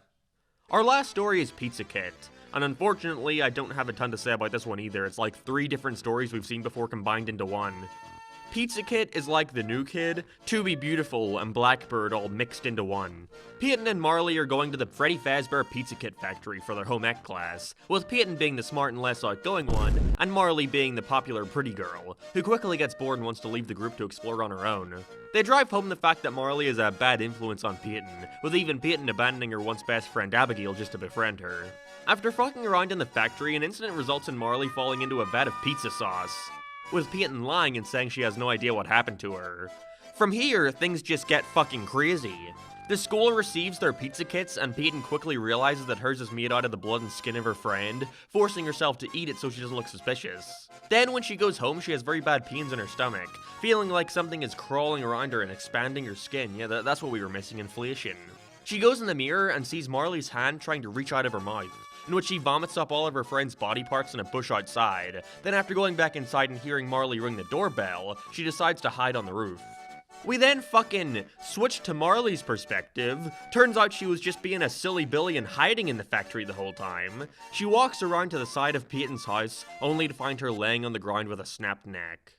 Our last story is Pizza Kit, and unfortunately I don't have a ton to say about this one either. It's like 3 different stories we've seen before combined into one. Pizza Kit is like the new kid, To Be Beautiful and Blackbird all mixed into one. Peyton and Marley are going to the Freddy Fazbear Pizza Kit factory for their home ec class, with Peyton being the smart and less outgoing one, and Marley being the popular pretty girl, who quickly gets bored and wants to leave the group to explore on her own. They drive home the fact that Marley is a bad influence on Peyton, with even Peyton abandoning her once best friend Abigail just to befriend her. After fucking around in the factory, an incident results in Marley falling into a vat of pizza sauce, with Peyton lying and saying she has no idea what happened to her. From here, things just get fucking crazy. The school receives their pizza kits, and Peyton quickly realizes that hers is made out of the blood and skin of her friend, forcing herself to eat it so she doesn't look suspicious. Then when she goes home, she has very bad pains in her stomach, feeling like something is crawling around her and expanding her skin. Yeah, that's what we were missing, inflation. She goes in the mirror and sees Marley's hand trying to reach out of her mouth, in which she vomits up all of her friend's body parts in a bush outside. Then after going back inside and hearing Marley ring the doorbell, she decides to hide on the roof. We then fucking switch to Marley's perspective. Turns out she was just being a silly Billy and hiding in the factory the whole time. She walks around to the side of Peyton's house, only to find her laying on the ground with a snapped neck.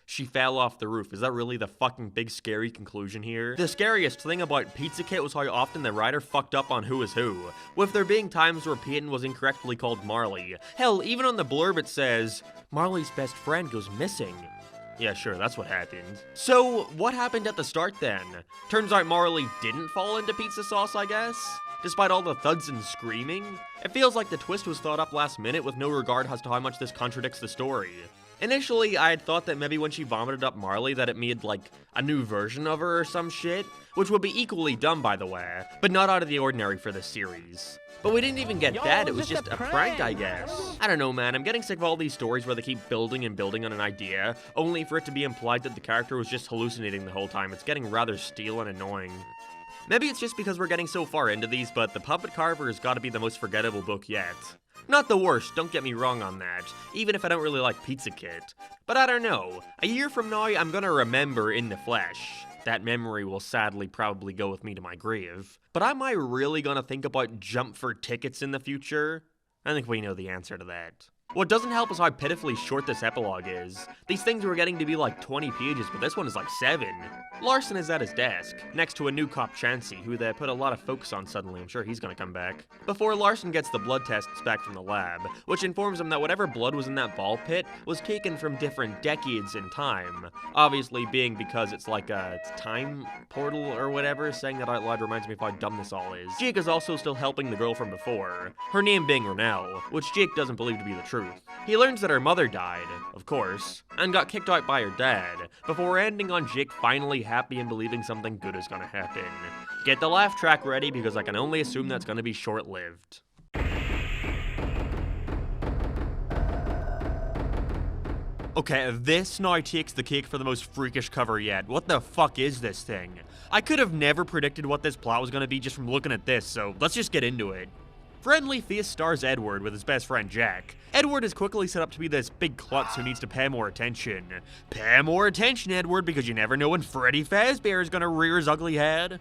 She fell off the roof. Is that really the fucking big scary conclusion here? The scariest thing about Pizza Kit was how often the writer fucked up on who is who, with there being times where Peyton was incorrectly called Marley. Hell, even on the blurb it says, Marley's best friend goes missing. Yeah, sure, that's what happened. So, what happened at the start then? Turns out Marley didn't fall into pizza sauce, I guess? Despite all the thuds and screaming? It feels like the twist was thought up last minute with no regard as to how much this contradicts the story. Initially, I had thought that maybe when she vomited up Marley that it made, like, a new version of her or some shit, which would be equally dumb, by the way, but not out of the ordinary for this series. But we didn't even get that, it was just a prank, I guess. I don't know, man, I'm getting sick of all these stories where they keep building and building on an idea, only for it to be implied that the character was just hallucinating the whole time. It's getting rather stale and annoying. Maybe it's just because we're getting so far into these, but The Puppet Carver has got to be the most forgettable book yet. Not the worst, don't get me wrong on that, even if I don't really like Pizza Kit. But I don't know, a year from now I'm gonna remember In the Flesh. That memory will sadly probably go with me to my grave. But am I really gonna think about Jump for Tickets in the future? I think we know the answer to that. What doesn't help is how pitifully short this epilogue is. These things were getting to be like 20 pages, but this one is like 7. Larson is at his desk, next to a new cop Chansey, who they put a lot of focus on suddenly. I'm sure he's gonna come back. Before Larson gets the blood tests back from the lab, which informs him that whatever blood was in that ball pit was taken from different decades in time. Obviously being because it's like a time portal or whatever. Saying that out loud reminds me of how dumb this all is. Jake is also still helping the girl from before, her name being Renelle, which Jake doesn't believe to be the truth. He learns that her mother died, of course, and got kicked out by her dad, before ending on Jake finally happy and believing something good is gonna happen. Get the laugh track ready because I can only assume that's gonna be short-lived. Okay, this now takes the cake for the most freakish cover yet. What the fuck is this thing? I could have never predicted what this plot was gonna be just from looking at this, so let's just get into it. Friendly Face stars Edward with his best friend Jack. Edward is quickly set up to be this big klutz who needs to pay more attention. Pay more attention, Edward, because you never know when Freddy Fazbear is gonna rear his ugly head.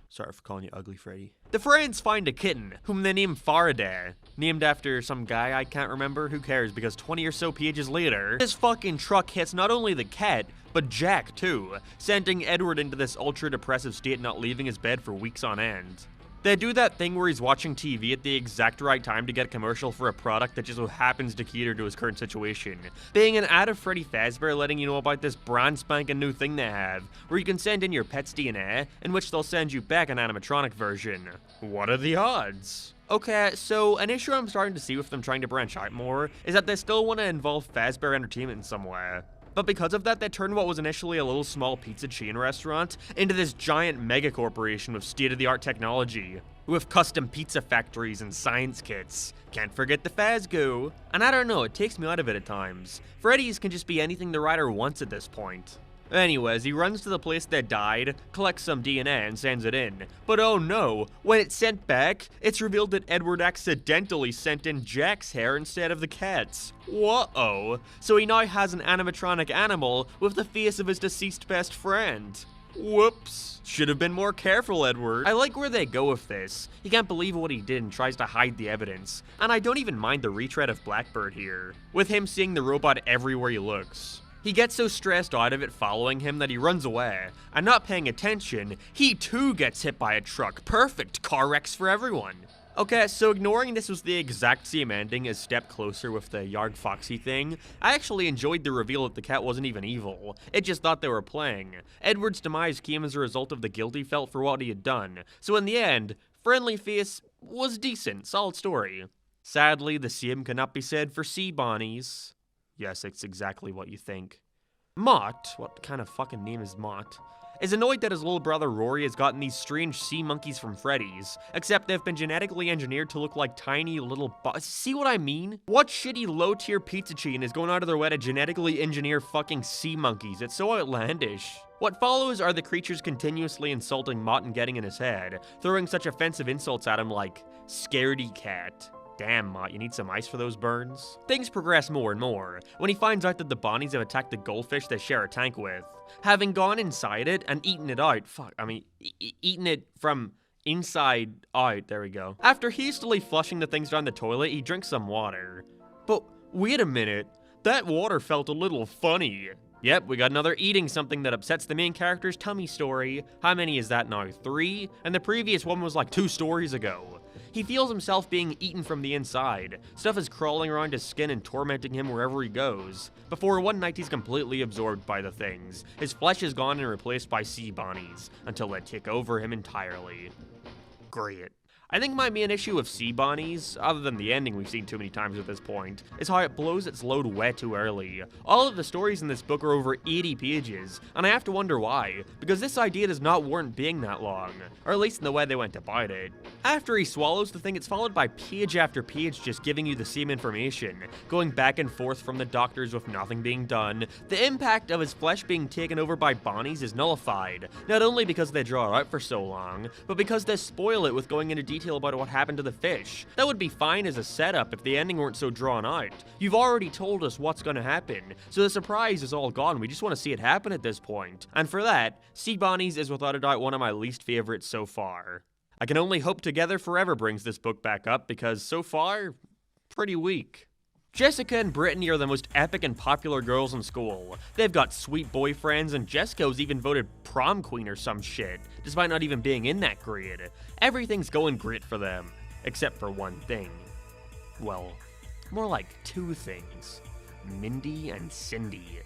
Sorry for calling you ugly, Freddy. The friends find a kitten, whom they name Faraday. Named after some guy I can't remember, who cares, because 20 or so pages later, this fucking truck hits not only the cat, but Jack too, sending Edward into this ultra-depressive state, not leaving his bed for weeks on end. They do that thing where he's watching TV at the exact right time to get a commercial for a product that just so happens to cater to his current situation. Being an ad of Freddy Fazbear letting you know about this brand spanking new thing they have, where you can send in your pet's DNA, in which they'll send you back an animatronic version. What are the odds? Okay, so an issue I'm starting to see with them trying to branch out more is that they still want to involve Fazbear Entertainment in some way. But because of that, they turned what was initially a little small pizza chain restaurant into this giant mega corporation with state-of-the-art technology, with custom pizza factories and science kits. Can't forget the Fazgo. And I don't know, it takes me out of it at times. Freddy's can just be anything the writer wants at this point. Anyways, he runs to the place that died, collects some DNA, and sends it in. But oh no, when it's sent back, it's revealed that Edward accidentally sent in Jack's hair instead of the cat's. Whoa! So he now has an animatronic animal with the face of his deceased best friend. Whoops. Should have been more careful, Edward. I like where they go with this. He can't believe what he did and tries to hide the evidence. And I don't even mind the retread of Blackbird here, with him seeing the robot everywhere he looks. He gets so stressed out of it following him that he runs away, and not paying attention, he too gets hit by a truck. Perfect, car wrecks for everyone. Okay, so ignoring this was the exact same ending as Step Closer with the Yarg Foxy thing, I actually enjoyed the reveal that the cat wasn't even evil. It just thought they were playing. Edward's demise came as a result of the guilt he felt for what he had done, so in the end, Friendly Face was decent, solid story. Sadly, the same cannot be said for Sea Bonnies. Yes, it's exactly what you think. Mott, what kind of fucking name is Mott, is annoyed that his little brother Rory has gotten these strange sea monkeys from Freddy's, except they've been genetically engineered to look like tiny little see what I mean? What shitty low-tier pizza chain is going out of their way to genetically engineer fucking sea monkeys? It's so outlandish. What follows are the creatures continuously insulting Mott and getting in his head, throwing such offensive insults at him like, scaredy cat. Damn, Mott, you need some ice for those burns? Things progress more and more, when he finds out that the Bonnies have attacked the goldfish they share a tank with. Having gone inside it and eaten it out, eaten it from inside out, there we go. After hastily flushing the things down the toilet, he drinks some water. But wait a minute, that water felt a little funny. Yep, we got another eating something that upsets the main character's tummy story. How many is that now? 3? And the previous one was like 2 stories ago. He feels himself being eaten from the inside. Stuff is crawling around his skin and tormenting him wherever he goes. Before one night he's completely absorbed by the things. His flesh is gone and replaced by sea bonnies, until they take over him entirely. Great. I think my main issue with Sea Bonnies, other than the ending we've seen too many times at this point, is how it blows its load way too early. All of the stories in this book are over 80 pages, and I have to wonder why, because this idea does not warrant being that long, or at least in the way they went about it. After he swallows the thing, it's followed by page after page just giving you the same information, going back and forth from the doctors with nothing being done. The impact of his flesh being taken over by Bonnies is nullified, not only because they draw it out for so long, but because they spoil it with going into detail about what happened to the fish. That would be fine as a setup if the ending weren't so drawn out. You've already told us what's gonna happen, so the surprise is all gone. We just want to see it happen at this point. And for that, Sea Bonnies is without a doubt one of my least favorites so far. I can only hope Together Forever brings this book back up, because so far, pretty weak. Jessica and Brittany are the most epic and popular girls in school. They've got sweet boyfriends, and Jessica was even voted prom queen or some shit, despite not even being in that grade. Everything's going great for them, except for one thing. Well, more like 2 things. Mindy and Cindy.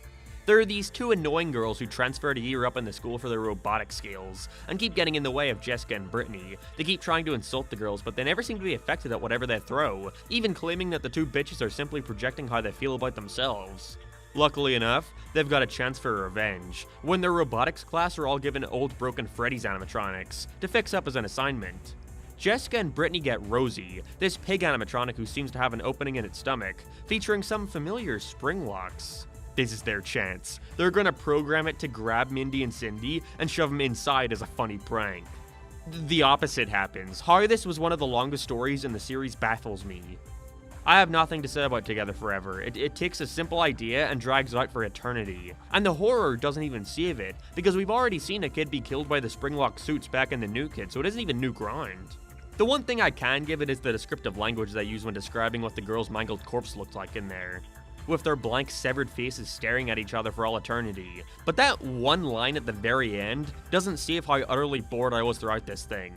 There are these 2 annoying girls who transferred a year up in the school for their robotic skills, and keep getting in the way of Jessica and Brittany. They keep trying to insult the girls, but they never seem to be affected at whatever they throw, even claiming that the 2 bitches are simply projecting how they feel about themselves. Luckily enough, they've got a chance for revenge, when their robotics class are all given old broken Freddy's animatronics, to fix up as an assignment. Jessica and Brittany get Rosie, this pig animatronic who seems to have an opening in its stomach, featuring some familiar spring locks. This is their chance. They're gonna program it to grab Mindy and Cindy and shove them inside as a funny prank. The opposite happens. How this was one of the longest stories in the series baffles me. I have nothing to say about Together Forever. It takes a simple idea and drags it out for eternity. And the horror doesn't even save it, because we've already seen a kid be killed by the springlock suits back in the New Kid, so it isn't even new ground. The one thing I can give it is the descriptive language they use when describing what the girl's mangled corpse looked like in there, with their blank severed faces staring at each other for all eternity. But that one line at the very end doesn't save how utterly bored I was throughout this thing.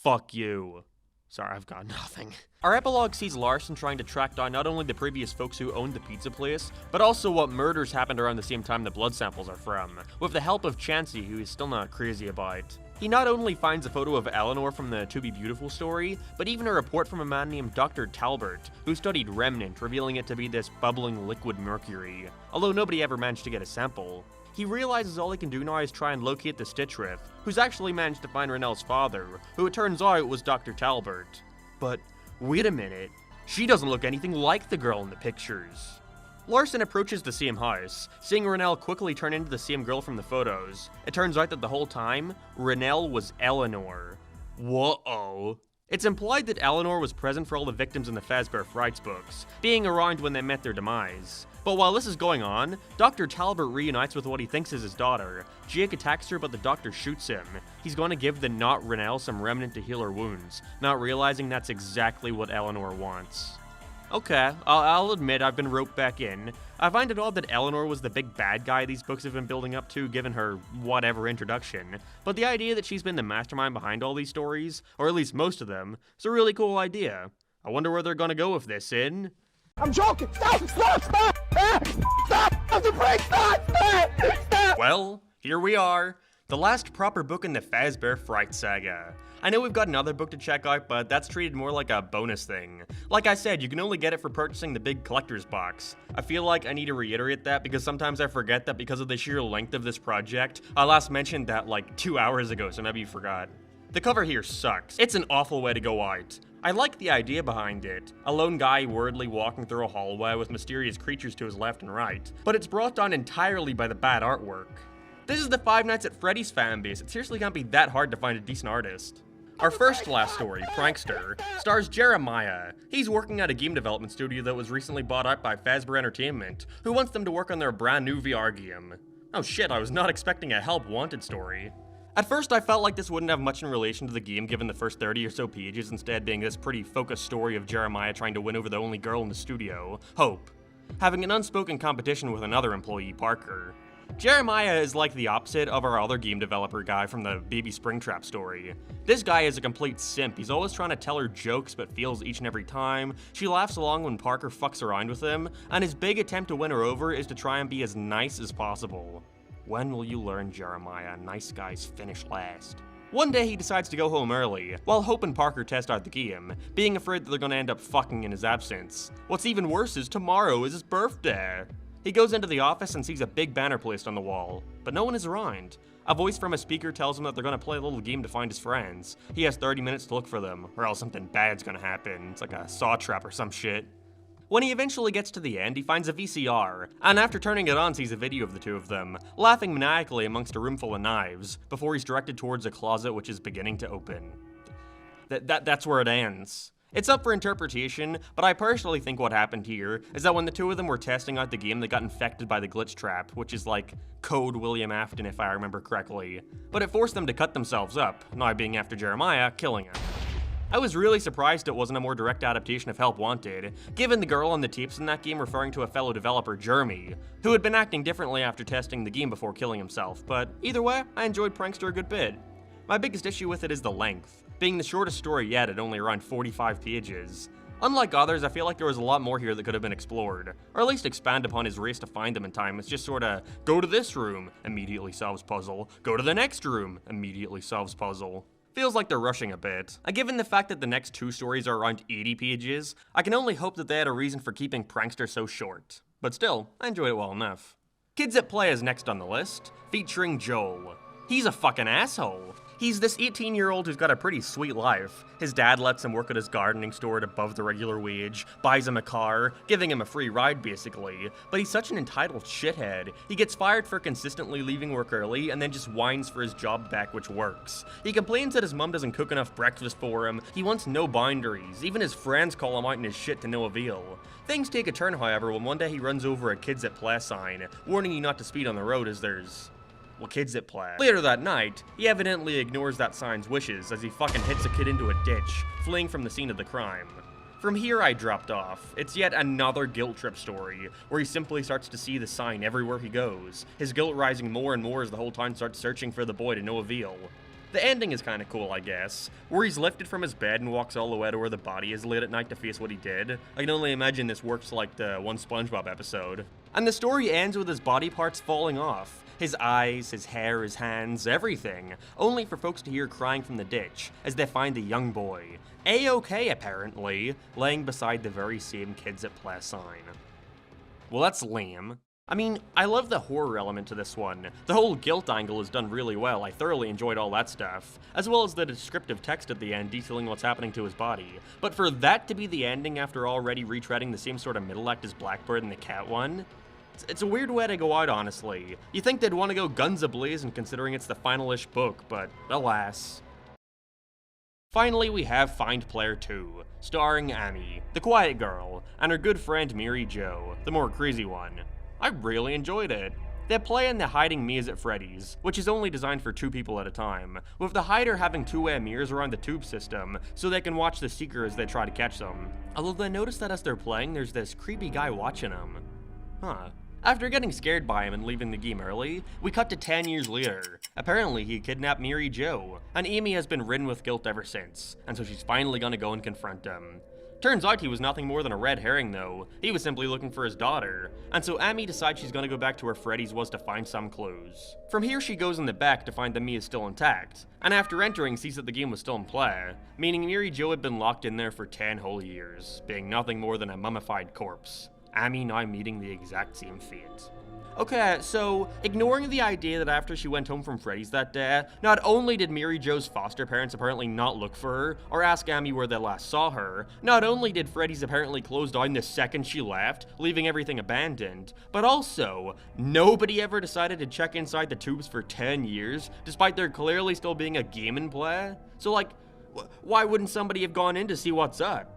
Fuck you. Sorry, I've got nothing. Our epilogue sees Larson trying to track down not only the previous folks who owned the pizza place, but also what murders happened around the same time the blood samples are from, with the help of Chansey, who he's still not crazy about. He not only finds a photo of Eleanor from the To Be Beautiful story, but even a report from a man named Dr. Talbert, who studied remnant, revealing it to be this bubbling liquid mercury, although nobody ever managed to get a sample. He realizes all he can do now is try and locate the Stitchwraith, who's actually managed to find Renell's father, who it turns out was Dr. Talbert. But wait a minute, she doesn't look anything like the girl in the pictures. Larson approaches the same house, seeing Renell quickly turn into the same girl from the photos. It turns out that the whole time, Renell was Eleanor. Whoa. It's implied that Eleanor was present for all the victims in the Fazbear Frights books, being around when they met their demise. But while this is going on, Dr. Talbot reunites with what he thinks is his daughter. Jake attacks her, but the doctor shoots him. He's going to give the not Renell some remnant to heal her wounds, not realizing that's exactly what Eleanor wants. Okay, I'll admit I've been roped back in. I find it odd that Eleanor was the big bad guy these books have been building up to, given her whatever introduction, but the idea that she's been the mastermind behind all these stories, or at least most of them, is a really cool idea. I wonder where they're gonna go with this in... I'm joking! Stop! The break! Stop! Well, here we are. The last proper book in the Fazbear Fright Saga. I know we've got another book to check out, but that's treated more like a bonus thing. Like I said, you can only get it for purchasing the big collector's box. I feel like I need to reiterate that because sometimes I forget that because of the sheer length of this project. I last mentioned that like 2 hours ago, so maybe you forgot. The cover here sucks. It's an awful way to go out. I like the idea behind it. A lone guy wordly walking through a hallway with mysterious creatures to his left and right. But it's brought down entirely by the bad artwork. This is the Five Nights at Freddy's fanbase. It seriously can't be that hard to find a decent artist. Our first to last story, Prankster, stars Jeremiah. He's working at a game development studio that was recently bought out by Fazbear Entertainment, who wants them to work on their brand new VR game. Oh shit, I was not expecting a Help Wanted story. At first I felt like this wouldn't have much in relation to the game given the first 30 or so pages, instead being this pretty focused story of Jeremiah trying to win over the only girl in the studio, Hope, having an unspoken competition with another employee, Parker. Jeremiah is like the opposite of our other game developer guy from the Baby Springtrap story. This guy is a complete simp. He's always trying to tell her jokes but fails each and every time. She laughs along when Parker fucks around with him, and his big attempt to win her over is to try and be as nice as possible. When will you learn, Jeremiah? Nice guys finish last. One day he decides to go home early, while Hope and Parker test out the game, being afraid that they're gonna end up fucking in his absence. What's even worse is tomorrow is his birthday. He goes into the office and sees a big banner placed on the wall, but no one is around. A voice from a speaker tells him that they're gonna play a little game to find his friends. He has 30 minutes to look for them, or else something bad's gonna happen. It's like a saw trap or some shit. When he eventually gets to the end, he finds a VCR, and after turning it on sees a video of the two of them, laughing maniacally amongst a room full of knives, before he's directed towards a closet which is beginning to open. That's where it ends. It's up for interpretation, but I personally think what happened here is that when the two of them were testing out the game, they got infected by the glitch trap, which is like Code William Afton if I remember correctly. But it forced them to cut themselves up, now being after Jeremiah, killing him. I was really surprised it wasn't a more direct adaptation of Help Wanted, given the girl on the tapes in that game referring to a fellow developer, Jeremy, who had been acting differently after testing the game before killing himself, but either way, I enjoyed Prankster a good bit. My biggest issue with it is the length, being the shortest story yet at only around 45 pages. Unlike others, I feel like there was a lot more here that could have been explored, or at least expand upon his race to find them in time. It's just sorta, go to this room, immediately solves puzzle, go to the next room, immediately solves puzzle. Feels like they're rushing a bit. Given the fact that the next two stories are around 80 pages, I can only hope that they had a reason for keeping Prankster so short. But still, I enjoyed it well enough. Kids at Play is next on the list, featuring Joel. He's a fucking asshole. He's this 18-year-old who's got a pretty sweet life. His dad lets him work at his gardening store at above the regular wage, buys him a car, giving him a free ride basically. But he's such an entitled shithead. He gets fired for consistently leaving work early and then just whines for his job back, which works. He complains that his mom doesn't cook enough breakfast for him. He wants no boundaries. Even his friends call him out in his shit to no avail. Things take a turn, however, when one day he runs over a Kids at Play sign, warning you not to speed on the road as there's Kids at Play. Later that night, he evidently ignores that sign's wishes as he fucking hits a kid into a ditch, fleeing from the scene of the crime. From here I dropped off. It's yet another guilt trip story, where he simply starts to see the sign everywhere he goes, his guilt rising more and more as the whole town starts searching for the boy to no avail. The ending is kinda cool, I guess, where he's lifted from his bed and walks all the way to where the body is late at night to face what he did. I can only imagine this works like the one SpongeBob episode. And the story ends with his body parts falling off. His eyes, his hair, his hands, everything, only for folks to hear crying from the ditch as they find the young boy, A-OK apparently, laying beside the very same Kids at Play sign. Well, that's lame. I mean, I love the horror element to this one. The whole guilt angle is done really well. I thoroughly enjoyed all that stuff, as well as the descriptive text at the end detailing what's happening to his body. But for that to be the ending after already retreading the same sort of middle act as Blackbird and the Cat one, it's a weird way to go out, honestly. You think they'd want to go guns a-blazing considering it's the final-ish book, but alas. Finally, we have Find Player 2, starring Amy, the quiet girl, and her good friend Mary Jo, the more crazy one. I really enjoyed it. They play in the hiding maze at Freddy's, which is only designed for 2 people at a time, with the hider having 2-way mirrors around the tube system so they can watch the seeker as they try to catch them. Although they notice that as they're playing, there's this creepy guy watching them. Huh. After getting scared by him and leaving the game early, we cut to 10 years later. Apparently he kidnapped Mary Jo, and Amy has been ridden with guilt ever since, and so she's finally gonna go and confront him. Turns out he was nothing more than a red herring though. He was simply looking for his daughter, and so Amy decides she's gonna go back to where Freddy's was to find some clues. From here she goes in the back to find the Mia still intact, and after entering sees that the game was still in play, meaning Mary Jo had been locked in there for 10 whole years, being nothing more than a mummified corpse. Amy now meeting the exact same fate. Okay, so, ignoring the idea that after she went home from Freddy's that day, not only did Mary Jo's foster parents apparently not look for her, or ask Amy where they last saw her, not only did Freddy's apparently close down the second she left, leaving everything abandoned, but also, nobody ever decided to check inside the tubes for 10 years, despite there clearly still being a game in play? So like, why wouldn't somebody have gone in to see what's up?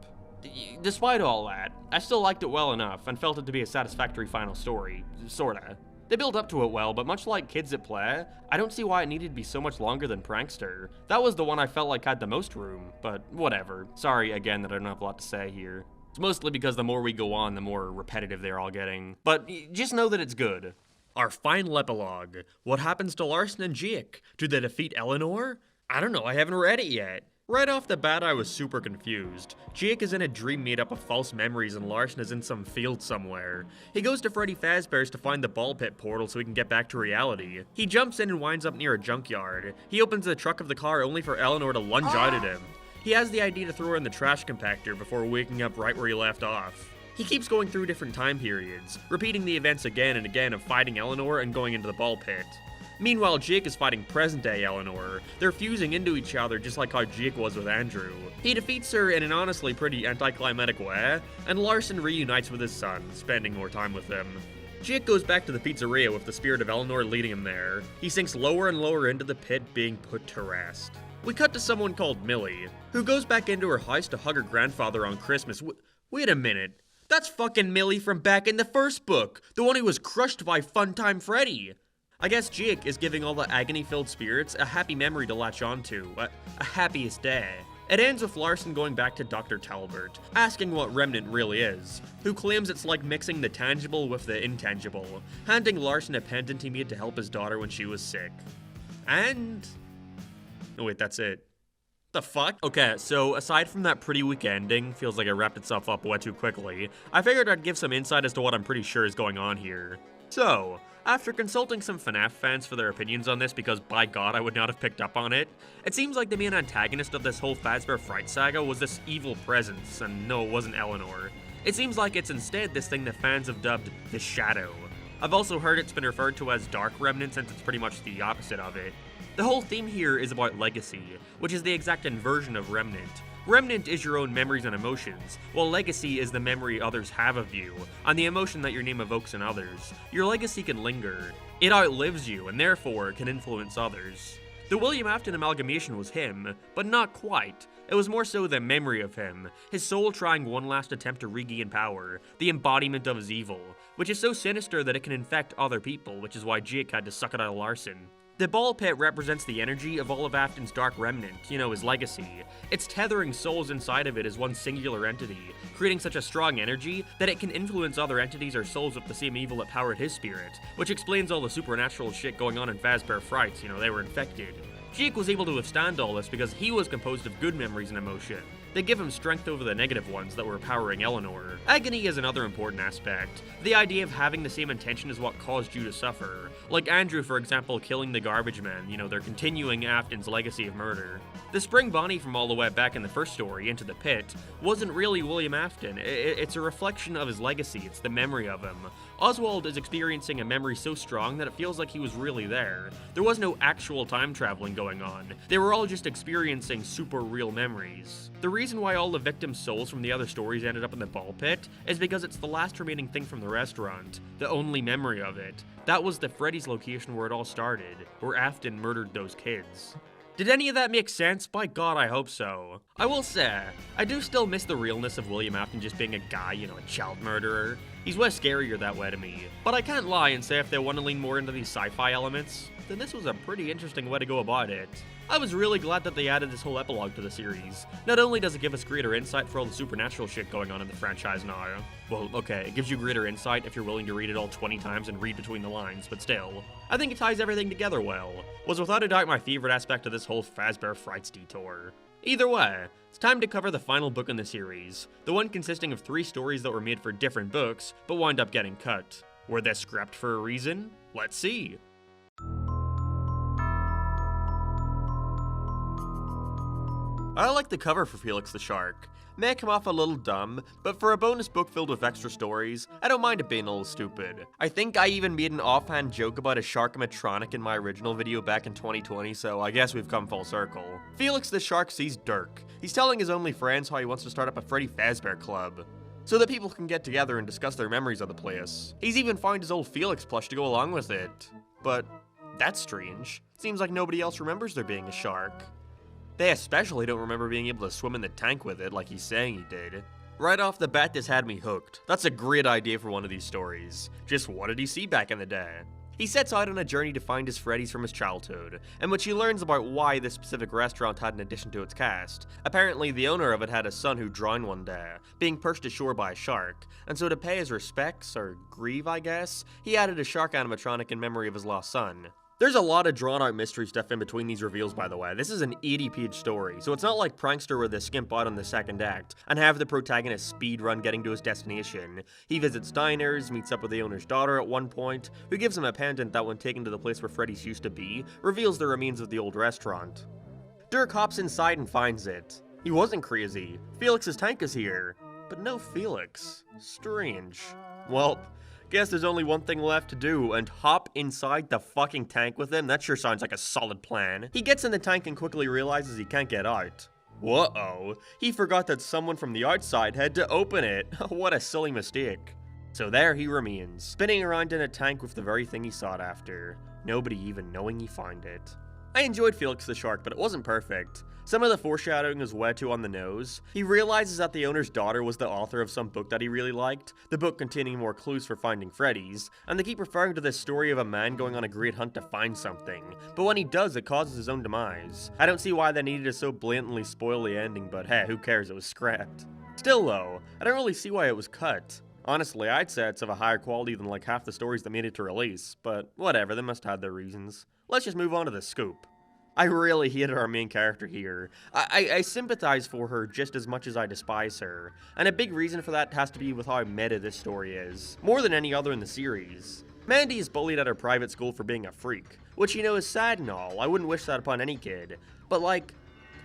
Despite all that, I still liked it well enough and felt it to be a satisfactory final story, sorta. They built up to it well, but much like Kids at Play, I don't see why it needed to be so much longer than Prankster. That was the one I felt like had the most room, but whatever. Sorry again that I don't have a lot to say here. It's mostly because the more we go on, the more repetitive they're all getting. But just know that it's good. Our final epilogue. What happens to Larson and Jake? Do they defeat Eleanor? I don't know, I haven't read it yet. Right off the bat, I was super confused. Jake is in a dream made up of false memories and Larson is in some field somewhere. He goes to Freddy Fazbear's to find the ball pit portal so he can get back to reality. He jumps in and winds up near a junkyard. He opens the trunk of the car only for Eleanor to lunge out at him. He has the idea to throw her in the trash compactor before waking up right where he left off. He keeps going through different time periods, repeating the events again and again of fighting Eleanor and going into the ball pit. Meanwhile, Jake is fighting present-day Eleanor. They're fusing into each other just like how Jake was with Andrew. He defeats her in an honestly pretty anticlimactic way, and Larson reunites with his son, spending more time with him. Jake goes back to the pizzeria with the spirit of Eleanor leading him there. He sinks lower and lower into the pit, being put to rest. We cut to someone called Millie, who goes back into her house to hug her grandfather on Christmas. Wait a minute. That's fucking Millie from back in the first book, the one who was crushed by Funtime Freddy. I guess Jake is giving all the agony-filled spirits a happy memory to latch onto, a happiest day. It ends with Larson going back to Dr. Talbert, asking what Remnant really is, who claims it's like mixing the tangible with the intangible, handing Larson a pendant he made to help his daughter when she was sick. And... oh wait, that's it. The fuck? Okay, so aside from that pretty weak ending, feels like it wrapped itself up way too quickly, I figured I'd give some insight as to what I'm pretty sure is going on here. So, after consulting some FNAF fans for their opinions on this because by god I would not have picked up on it, it seems like the main antagonist of this whole Fazbear Fright saga was this evil presence, and no, it wasn't Eleanor. It seems like it's instead this thing that fans have dubbed the Shadow. I've also heard it's been referred to as Dark Remnant since it's pretty much the opposite of it. The whole theme here is about legacy, which is the exact inversion of Remnant. Remnant is your own memories and emotions, while legacy is the memory others have of you, and the emotion that your name evokes in others. Your legacy can linger. It outlives you, and therefore can influence others. The William Afton amalgamation was him, but not quite. It was more so the memory of him, his soul trying one last attempt to regain power, the embodiment of his evil, which is so sinister that it can infect other people, which is why Jake had to suck it out of Larson. The ball pit represents the energy of all of Afton's dark remnant, his legacy. It's tethering souls inside of it as one singular entity, creating such a strong energy that it can influence other entities or souls with the same evil that powered his spirit, which explains all the supernatural shit going on in Fazbear Frights, they were infected. Jake was able to withstand all this because he was composed of good memories and emotion. They give him strength over the negative ones that were powering Eleanor. Agony is another important aspect. The idea of having the same intention is what caused you to suffer. Like Andrew, for example, killing the garbage man, they're continuing Afton's legacy of murder. The Spring Bonnie from all the way back in the first story, Into the Pit, wasn't really William Afton. It's a reflection of his legacy, it's the memory of him. Oswald is experiencing a memory so strong that it feels like he was really there. There was no actual time traveling going on. They were all just experiencing super real memories. The reason why all the victims' souls from the other stories ended up in the ball pit is because it's the last remaining thing from the restaurant, the only memory of it. That was the Freddy's location where it all started, where Afton murdered those kids. Did any of that make sense? By God, I hope so. I will say, I do still miss the realness of William Afton just being a guy, you know, a child murderer. He's way scarier that way to me. But I can't lie and say if they want to lean more into these sci-fi elements, then this was a pretty interesting way to go about it. I was really glad that they added this whole epilogue to the series. Not only does it give us greater insight for all the supernatural shit going on in the franchise now. Well, okay, it gives you greater insight if you're willing to read it all 20 times and read between the lines, but still. I think it ties everything together well. Was without a doubt my favorite aspect of this whole Fazbear Frights detour. Either way, it's time to cover the final book in the series, the one consisting of 3 stories that were made for different books, but wound up getting cut. Were they scrapped for a reason? Let's see. I like the cover for Felix the Shark. May come off a little dumb, but for a bonus book filled with extra stories, I don't mind it being a little stupid. I think I even made an offhand joke about a shark-matronic in my original video back in 2020, so I guess we've come full circle. Felix the Shark sees Dirk. He's telling his only friends how he wants to start up a Freddy Fazbear Club, so that people can get together and discuss their memories of the place. He's even found his old Felix plush to go along with it. But that's strange. Seems like nobody else remembers there being a shark. They especially don't remember being able to swim in the tank with it like he's saying he did. Right off the bat, this had me hooked. That's a great idea for one of these stories. Just what did he see back in the day? He sets out on a journey to find his Freddy's from his childhood, in which he learns about why this specific restaurant had an addition to its cast. Apparently, the owner of it had a son who drowned one day, being perched ashore by a shark, and so to pay his respects, or grieve I guess, he added a shark animatronic in memory of his lost son. There's a lot of drawn-out mystery stuff in between these reveals, by the way. This is an 80-page story, so it's not like Prankster where they skimp out on the second act and have the protagonist speedrun getting to his destination. He visits diners, meets up with the owner's daughter at one point, who gives him a pendant that when taken to the place where Freddy's used to be, reveals the remains of the old restaurant. Dirk hops inside and finds it. He wasn't crazy. Felix's tank is here. But no Felix. Strange. Well, guess there's only one thing left to do, and hop inside the fucking tank with him? That sure sounds like a solid plan. He gets in the tank and quickly realizes he can't get out. Whoa, he forgot that someone from the outside had to open it. What a silly mistake. So there he remains, spinning around in a tank with the very thing he sought after, nobody even knowing he found it. I enjoyed Felix the Shark, but it wasn't perfect. Some of the foreshadowing is way too on the nose. He realizes that the owner's daughter was the author of some book that he really liked, the book containing more clues for finding Freddy's, and they keep referring to this story of a man going on a great hunt to find something, but when he does, it causes his own demise. I don't see why they needed to so blatantly spoil the ending, but hey, who cares, it was scrapped. Still though, I don't really see why it was cut. Honestly, I'd say it's of a higher quality than like half the stories that made it to release, but whatever, they must have had their reasons. Let's just move on to the scoop. I really hated our main character here. I sympathize for her just as much as I despise her, and a big reason for that has to be with how meta this story is, more than any other in the series. Mandy is bullied at her private school for being a freak, which you know is sad and all, I wouldn't wish that upon any kid, but like,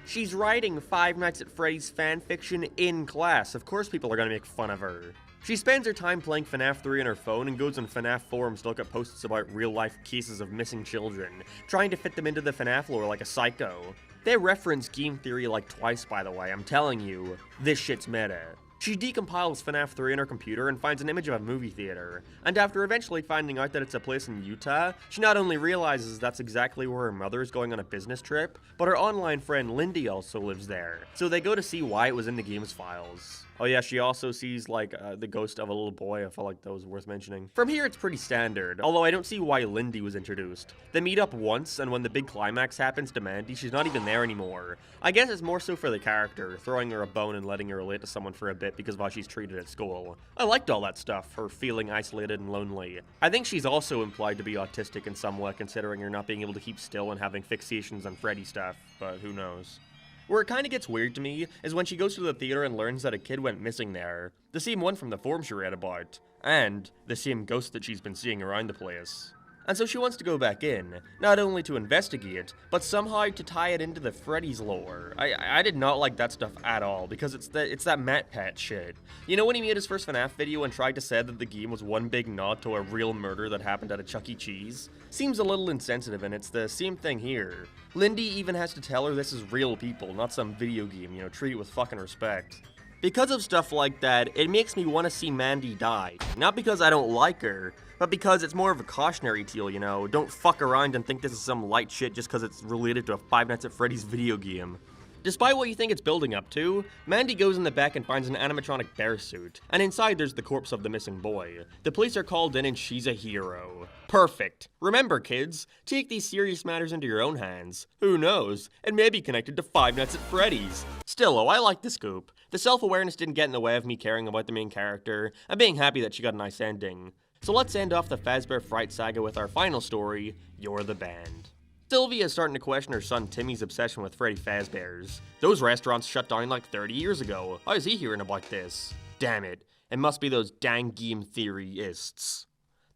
she's writing Five Nights at Freddy's fanfiction in class, of course people are gonna make fun of her. She spends her time playing FNAF 3 on her phone and goes on FNAF forums to look at posts about real-life cases of missing children, trying to fit them into the FNAF lore like a psycho. They reference game theory like twice, by the way, I'm telling you, this shit's meta. She decompiles FNAF 3 on her computer and finds an image of a movie theater, and after eventually finding out that it's a place in Utah, she not only realizes that's exactly where her mother is going on a business trip, but her online friend Lindy also lives there, so they go to see why it was in the game's files. Oh yeah, she also sees, like, the ghost of a little boy. I felt like that was worth mentioning. From here, it's pretty standard, although I don't see why Lindy was introduced. They meet up once, and when the big climax happens to Mandy, she's not even there anymore. I guess it's more so for the character, throwing her a bone and letting her relate to someone for a bit because of how she's treated at school. I liked all that stuff, her feeling isolated and lonely. I think she's also implied to be autistic in some way, considering her not being able to keep still and having fixations on Freddy stuff, but who knows. Where it kinda gets weird to me is when she goes to the theater and learns that a kid went missing there. The same one from the forums she read about. And the same ghost that she's been seeing around the place. And so she wants to go back in, not only to investigate, but somehow to tie it into the Freddy's lore. I did not like that stuff at all, because it's that Matt Pat shit. You know when he made his first FNAF video and tried to say that the game was one big nod to a real murder that happened at a Chuck E. Cheese? Seems a little insensitive, and it's the same thing here. Lindy even has to tell her this is real people, not some video game, you know, treat it with fucking respect. Because of stuff like that, it makes me want to see Mandy die. Not because I don't like her, but because it's more of a cautionary tale, you know? Don't fuck around and think this is some light shit just because it's related to a Five Nights at Freddy's video game. Despite what you think it's building up to, Mandy goes in the back and finds an animatronic bear suit, and inside there's the corpse of the missing boy. The police are called in and she's a hero. Perfect. Remember, kids, take these serious matters into your own hands. Who knows? It may be connected to Five Nights at Freddy's. Still, I like the scoop. The self-awareness didn't get in the way of me caring about the main character, and being happy that she got a nice ending. So let's end off the Fazbear Fright saga with our final story, You're the Band. Sylvia is starting to question her son Timmy's obsession with Freddy Fazbear's. Those restaurants shut down like 30 years ago. How is he hearing about this? Damn it. It must be those dang game theorists.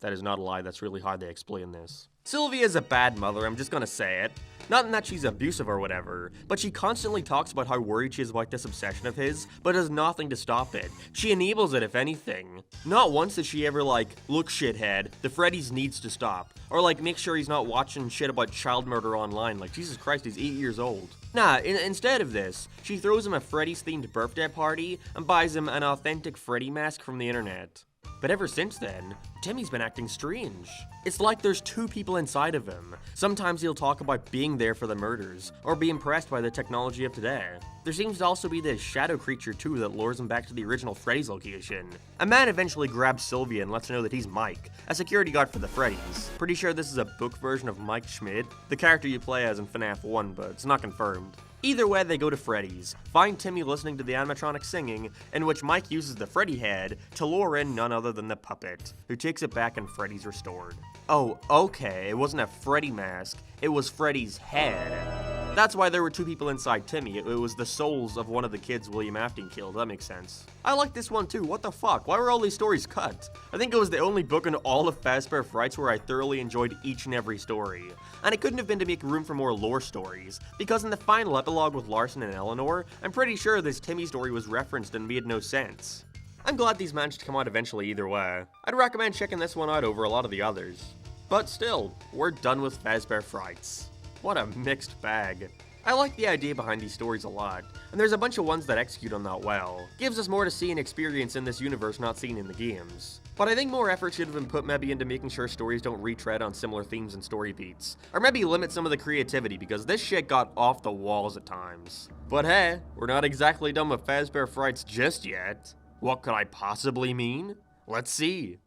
That is not a lie, that's really hard to explain this. Sylvia is a bad mother, I'm just gonna say it. Not in that she's abusive or whatever, but she constantly talks about how worried she is about this obsession of his, but does nothing to stop it. She enables it, if anything. Not once does she ever like, look shithead, the Freddy's needs to stop. Or like, make sure he's not watching shit about child murder online, like Jesus Christ, he's 8 years old. Nah, instead of this, she throws him a Freddy's themed birthday party and buys him an authentic Freddy mask from the internet. But ever since then, Timmy's been acting strange. It's like there's two people inside of him. Sometimes he'll talk about being there for the murders, or be impressed by the technology of today. There seems to also be this shadow creature too that lures him back to the original Freddy's location. A man eventually grabs Sylvia and lets her know that he's Mike, a security guard for the Freddy's. Pretty sure this is a book version of Mike Schmidt, the character you play as in FNAF 1, but it's not confirmed. Either way, they go to Freddy's, find Timmy listening to the animatronic singing, in which Mike uses the Freddy head to lure in none other than the puppet, who takes it back and Freddy's restored. Oh, okay, it wasn't a Freddy mask, it was Freddy's head. That's why there were two people inside Timmy. It was the souls of one of the kids William Afton killed. That makes sense. I like this one too. What the fuck? Why were all these stories cut? I think it was the only book in all of Fazbear Frights where I thoroughly enjoyed each and every story. And it couldn't have been to make room for more lore stories, because in the final epilogue with Larson and Eleanor, I'm pretty sure this Timmy story was referenced and made no sense. I'm glad these managed to come out eventually either way. I'd recommend checking this one out over a lot of the others. But still, we're done with Fazbear Frights. What a mixed bag. I like the idea behind these stories a lot, and there's a bunch of ones that execute on that well. Gives us more to see and experience in this universe not seen in the games. But I think more effort should have been put maybe into making sure stories don't retread on similar themes and story beats. Or maybe limit some of the creativity, because this shit got off the walls at times. But hey, we're not exactly done with Fazbear Frights just yet. What could I possibly mean? Let's see.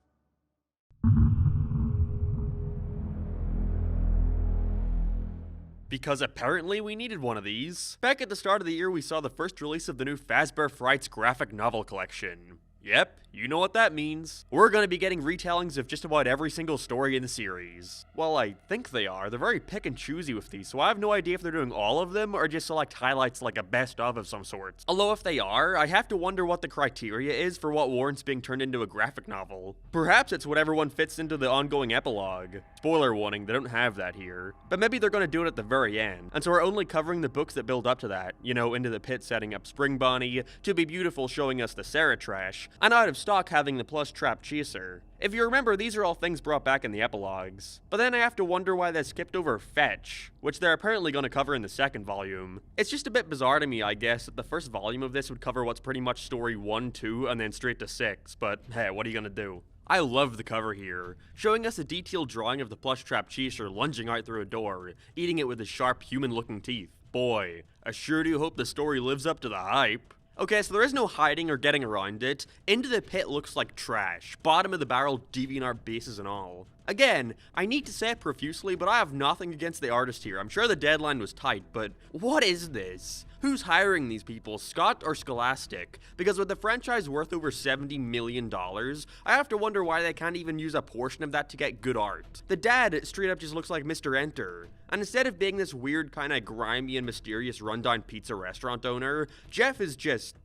Because apparently we needed one of these. Back at the start of the year, we saw the first release of the new Fazbear Frights graphic novel collection. Yep, you know what that means. We're gonna be getting retellings of just about every single story in the series. Well, I think they are. They're very pick and choosy with these, so I have no idea if they're doing all of them or just select highlights like a best of some sort. Although if they are, I have to wonder what the criteria is for what warrants being turned into a graphic novel. Perhaps it's whatever one fits into the ongoing epilogue. Spoiler warning, they don't have that here. But maybe they're gonna do it at the very end, and so we're only covering the books that build up to that. You know, Into the Pit setting up Spring Bonnie, To Be Beautiful showing us the Sarah Trash, and Out of Stock having the Plush Trap Chaser. If you remember, these are all things brought back in the epilogues. But then I have to wonder why they skipped over Fetch, which they're apparently going to cover in the second volume. It's just a bit bizarre to me, I guess, that the first volume of this would cover what's pretty much story 1, 2, and then straight to 6, but hey, what are you gonna do? I love the cover here, showing us a detailed drawing of the Plush Trap Chaser lunging out through a door, eating it with his sharp human-looking teeth. Boy, I sure do hope the story lives up to the hype. Okay, so there is no hiding or getting around it. Into the Pit looks like trash, bottom of the barrel DeviantArt bases and all. Again, I need to say it profusely, but I have nothing against the artist here. I'm sure the deadline was tight, but what is this? Who's hiring these people, Scott or Scholastic? Because with the franchise worth over $70 million, I have to wonder why they can't even use a portion of that to get good art. The dad straight up just looks like Mr. Enter. And instead of being this weird kind of grimy and mysterious rundown pizza restaurant owner, Jeff is just...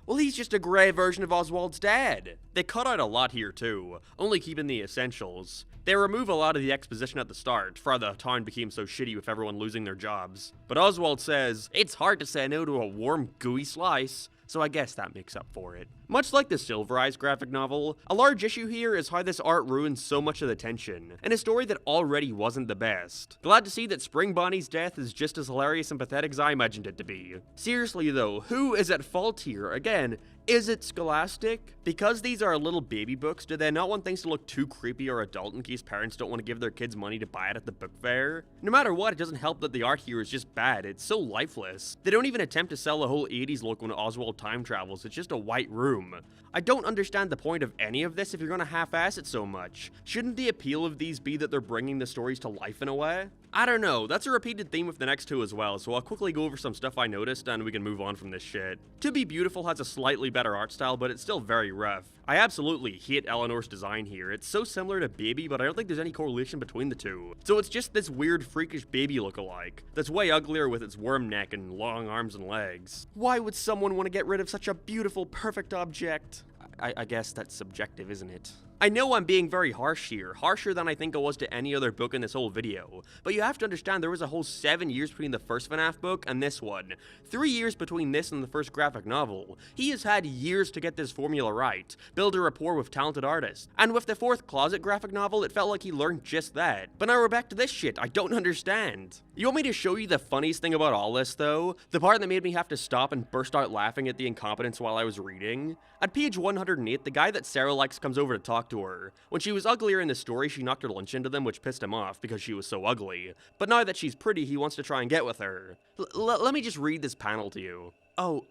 well, he's just a grey version of Oswald's dad. They cut out a lot here too, only keeping the essentials. They remove a lot of the exposition at the start, for how the town became so shitty with everyone losing their jobs. But Oswald says, it's hard to say no to a warm, gooey slice. so I guess that makes up for it. Much like the Silver Eyes graphic novel, a large issue here is how this art ruins so much of the tension, in a story that already wasn't the best. Glad to see that Spring Bonnie's death is just as hilarious and pathetic as I imagined it to be. Seriously though, who is at fault here? Again, is it Scholastic? Because these are little baby books, do they not want things to look too creepy or adult in case parents don't want to give their kids money to buy it at the book fair? No matter what, it doesn't help that the art here is just bad, it's so lifeless. They don't even attempt to sell the whole 80s look when Oswald time travels, it's just a white room. I don't understand the point of any of this if you're gonna half-ass it so much. Shouldn't the appeal of these be that they're bringing the stories to life in a way? I don't know, that's a repeated theme with the next two as well, so I'll quickly go over some stuff I noticed and we can move on from this shit. To Be Beautiful has a slightly better art style, but it's still very rough. I absolutely hate Eleanor's design here. It's so similar to Baby, but I don't think there's any correlation between the two. So it's just this weird freakish Baby look-alike, that's way uglier with its worm neck and long arms and legs. Why would someone want to get rid of such a beautiful, perfect object? I guess that's subjective, isn't it? I know I'm being very harsh here, harsher than I think I was to any other book in this whole video, but you have to understand there was a whole 7 years between the first FNAF book and this one. 3 years between this and the first graphic novel. He has had years to get this formula right, build a rapport with talented artists, and with the fourth Closet graphic novel, it felt like he learned just that. But now we're back to this shit, I don't understand. You want me to show you the funniest thing about all this though? The part that made me have to stop and burst out laughing at the incompetence while I was reading? At page 108, the guy that Sarah likes comes over to talk to her. When she was uglier in the story, she knocked her lunch into them, which pissed him off because she was so ugly. But now that she's pretty, he wants to try and get with her. Let me just read this panel to you. Oh,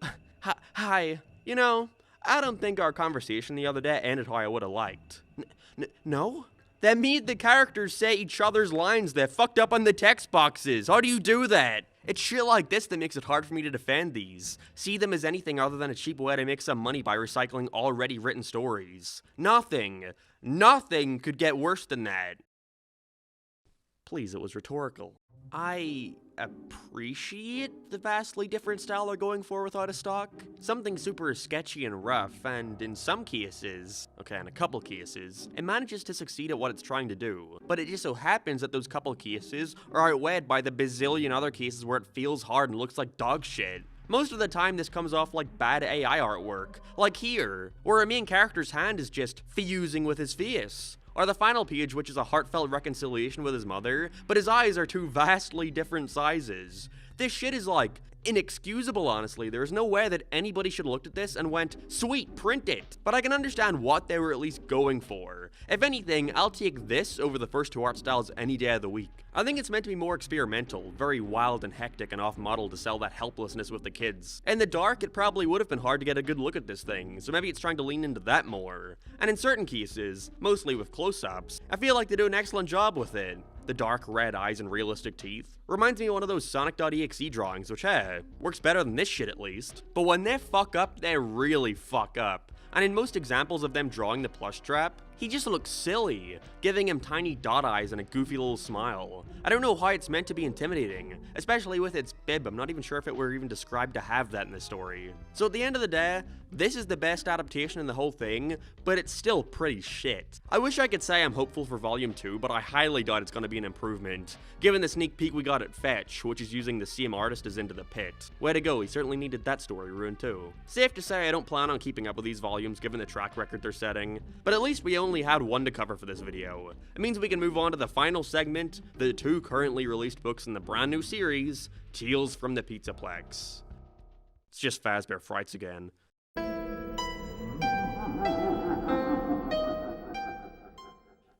hi. You know, I don't think our conversation the other day ended how I would have liked. No? That made the characters say each other's lines that fucked up on the text boxes. How do you do that? It's shit like this that makes it hard for me to defend these. See them as anything other than a cheap way to make some money by recycling already written stories. Nothing could get worse than that. Please, it was rhetorical. I appreciate the vastly different style they're going for with Out of Stock. Something super sketchy and rough, and in some cases, okay, in a couple cases, it manages to succeed at what it's trying to do. But it just so happens that those couple cases are outweighed by the bazillion other cases where it feels hard and looks like dog shit. Most of the time this comes off like bad AI artwork, like here, where a main character's hand is just fusing with his face. Or the final page, which is a heartfelt reconciliation with his mother, but his eyes are two vastly different sizes. This shit is like inexcusable, honestly. There's no way that anybody should have looked at this and went, sweet, print it. But I can understand what they were at least going for. If anything, I'll take this over the first two art styles any day of the week. I think it's meant to be more experimental, very wild and hectic and off-model to sell that helplessness with the kids. In the dark, it probably would have been hard to get a good look at this thing, so maybe it's trying to lean into that more. And in certain cases, mostly with close-ups, I feel like they do an excellent job with it. The dark red eyes and realistic teeth. Reminds me of one of those Sonic.exe drawings, which, hey, works better than this shit at least. But when they fuck up, they really fuck up. And in most examples of them drawing the plush trap, he just looks silly, giving him tiny dot eyes and a goofy little smile. I don't know how it's meant to be intimidating, especially with its bib. I'm not even sure if it were even described to have that in the story. So at the end of the day, this is the best adaptation in the whole thing, but it's still pretty shit. I wish I could say I'm hopeful for Volume 2, but I highly doubt it's going to be an improvement, given the sneak peek we got at Fetch, which is using the same artist as Into the Pit. Way to go, he certainly needed that story ruined too. Safe to say I don't plan on keeping up with these volumes given the track record they're setting, but at least we only had one to cover for this video. It means we can move on to the final segment, the two currently released books in the brand new series, Tales from the Pizzaplex. It's just Fazbear Frights again.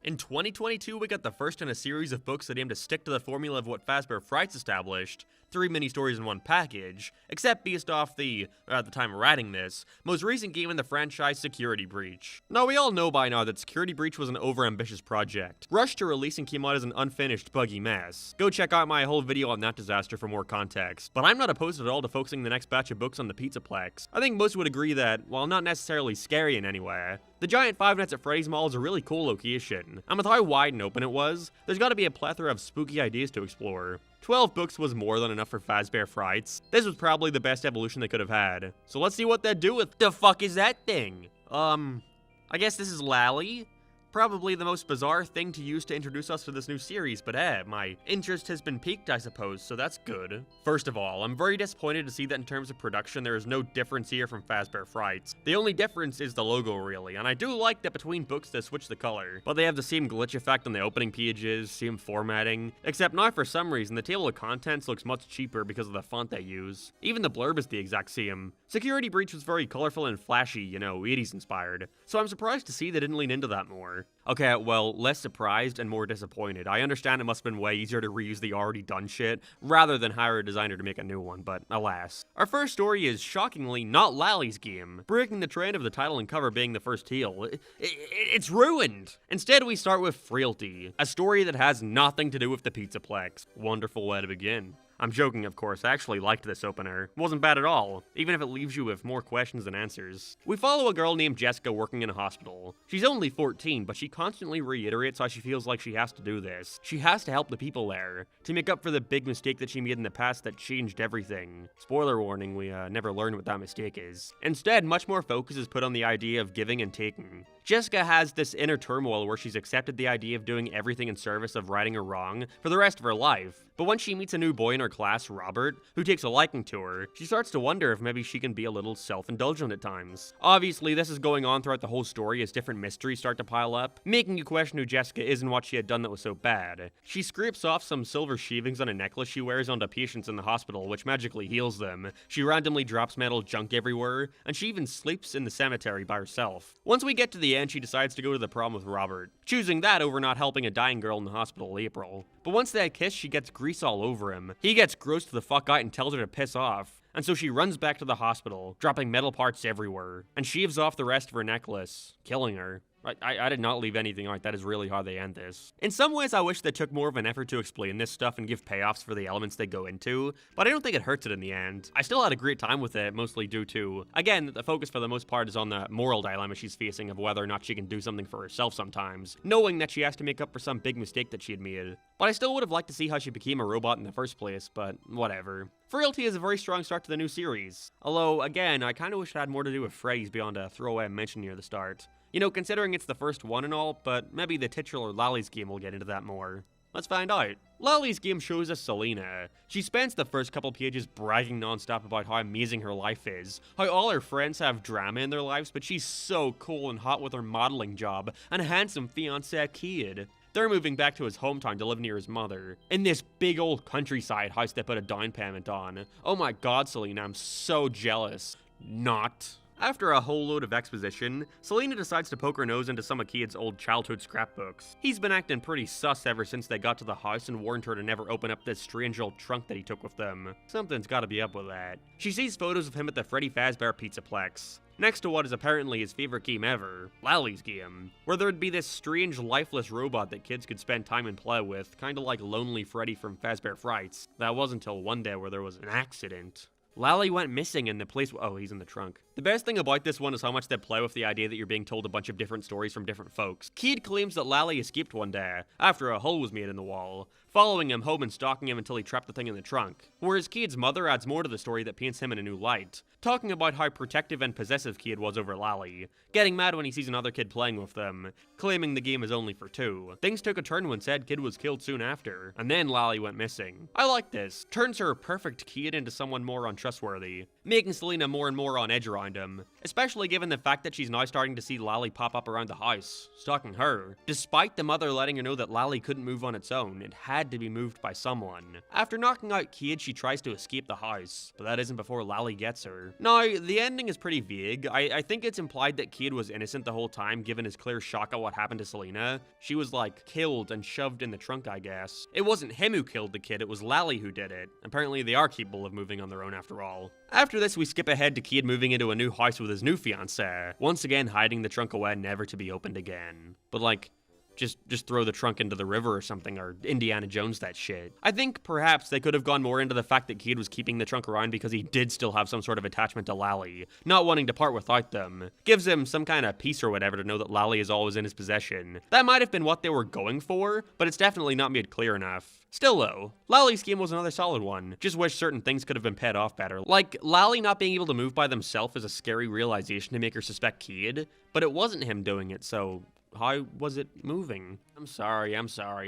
In 2022, we got the first in a series of books that aim to stick to the formula of what Fazbear Frights established, 3 mini-stories in one package, except based off the, at the time of writing this, most recent game in the franchise, Security Breach. Now, we all know by now that Security Breach was an overambitious project, rushed to release and came out as an unfinished, buggy mess. Go check out my whole video on that disaster for more context. But I'm not opposed at all to focusing the next batch of books on the Pizzaplex. I think most would agree that, while not necessarily scary in any way, the giant Five Nights at Freddy's mall is a really cool location, and with how wide and open it was, there's gotta be a plethora of spooky ideas to explore. 12 books was more than enough for Fazbear Frights. This was probably the best evolution they could have had. So let's see what they do with the fuck is that thing? I guess this is Lally? Probably the most bizarre thing to use to introduce us to this new series, but my interest has been piqued, I suppose, so that's good. First of all, I'm very disappointed to see that in terms of production, there is no difference here from Fazbear Frights. The only difference is the logo, really, and I do like that between books they switch the color, but they have the same glitch effect on the opening pages, same formatting, except now for some reason the table of contents looks much cheaper because of the font they use. Even the blurb is the exact same. Security Breach was very colorful and flashy, you know, 80s inspired, so I'm surprised to see they didn't lean into that more. Okay, well, less surprised and more disappointed. I understand it must have been way easier to reuse the already done shit, rather than hire a designer to make a new one, but alas. Our first story is shockingly not Lally's game, breaking the trend of the title and cover being the first heel. It's ruined! Instead, we start with Frailty, a story that has nothing to do with the Pizzaplex. Wonderful way to begin. I'm joking, of course. I actually liked this opener. It wasn't bad at all, even if it leaves you with more questions than answers. We follow a girl named Jessica working in a hospital. She's only 14, but she constantly reiterates how she feels like she has to do this. She has to help the people there, to make up for the big mistake that she made in the past that changed everything. Spoiler warning, we never learn what that mistake is. Instead, much more focus is put on the idea of giving and taking. Jessica has this inner turmoil where she's accepted the idea of doing everything in service of righting a wrong for the rest of her life. But when she meets a new boy in her class, Robert, who takes a liking to her, she starts to wonder if maybe she can be a little self-indulgent at times. Obviously, this is going on throughout the whole story as different mysteries start to pile up, making you question who Jessica is and what she had done that was so bad. She scrapes off some silver sheathings on a necklace she wears onto patients in the hospital, which magically heals them. She randomly drops metal junk everywhere, and she even sleeps in the cemetery by herself. Once we get to the end, she decides to go to the prom with Robert, choosing that over not helping a dying girl in the hospital, April. But once they kiss, she gets grease all over him. He gets grossed the fuck out and tells her to piss off. And so she runs back to the hospital, dropping metal parts everywhere, and sheaves off the rest of her necklace, killing her. I did not leave anything out. That is really how they end this. In some ways, I wish they took more of an effort to explain this stuff and give payoffs for the elements they go into, but I don't think it hurts it in the end. I still had a great time with it, mostly due to, again, the focus for the most part is on the moral dilemma she's facing of whether or not she can do something for herself sometimes, knowing that she has to make up for some big mistake that she had made. But I still would have liked to see how she became a robot in the first place, but whatever. Frailty is a very strong start to the new series. Although, again, I kinda wish it had more to do with Freddy's beyond a throwaway mention near the start. You know, considering it's the first one and all, but maybe the titular Lally's game will get into that more. Let's find out. Lally's game shows us Selena. She spends the first couple pages bragging non-stop about how amazing her life is, how all her friends have drama in their lives, but she's so cool and hot with her modeling job, and a handsome fiancé kid. They're moving back to his hometown to live near his mother, in this big old countryside house they put a down payment on. Oh my god, Selena, I'm so jealous. Not. After a whole load of exposition, Selena decides to poke her nose into some of Kied's old childhood scrapbooks. He's been acting pretty sus ever since they got to the house and warned her to never open up this strange old trunk that he took with them. Something's gotta be up with that. She sees photos of him at the Freddy Fazbear Pizzaplex, next to what is apparently his favorite game ever, Lally's game, where there'd be this strange lifeless robot that kids could spend time and play with, kinda like Lonely Freddy from Fazbear Frights. That was until one day where there was an accident. Lally went missing and the place— oh, he's in the trunk. The best thing about this one is how much they play with the idea that you're being told a bunch of different stories from different folks. Kied claims that Lally escaped one day, after a hole was made in the wall, following him home and stalking him until he trapped the thing in the trunk. Whereas Kied's mother adds more to the story that paints him in a new light, talking about how protective and possessive Kied was over Lally, getting mad when he sees another kid playing with them, claiming the game is only for two. Things took a turn when said kid was killed soon after, and then Lally went missing. I like this. Turns her perfect Kied into someone more untrustworthy, making Selena more and more on edge around him, especially given the fact that she's now starting to see Lally pop up around the house, stalking her. Despite the mother letting her know that Lally couldn't move on its own, it had to be moved by someone. After knocking out Kied, she tries to escape the house, but that isn't before Lally gets her. Now, the ending is pretty vague. I think it's implied that Kied was innocent the whole time, given his clear shock at what happened to Selena. She was, like, killed and shoved in the trunk, I guess. It wasn't him who killed the kid, it was Lally who did it. Apparently they are capable of moving on their own after all. After this, we skip ahead to Kied moving into a new house with his new fiancée, once again hiding the trunk away, never to be opened again. But like, just throw the trunk into the river or something, or Indiana Jones that shit. I think perhaps they could have gone more into the fact that Kied was keeping the trunk around because he did still have some sort of attachment to Lally, not wanting to part without them. Gives him some kind of peace or whatever to know that Lally is always in his possession. That might have been what they were going for, but it's definitely not made clear enough. Still though, Lally's game was another solid one. Just wish certain things could have been paid off better. Like, Lally not being able to move by themselves is a scary realization to make her suspect Kied, but it wasn't him doing it, so how was it moving? I'm sorry,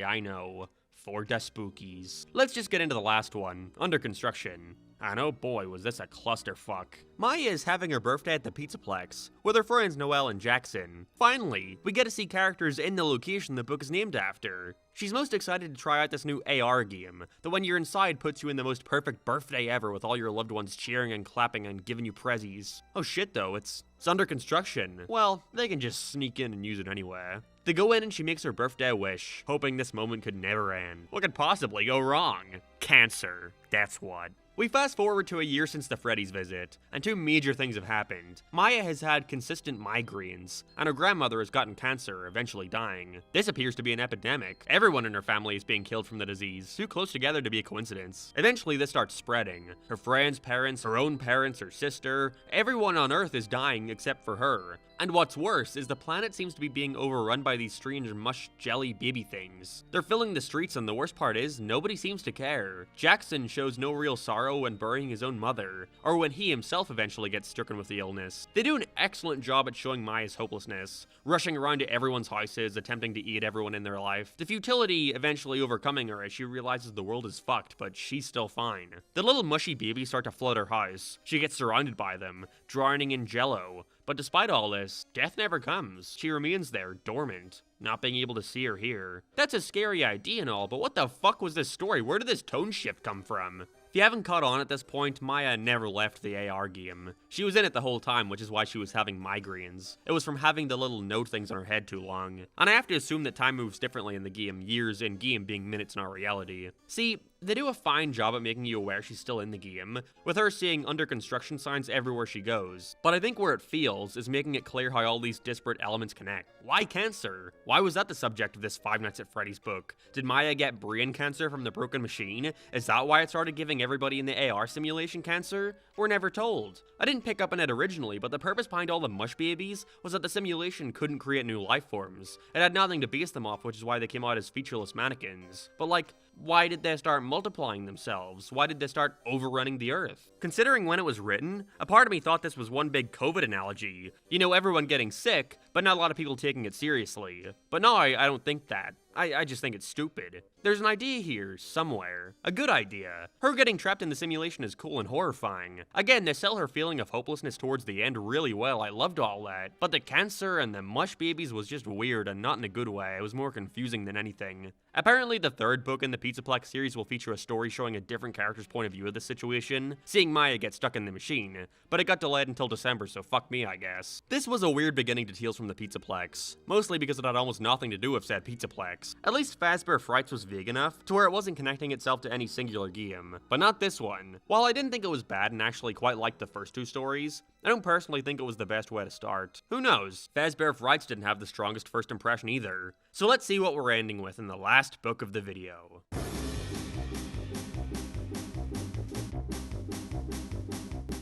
I know. For the spookies. Let's just get into the last one, under construction. And oh boy, was this a clusterfuck. Maya is having her birthday at the Pizzaplex, with her friends Noelle and Jackson. Finally, we get to see characters in the location the book is named after. She's most excited to try out this new AR game, that when you're inside puts you in the most perfect birthday ever with all your loved ones cheering and clapping and giving you prezzies. Oh shit though, it's under construction. Well, they can just sneak in and use it anyway. They go in and she makes her birthday wish, hoping this moment could never end. What could possibly go wrong? Cancer. That's what. We fast forward to a year since the Freddy's visit, and two major things have happened. Maya has had consistent migraines, and her grandmother has gotten cancer, eventually dying. This appears to be an epidemic. Everyone in her family is being killed from the disease, too close together to be a coincidence. Eventually this starts spreading. Her friends' parents, her own parents, her sister, everyone on Earth is dying except for her. And what's worse is the planet seems to be being overrun by these strange mush jelly baby things. They're filling the streets, and the worst part is, nobody seems to care. Jackson shows no real sorrow when burying his own mother, or when he himself eventually gets stricken with the illness. They do an excellent job at showing Maya's hopelessness, rushing around to everyone's houses, attempting to eat everyone in their life. The futility eventually overcoming her as she realizes the world is fucked, but she's still fine. The little mushy babies start to flood her house. She gets surrounded by them, drowning in jello. But despite all this, death never comes. She remains there, dormant, not being able to see or hear. That's a scary idea and all, but what the fuck was this story? Where did this tone shift come from? If you haven't caught on at this point, Maya never left the AR game. She was in it the whole time, which is why she was having migraines. It was from having the little note things on her head too long. And I have to assume that time moves differently in the game, years in game being minutes in our reality. See, they do a fine job at making you aware she's still in the game, with her seeing under construction signs everywhere she goes. But I think where it feels is making it clear how all these disparate elements connect. Why cancer? Why was that the subject of this Five Nights at Freddy's book? Did Maya get brain cancer from the broken machine? Is that why it started giving everybody in the AR simulation cancer? We're never told. I didn't pick up on it originally, but the purpose behind all the mush babies was that the simulation couldn't create new life forms. It had nothing to base them off, which is why they came out as featureless mannequins. But like, why did they start multiplying themselves? Why did they start overrunning the Earth? Considering when it was written, a part of me thought this was one big COVID analogy. You know, everyone getting sick, but not a lot of people taking it seriously. But now I don't think that. I just think it's stupid. There's an idea here, somewhere. A good idea. Her getting trapped in the simulation is cool and horrifying. Again, they sell her feeling of hopelessness towards the end really well, I loved all that. But the cancer and the mush babies was just weird and not in a good way, it was more confusing than anything. Apparently the third book in the Pizzaplex series will feature a story showing a different character's point of view of the situation, seeing Maya get stuck in the machine, but it got delayed until December, so fuck me, I guess. This was a weird beginning to Tales from the Pizzaplex, mostly because it had almost nothing to do with said Pizzaplex. At least Fazbear Frights was vague enough to where it wasn't connecting itself to any singular game, but not this one. While I didn't think it was bad and actually quite liked the first two stories, I don't personally think it was the best way to start. Who knows? Fazbear Frights didn't have the strongest first impression either. So let's see what we're ending with in the last book of the video.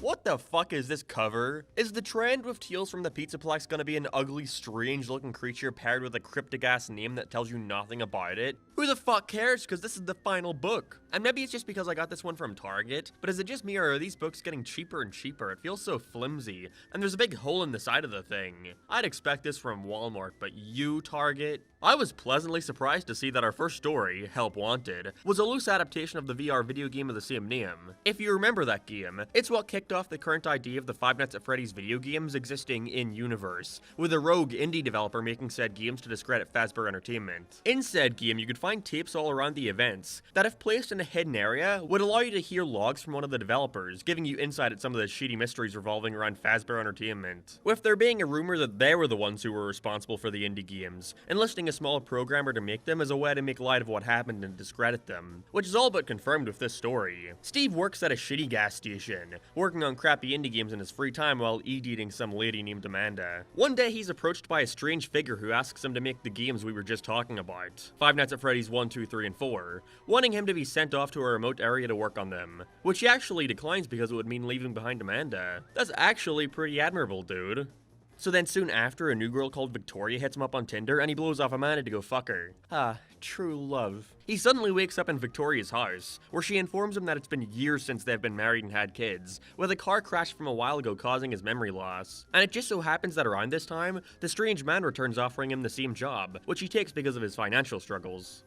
What the fuck is this cover? Is the trend with Tales from the Pizzaplex gonna be an ugly, strange-looking creature paired with a cryptic-ass name that tells you nothing about it? Who the fuck cares, because this is the final book? And maybe it's just because I got this one from Target, but is it just me or are these books getting cheaper and cheaper? It feels so flimsy, and there's a big hole in the side of the thing. I'd expect this from Walmart, but you, Target? I was pleasantly surprised to see that our first story, Help Wanted, was a loose adaptation of the VR video game of the same name. If you remember that game, it's what kicked off the current idea of the Five Nights at Freddy's video games existing in-universe, with a rogue indie developer making said games to discredit Fazbear Entertainment. In said game, you could find tapes all around the events that, if placed in a hidden area, would allow you to hear logs from one of the developers, giving you insight at some of the shady mysteries revolving around Fazbear Entertainment. With there being a rumor that they were the ones who were responsible for the indie games, enlisting a small programmer to make them as a way to make light of what happened and discredit them, which is all but confirmed with this story. Steve works at a shitty gas station, working on crappy indie games in his free time while eating some lady named Amanda. One day he's approached by a strange figure who asks him to make the games we were just talking about, Five Nights at Freddy's 1, 2, 3, and 4, wanting him to be sent off to a remote area to work on them, which he actually declines because it would mean leaving behind Amanda. That's actually pretty admirable, dude. So then soon after, a new girl called Victoria hits him up on Tinder and he blows off Amanda to go fuck her. Ah, true love. He suddenly wakes up in Victoria's house, where she informs him that it's been years since they've been married and had kids, with a car crash from a while ago causing his memory loss. And it just so happens that around this time, the strange man returns offering him the same job, which he takes because of his financial struggles.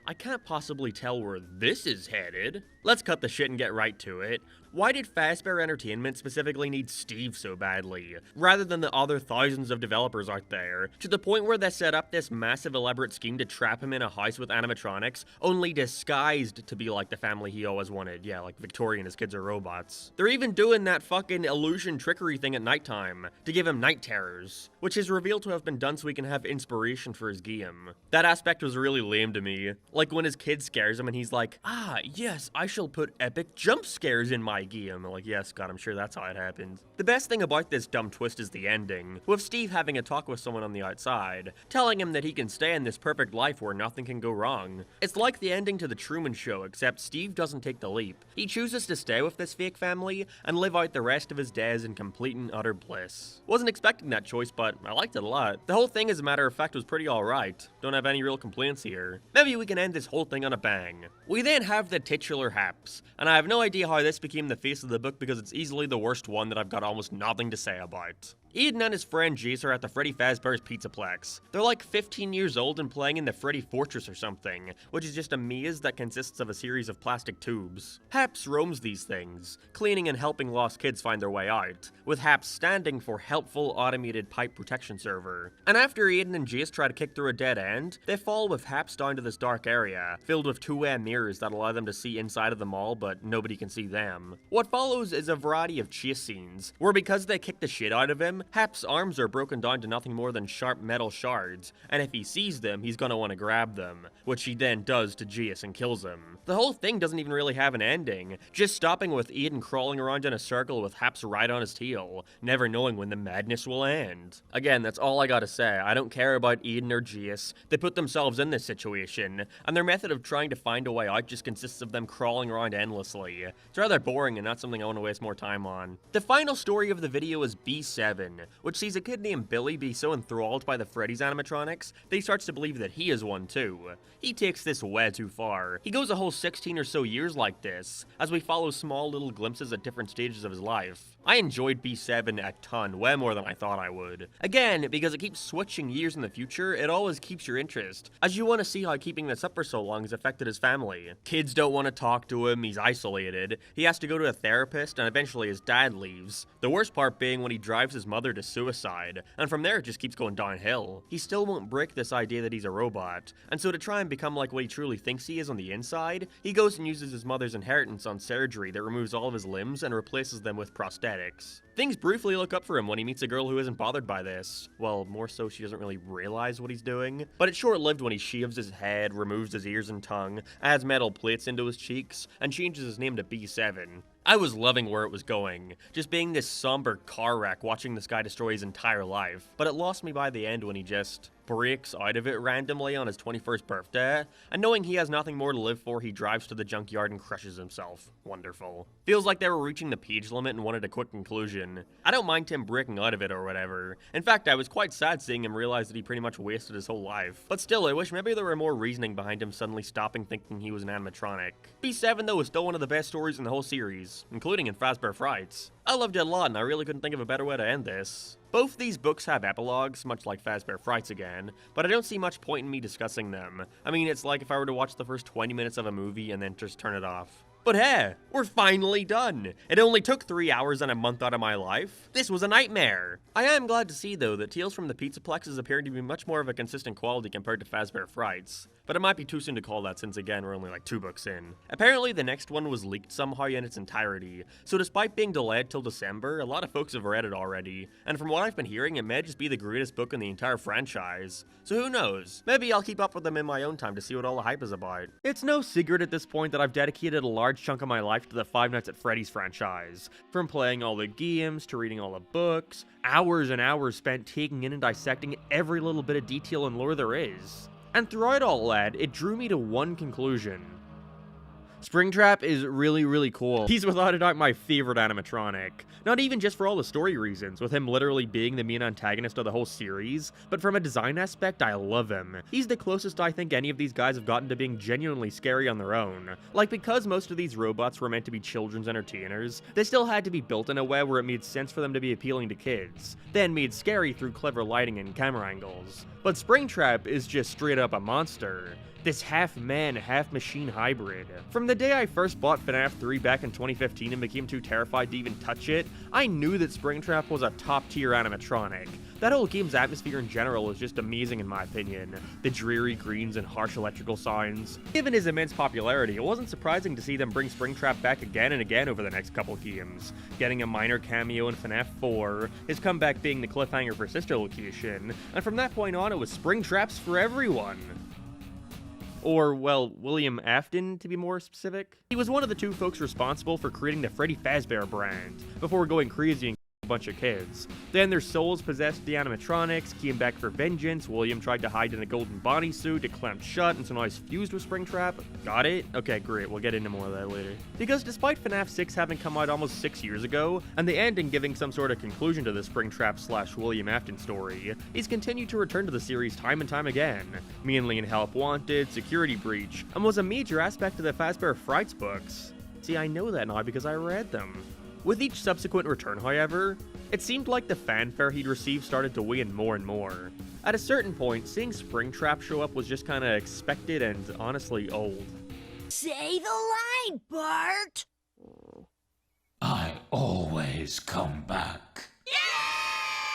I can't possibly tell where this is headed. Let's cut the shit and get right to it. Why did Fazbear Entertainment specifically need Steve so badly, rather than the other thousands of developers out there, to the point where they set up this massive elaborate scheme to trap him in a house with animatronics, only disguised to be like the family he always wanted. Yeah, like Victoria and his kids are robots. They're even doing that fucking illusion trickery thing at nighttime, to give him night terrors, which is revealed to have been done so he can have inspiration for his game. That aspect was really lame to me. Like when his kid scares him and he's like, ah, yes, I shall put epic jump scares in my game. I'm like, yes, God, I'm sure that's how it happened. The best thing about this dumb twist is the ending, with Steve having a talk with someone on the outside, telling him that he can stay in this perfect life where nothing can go wrong. It's like the ending to The Truman Show, except Steve doesn't take the leap. He chooses to stay with this fake family and live out the rest of his days in complete and utter bliss. Wasn't expecting that choice, but I liked it a lot. The whole thing, as a matter of fact, was pretty alright. Don't have any real complaints here. Maybe we can end this whole thing on a bang. We then have the titular Haps, and I have no idea how this became the face of the book because it's easily the worst one that I've got almost nothing to say about. Eden and his friend Jace are at the Freddy Fazbear's Pizzaplex. They're like 15 years old and playing in the Freddy Fortress or something, which is just a maze that consists of a series of plastic tubes. Haps roams these things, cleaning and helping lost kids find their way out, with Haps standing for Helpful Automated Pipe Protection Server. And after Eden and Jace try to kick through a dead end, they fall with Haps down to this dark area, filled with two-way mirrors that allow them to see inside of the mall, but nobody can see them. What follows is a variety of chase scenes, where because they kick the shit out of him, Hap's arms are broken down to nothing more than sharp metal shards, and if he sees them, he's gonna want to grab them, which he then does to Jace and kills him. The whole thing doesn't even really have an ending, just stopping with Eden crawling around in a circle with Haps right on his tail, never knowing when the madness will end. Again, that's all I gotta say. I don't care about Eden or Jace. They put themselves in this situation, and their method of trying to find a way out just consists of them crawling around endlessly. It's rather boring and not something I want to waste more time on. The final story of the video is B7, which sees a kid named Billy be so enthralled by the Freddy's animatronics that he starts to believe that he is one too. He takes this way too far. He goes a whole 16 or so years like this, as we follow small little glimpses at different stages of his life. I enjoyed B7 a ton, way more than I thought I would. Again, because it keeps switching years in the future, it always keeps your interest, as you want to see how keeping this up for so long has affected his family. Kids don't want to talk to him, he's isolated, he has to go to a therapist, and eventually his dad leaves. The worst part being when he drives his mother to suicide, and from there it just keeps going downhill. He still won't break this idea that he's a robot, and so to try and become like what he truly thinks he is on the inside, he goes and uses his mother's inheritance on surgery that removes all of his limbs and replaces them with prosthetics. Things briefly look up for him when he meets a girl who isn't bothered by this. Well, more so she doesn't really realize what he's doing. But it's short-lived when he shaves his head, removes his ears and tongue, adds metal plates into his cheeks, and changes his name to B7. I was loving where it was going, just being this somber car wreck watching this guy destroy his entire life, but it lost me by the end when he just breaks out of it randomly on his 21st birthday, and knowing he has nothing more to live for, he drives to the junkyard and crushes himself. Wonderful. Feels like they were reaching the page limit and wanted a quick conclusion. I don't mind him breaking out of it or whatever. In fact, I was quite sad seeing him realize that he pretty much wasted his whole life. But still, I wish maybe there were more reasoning behind him suddenly stopping thinking he was an animatronic. B7 though is still one of the best stories in the whole series, including in Fazbear Frights. I loved it a lot and I really couldn't think of a better way to end this. Both these books have epilogues, much like Fazbear Frights again, but I don't see much point in me discussing them. I mean, it's like if I were to watch the first 20 minutes of a movie and then just turn it off. But hey, we're finally done! It only took 3 hours and a month out of my life. This was a nightmare! I am glad to see, though, that Tales from the Pizzaplex is appearing to be much more of a consistent quality compared to Fazbear Frights. But it might be too soon to call that since, again, we're only like 2 books in. Apparently, the next one was leaked somehow in its entirety, so despite being delayed till December, a lot of folks have read it already, and from what I've been hearing, it may just be the greatest book in the entire franchise. So who knows? Maybe I'll keep up with them in my own time to see what all the hype is about. It's no secret at this point that I've dedicated a large chunk of my life to the Five Nights at Freddy's franchise. From playing all the games, to reading all the books, hours and hours spent taking in and dissecting every little bit of detail and lore there is. And throughout all that, it drew me to one conclusion. Springtrap is really, really cool. He's without a doubt my favorite animatronic. Not even just for all the story reasons, with him literally being the main antagonist of the whole series, but from a design aspect, I love him. He's the closest I think any of these guys have gotten to being genuinely scary on their own. Like, because most of these robots were meant to be children's entertainers, they still had to be built in a way where it made sense for them to be appealing to kids, then made scary through clever lighting and camera angles. But Springtrap is just straight up a monster. This half-man, half-machine hybrid. From the day I first bought FNAF 3 back in 2015 and became too terrified to even touch it, I knew that Springtrap was a top-tier animatronic. That whole game's atmosphere in general is just amazing in my opinion. The dreary greens and harsh electrical signs. Given his immense popularity, it wasn't surprising to see them bring Springtrap back again and again over the next couple games. Getting a minor cameo in FNAF 4, his comeback being the cliffhanger for Sister Location, and from that point on it was Springtraps for everyone. Or, well, William Afton, to be more specific. He was one of the two folks responsible for creating the Freddy Fazbear brand, before going crazy and a bunch of kids. Then their souls possessed the animatronics, came back for vengeance, William tried to hide in a golden bodysuit, it clamped shut, and so now he's fused with Springtrap. Got it? Okay, great, we'll get into more of that later. Because despite FNAF 6 having come out almost 6 years ago, and the ending giving some sort of conclusion to the Springtrap / William Afton story, he's continued to return to the series time and time again, mainly in Help Wanted, Security Breach, and was a major aspect of the Fazbear Frights books. See, I know that now because I read them. With each subsequent return, however, it seemed like the fanfare he'd received started to wane more and more. At a certain point, seeing Springtrap show up was just kinda expected and honestly old. Say the line, Bart! I always come back.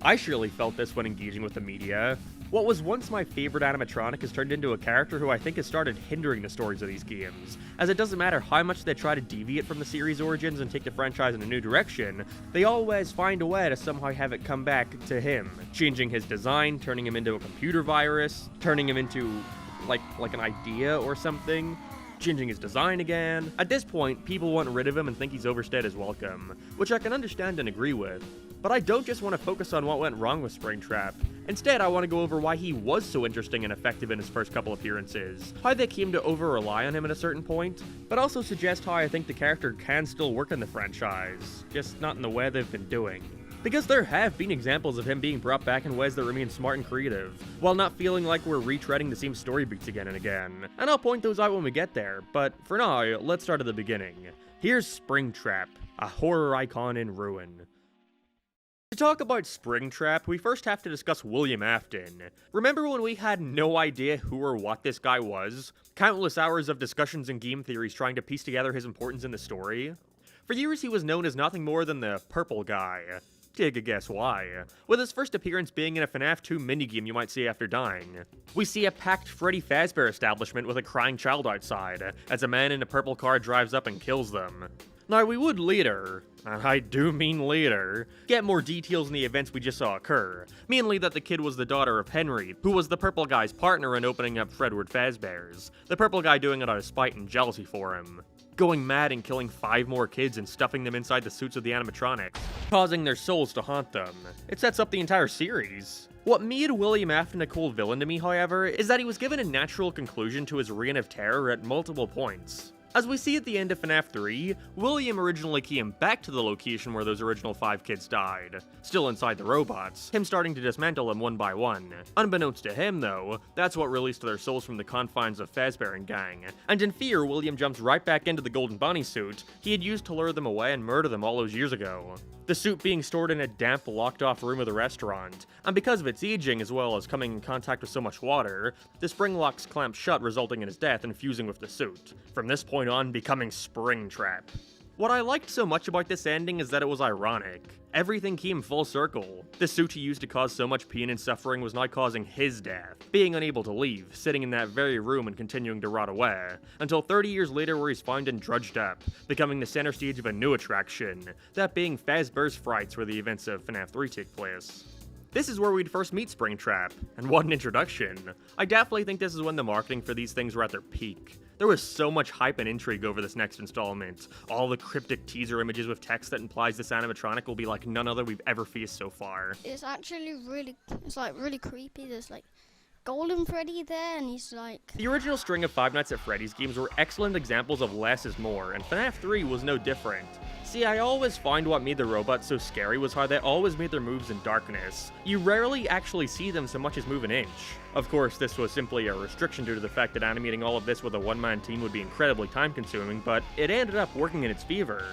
I surely felt this when engaging with the media. What was once my favorite animatronic has turned into a character who I think has started hindering the stories of these games, as it doesn't matter how much they try to deviate from the series' origins and take the franchise in a new direction, they always find a way to somehow have it come back to him, changing his design, turning him into a computer virus, turning him into, like an idea or something, changing his design again. At this point, people want rid of him and think he's overstayed his welcome, which I can understand and agree with. But I don't just want to focus on what went wrong with Springtrap. Instead, I want to go over why he was so interesting and effective in his first couple appearances, how they came to over-rely on him at a certain point, but also suggest how I think the character can still work in the franchise, just not in the way they've been doing. Because there have been examples of him being brought back in ways that remain smart and creative, while not feeling like we're retreading the same story beats again and again. And I'll point those out when we get there, but for now, let's start at the beginning. Here's Springtrap, a horror icon in ruin. To talk about Springtrap, we first have to discuss William Afton. Remember when we had no idea who or what this guy was? Countless hours of discussions and game theories trying to piece together his importance in the story? For years he was known as nothing more than the Purple Guy. Take a guess why. With his first appearance being in a FNAF 2 minigame you might see after dying. We see a packed Freddy Fazbear establishment with a crying child outside, as a man in a purple car drives up and kills them. Now, we would later, and I do mean later, get more details in the events we just saw occur, mainly that the kid was the daughter of Henry, who was the Purple Guy's partner in opening up Fredward Fazbear's, the Purple Guy doing it out of spite and jealousy for him, going mad and killing 5 more kids and stuffing them inside the suits of the animatronics, causing their souls to haunt them. It sets up the entire series. What made William Afton a cool villain to me, however, is that he was given a natural conclusion to his reign of terror at multiple points. As we see at the end of FNAF 3, William originally came back to the location where those original 5 kids died, still inside the robots, him starting to dismantle them one by one. Unbeknownst to him, though, that's what released their souls from the confines of Fazbear and gang, and in fear, William jumps right back into the golden bunny suit he had used to lure them away and murder them all those years ago. The suit being stored in a damp, locked-off room of the restaurant, and because of its aging as well as coming in contact with so much water, the spring locks clamp shut, resulting in his death and fusing with the suit. From this point on, becoming Springtrap. What I liked so much about this ending is that it was ironic. Everything came full circle. The suit he used to cause so much pain and suffering was now causing his death, being unable to leave, sitting in that very room and continuing to rot away, until 30 years later where he's found and drudged up, becoming the center stage of a new attraction, that being Fazbear's Frights, where the events of FNAF 3 take place. This is where we'd first meet Springtrap, and what an introduction. I definitely think this is when the marketing for these things were at their peak. There was so much hype and intrigue over this next installment. All the cryptic teaser images with text that implies this animatronic will be like none other we've ever faced so far. It's actually really creepy. There's like Golden Freddy there, and he's like... The original string of Five Nights at Freddy's games were excellent examples of less is more, and FNAF 3 was no different. See, I always find what made the robots so scary was how they always made their moves in darkness. You rarely actually see them so much as move an inch. Of course, this was simply a restriction due to the fact that animating all of this with a one-man team would be incredibly time-consuming, but it ended up working in its favor.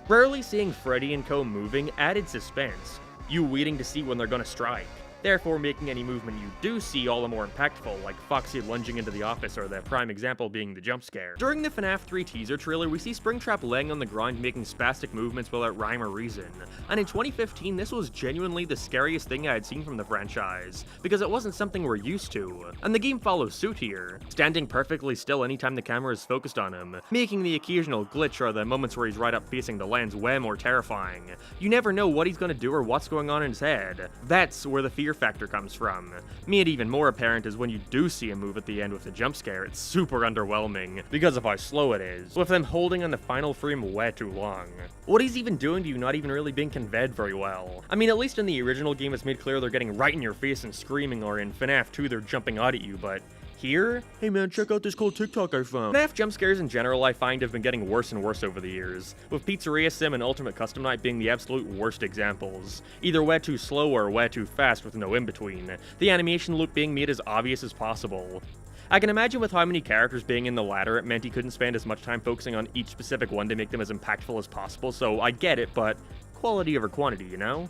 Rarely seeing Freddy and co moving added suspense, you waiting to see when they're gonna strike, therefore making any movement you do see all the more impactful, like Foxy lunging into the office or the prime example being the jump scare. During the FNAF 3 teaser trailer, we see Springtrap laying on the ground making spastic movements without rhyme or reason, and in 2015 this was genuinely the scariest thing I had seen from the franchise, because it wasn't something we're used to, and the game follows suit here, standing perfectly still anytime the camera is focused on him, making the occasional glitch or the moments where he's right up facing the lens way more terrifying. You never know what he's gonna do or what's going on in his head. That's where the fear factor comes from. Made even more apparent is when you do see him move at the end with the jump scare, it's super underwhelming, because of how slow it is, with them holding on the final frame way too long. What he's even doing to you not even really being conveyed very well. I mean, at least in the original game it's made clear they're getting right in your face and screaming, or in FNAF 2 they're jumping out at you, but here? Hey man, check out this cool TikTok I found. FNAF jump scares in general I find have been getting worse and worse over the years, with Pizzeria Sim and Ultimate Custom Night being the absolute worst examples. Either way too slow or way too fast with no in-between, the animation loop being made as obvious as possible. I can imagine with how many characters being in the latter, it meant he couldn't spend as much time focusing on each specific one to make them as impactful as possible, so I get it, but quality over quantity, you know?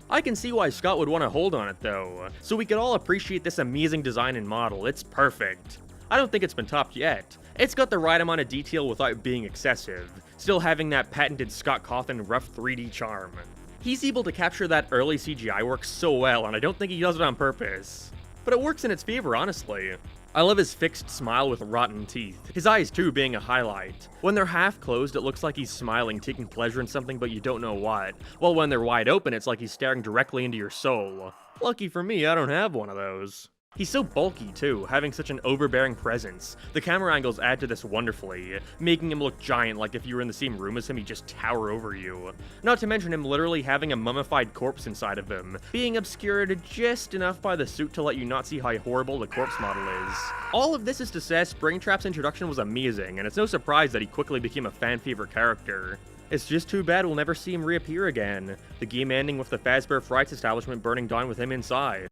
I can see why Scott would want to hold on it though, so we could all appreciate this amazing design and model. It's perfect. I don't think it's been topped yet. It's got the right amount of detail without being excessive, still having that patented Scott Cawthon rough 3D charm. He's able to capture that early CGI work so well, and I don't think he does it on purpose. But it works in its favor, honestly. I love his fixed smile with rotten teeth, his eyes too being a highlight. When they're half closed, it looks like he's smiling, taking pleasure in something but you don't know what, while when they're wide open, it's like he's staring directly into your soul. Lucky for me, I don't have one of those. He's so bulky too, having such an overbearing presence. The camera angles add to this wonderfully, making him look giant, like if you were in the same room as him, he'd just tower over you. Not to mention him literally having a mummified corpse inside of him, being obscured just enough by the suit to let you not see how horrible the corpse model is. All of this is to say, Springtrap's introduction was amazing, and it's no surprise that he quickly became a fan favorite character. It's just too bad we'll never see him reappear again, the game ending with the Fazbear Frights establishment burning down with him inside.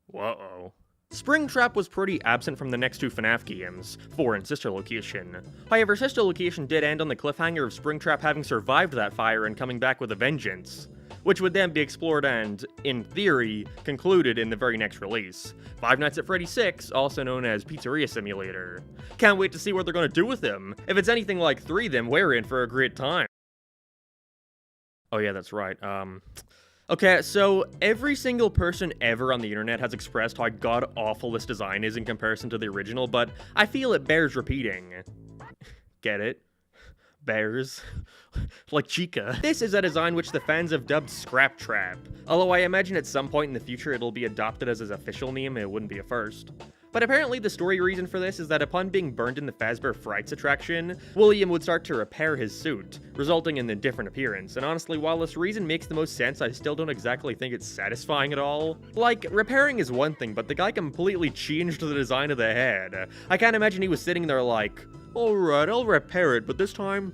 Whoa. Springtrap was pretty absent from the next two FNAF games, 4 and Sister Location. However, Sister Location did end on the cliffhanger of Springtrap having survived that fire and coming back with a vengeance, which would then be explored and, in theory, concluded in the very next release, Five Nights at Freddy 6, also known as Pizzeria Simulator. Can't wait to see what they're going to do with him. If it's anything like 3, then we're in for a great time. Oh yeah, that's right, Okay, so every single person ever on the internet has expressed how god-awful this design is in comparison to the original, but I feel it bears repeating. Get it? Bears. Like Chica. This is a design which the fans have dubbed Scraptrap, although I imagine at some point in the future it'll be adopted as his official name, it wouldn't be a first. But apparently the story reason for this is that upon being burned in the Fazbear Frights attraction, William would start to repair his suit, resulting in a different appearance, and honestly, while this reason makes the most sense, I still don't exactly think it's satisfying at all. Like, repairing is one thing, but the guy completely changed the design of the head. I can't imagine he was sitting there like, alright, I'll repair it, but this time,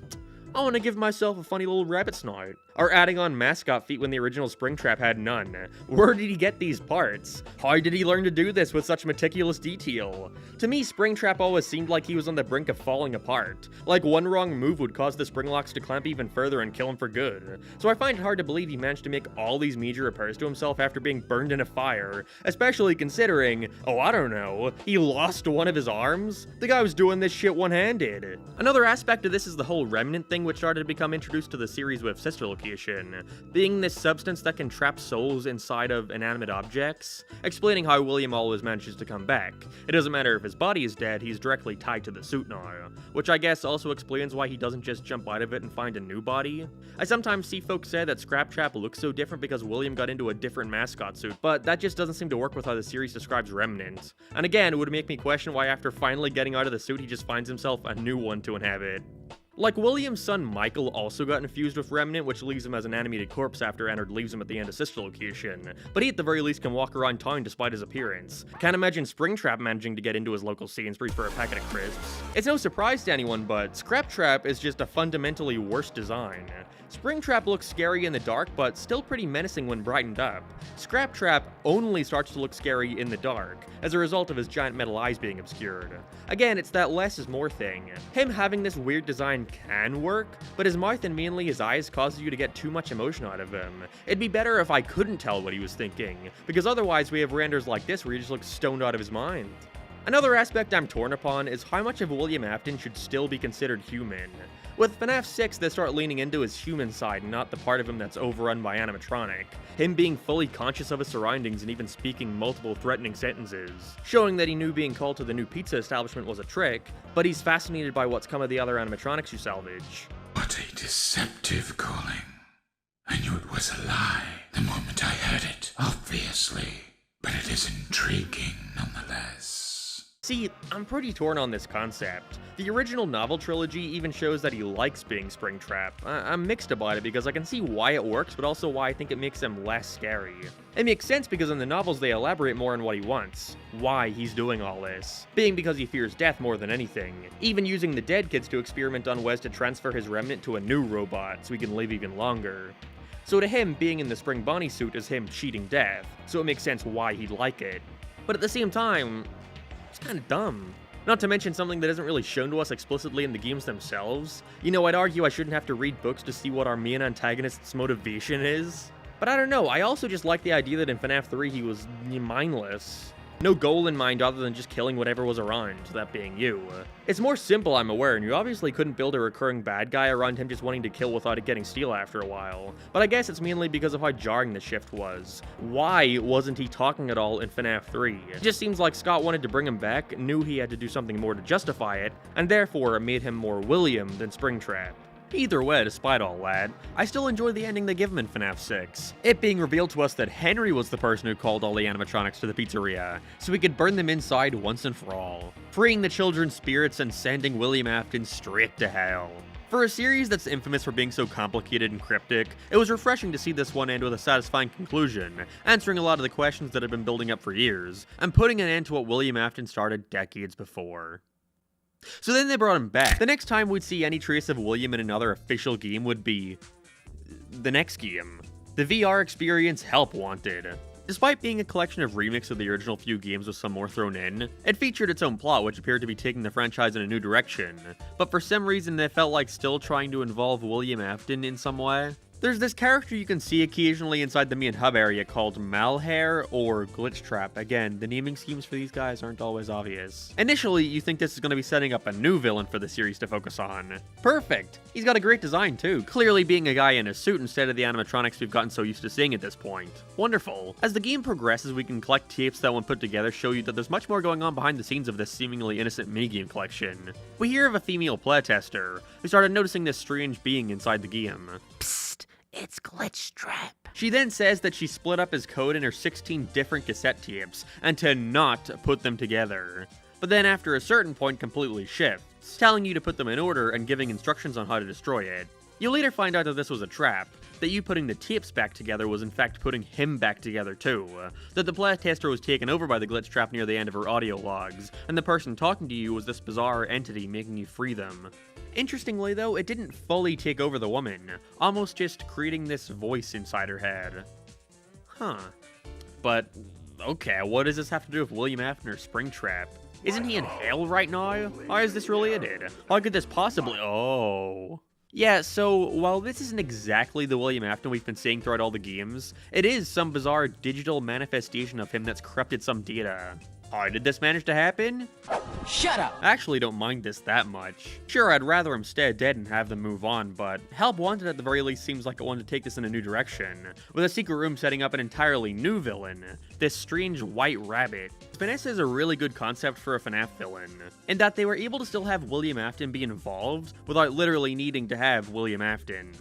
I want to give myself a funny little rabbit snout. Or adding on mascot feet when the original Springtrap had none. Where did he get these parts? How did he learn to do this with such meticulous detail? To me, Springtrap always seemed like he was on the brink of falling apart. Like one wrong move would cause the spring locks to clamp even further and kill him for good. So I find it hard to believe he managed to make all these major repairs to himself after being burned in a fire, especially considering, oh I don't know, he lost one of his arms? The guy was doing this shit one-handed. Another aspect of this is the whole remnant thing which started to become introduced to the series with Sister Location, being this substance that can trap souls inside of inanimate objects, explaining how William always manages to come back. It doesn't matter if his body is dead, he's directly tied to the suit now, which I guess also explains why he doesn't just jump out of it and find a new body. I sometimes see folks say that Scraptrap looks so different because William got into a different mascot suit, but that just doesn't seem to work with how the series describes Remnant. And again, it would make me question why after finally getting out of the suit, he just finds himself a new one to inhabit. Like, William's son Michael also got infused with Remnant, which leaves him as an animated corpse after Ennard leaves him at the end of sister location, but he at the very least can walk around town despite his appearance. Can't imagine Springtrap managing to get into his local Sainsbury's for a packet of crisps. It's no surprise to anyone, but Scraptrap is just a fundamentally worse design. Springtrap looks scary in the dark, but still pretty menacing when brightened up. Scraptrap only starts to look scary in the dark, as a result of his giant metal eyes being obscured. Again, it's that less is more thing. Him having this weird design can work, but his mouth and mainly his eyes causes you to get too much emotion out of him. It'd be better if I couldn't tell what he was thinking, because otherwise we have renders like this where he just looks stoned out of his mind. Another aspect I'm torn upon is how much of William Afton should still be considered human. With FNAF 6, they start leaning into his human side, not the part of him that's overrun by animatronic. Him being fully conscious of his surroundings and even speaking multiple threatening sentences, showing that he knew being called to the new pizza establishment was a trick, but he's fascinated by what's come of the other animatronics you salvage. What a deceptive calling. I knew it was a lie the moment I heard it, obviously, but it is intriguing nonetheless. See, I'm pretty torn on this concept. The original novel trilogy even shows that he likes being Springtrap. I'm mixed about it because I can see why it works, but also why I think it makes him less scary. It makes sense because in the novels they elaborate more on what he wants, why he's doing all this, being because he fears death more than anything, even using the dead kids to experiment on Wes to transfer his remnant to a new robot so he can live even longer. So to him, being in the Spring Bonnie suit is him cheating death, so it makes sense why he'd like it. But at the same time, it's kind of dumb. Not to mention something that isn't really shown to us explicitly in the games themselves. You know, I'd argue I shouldn't have to read books to see what our main antagonist's motivation is. But I don't know, I also just like the idea that in FNAF 3 he was mindless. No goal in mind other than just killing whatever was around, that being you. It's more simple, I'm aware, and you obviously couldn't build a recurring bad guy around him just wanting to kill without it getting steel after a while. But I guess it's mainly because of how jarring the shift was. Why wasn't he talking at all in FNAF 3? It just seems like Scott wanted to bring him back, knew he had to do something more to justify it, and therefore it made him more William than Springtrap. Either way, despite all that, I still enjoy the ending they give him in FNAF 6. It being revealed to us that Henry was the person who called all the animatronics to the pizzeria, so he could burn them inside once and for all, freeing the children's spirits and sending William Afton straight to hell. For a series that's infamous for being so complicated and cryptic, it was refreshing to see this one end with a satisfying conclusion, answering a lot of the questions that had been building up for years, and putting an end to what William Afton started decades before. So then they brought him back. The next time we'd see any trace of William in another official game would be the next game, the VR experience Help Wanted. Despite being a collection of remixes of the original few games with some more thrown in, it featured its own plot which appeared to be taking the franchise in a new direction, but for some reason they felt like still trying to involve William Afton in some way. There's this character you can see occasionally inside the main hub area called Malhair or Glitchtrap. Again, the naming schemes for these guys aren't always obvious. Initially, you think this is going to be setting up a new villain for the series to focus on. Perfect! He's got a great design too, clearly being a guy in a suit instead of the animatronics we've gotten so used to seeing at this point. Wonderful. As the game progresses, we can collect tapes that when put together show you that there's much more going on behind the scenes of this seemingly innocent minigame collection. We hear of a female playtester who started noticing this strange being inside the game. Psst, it's Glitchtrap. She then says that she split up his code in her 16 different cassette tapes and to not put them together. But then after a certain point completely shifts, telling you to put them in order and giving instructions on how to destroy it. You'll later find out that this was a trap, that you putting the tapes back together was in fact putting him back together too, that the playtester was taken over by the Glitchtrap near the end of her audio logs, and the person talking to you was this bizarre entity making you free them. Interestingly though, it didn't fully take over the woman, almost just creating this voice inside her head. Huh. But, okay, what does this have to do with William Afton or Springtrap? Isn't he in hell right now? Why is this related? How could this possibly— oh. Yeah, so while this isn't exactly the William Afton we've been seeing throughout all the games, it is some bizarre digital manifestation of him that's corrupted some data. How did this manage to happen? Shut up! I actually don't mind this that much. Sure, I'd rather him stay dead and have them move on, but Help Wanted at the very least seems like it wanted to take this in a new direction, with a secret room setting up an entirely new villain, this strange white rabbit. Vanessa is a really good concept for a FNAF villain, in that they were able to still have William Afton be involved without literally needing to have William Afton.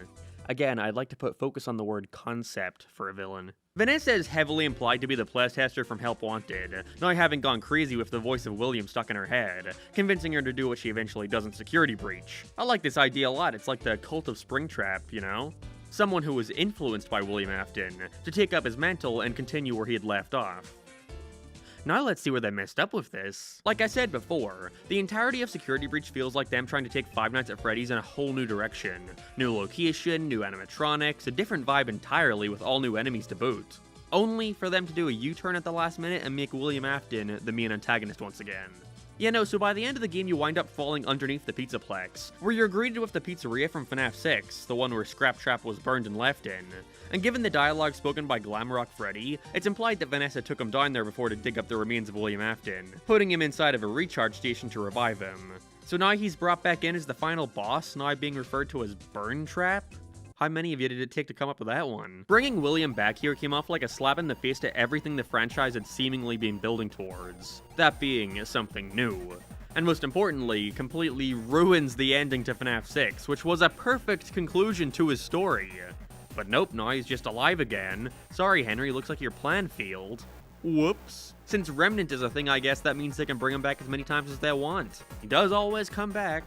Again, I'd like to put focus on the word concept for a villain. Vanessa is heavily implied to be the playtester from Help Wanted, not having gone crazy with the voice of William stuck in her head, convincing her to do what she eventually does in Security Breach. I like this idea a lot. It's like the cult of Springtrap, you know? Someone who was influenced by William Afton to take up his mantle and continue where he had left off. Now let's see where they messed up with this. Like I said before, the entirety of Security Breach feels like them trying to take Five Nights at Freddy's in a whole new direction. New location, new animatronics, a different vibe entirely with all new enemies to boot. Only for them to do a U-turn at the last minute and make William Afton the main antagonist once again. Yeah, no, so by the end of the game you wind up falling underneath the Pizzaplex, where you're greeted with the pizzeria from FNAF 6, the one where Scraptrap was burned and left in. And given the dialogue spoken by Glamrock Freddy, it's implied that Vanessa took him down there before to dig up the remains of William Afton, putting him inside of a recharge station to revive him. So now he's brought back in as the final boss, now being referred to as Burn Trap? How many of you did it take to come up with that one? Bringing William back here came off like a slap in the face to everything the franchise had seemingly been building towards. That being something new. And most importantly, completely ruins the ending to FNAF 6, which was a perfect conclusion to his story. But nope, now he's just alive again. Sorry Henry, looks like your plan failed. Whoops. Since Remnant is a thing, I guess that means they can bring him back as many times as they want. He does always come back.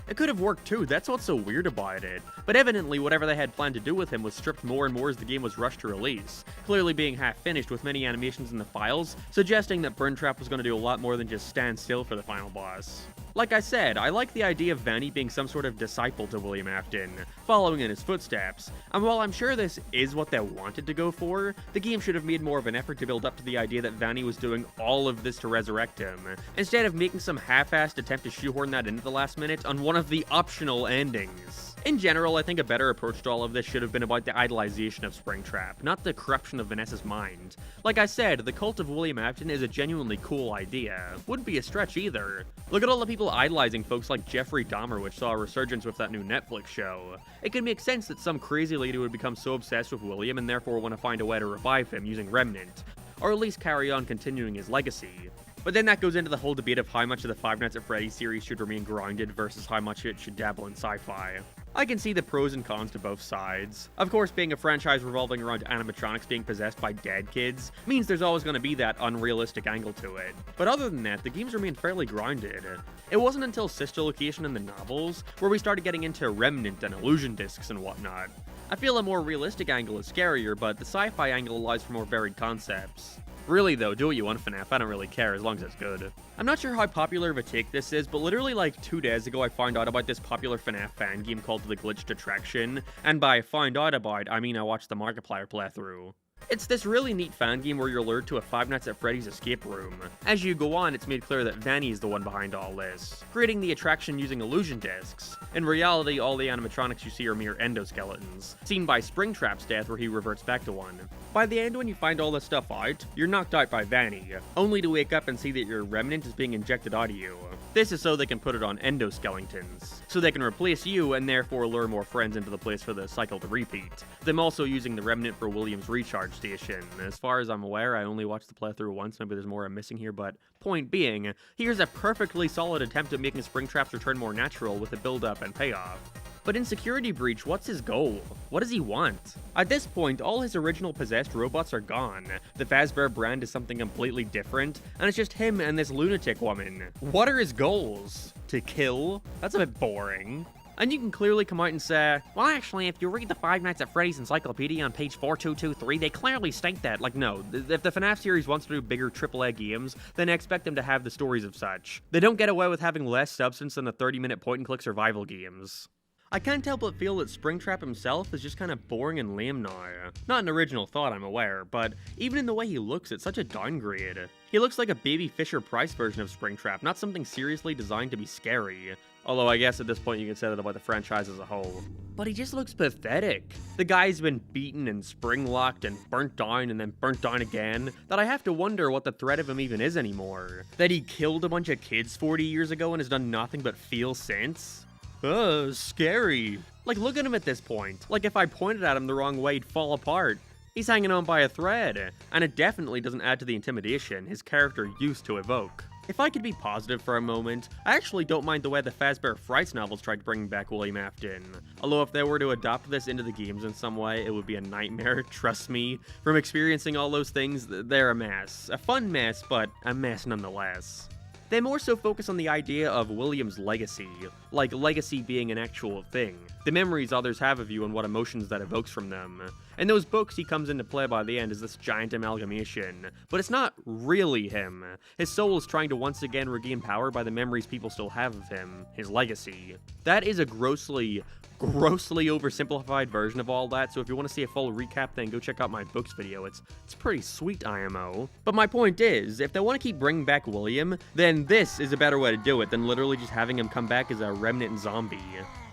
It could have worked too, that's what's so weird about it. But evidently, whatever they had planned to do with him was stripped more and more as the game was rushed to release, clearly being half finished with many animations in the files, suggesting that Burn Trap was going to do a lot more than just stand still for the final boss. Like I said, I like the idea of Vanny being some sort of disciple to William Afton, following in his footsteps, and while I'm sure this is what they wanted to go for, the game should have made more of an effort to build up to the idea that Vanny was doing all of this to resurrect him, instead of making some half-assed attempt to shoehorn that into the last minute on one of the optional endings. In general, I think a better approach to all of this should have been about the idolization of Springtrap, not the corruption of Vanessa's mind. Like I said, the cult of William Afton is a genuinely cool idea. Wouldn't be a stretch either. Look at all the people idolizing folks like Jeffrey Dahmer, which saw a resurgence with that new Netflix show. It could make sense that some crazy lady would become so obsessed with William and therefore want to find a way to revive him using Remnant, or at least carry on continuing his legacy. But then that goes into the whole debate of how much of the Five Nights at Freddy's series should remain grounded versus how much it should dabble in sci-fi. I can see the pros and cons to both sides. Of course, being a franchise revolving around animatronics being possessed by dead kids means there's always going to be that unrealistic angle to it. But other than that, the games remain fairly grounded. It wasn't until Sister Location in the novels where we started getting into Remnant and illusion discs and whatnot. I feel a more realistic angle is scarier, but the sci-fi angle allows for more varied concepts. Really though, do what you want FNAF, I don't really care as long as it's good. I'm not sure how popular of a take this is, but literally like 2 days ago I found out about this popular FNAF fan game called The Glitched Attraction, and by found out about, I mean I watched the Markiplier playthrough. It's this really neat fan game where you're lured to a Five Nights at Freddy's escape room. As you go on, it's made clear that Vanny is the one behind all this, creating the attraction using illusion discs. In reality, all the animatronics you see are mere endoskeletons, seen by Springtrap's death where he reverts back to one. By the end, when you find all this stuff out, you're knocked out by Vanny, only to wake up and see that your remnant is being injected out of you. This is so they can put it on endoskeletons, so they can replace you and therefore lure more friends into the place for the cycle to repeat. Them also using the remnant for William's recharge station. As far as I'm aware, I only watched the playthrough once, maybe there's more I'm missing here, but point being, here's a perfectly solid attempt at making Springtrap's return more natural with a build-up and payoff. But in Security Breach, what's his goal? What does he want? At this point, all his original possessed robots are gone. The Fazbear brand is something completely different, and it's just him and this lunatic woman. What are his goals? To kill? That's a bit boring. And you can clearly come out and say, well actually, if you read the Five Nights at Freddy's encyclopedia on page 4223, they clearly state that. Like, no, if the FNAF series wants to do bigger AAA games, then I expect them to have the stories of such. They don't get away with having less substance than the 30-minute point-and-click survival games. I can't help but feel that Springtrap himself is just kind of boring and lame now. Not an original thought, I'm aware, but even in the way he looks, it's such a downgrade. He looks like a baby Fisher-Price version of Springtrap, not something seriously designed to be scary. Although I guess at this point you can say that about the franchise as a whole. But he just looks pathetic. The guy's been beaten and spring-locked and burnt down and then burnt down again, that I have to wonder what the threat of him even is anymore. That he killed a bunch of kids 40 years ago and has done nothing but feel since? Ugh, scary. Like, look at him at this point. Like, if I pointed at him the wrong way, he'd fall apart. He's hanging on by a thread, and it definitely doesn't add to the intimidation his character used to evoke. If I could be positive for a moment, I actually don't mind the way the Fazbear Frights novels tried bringing back William Afton. Although if they were to adopt this into the games in some way, it would be a nightmare, trust me. From experiencing all those things, they're a mess. A fun mess, but a mess nonetheless. They more so focus on the idea of William's legacy, like legacy being an actual thing, the memories others have of you and what emotions that evokes from them. In those books, he comes into play by the end as this giant amalgamation, but it's not really him. His soul is trying to once again regain power by the memories people still have of him, his legacy. That is a grossly oversimplified version of all that, so if you want to see a full recap, then go check out my books video. It's pretty sweet, IMO. But my point is, if they want to keep bringing back William, then this is a better way to do it than literally just having him come back as a remnant zombie.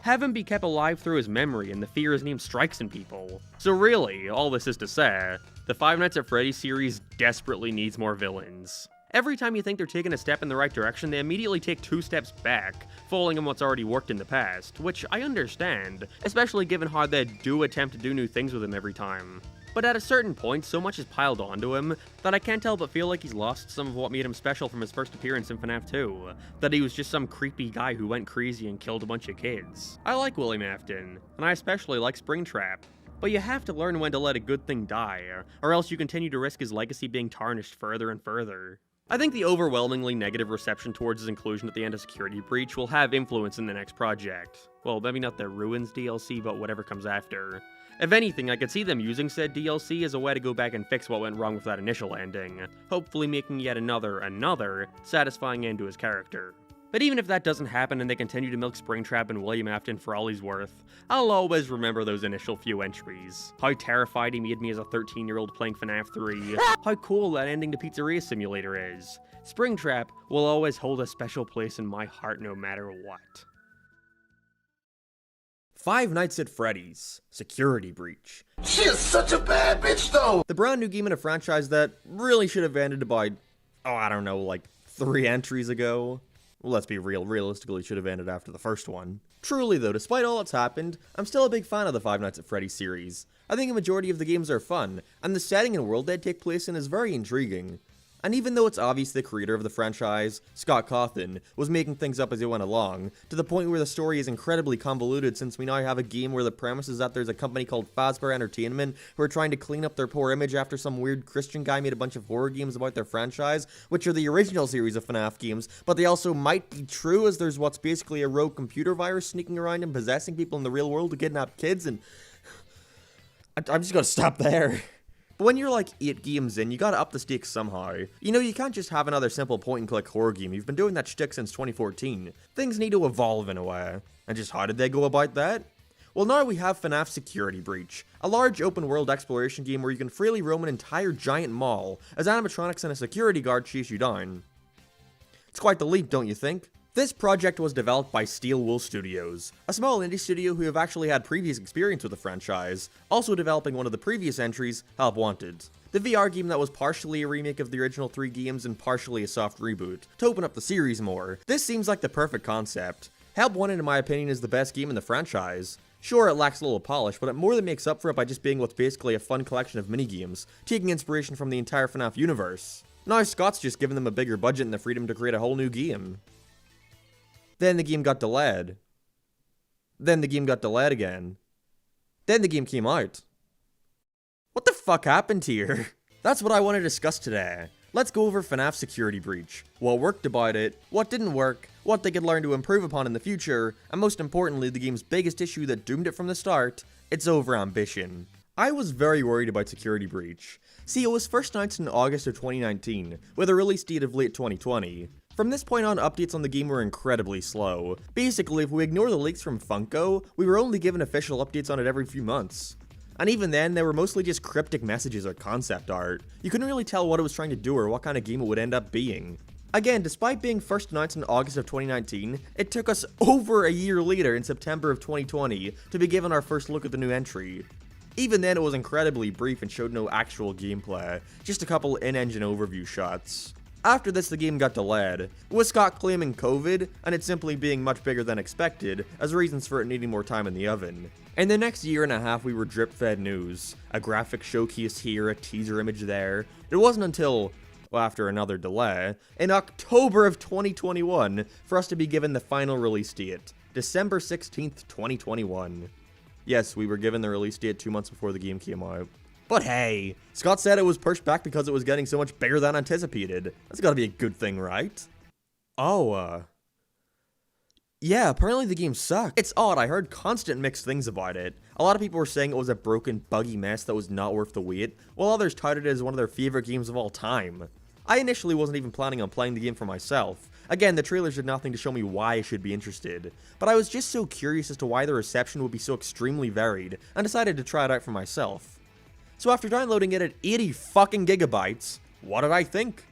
Have him be kept alive through his memory and the fear his name strikes in people. So really, all this is to say, the Five Nights at Freddy's series desperately needs more villains. Every time you think they're taking a step in the right direction, they immediately take 2 steps back, falling on what's already worked in the past, which I understand, especially given how they do attempt to do new things with him every time. But at a certain point, so much is piled onto him that I can't help but feel like he's lost some of what made him special from his first appearance in FNAF 2, that he was just some creepy guy who went crazy and killed a bunch of kids. I like William Afton, and I especially like Springtrap. But you have to learn when to let a good thing die, or else you continue to risk his legacy being tarnished further and further. I think the overwhelmingly negative reception towards his inclusion at the end of Security Breach will have influence in the next project. Well, maybe not the Ruins DLC, but whatever comes after. If anything, I could see them using said DLC as a way to go back and fix what went wrong with that initial ending, hopefully making yet another satisfying end to his character. But even if that doesn't happen and they continue to milk Springtrap and William Afton for all he's worth, I'll always remember those initial few entries. How terrified he made me as a 13-year-old playing FNAF 3, how cool that ending to Pizzeria Simulator is. Springtrap will always hold a special place in my heart no matter what. Five Nights at Freddy's Security Breach. She is such a bad bitch, though! The brand new game in a franchise that really should have ended by, I don't know, like 3 entries ago. Well, let's be real, realistically should have ended after the first one. Truly though, despite all that's happened, I'm still a big fan of the Five Nights at Freddy's series. I think a majority of the games are fun, and the setting and world they take place in is very intriguing. And even though it's obvious the creator of the franchise, Scott Cawthon, was making things up as he went along, to the point where the story is incredibly convoluted since we now have a game where the premise is that there's a company called Fazbear Entertainment who are trying to clean up their poor image after some weird Christian guy made a bunch of horror games about their franchise, which are the original series of FNAF games, but they also might be true as there's what's basically a rogue computer virus sneaking around and possessing people in the real world to kidnap kids, and I'm just gonna stop there. But when you're like 8 games in, you gotta up the stakes somehow. You know, you can't just have another simple point-and-click horror game. You've been doing that shtick since 2014. Things need to evolve in a way. And just how did they go about that? Well, now we have FNAF Security Breach, a large open-world exploration game where you can freely roam an entire giant mall as animatronics and a security guard chase you down. It's quite the leap, don't you think? This project was developed by Steel Wool Studios, a small indie studio who have actually had previous experience with the franchise, also developing one of the previous entries, Help Wanted, the VR game that was partially a remake of the original 3 games and partially a soft reboot, to open up the series more. This seems like the perfect concept. Help Wanted, in my opinion, is the best game in the franchise. Sure, it lacks a little polish, but it more than makes up for it by just being what's basically a fun collection of minigames, taking inspiration from the entire FNAF universe. Now Scott's just given them a bigger budget and the freedom to create a whole new game. Then the game got delayed. Then the game got delayed again. Then the game came out. What the fuck happened here? That's what I want to discuss today. Let's go over FNAF Security Breach, what worked about it, what didn't work, what they could learn to improve upon in the future, and most importantly, the game's biggest issue that doomed it from the start, its over-ambition. I was very worried about Security Breach. See, it was first announced in August of 2019, with a release date of late 2020. From this point on, updates on the game were incredibly slow. Basically, if we ignore the leaks from Funko, we were only given official updates on it every few months. And even then, they were mostly just cryptic messages or concept art. You couldn't really tell what it was trying to do or what kind of game it would end up being. Again, despite being first announced in August of 2019, it took us over a year later in September of 2020 to be given our first look at the new entry. Even then, it was incredibly brief and showed no actual gameplay, just a couple in-engine overview shots. After this, the game got delayed, with Scott claiming COVID, and it simply being much bigger than expected, as reasons for it needing more time in the oven. In the next year and a half, we were drip-fed news. A graphic showcase here, a teaser image there. It wasn't until, well, after another delay, in October of 2021 for us to be given the final release date, December 16th, 2021. Yes, we were given the release date 2 months before the game came out. But hey, Scott said it was pushed back because it was getting so much bigger than anticipated. That's gotta be a good thing, right? Oh, yeah, apparently the game sucked. It's odd, I heard constant mixed things about it. A lot of people were saying it was a broken, buggy mess that was not worth the wait, while others touted it as one of their favorite games of all time. I initially wasn't even planning on playing the game for myself. Again, the trailers did nothing to show me why I should be interested, but I was just so curious as to why the reception would be so extremely varied, and decided to try it out for myself. So after downloading it at 80 fucking gigabytes, what did I think?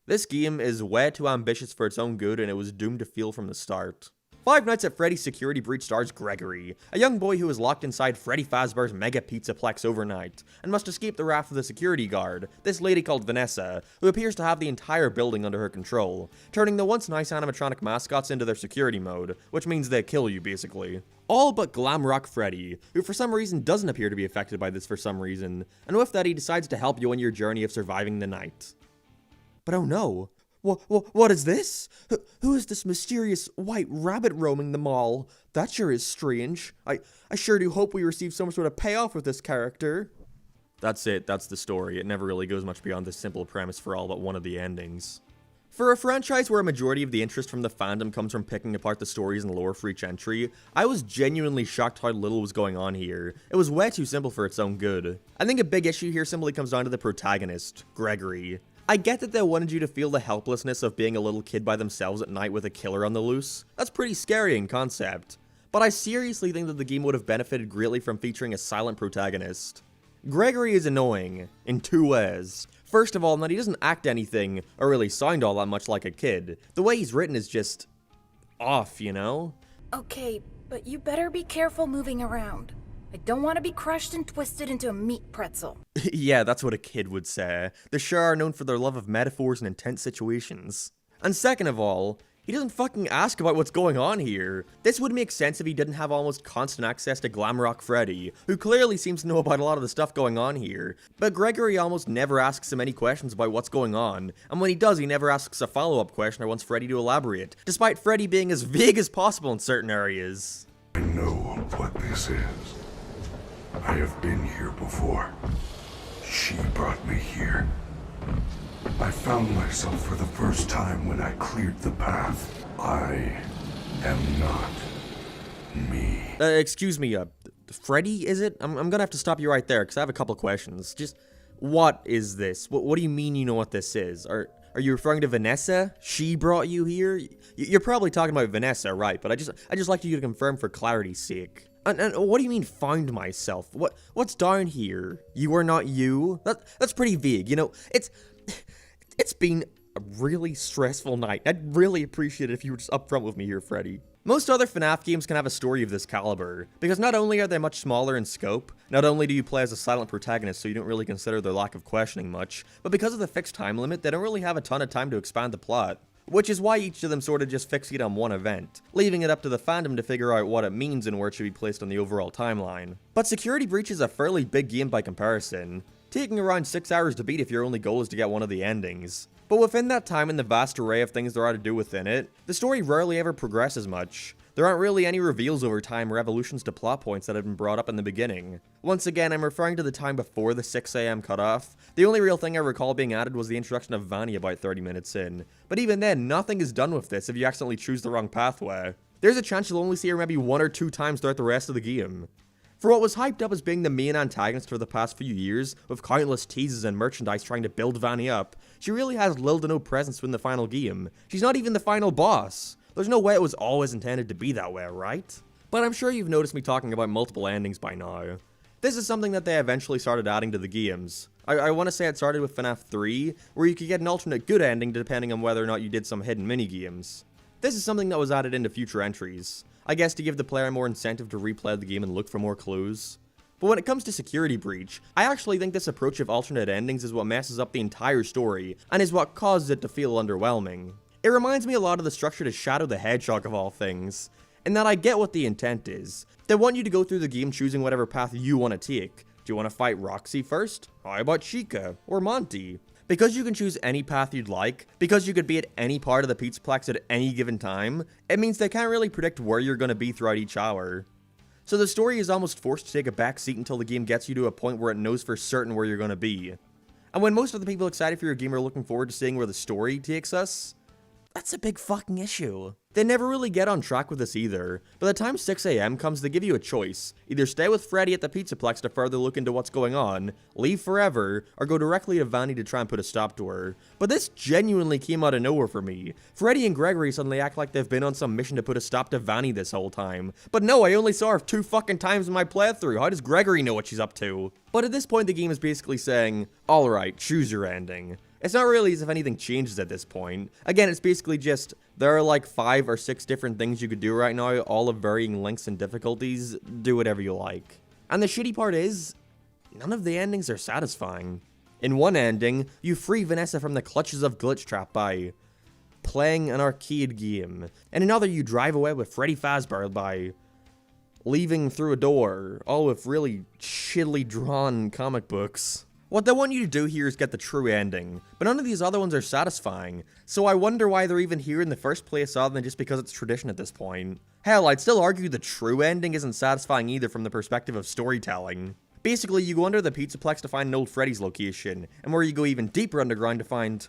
This game is way too ambitious for its own good, and it was doomed to fail from the start. Five Nights at Freddy's Security Breach stars Gregory, a young boy who is locked inside Freddy Fazbear's Mega Pizzaplex overnight, and must escape the wrath of the security guard, this lady called Vanessa, who appears to have the entire building under her control, turning the once nice animatronic mascots into their security mode, which means they kill you basically. All but Glamrock Freddy, who for some reason doesn't appear to be affected by this for some reason, and with that he decides to help you on your journey of surviving the night. But oh no, what is this? Who is this mysterious white rabbit roaming the mall? That sure is strange. I sure do hope we receive some sort of payoff with this character. That's it, that's the story. It never really goes much beyond this simple premise for all but one of the endings. For a franchise where a majority of the interest from the fandom comes from picking apart the stories and lore for each entry, I was genuinely shocked how little was going on here. It was way too simple for its own good. I think a big issue here simply comes down to the protagonist, Gregory. I get that they wanted you to feel the helplessness of being a little kid by themselves at night with a killer on the loose. That's pretty scary in concept. But I seriously think that the game would have benefited greatly from featuring a silent protagonist. Gregory is annoying, in two ways. First of all, in that he doesn't act anything, or really sound all that much like a kid. The way he's written is just off, you know? Okay, but you better be careful moving around. I don't want to be crushed and twisted into a meat pretzel. Yeah, that's what a kid would say. The Shah are known for their love of metaphors and intense situations. And second of all, he doesn't fucking ask about what's going on here. This would make sense if he didn't have almost constant access to Glamrock Freddy, who clearly seems to know about a lot of the stuff going on here. But Gregory almost never asks him any questions about what's going on, and when he does, he never asks a follow-up question or wants Freddy to elaborate, despite Freddy being as vague as possible in certain areas. I know what this is. I have been here before. She brought me here. I found myself for the first time when I cleared the path. I am not me. Excuse me, Freddy, is it? I'm gonna have to stop you right there, because I have a couple questions. Just, what is this? What do you mean you know what this is? Are you referring to Vanessa? She brought you here? You're probably talking about Vanessa, right? But I just like you to confirm for clarity's sake. And what do you mean, found myself? What's down here? You are not you? That's pretty vague, you know? It's been a really stressful night. I'd really appreciate it if you were just upfront with me here, Freddy. Most other FNAF games can have a story of this caliber, because not only are they much smaller in scope, not only do you play as a silent protagonist so you don't really consider their lack of questioning much, but because of the fixed time limit, they don't really have a ton of time to expand the plot. Which is why each of them sort of just fixate on one event, leaving it up to the fandom to figure out what it means and where it should be placed on the overall timeline. But Security Breach is a fairly big game by comparison, taking around 6 hours to beat if your only goal is to get one of the endings. But within that time and the vast array of things there are to do within it, the story rarely ever progresses much. There aren't really any reveals over time or evolutions to plot points that had been brought up in the beginning. Once again, I'm referring to the time before the 6 AM cutoff. The only real thing I recall being added was the introduction of Vanny about 30 minutes in. But even then, nothing is done with this if you accidentally choose the wrong pathway. There's a chance you'll only see her maybe 1 or 2 times throughout the rest of the game. For what was hyped up as being the main antagonist for the past few years, with countless teases and merchandise trying to build Vanny up, she really has little to no presence in the final game. She's not even the final boss. There's no way it was always intended to be that way, right? But I'm sure you've noticed me talking about multiple endings by now. This is something that they eventually started adding to the games. I want to say it started with FNAF 3, where you could get an alternate good ending depending on whether or not you did some hidden minigames. This is something that was added into future entries, I guess to give the player more incentive to replay the game and look for more clues. But when it comes to Security Breach, I actually think this approach of alternate endings is what messes up the entire story, and is what causes it to feel underwhelming. It reminds me a lot of the structure to Shadow the Hedgehog of all things, in that I get what the intent is. They want you to go through the game choosing whatever path you want to take. Do you want to fight Roxy first? How about Chica? Or Monty? Because you can choose any path you'd like, because you could be at any part of the Pizzaplex at any given time, it means they can't really predict where you're going to be throughout each hour. So the story is almost forced to take a back seat until the game gets you to a point where it knows for certain where you're going to be. And when most of the people excited for your game are looking forward to seeing where the story takes us, that's a big fucking issue. They never really get on track with this either. By the time 6 AM comes, they give you a choice. Either stay with Freddy at the Pizzaplex to further look into what's going on, leave forever, or go directly to Vanny to try and put a stop to her. But this genuinely came out of nowhere for me. Freddy and Gregory suddenly act like they've been on some mission to put a stop to Vanny this whole time. But no, I only saw her 2 fucking times in my playthrough. How does Gregory know what she's up to? But at this point, the game is basically saying, alright, choose your ending. It's not really as if anything changes at this point. Again, it's basically just, there are like 5 or 6 different things you could do right now, all of varying lengths and difficulties. Do whatever you like. And the shitty part is, none of the endings are satisfying. In one ending, you free Vanessa from the clutches of Glitchtrap by playing an arcade game. In another, you drive away with Freddy Fazbear by leaving through a door, all with really shittily drawn comic books. What they want you to do here is get the true ending, but none of these other ones are satisfying, so I wonder why they're even here in the first place other than just because it's tradition at this point. Hell, I'd still argue the true ending isn't satisfying either from the perspective of storytelling. Basically, you go under the Pizzaplex to find an old Freddy's location, and where you go even deeper underground to find...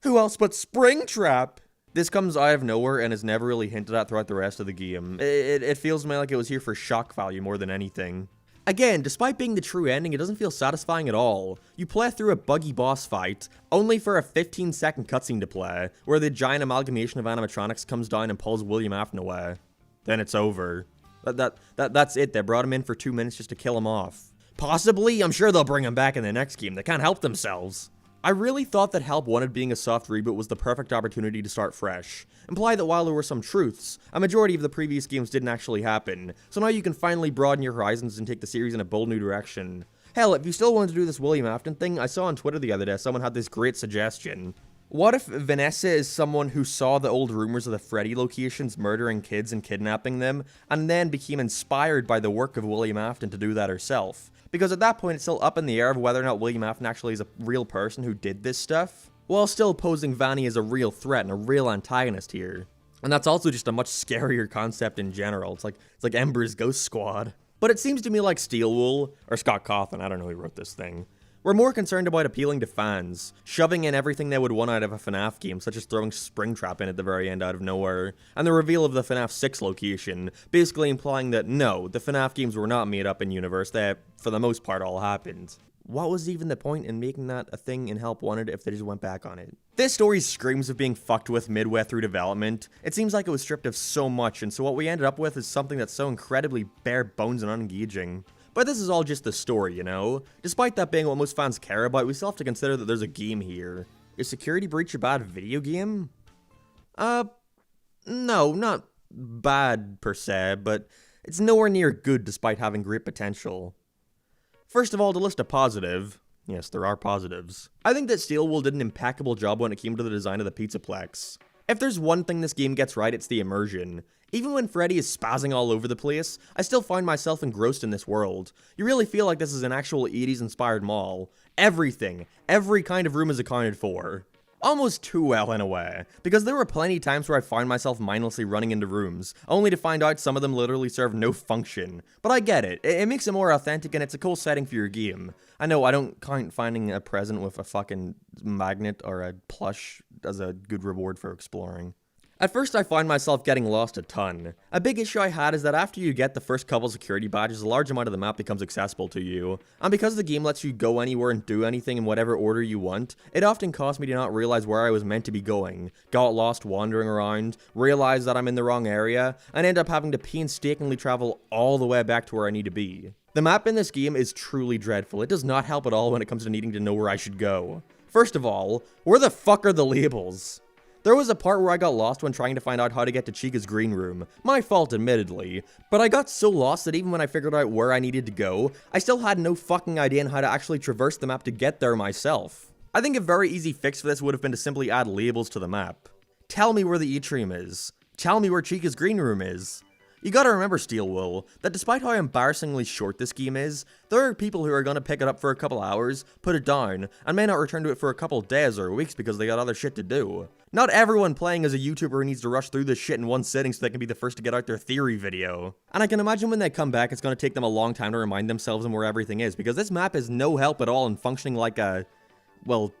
who else but Springtrap? This comes out of nowhere and is never really hinted at throughout the rest of the game. It feels to me like it was here for shock value more than anything. Again, despite being the true ending, it doesn't feel satisfying at all. You play through a buggy boss fight, only for a 15-second cutscene to play, where the giant amalgamation of animatronics comes down and pulls William Afton away. Then it's over. That's it, they brought him in for 2 minutes just to kill him off. Possibly, I'm sure they'll bring him back in the next game, they can't help themselves. I really thought that Help Wanted being a soft reboot was the perfect opportunity to start fresh. Imply that while there were some truths, a majority of the previous games didn't actually happen, so now you can finally broaden your horizons and take the series in a bold new direction. Hell, if you still wanted to do this William Afton thing, I saw on Twitter the other day someone had this great suggestion. What if Vanessa is someone who saw the old rumors of the Freddy locations murdering kids and kidnapping them, and then became inspired by the work of William Afton to do that herself? Because at that point, it's still up in the air of whether or not William Afton actually is a real person who did this stuff, while still posing Vanny as a real threat and a real antagonist here. And that's also just a much scarier concept in general. It's like Ember's Ghost Squad. But it seems to me like Steelwool, or Scott Cawthon, I don't know who wrote this thing, we're more concerned about appealing to fans, shoving in everything they would want out of a FNAF game, such as throwing Springtrap in at the very end out of nowhere, and the reveal of the FNAF 6 location, basically implying that no, the FNAF games were not made up in universe, they, for the most part, all happened. What was even the point in making that a thing in Help Wanted if they just went back on it? This story screams of being fucked with midway through development. It seems like it was stripped of so much, and so what we ended up with is something that's so incredibly bare bones and unengaging. But this is all just the story, you know? Despite that being what most fans care about, we still have to consider that there's a game here. Is Security Breach a bad video game? No, not bad per se, but it's nowhere near good despite having great potential. First of all, to list a positive, yes, there are positives, I think that Steelwool did an impeccable job when it came to the design of the Pizzaplex. If there's one thing this game gets right, it's the immersion. Even when Freddy is spazzing all over the place, I still find myself engrossed in this world. You really feel like this is an actual 80s inspired mall. Everything, every kind of room is accounted for. Almost too well in a way, because there were plenty of times where I find myself mindlessly running into rooms, only to find out some of them literally serve no function. But I get it, it makes it more authentic and it's a cool setting for your game. I know I don't count finding a present with a fucking magnet or a plush as a good reward for exploring. At first I find myself getting lost a ton. A big issue I had is that after you get the first couple security badges, a large amount of the map becomes accessible to you. And because the game lets you go anywhere and do anything in whatever order you want, it often caused me to not realize where I was meant to be going, got lost wandering around, realized that I'm in the wrong area, and end up having to painstakingly travel all the way back to where I need to be. The map in this game is truly dreadful. It does not help at all when it comes to needing to know where I should go. First of all, where the fuck are the labels? There was a part where I got lost when trying to find out how to get to Chica's green room. My fault, admittedly. But I got so lost that even when I figured out where I needed to go, I still had no fucking idea on how to actually traverse the map to get there myself. I think a very easy fix for this would have been to simply add labels to the map. Tell me where the atrium is. Tell me where Chica's green room is. You gotta remember, Steel Wool, that despite how embarrassingly short this game is, there are people who are gonna pick it up for a couple hours, put it down, and may not return to it for a couple days or weeks because they got other shit to do. Not everyone playing as a YouTuber needs to rush through this shit in one sitting so they can be the first to get out their theory video. And I can imagine when they come back, it's gonna take them a long time to remind themselves of where everything is, because this map is no help at all in functioning like a, well,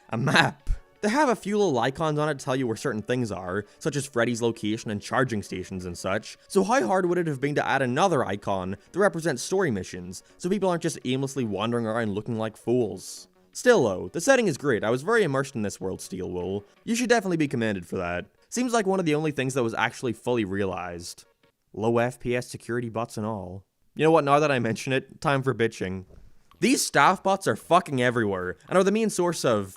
a map. They have a few little icons on it to tell you where certain things are, such as Freddy's location and charging stations and such, so how hard would it have been to add another icon to represent story missions, so people aren't just aimlessly wandering around looking like fools? Still though, the setting is great. I was very immersed in this world, Steel Wool. You should definitely be commended for that. Seems like one of the only things that was actually fully realized. Low FPS security bots and all. You know what, now that I mention it, time for bitching. These staff bots are fucking everywhere, and are the main source of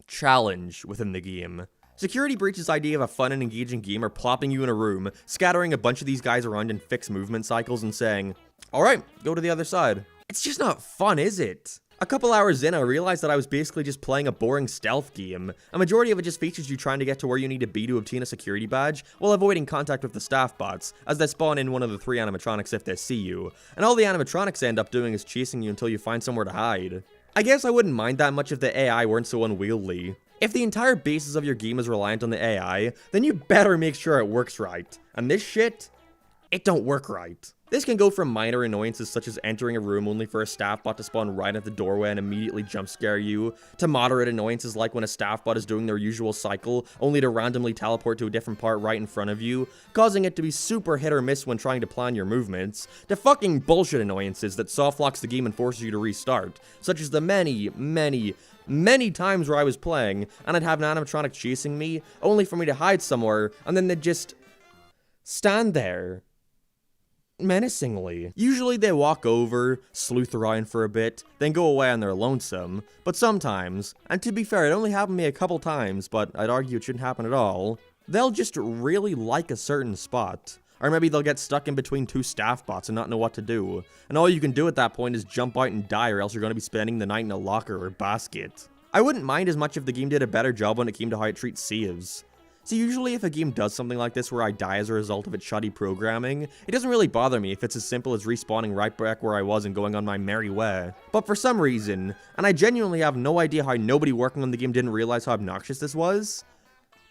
challenge within the game. Security Breach's idea of a fun and engaging game are plopping you in a room, scattering a bunch of these guys around in fixed movement cycles and saying, alright, go to the other side. It's just not fun, is it? A couple hours in, I realized that I was basically just playing a boring stealth game. A majority of it just features you trying to get to where you need to be to obtain a security badge, while avoiding contact with the staff bots, as they spawn in one of the 3 animatronics if they see you, and all the animatronics end up doing is chasing you until you find somewhere to hide. I guess I wouldn't mind that much if the AI weren't so unwieldy. If the entire basis of your game is reliant on the AI, then you better make sure it works right. And this shit, it don't work right. This can go from minor annoyances such as entering a room only for a staff bot to spawn right at the doorway and immediately jump scare you, to moderate annoyances like when a staff bot is doing their usual cycle only to randomly teleport to a different part right in front of you, causing it to be super hit or miss when trying to plan your movements, to fucking bullshit annoyances that soft locks the game and forces you to restart, such as the many times where I was playing and I'd have an animatronic chasing me, only for me to hide somewhere, and then they'd just stand there menacingly. Usually they walk over, sleuth around for a bit, then go away on their lonesome, but sometimes, and to be fair, it only happened to me a couple times, but I'd argue it shouldn't happen at all, they'll just really like a certain spot. Or maybe they'll get stuck in between 2 staff bots and not know what to do, and all you can do at that point is jump out and die, or else you're going to be spending the night in a locker or basket. I wouldn't mind as much if the game did a better job when it came to how it treats saves. So usually if a game does something like this where I die as a result of its shoddy programming, it doesn't really bother me if it's as simple as respawning right back where I was and going on my merry way. But for some reason, and I genuinely have no idea how nobody working on the game didn't realize how obnoxious this was,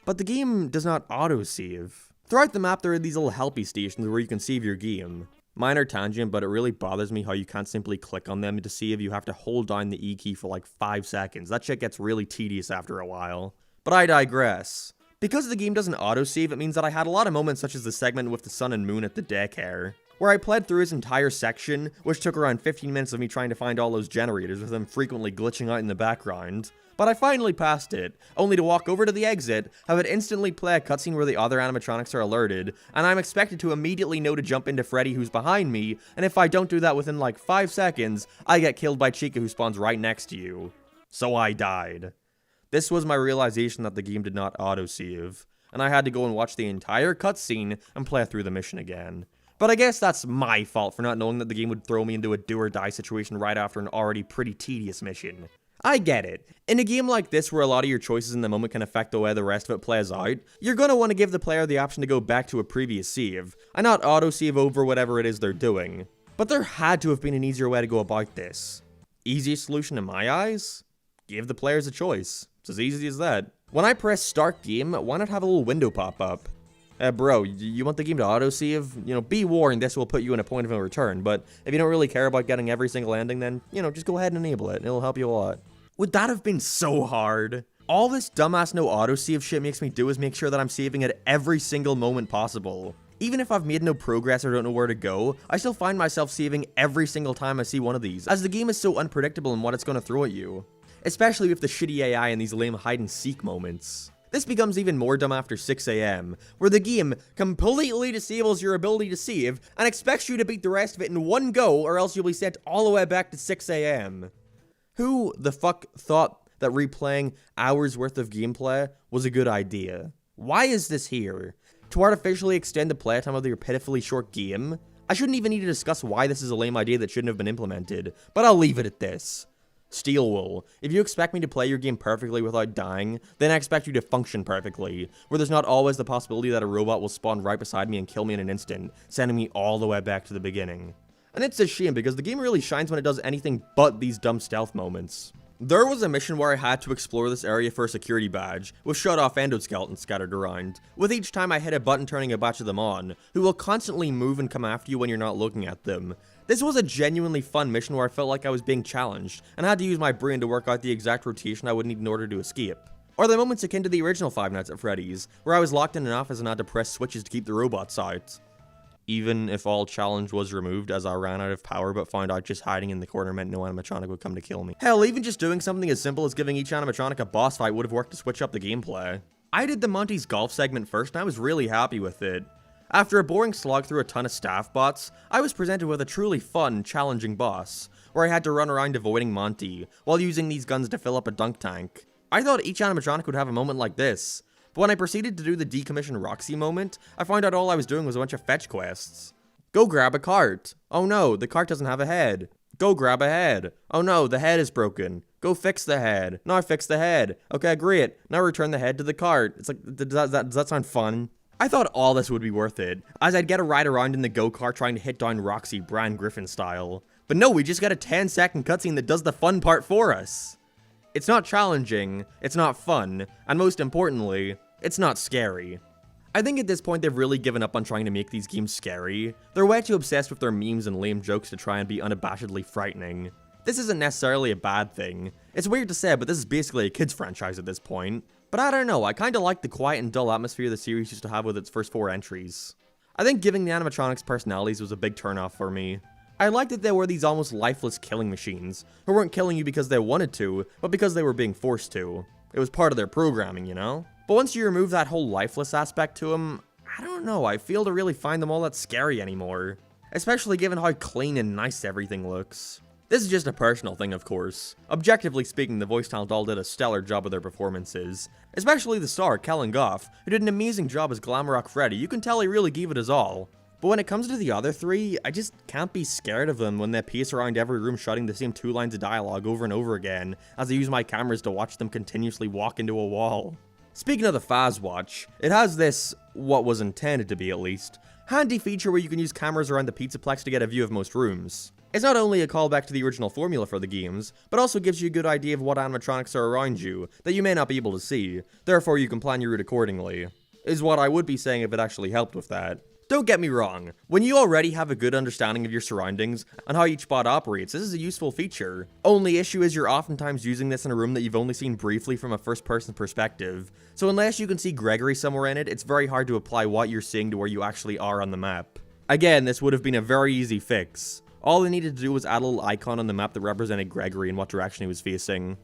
but the game does not auto-save. Throughout the map there are these little helpy stations where you can save your game. Minor tangent, but it really bothers me how you can't simply click on them to save. You have to hold down the E key for like 5 seconds. That shit gets really tedious after a while. But I digress. Because the game doesn't autosave, it means that I had a lot of moments such as the segment with the sun and moon at the daycare, where I played through his entire section, which took around 15 minutes of me trying to find all those generators with them frequently glitching out in the background. But I finally passed it, only to walk over to the exit, have it instantly play a cutscene where the other animatronics are alerted, and I'm expected to immediately know to jump into Freddy who's behind me, and if I don't do that within like 5 seconds, I get killed by Chica who spawns right next to you. So I died. This was my realization that the game did not autosave, and I had to go and watch the entire cutscene and play through the mission again. But I guess that's my fault for not knowing that the game would throw me into a do-or-die situation right after an already pretty tedious mission. I get it. In a game like this where a lot of your choices in the moment can affect the way the rest of it plays out, you're gonna want to give the player the option to go back to a previous save, and not autosave over whatever it is they're doing. But there had to have been an easier way to go about this. Easiest solution in my eyes? Give the players a choice. It's as easy as that. When I press start game, why not have a little window pop up? Bro, you want the game to autosave? You know, be warned, this will put you in a point of no return, but if you don't really care about getting every single ending, then, you know, just go ahead and enable it. It'll help you a lot. Would that have been so hard? All this dumbass no autosave shit makes me do is make sure that I'm saving at every single moment possible. Even if I've made no progress or don't know where to go, I still find myself saving every single time I see one of these, as the game is so unpredictable in what it's going to throw at you. Especially with the shitty AI and these lame hide-and-seek moments. This becomes even more dumb after 6 AM, where the game completely disables your ability to save and expects you to beat the rest of it in one go, or else you'll be sent all the way back to 6 AM. Who the fuck thought that replaying hours worth of gameplay was a good idea? Why is this here? To artificially extend the playtime of your pitifully short game? I shouldn't even need to discuss why this is a lame idea that shouldn't have been implemented, but I'll leave it at this. Steel wool. If you expect me to play your game perfectly without dying, then I expect you to function perfectly, where there's not always the possibility that a robot will spawn right beside me and kill me in an instant, sending me all the way back to the beginning. And it's a shame because the game really shines when it does anything but these dumb stealth moments. There was a mission where I had to explore this area for a security badge, with shut-off endoskeletons scattered around, with each time I hit a button turning a batch of them on, who will constantly move and come after you when you're not looking at them. This was a genuinely fun mission where I felt like I was being challenged, and had to use my brain to work out the exact rotation I would need in order to escape. Or the moments akin to the original Five Nights at Freddy's, where I was locked in an office and had to press switches to keep the robots out. Even if all challenge was removed as I ran out of power but found out just hiding in the corner meant no animatronic would come to kill me. Hell, even just doing something as simple as giving each animatronic a boss fight would have worked to switch up the gameplay. I did the Monty's golf segment first and I was really happy with it. After a boring slog through a ton of staff bots, I was presented with a truly fun, challenging boss, where I had to run around avoiding Monty, while using these guns to fill up a dunk tank. I thought each animatronic would have a moment like this, but when I proceeded to do the decommission Roxy moment, I found out all I was doing was a bunch of fetch quests. Go grab a cart. Oh no, the cart doesn't have a head. Go grab a head. Oh no, the head is broken. Go fix the head. Now I fix the head. Okay, great. Now return the head to the cart. It's like, does that sound fun? I thought all this would be worth it, as I'd get a ride around in the go-kart trying to hit down Roxy Brian Griffin style. But no, we just got a 10-second cutscene that does the fun part for us. It's not challenging, it's not fun, and most importantly, it's not scary. I think at this point they've really given up on trying to make these games scary. They're way too obsessed with their memes and lame jokes to try and be unabashedly frightening. This isn't necessarily a bad thing. It's weird to say, but this is basically a kids franchise at this point. But I don't know, I kinda like the quiet and dull atmosphere the series used to have with its first 4 entries. I think giving the animatronics personalities was a big turnoff for me. I liked that they were these almost lifeless killing machines, who weren't killing you because they wanted to, but because they were being forced to. It was part of their programming, you know? But once you remove that whole lifeless aspect to them, I don't know, I fail to really find them all that scary anymore. Especially given how clean and nice everything looks. This is just a personal thing, of course. Objectively speaking, the voice talent all did a stellar job with their performances. Especially the star, Kellen Goff, who did an amazing job as Glamrock Freddy. You can tell he really gave it his all. But when it comes to the other 3, I just can't be scared of them when they pace around every room shouting the same 2 lines of dialogue over and over again, as I use my cameras to watch them continuously walk into a wall. Speaking of the Faz Watch, it has this, what was intended to be at least, handy feature where you can use cameras around the Pizzaplex to get a view of most rooms. It's not only a callback to the original formula for the games, but also gives you a good idea of what animatronics are around you that you may not be able to see, therefore you can plan your route accordingly. Is what I would be saying if it actually helped with that. Don't get me wrong, when you already have a good understanding of your surroundings and how each bot operates, this is a useful feature. Only issue is you're oftentimes using this in a room that you've only seen briefly from a first-person perspective, so unless you can see Gregory somewhere in it, it's very hard to apply what you're seeing to where you actually are on the map. Again, this would have been a very easy fix. All they needed to do was add a little icon on the map that represented Gregory and what direction he was facing.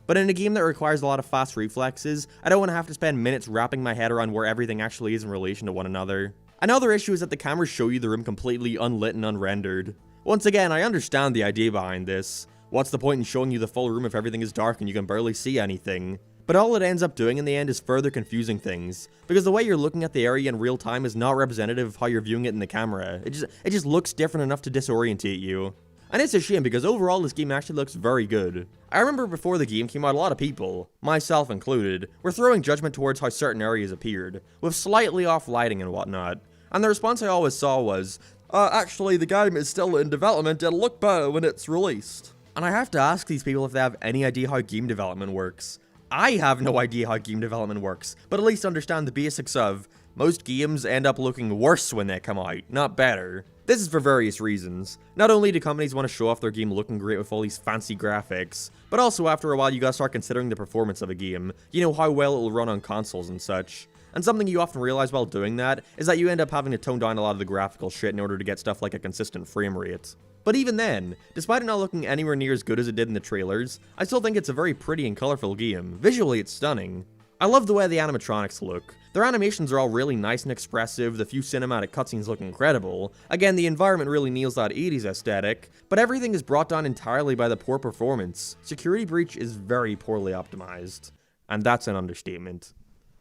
But in a game that requires a lot of fast reflexes, I don't want to have to spend minutes wrapping my head around where everything actually is in relation to one another. Another issue is that the cameras show you the room completely unlit and unrendered. Once again, I understand the idea behind this. What's the point in showing you the full room if everything is dark and you can barely see anything? But all it ends up doing in the end is further confusing things, because the way you're looking at the area in real time is not representative of how you're viewing it in the camera. It just looks different enough to disorientate you. And it's a shame because overall this game actually looks very good. I remember before the game came out, a lot of people, myself included, were throwing judgment towards how certain areas appeared, with slightly off lighting and whatnot. And the response I always saw was, actually the game is still in development, it'll look better when it's released. And I have to ask these people if they have any idea how game development works. I have no idea how game development works, but at least understand the basics of, most games end up looking worse when they come out, not better. This is for various reasons. Not only do companies want to show off their game looking great with all these fancy graphics, but also after a while you gotta start considering the performance of a game, you know, how well it'll run on consoles and such. And something you often realize while doing that is that you end up having to tone down a lot of the graphical shit in order to get stuff like a consistent frame rate. But even then, despite it not looking anywhere near as good as it did in the trailers, I still think it's a very pretty and colorful game. Visually, it's stunning. I love the way the animatronics look. Their animations are all really nice and expressive, the few cinematic cutscenes look incredible. Again, the environment really nails that 80s aesthetic, but everything is brought down entirely by the poor performance. Security Breach is very poorly optimized. And that's an understatement.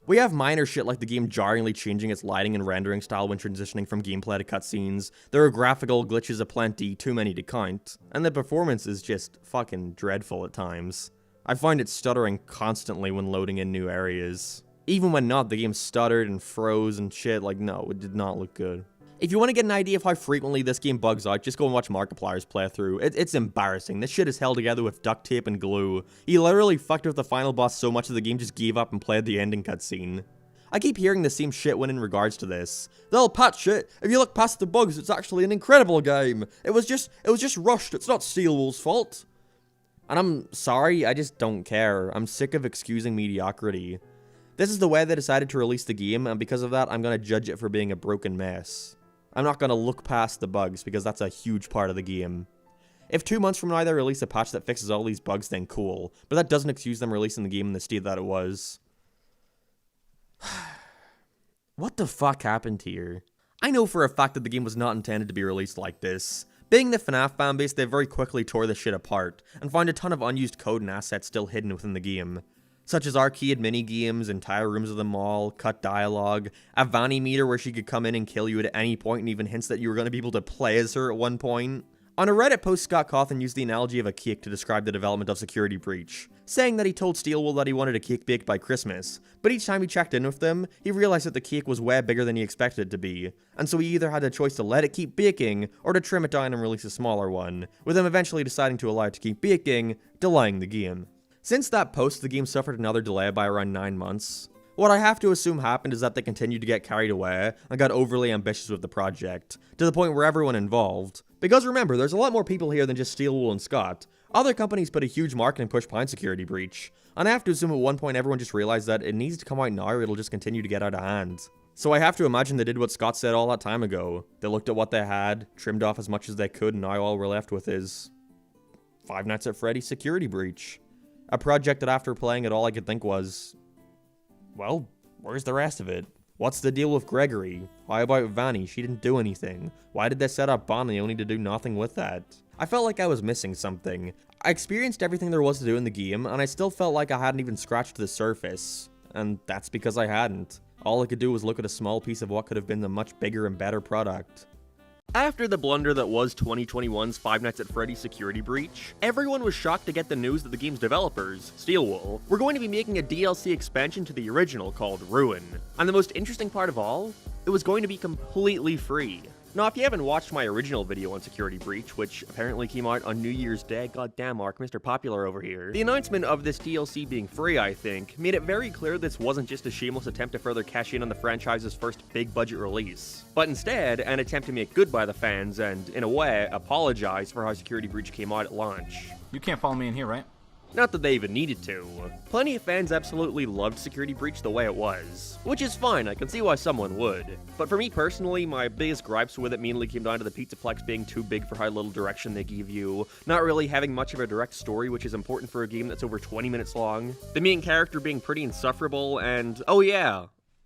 We have minor shit like the game jarringly changing its lighting and rendering style when transitioning from gameplay to cutscenes. There are graphical glitches aplenty, too many to count, and the performance is just fucking dreadful at times. I find it stuttering constantly when loading in new areas. Even when not, the game stuttered and froze and shit, like no, it did not look good. If you want to get an idea of how frequently this game bugs out, just go and watch Markiplier's playthrough. It's embarrassing. This shit is held together with duct tape and glue. He literally fucked with the final boss so much that the game just gave up and played the ending cutscene. I keep hearing the same shit when in regards to this. They'll patch it. If you look past the bugs, it's actually an incredible game. It was just rushed. It's not Steelwool's fault. And I'm sorry, I just don't care. I'm sick of excusing mediocrity. This is the way they decided to release the game, and because of that, I'm gonna judge it for being a broken mess. I'm not gonna look past the bugs, because that's a huge part of the game. If 2 months from now they release a patch that fixes all these bugs, then cool. But that doesn't excuse them releasing the game in the state that it was. What the fuck happened here? I know for a fact that the game was not intended to be released like this. Being the FNAF fanbase, they very quickly tore the shit apart, and found a ton of unused code and assets still hidden within the game. Such as arcade mini-games, entire rooms of the mall, cut dialogue, a Vanny meter where she could come in and kill you at any point and even hints that you were going to be able to play as her at one point. On a Reddit post, Scott Cawthon used the analogy of a cake to describe the development of Security Breach, saying that he told Steelwool that he wanted a cake baked by Christmas, but each time he checked in with them, he realized that the cake was way bigger than he expected it to be, and so he either had a choice to let it keep baking, or to trim it down and release a smaller one, with him eventually deciding to allow it to keep baking, delaying the game. Since that post, the game suffered another delay by around 9 months. What I have to assume happened is that they continued to get carried away and got overly ambitious with the project, to the point where everyone involved. Because remember, there's a lot more people here than just Steelwool and Scott. Other companies put a huge marketing push behind Security Breach, and I have to assume at one point everyone just realized that it needs to come out now or it'll just continue to get out of hand. So I have to imagine they did what Scott said all that time ago. They looked at what they had, trimmed off as much as they could, and now all we're left with is Five Nights at Freddy's Security Breach. A project that after playing it all I could think was, well, where's the rest of it? What's the deal with Gregory? How about Vanny? She didn't do anything. Why did they set up Bonnie only to do nothing with that? I felt like I was missing something. I experienced everything there was to do in the game, and I still felt like I hadn't even scratched the surface. And that's because I hadn't. All I could do was look at a small piece of what could have been the much bigger and better product. After the blunder that was 2021's Five Nights at Freddy's Security Breach, everyone was shocked to get the news that the game's developers, Steelwool, were going to be making a DLC expansion to the original called Ruin. And the most interesting part of all, it was going to be completely free. Now, if you haven't watched my original video on Security Breach, which apparently came out on New Year's Day, goddamn Mark, Mr. Popular over here, the announcement of this DLC being free, I think, made it very clear this wasn't just a shameless attempt to further cash in on the franchise's first big-budget release, but instead an attempt to make good by the fans and, in a way, apologize for how Security Breach came out at launch. You can't follow me in here, right? Not that they even needed to. Plenty of fans absolutely loved Security Breach the way it was, which is fine, I can see why someone would. But for me personally, my biggest gripes with it mainly came down to the Pizzaplex being too big for how little direction they gave you, not really having much of a direct story, which is important for a game that's over 20 minutes long, the main character being pretty insufferable, and, oh yeah,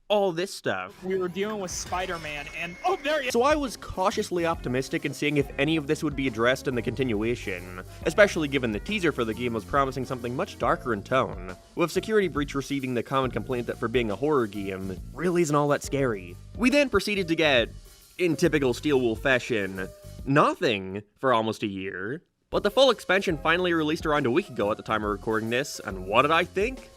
all this stuff. We were dealing with Spider-Man, and oh, there he is! So I was cautiously optimistic in seeing if any of this would be addressed in the continuation, especially given the teaser for the game was promising something much darker in tone, with Security Breach receiving the common complaint that for being a horror game, really isn't all that scary. We then proceeded to get, in typical Steelwool fashion, nothing for almost a year. But the full expansion finally released around a week ago at the time of recording this, and what did I think?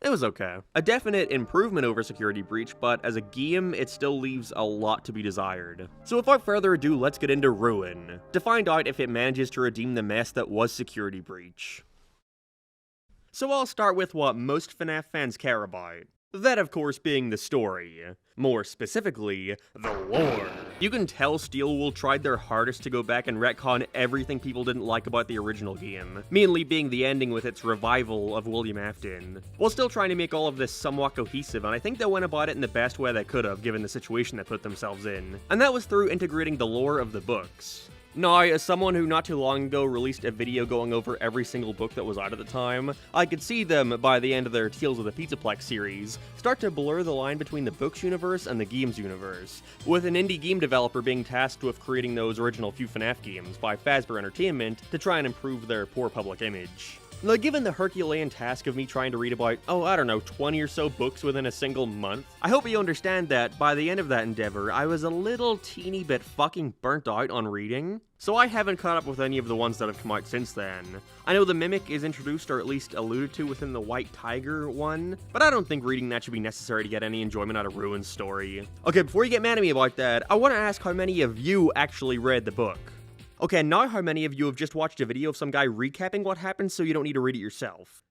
It was okay. A definite improvement over Security Breach, but as a game, it still leaves a lot to be desired. So without further ado, let's get into Ruin, to find out if it manages to redeem the mess that was Security Breach. So I'll start with what most FNAF fans care about. That, of course, being the story. More specifically, the lore. You can tell Steelwool tried their hardest to go back and retcon everything people didn't like about the original game, mainly being the ending with its revival of William Afton, while still trying to make all of this somewhat cohesive, and I think they went about it in the best way they could have, given the situation they put themselves in. And that was through integrating the lore of the books. Now, as someone who not too long ago released a video going over every single book that was out at the time, I could see them, by the end of their Tales of the Pizzaplex series, start to blur the line between the books universe and the games universe, with an indie game developer being tasked with creating those original few FNAF games by Fazbear Entertainment to try and improve their poor public image. Now, given the Herculean task of me trying to read about, I don't know, 20 or so books within a single month, I hope you understand that by the end of that endeavor, I was a little teeny bit fucking burnt out on reading. So I haven't caught up with any of the ones that have come out since then. I know the Mimic is introduced or at least alluded to within the White Tiger one, but I don't think reading that should be necessary to get any enjoyment out of Ruin's story. Okay, before you get mad at me about that, I want to ask how many of you actually read the book. Okay, now how many of you have just watched a video of some guy recapping what happened so you don't need to read it yourself?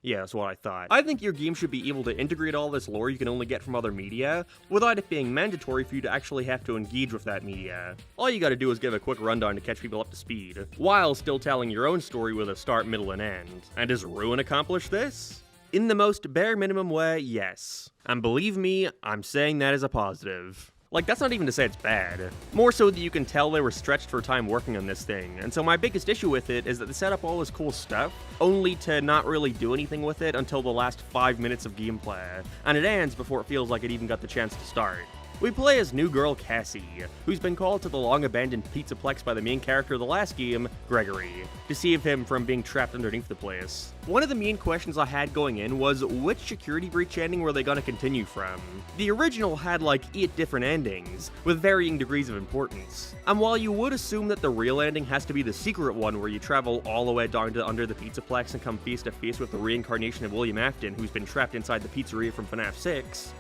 Yeah, that's what I thought. I think your game should be able to integrate all this lore you can only get from other media, without it being mandatory for you to actually have to engage with that media. All you gotta do is give a quick rundown to catch people up to speed, while still telling your own story with a start, middle, and end. And does Ruin accomplish this? In the most bare minimum way, yes. And believe me, I'm saying that as a positive. Like, that's not even to say it's bad. More so that you can tell they were stretched for time working on this thing, and so my biggest issue with it is that they set up all this cool stuff, only to not really do anything with it until the last 5 minutes of gameplay, and it ends before it feels like it even got the chance to start. We play as new girl Cassie, who's been called to the long-abandoned Pizzaplex by the main character of the last game, Gregory, to save him from being trapped underneath the place. One of the main questions I had going in was, which security breach ending were they gonna continue from? The original had like 8 different endings, with varying degrees of importance. And while you would assume that the real ending has to be the secret one where you travel all the way down to under the Pizzaplex and come face to face with the reincarnation of William Afton, who's been trapped inside the pizzeria from FNAF 6,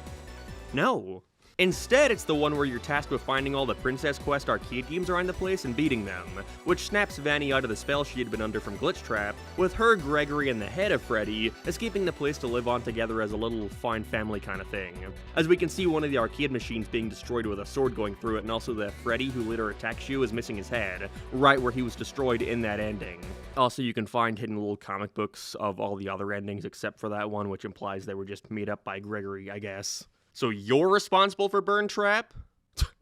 no. Instead, it's the one where you're tasked with finding all the Princess Quest arcade games around the place and beating them, which snaps Vanny out of the spell she had been under from Glitchtrap, with her, Gregory, and the head of Freddy escaping the place to live on together as a little fine family kind of thing. As we can see one of the arcade machines being destroyed with a sword going through it, and also the Freddy who later attacks you is missing his head, right where he was destroyed in that ending. Also, you can find hidden little comic books of all the other endings except for that one, which implies they were just made up by Gregory, I guess. So you're responsible for Burn Trap?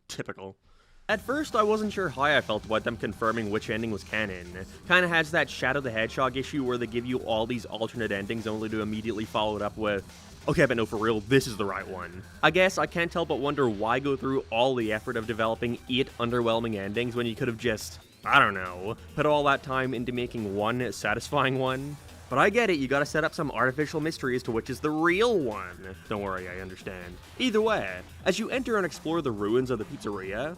Typical. At first, I wasn't sure how I felt about them confirming which ending was canon. Kinda has that Shadow the Hedgehog issue where they give you all these alternate endings only to immediately follow it up with, okay, but no, for real, this is the right one. I guess I can't help but wonder why go through all the effort of developing 8 underwhelming endings when you could have just, I don't know, put all that time into making one satisfying one. But I get it, you gotta set up some artificial mystery as to which is the real one. Don't worry, I understand. Either way, as you enter and explore the ruins of the pizzeria,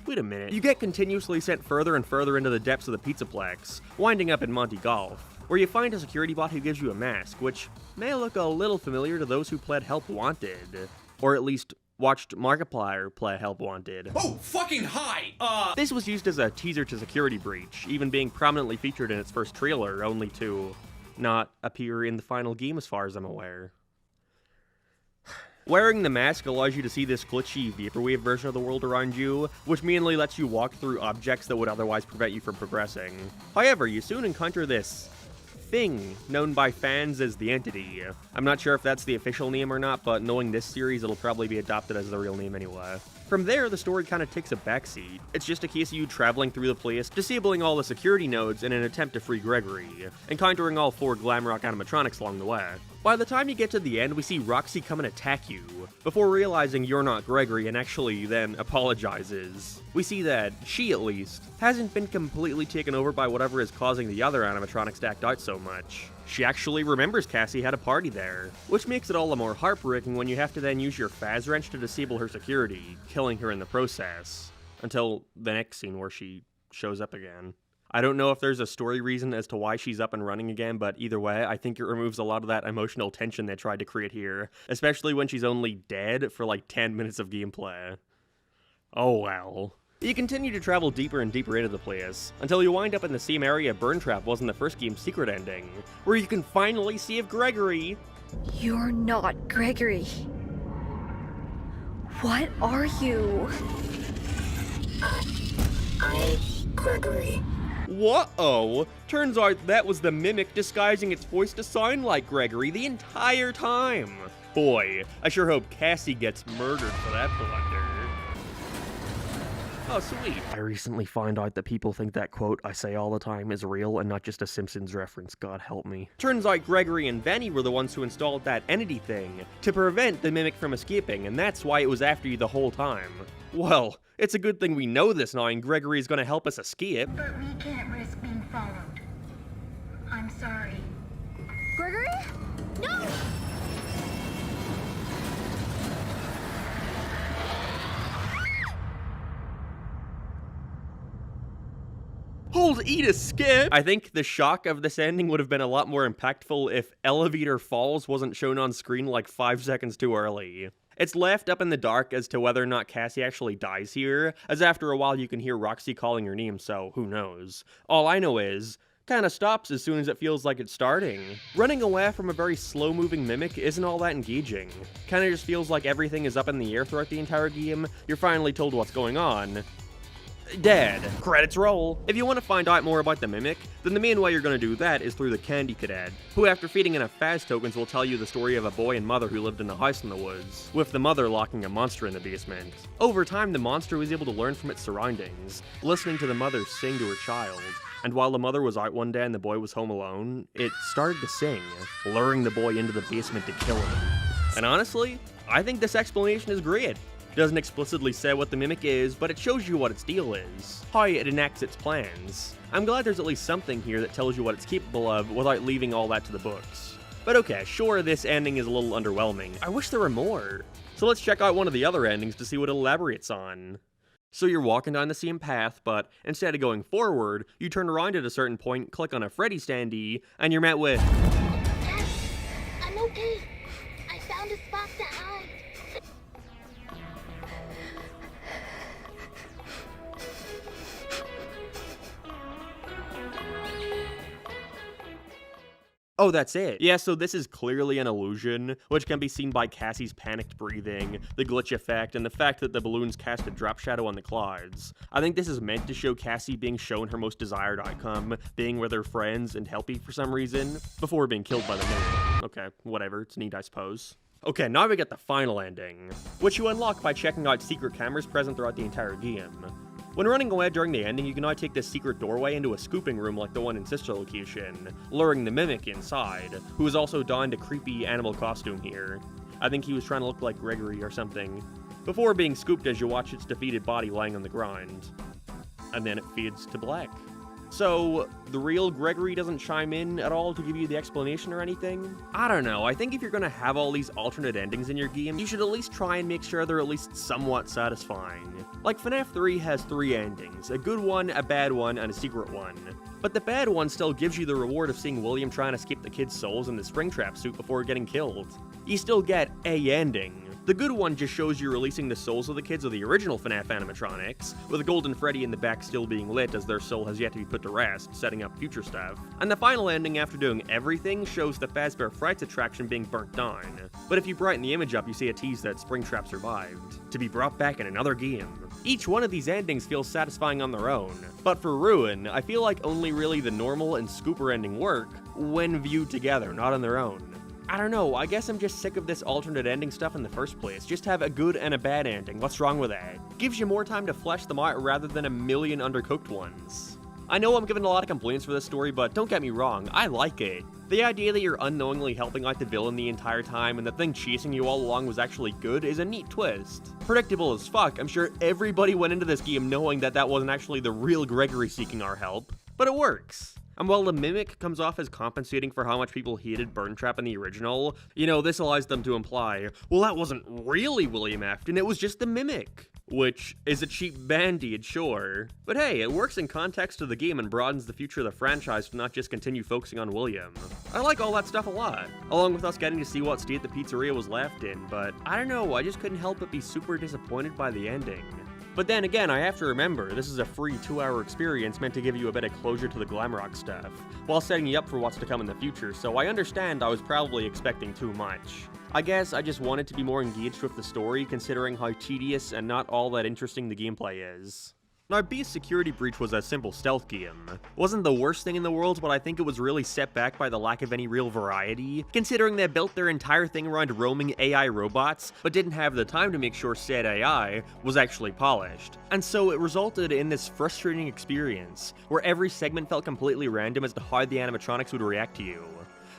wait a minute, you get continuously sent further and further into the depths of the Pizzaplex, winding up in Monty Golf, where you find a security bot who gives you a mask, which may look a little familiar to those who played Help Wanted, or at least watched Markiplier play Help Wanted. Oh, fucking hi! This was used as a teaser to Security Breach, even being prominently featured in its first trailer, only to not appear in the final game as far as I'm aware. Wearing the mask allows you to see this glitchy vaporwave version of the world around you, which mainly lets you walk through objects that would otherwise prevent you from progressing. However, you soon encounter this thing known by fans as the Entity. I'm not sure if that's the official name or not, but knowing this series, it'll probably be adopted as the real name anyway. From there, the story kind of takes a backseat. It's just a case of you traveling through the place, disabling all the security nodes in an attempt to free Gregory, encountering all 4 Glamrock animatronics along the way. By the time you get to the end, we see Roxy come and attack you, before realizing you're not Gregory and actually then apologizes. We see that she, at least, hasn't been completely taken over by whatever is causing the other animatronics to act out so much. She actually remembers Cassie had a party there, which makes it all the more heartbreaking when you have to then use your Faz Wrench to disable her security, killing her in the process. Until the next scene where she shows up again. I don't know if there's a story reason as to why she's up and running again, but either way, I think it removes a lot of that emotional tension they tried to create here, especially when she's only dead for like 10 minutes of gameplay. Oh well. You continue to travel deeper and deeper into the place, until you wind up in the same area Burn Trap was in the first game's secret ending, where you can finally save Gregory. You're not Gregory. What are you? I'm Gregory. Whoa! Turns out that was the Mimic disguising its voice to sound like Gregory the entire time. Boy, I sure hope Cassie gets murdered for that blunder. Oh, sweet. I recently found out that people think that quote I say all the time is real and not just a Simpsons reference, God help me. Turns out Gregory and Vanny were the ones who installed that entity thing to prevent the Mimic from escaping, and that's why it was after you the whole time. Well, it's a good thing we know this now and Gregory is gonna help us escape. But we can't risk being followed. I'm sorry. eat a skip! I think the shock of this ending would have been a lot more impactful if Elevator Falls wasn't shown on screen like 5 seconds too early. It's left up in the dark as to whether or not Cassie actually dies here, as after a while you can hear Roxy calling her name, so who knows. All I know is, kinda stops as soon as it feels like it's starting. Running away from a very slow-moving mimic isn't all that engaging. Kinda just feels like everything is up in the air throughout the entire game, you're finally told what's going on. Dead. Credits roll. If you want to find out more about the Mimic, then the main way you're going to do that is through the Candy Cadet, who after feeding enough Faz tokens will tell you the story of a boy and mother who lived in a house in the woods, with the mother locking a monster in the basement. Over time, the monster was able to learn from its surroundings, listening to the mother sing to her child, and while the mother was out one day and the boy was home alone, it started to sing, luring the boy into the basement to kill him. And honestly, I think this explanation is great. Doesn't explicitly say what the Mimic is, but it shows you what its deal is, how it enacts its plans. I'm glad there's at least something here that tells you what it's capable of without leaving all that to the books. But okay, sure, this ending is a little underwhelming. I wish there were more. So let's check out one of the other endings to see what it elaborates on. So you're walking down the same path, but instead of going forward, you turn around at a certain point, click on a Freddy standee, and you're met with... I'm okay. I found a spot to hide. Oh, that's it. Yeah, so this is clearly an illusion, which can be seen by Cassie's panicked breathing, the glitch effect, and the fact that the balloons cast a drop shadow on the clouds. I think this is meant to show Cassie being shown her most desired outcome, being with her friends and helpy for some reason, before being killed by the Mimic. Okay, whatever, it's neat I suppose. Okay, now we get the final ending, which you unlock by checking out secret cameras present throughout the entire game. When running away during the ending, you can now take this secret doorway into a scooping room like the one in Sister Location, luring the Mimic inside, who is also donned a creepy animal costume here. I think he was trying to look like Gregory or something, before being scooped as you watch its defeated body lying on the ground. And then it fades to black. So, the real Gregory doesn't chime in at all to give you the explanation or anything? I don't know, I think if you're gonna have all these alternate endings in your game, you should at least try and make sure they're at least somewhat satisfying. Like FNAF 3 has 3 endings, a good one, a bad one, and a secret one. But the bad one still gives you the reward of seeing William try and escape the kids' souls in the Springtrap suit before getting killed. You still get a ending. The good one just shows you releasing the souls of the kids of the original FNAF animatronics, with Golden Freddy in the back still being lit as their soul has yet to be put to rest, setting up future stuff. And the final ending after doing everything shows the Fazbear Frights attraction being burnt down. But if you brighten the image up, you see a tease that Springtrap survived, to be brought back in another game. Each one of these endings feels satisfying on their own, but for Ruin, I feel like only really the normal and Scooper ending work when viewed together, not on their own. I don't know, I guess I'm just sick of this alternate ending stuff in the first place. Just have a good and a bad ending, what's wrong with that? Gives you more time to flesh them out rather than a million undercooked ones. I know I'm giving a lot of complaints for this story, but don't get me wrong, I like it. The idea that you're unknowingly helping out the villain the entire time and the thing chasing you all along was actually good is a neat twist. Predictable as fuck, I'm sure everybody went into this game knowing that that wasn't actually the real Gregory seeking our help, but it works. And while the Mimic comes off as compensating for how much people hated Burntrap in the original, you know, this allows them to imply, well, that wasn't really William Afton, it was just the Mimic. Which is a cheap band-aid, sure. But hey, it works in context of the game and broadens the future of the franchise to not just continue focusing on William. I like all that stuff a lot, along with us getting to see what state the pizzeria was left in, but I don't know, I just couldn't help but be super disappointed by the ending. But then again, I have to remember, this is a free 2-hour experience meant to give you a bit of closure to the Glamrock stuff, while setting you up for what's to come in the future, so I understand I was probably expecting too much. I guess I just wanted to be more engaged with the story, considering how tedious and not all that interesting the gameplay is. Now, Beast Security Breach was a simple stealth game. Wasn't the worst thing in the world, but I think it was really set back by the lack of any real variety, considering they built their entire thing around roaming AI robots, but didn't have the time to make sure said AI was actually polished. And so it resulted in this frustrating experience, where every segment felt completely random as to how the animatronics would react to you.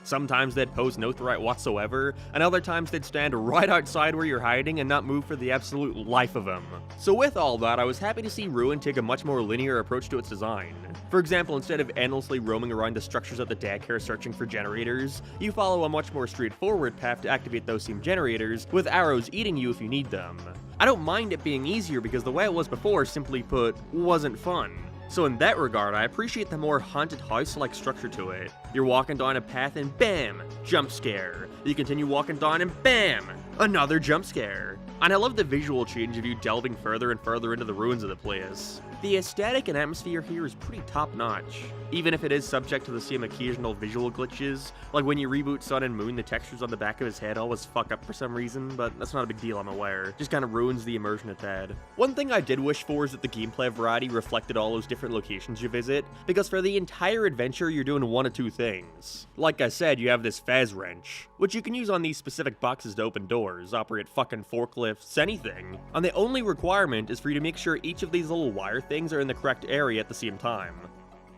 Sometimes they'd pose no threat whatsoever, and other times they'd stand right outside where you're hiding and not move for the absolute life of them. So with all that, I was happy to see Ruin take a much more linear approach to its design. For example, instead of endlessly roaming around the structures of the daycare searching for generators, you follow a much more straightforward path to activate those same generators, with arrows eating you if you need them. I don't mind it being easier because the way it was before, simply put, wasn't fun. So in that regard, I appreciate the more haunted house-like structure to it. You're walking down a path and bam, jump scare. You continue walking down and bam, another jump scare. And I love the visual change of you delving further and further into the ruins of the place. The aesthetic and atmosphere here is pretty top-notch, even if it is subject to the same occasional visual glitches, like when you reboot Sun and Moon, the textures on the back of his head always fuck up for some reason, but that's not a big deal, I'm aware. Just kind of ruins the immersion it's had. One thing I did wish for is that the gameplay variety reflected all those different locations you visit, because for the entire adventure you're doing one of two things. Like I said, you have this Faz wrench, which you can use on these specific boxes to open doors, operate fucking forklifts, anything. And the only requirement is for you to make sure each of these little wire things are in the correct area at the same time.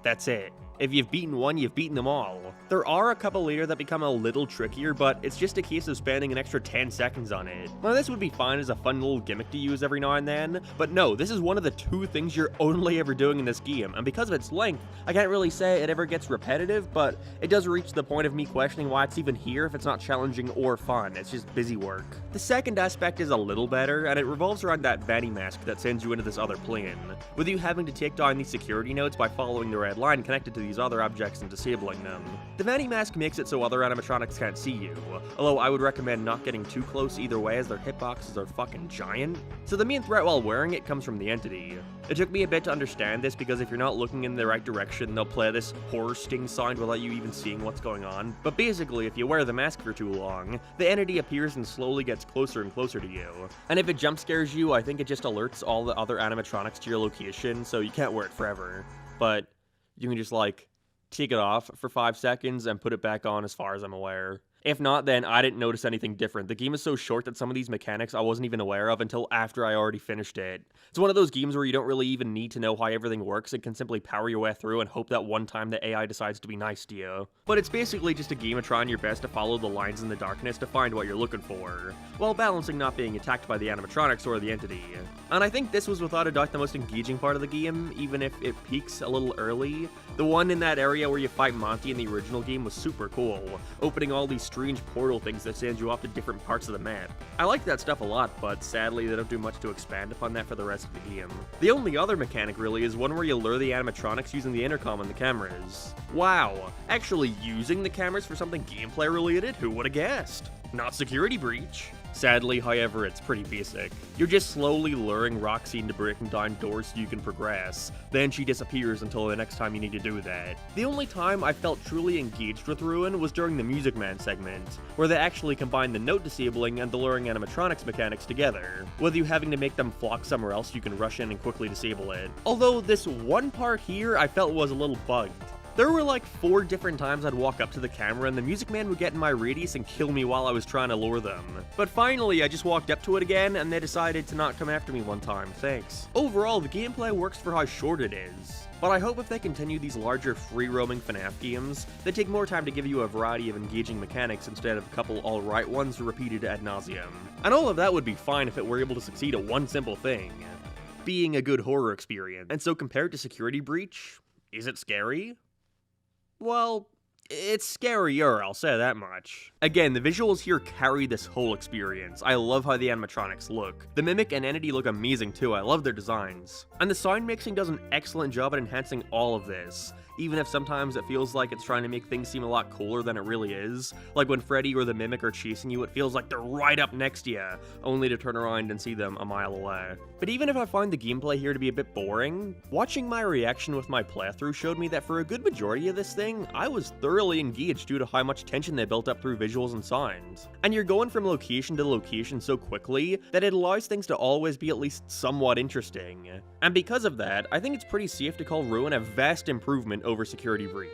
That's it. If you've beaten one, you've beaten them all. There are a couple later that become a little trickier, but it's just a case of spending an extra 10 seconds on it. Now this would be fine as a fun little gimmick to use every now and then, but no, this is one of the two things you're only ever doing in this game, and because of its length, I can't really say it ever gets repetitive, but it does reach the point of me questioning why it's even here if it's not challenging or fun, it's just busy work. The second aspect is a little better, and it revolves around that vanity mask that sends you into this other plane, with you having to take down these security nodes by following the red line connected to these other objects and disabling them. The vanity mask makes it so other animatronics can't see you, although I would recommend not getting too close either way as their hitboxes are fucking giant. So the main threat while wearing it comes from the entity. It took me a bit to understand this because if you're not looking in the right direction, they'll play this horror sting sound without you even seeing what's going on. But basically, if you wear the mask for too long, the entity appears and slowly gets closer and closer to you. And if it jump scares you, I think it just alerts all the other animatronics to your location, so you can't wear it forever. But you can just like take it off for 5 seconds and put it back on as far as I'm aware. If not, then I didn't notice anything different. The game is so short that some of these mechanics I wasn't even aware of until after I already finished it. It's one of those games where you don't really even need to know how everything works and can simply power your way through and hope that one time the AI decides to be nice to you. But it's basically just a game of trying your best to follow the lines in the darkness to find what you're looking for, while balancing not being attacked by the animatronics or the entity. And I think this was without a doubt the most engaging part of the game, even if it peaks a little early. The one in that area where you fight Monty in the original game was super cool, opening all these strange portal things that send you off to different parts of the map. I like that stuff a lot, but sadly they don't do much to expand upon that for the rest of the game. The only other mechanic really is one where you lure the animatronics using the intercom on the cameras. Wow, actually using the cameras for something gameplay related? Who would have guessed? Not Security Breach. Sadly, however, it's pretty basic. You're just slowly luring Roxy into breaking down doors so you can progress, then she disappears until the next time you need to do that. The only time I felt truly engaged with Ruin was during the Music Man segment, where they actually combined the note disabling and the luring animatronics mechanics together, with you having to make them flock somewhere else so you can rush in and quickly disable it. Although this one part here I felt was a little bugged. There were like 4 different times I'd walk up to the camera and the Music Man would get in my radius and kill me while I was trying to lure them. But finally, I just walked up to it again and they decided to not come after me one time, thanks. Overall, the gameplay works for how short it is. But I hope if they continue these larger free-roaming FNAF games, they take more time to give you a variety of engaging mechanics instead of a couple alright ones repeated ad nauseum. And all of that would be fine if it were able to succeed at one simple thing: being a good horror experience. And so compared to Security Breach, is it scary? Well, it's scarier, I'll say that much. Again, the visuals here carry this whole experience. I love how the animatronics look. The Mimic and Entity look amazing too, I love their designs. And the sound mixing does an excellent job at enhancing all of this, even if sometimes it feels like it's trying to make things seem a lot cooler than it really is. Like when Freddy or the Mimic are chasing you, it feels like they're right up next to you, only to turn around and see them a mile away. But even if I find the gameplay here to be a bit boring, watching my reaction with my playthrough showed me that for a good majority of this thing, I was thoroughly engaged due to how much tension they built up through visuals and sounds. And you're going from location to location so quickly that it allows things to always be at least somewhat interesting. And because of that, I think it's pretty safe to call Ruin a vast improvement over Security Breach.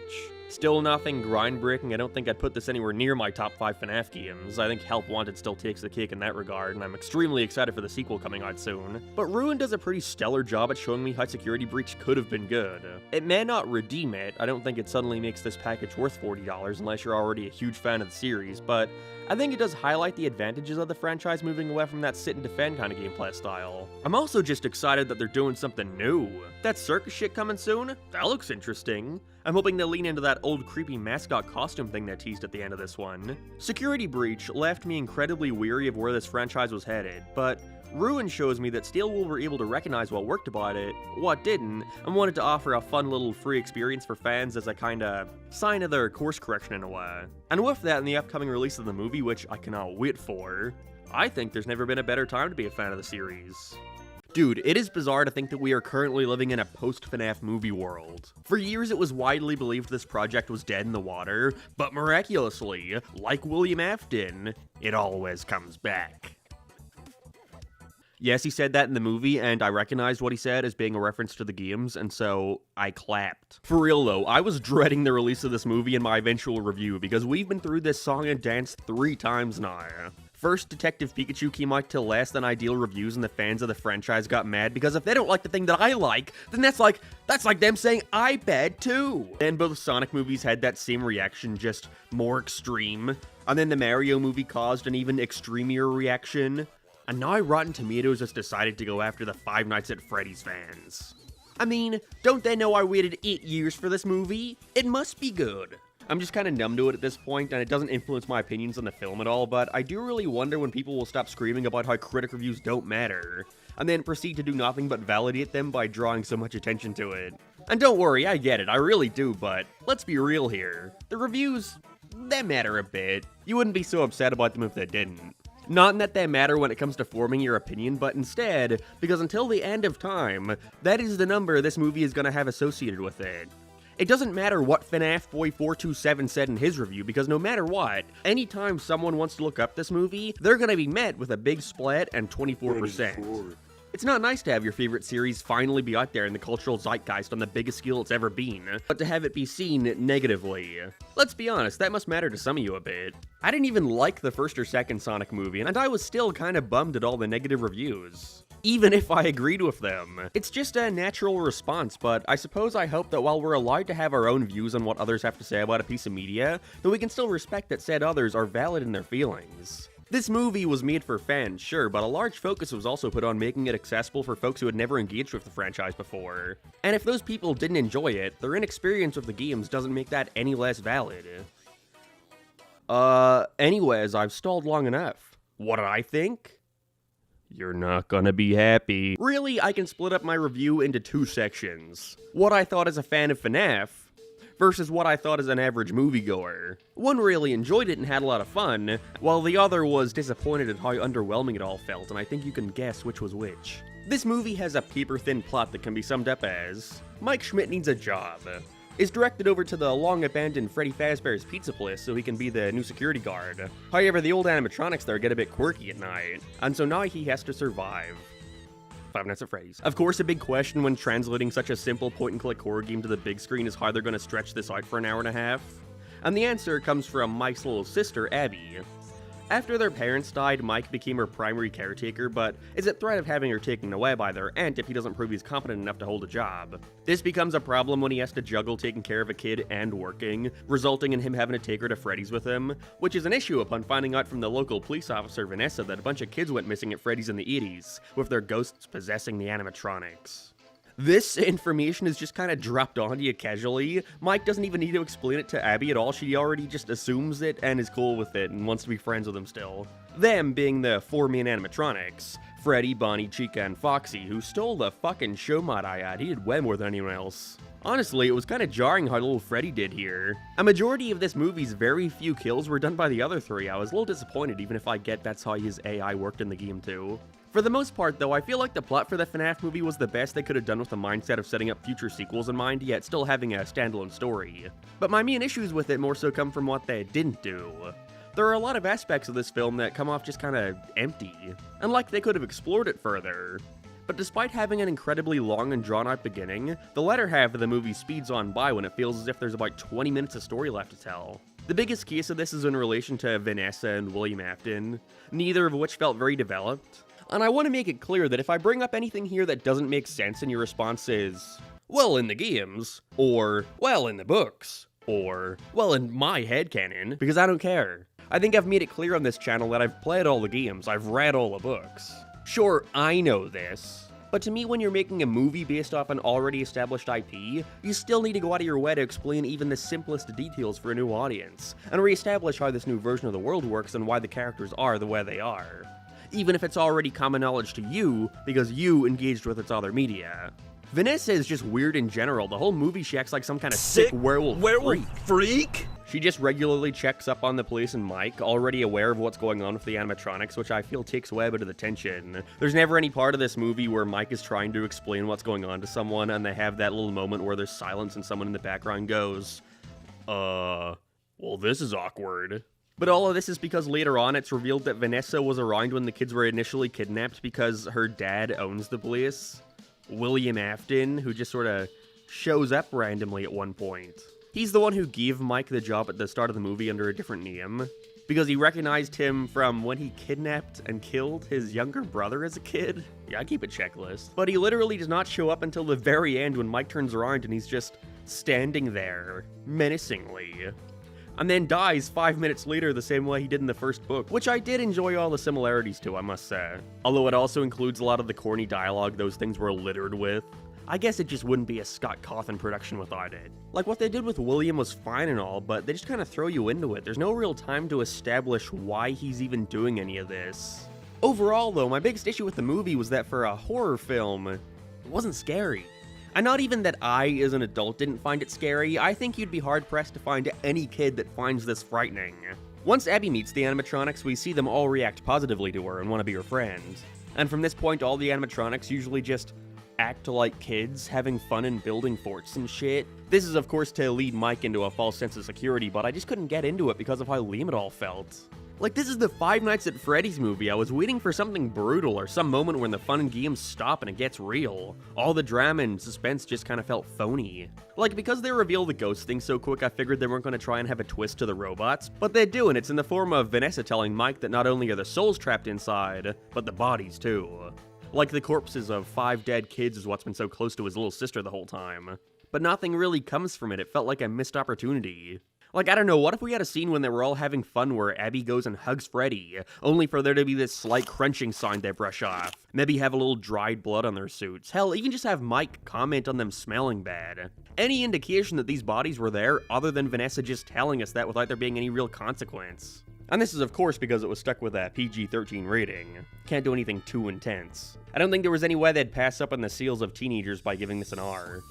Still nothing groundbreaking. I don't think I'd put this anywhere near my top 5 FNAF games. I think Help Wanted still takes the cake in that regard, and I'm extremely excited for the sequel coming out soon. But Ruin does a pretty stellar job at showing me how Security Breach could have been good. It may not redeem it, I don't think it suddenly makes this package worth $40 unless you're already a huge fan of the series, but I think it does highlight the advantages of the franchise moving away from that sit and defend kind of gameplay style. I'm also just excited that they're doing something new. That circus shit coming soon? That looks interesting. I'm hoping they'll lean into that old creepy mascot costume thing they teased at the end of this one. Security Breach left me incredibly weary of where this franchise was headed, but Ruin shows me that Steelwool were able to recognize what worked about it, what didn't, and wanted to offer a fun little free experience for fans as a kinda sign of their course correction in a way. And with that and the upcoming release of the movie, which I cannot wait for, I think there's never been a better time to be a fan of the series. Dude, it is bizarre to think that we are currently living in a post-FNAF movie world. For years it was widely believed this project was dead in the water, but miraculously, like William Afton, it always comes back. Yes, he said that in the movie, and I recognized what he said as being a reference to the games, and so I clapped. For real though, I was dreading the release of this movie in my eventual review, because we've been through this song and dance 3 times now. First, Detective Pikachu came out to less than ideal reviews and the fans of the franchise got mad because if they don't like the thing that I like, then that's like them saying I bad too. And both Sonic movies had that same reaction, just more extreme. And then the Mario movie caused an even extremier reaction. And now Rotten Tomatoes has decided to go after the Five Nights at Freddy's fans. I mean, don't they know I waited 8 years for this movie? It must be good. I'm just kind of numb to it at this point, and it doesn't influence my opinions on the film at all, but I do really wonder when people will stop screaming about how critic reviews don't matter, and then proceed to do nothing but validate them by drawing so much attention to it. And don't worry, I get it, I really do, but let's be real here. The reviews, they matter a bit. You wouldn't be so upset about them if they didn't. Not in that they matter when it comes to forming your opinion, but instead, because until the end of time, that is the number this movie is going to have associated with it. It doesn't matter what FNAF Boy 427 said in his review, because no matter what, anytime someone wants to look up this movie, they're gonna be met with a big splat and 24%. It's not nice to have your favorite series finally be out there in the cultural zeitgeist on the biggest scale it's ever been, but to have it be seen negatively. Let's be honest, that must matter to some of you a bit. I didn't even like the first or second Sonic movie, and I was still kinda bummed at all the negative reviews. Even if I agreed with them. It's just a natural response, but I suppose I hope that while we're allowed to have our own views on what others have to say about a piece of media, that we can still respect that said others are valid in their feelings. This movie was made for fans, sure, but a large focus was also put on making it accessible for folks who had never engaged with the franchise before. And if those people didn't enjoy it, their inexperience with the games doesn't make that any less valid. Anyways, I've stalled long enough. What did I think? You're not gonna be happy. Really, I can split up my review into 2 sections. What I thought as a fan of FNAF, versus what I thought as an average moviegoer. One really enjoyed it and had a lot of fun, while the other was disappointed at how underwhelming it all felt, and I think you can guess which was which. This movie has a paper-thin plot that can be summed up as Mike Schmidt needs a job. Is directed over to the long-abandoned Freddy Fazbear's Pizza Place so he can be the new security guard. However, the old animatronics there get a bit quirky at night, and so now he has to survive. Five Nights at Freddy's. Of course, a big question when translating such a simple point-and-click horror game to the big screen is how they're going to stretch this out for an hour and a half. And the answer comes from Mike's little sister, Abby. After their parents died, Mike became her primary caretaker, but is at threat of having her taken away by their aunt if he doesn't prove he's competent enough to hold a job. This becomes a problem when he has to juggle taking care of a kid and working, resulting in him having to take her to Freddy's with him, which is an issue upon finding out from the local police officer Vanessa that a bunch of kids went missing at Freddy's in the 80s, with their ghosts possessing the animatronics. This information is just kind of dropped onto you casually. Mike doesn't even need to explain it to Abby at all, she already just assumes it and is cool with it and wants to be friends with him still. Them being the 4 main animatronics, Freddy, Bonnie, Chica, and Foxy, who stole the fucking show mod I had. He did way more than anyone else. Honestly, it was kind of jarring how little Freddy did here. A majority of this movie's very few kills were done by the other 3. I was a little disappointed, even if I get that's how his AI worked in the game too. For the most part, though, I feel like the plot for the FNAF movie was the best they could have done with the mindset of setting up future sequels in mind, yet still having a standalone story. But my main issues with it more so come from what they didn't do. There are a lot of aspects of this film that come off just kinda empty, and like they could have explored it further. But despite having an incredibly long and drawn-out beginning, the latter half of the movie speeds on by when it feels as if there's about 20 minutes of story left to tell. The biggest case of this is in relation to Vanessa and William Afton, neither of which felt very developed. And I want to make it clear that if I bring up anything here that doesn't make sense and your response is, well, in the games, or, well, in the books, or, well, in my headcanon, because I don't care. I think I've made it clear on this channel that I've played all the games, I've read all the books. Sure, I know this, but to me when you're making a movie based off an already established IP, you still need to go out of your way to explain even the simplest details for a new audience, and re-establish how this new version of the world works and why the characters are the way they are. even if it's already common knowledge to you, because you engaged with its other media. Vanessa is just weird in general. The whole movie she acts like some kind of sick werewolf freak. She just regularly checks up on the police and Mike, already aware of what's going on with the animatronics, which I feel takes away a bit of the tension. There's never any part of this movie where Mike is trying to explain what's going on to someone, and they have that little moment where there's silence and someone in the background goes, well, this is awkward. But all of this is because later on it's revealed that Vanessa was around when the kids were initially kidnapped because her dad owns the police. William Afton, who just sort of shows up randomly at one point. He's the one who gave Mike the job at the start of the movie under a different name, because he recognized him from when he kidnapped and killed his younger brother as a kid. Yeah, I keep a checklist. But he literally does not show up until the very end when Mike turns around and he's just standing there, menacingly. And then dies 5 minutes later the same way he did in the first book, which I did enjoy all the similarities to, I must say. Although it also includes a lot of the corny dialogue those things were littered with. I guess it just wouldn't be a Scott Cawthon production without it. Like, what they did with William was fine and all, but they just kind of throw you into it. There's no real time to establish why he's even doing any of this. Overall, though, my biggest issue with the movie was that for a horror film, it wasn't scary. And not even that I, as an adult, didn't find it scary. I think you'd be hard-pressed to find any kid that finds this frightening. Once Abby meets the animatronics, we see them all react positively to her and want to be her friend. And from this point, all the animatronics usually just act like kids, having fun and building forts and shit. This is, of course, to lead Mike into a false sense of security, but I just couldn't get into it because of how lame it all felt. Like, this is the Five Nights at Freddy's movie. I was waiting for something brutal or some moment when the fun and games stop and it gets real. All the drama and suspense just kind of felt phony. Like, because they reveal the ghost thing so quick, I figured they weren't going to try and have a twist to the robots, but they do, and it's in the form of Vanessa telling Mike that not only are the souls trapped inside, but the bodies too. Like the corpses of 5 dead kids is what's been so close to his little sister the whole time. But nothing really comes from it. It felt like a missed opportunity. Like, I don't know, what if we had a scene when they were all having fun where Abby goes and hugs Freddy, only for there to be this slight crunching sound they brush off? Maybe have a little dried blood on their suits. Hell, even just have Mike comment on them smelling bad. Any indication that these bodies were there, other than Vanessa just telling us that without there being any real consequence. And this is, of course, because it was stuck with a PG-13 rating. Can't do anything too intense. I don't think there was any way they'd pass up on the seals of teenagers by giving this an R.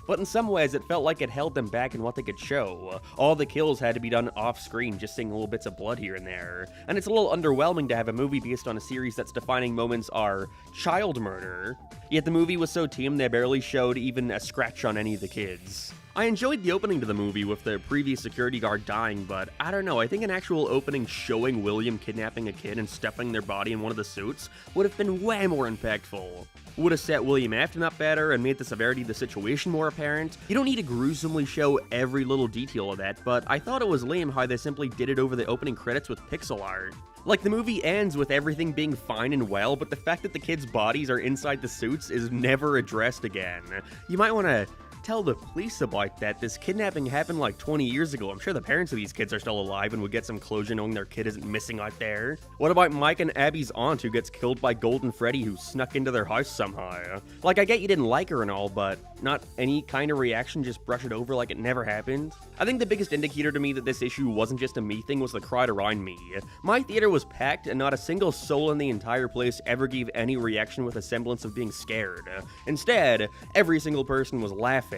But in some ways, it felt like it held them back in what they could show. All the kills had to be done off-screen, just seeing little bits of blood here and there. And it's a little underwhelming to have a movie based on a series that's defining moments are child murder. Yet the movie was so tame they barely showed even a scratch on any of the kids. I enjoyed the opening to the movie with the previous security guard dying, but I don't know, I think an actual opening showing William kidnapping a kid and stuffing their body in one of the suits would have been way more impactful. Would have set William Afton up better and made the severity of the situation more apparent. You don't need to gruesomely show every little detail of that, but I thought it was lame how they simply did it over the opening credits with pixel art. Like, the movie ends with everything being fine and well, but the fact that the kids' bodies are inside the suits is never addressed again. You might want to tell the police about that. This kidnapping happened like 20 years ago. I'm sure the parents of these kids are still alive and would get some closure knowing their kid isn't missing out there. What about Mike and Abby's aunt who gets killed by Golden Freddy who snuck into their house somehow? Like, I get you didn't like her and all, but not any kind of reaction, just brush it over like it never happened? I think the biggest indicator to me that this issue wasn't just a me thing was the crowd around me. My theater was packed and not a single soul in the entire place ever gave any reaction with a semblance of being scared. Instead, every single person was laughing.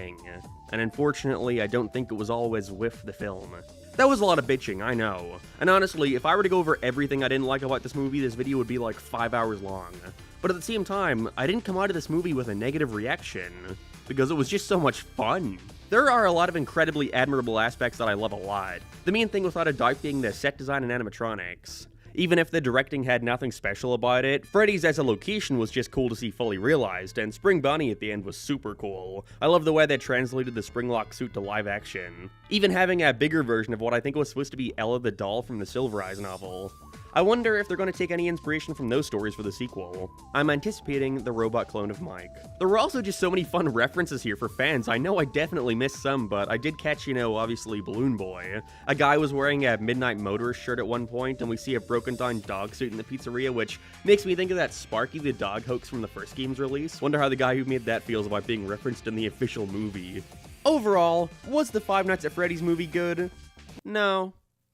And unfortunately, I don't think it was always with the film. That was a lot of bitching, I know. And honestly, if I were to go over everything I didn't like about this movie, this video would be like 5 hours long. But at the same time, I didn't come out of this movie with a negative reaction, because it was just so much fun. There are a lot of incredibly admirable aspects that I love a lot. The main thing without a doubt being the set design and animatronics. Even if the directing had nothing special about it, Freddy's as a location was just cool to see fully realized, and Spring Bonnie at the end was super cool. I love the way they translated the Springlock suit to live action. Even having a bigger version of what I think was supposed to be Ella the doll from the Silver Eyes novel. I wonder if they're going to take any inspiration from those stories for the sequel. I'm anticipating the robot clone of Mike. There were also just so many fun references here for fans. I know I definitely missed some, but I did catch, obviously Balloon Boy. A guy was wearing a Midnight Motorist shirt at one point, and we see a broken down dog suit in the pizzeria, which makes me think of that Sparky the dog hoax from the first game's release. Wonder how the guy who made that feels about being referenced in the official movie. Overall, was the Five Nights at Freddy's movie good? No,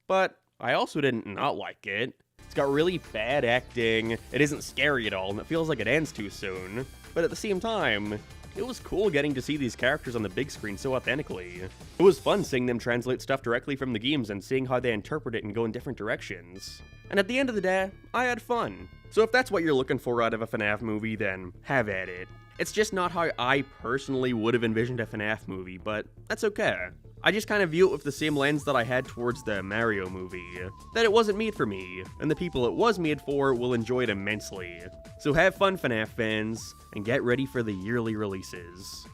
but I also didn't not like it. It's got really bad acting, it isn't scary at all, and it feels like it ends too soon. But at the same time, it was cool getting to see these characters on the big screen so authentically. It was fun seeing them translate stuff directly from the games and seeing how they interpret it and go in different directions. And at the end of the day, I had fun. So if that's what you're looking for out of a FNAF movie, then have at it. It's just not how I personally would have envisioned a FNAF movie, but that's okay. I just kind of view it with the same lens that I had towards the Mario movie, that it wasn't made for me, and the people it was made for will enjoy it immensely. So have fun, FNAF fans, and get ready for the yearly releases.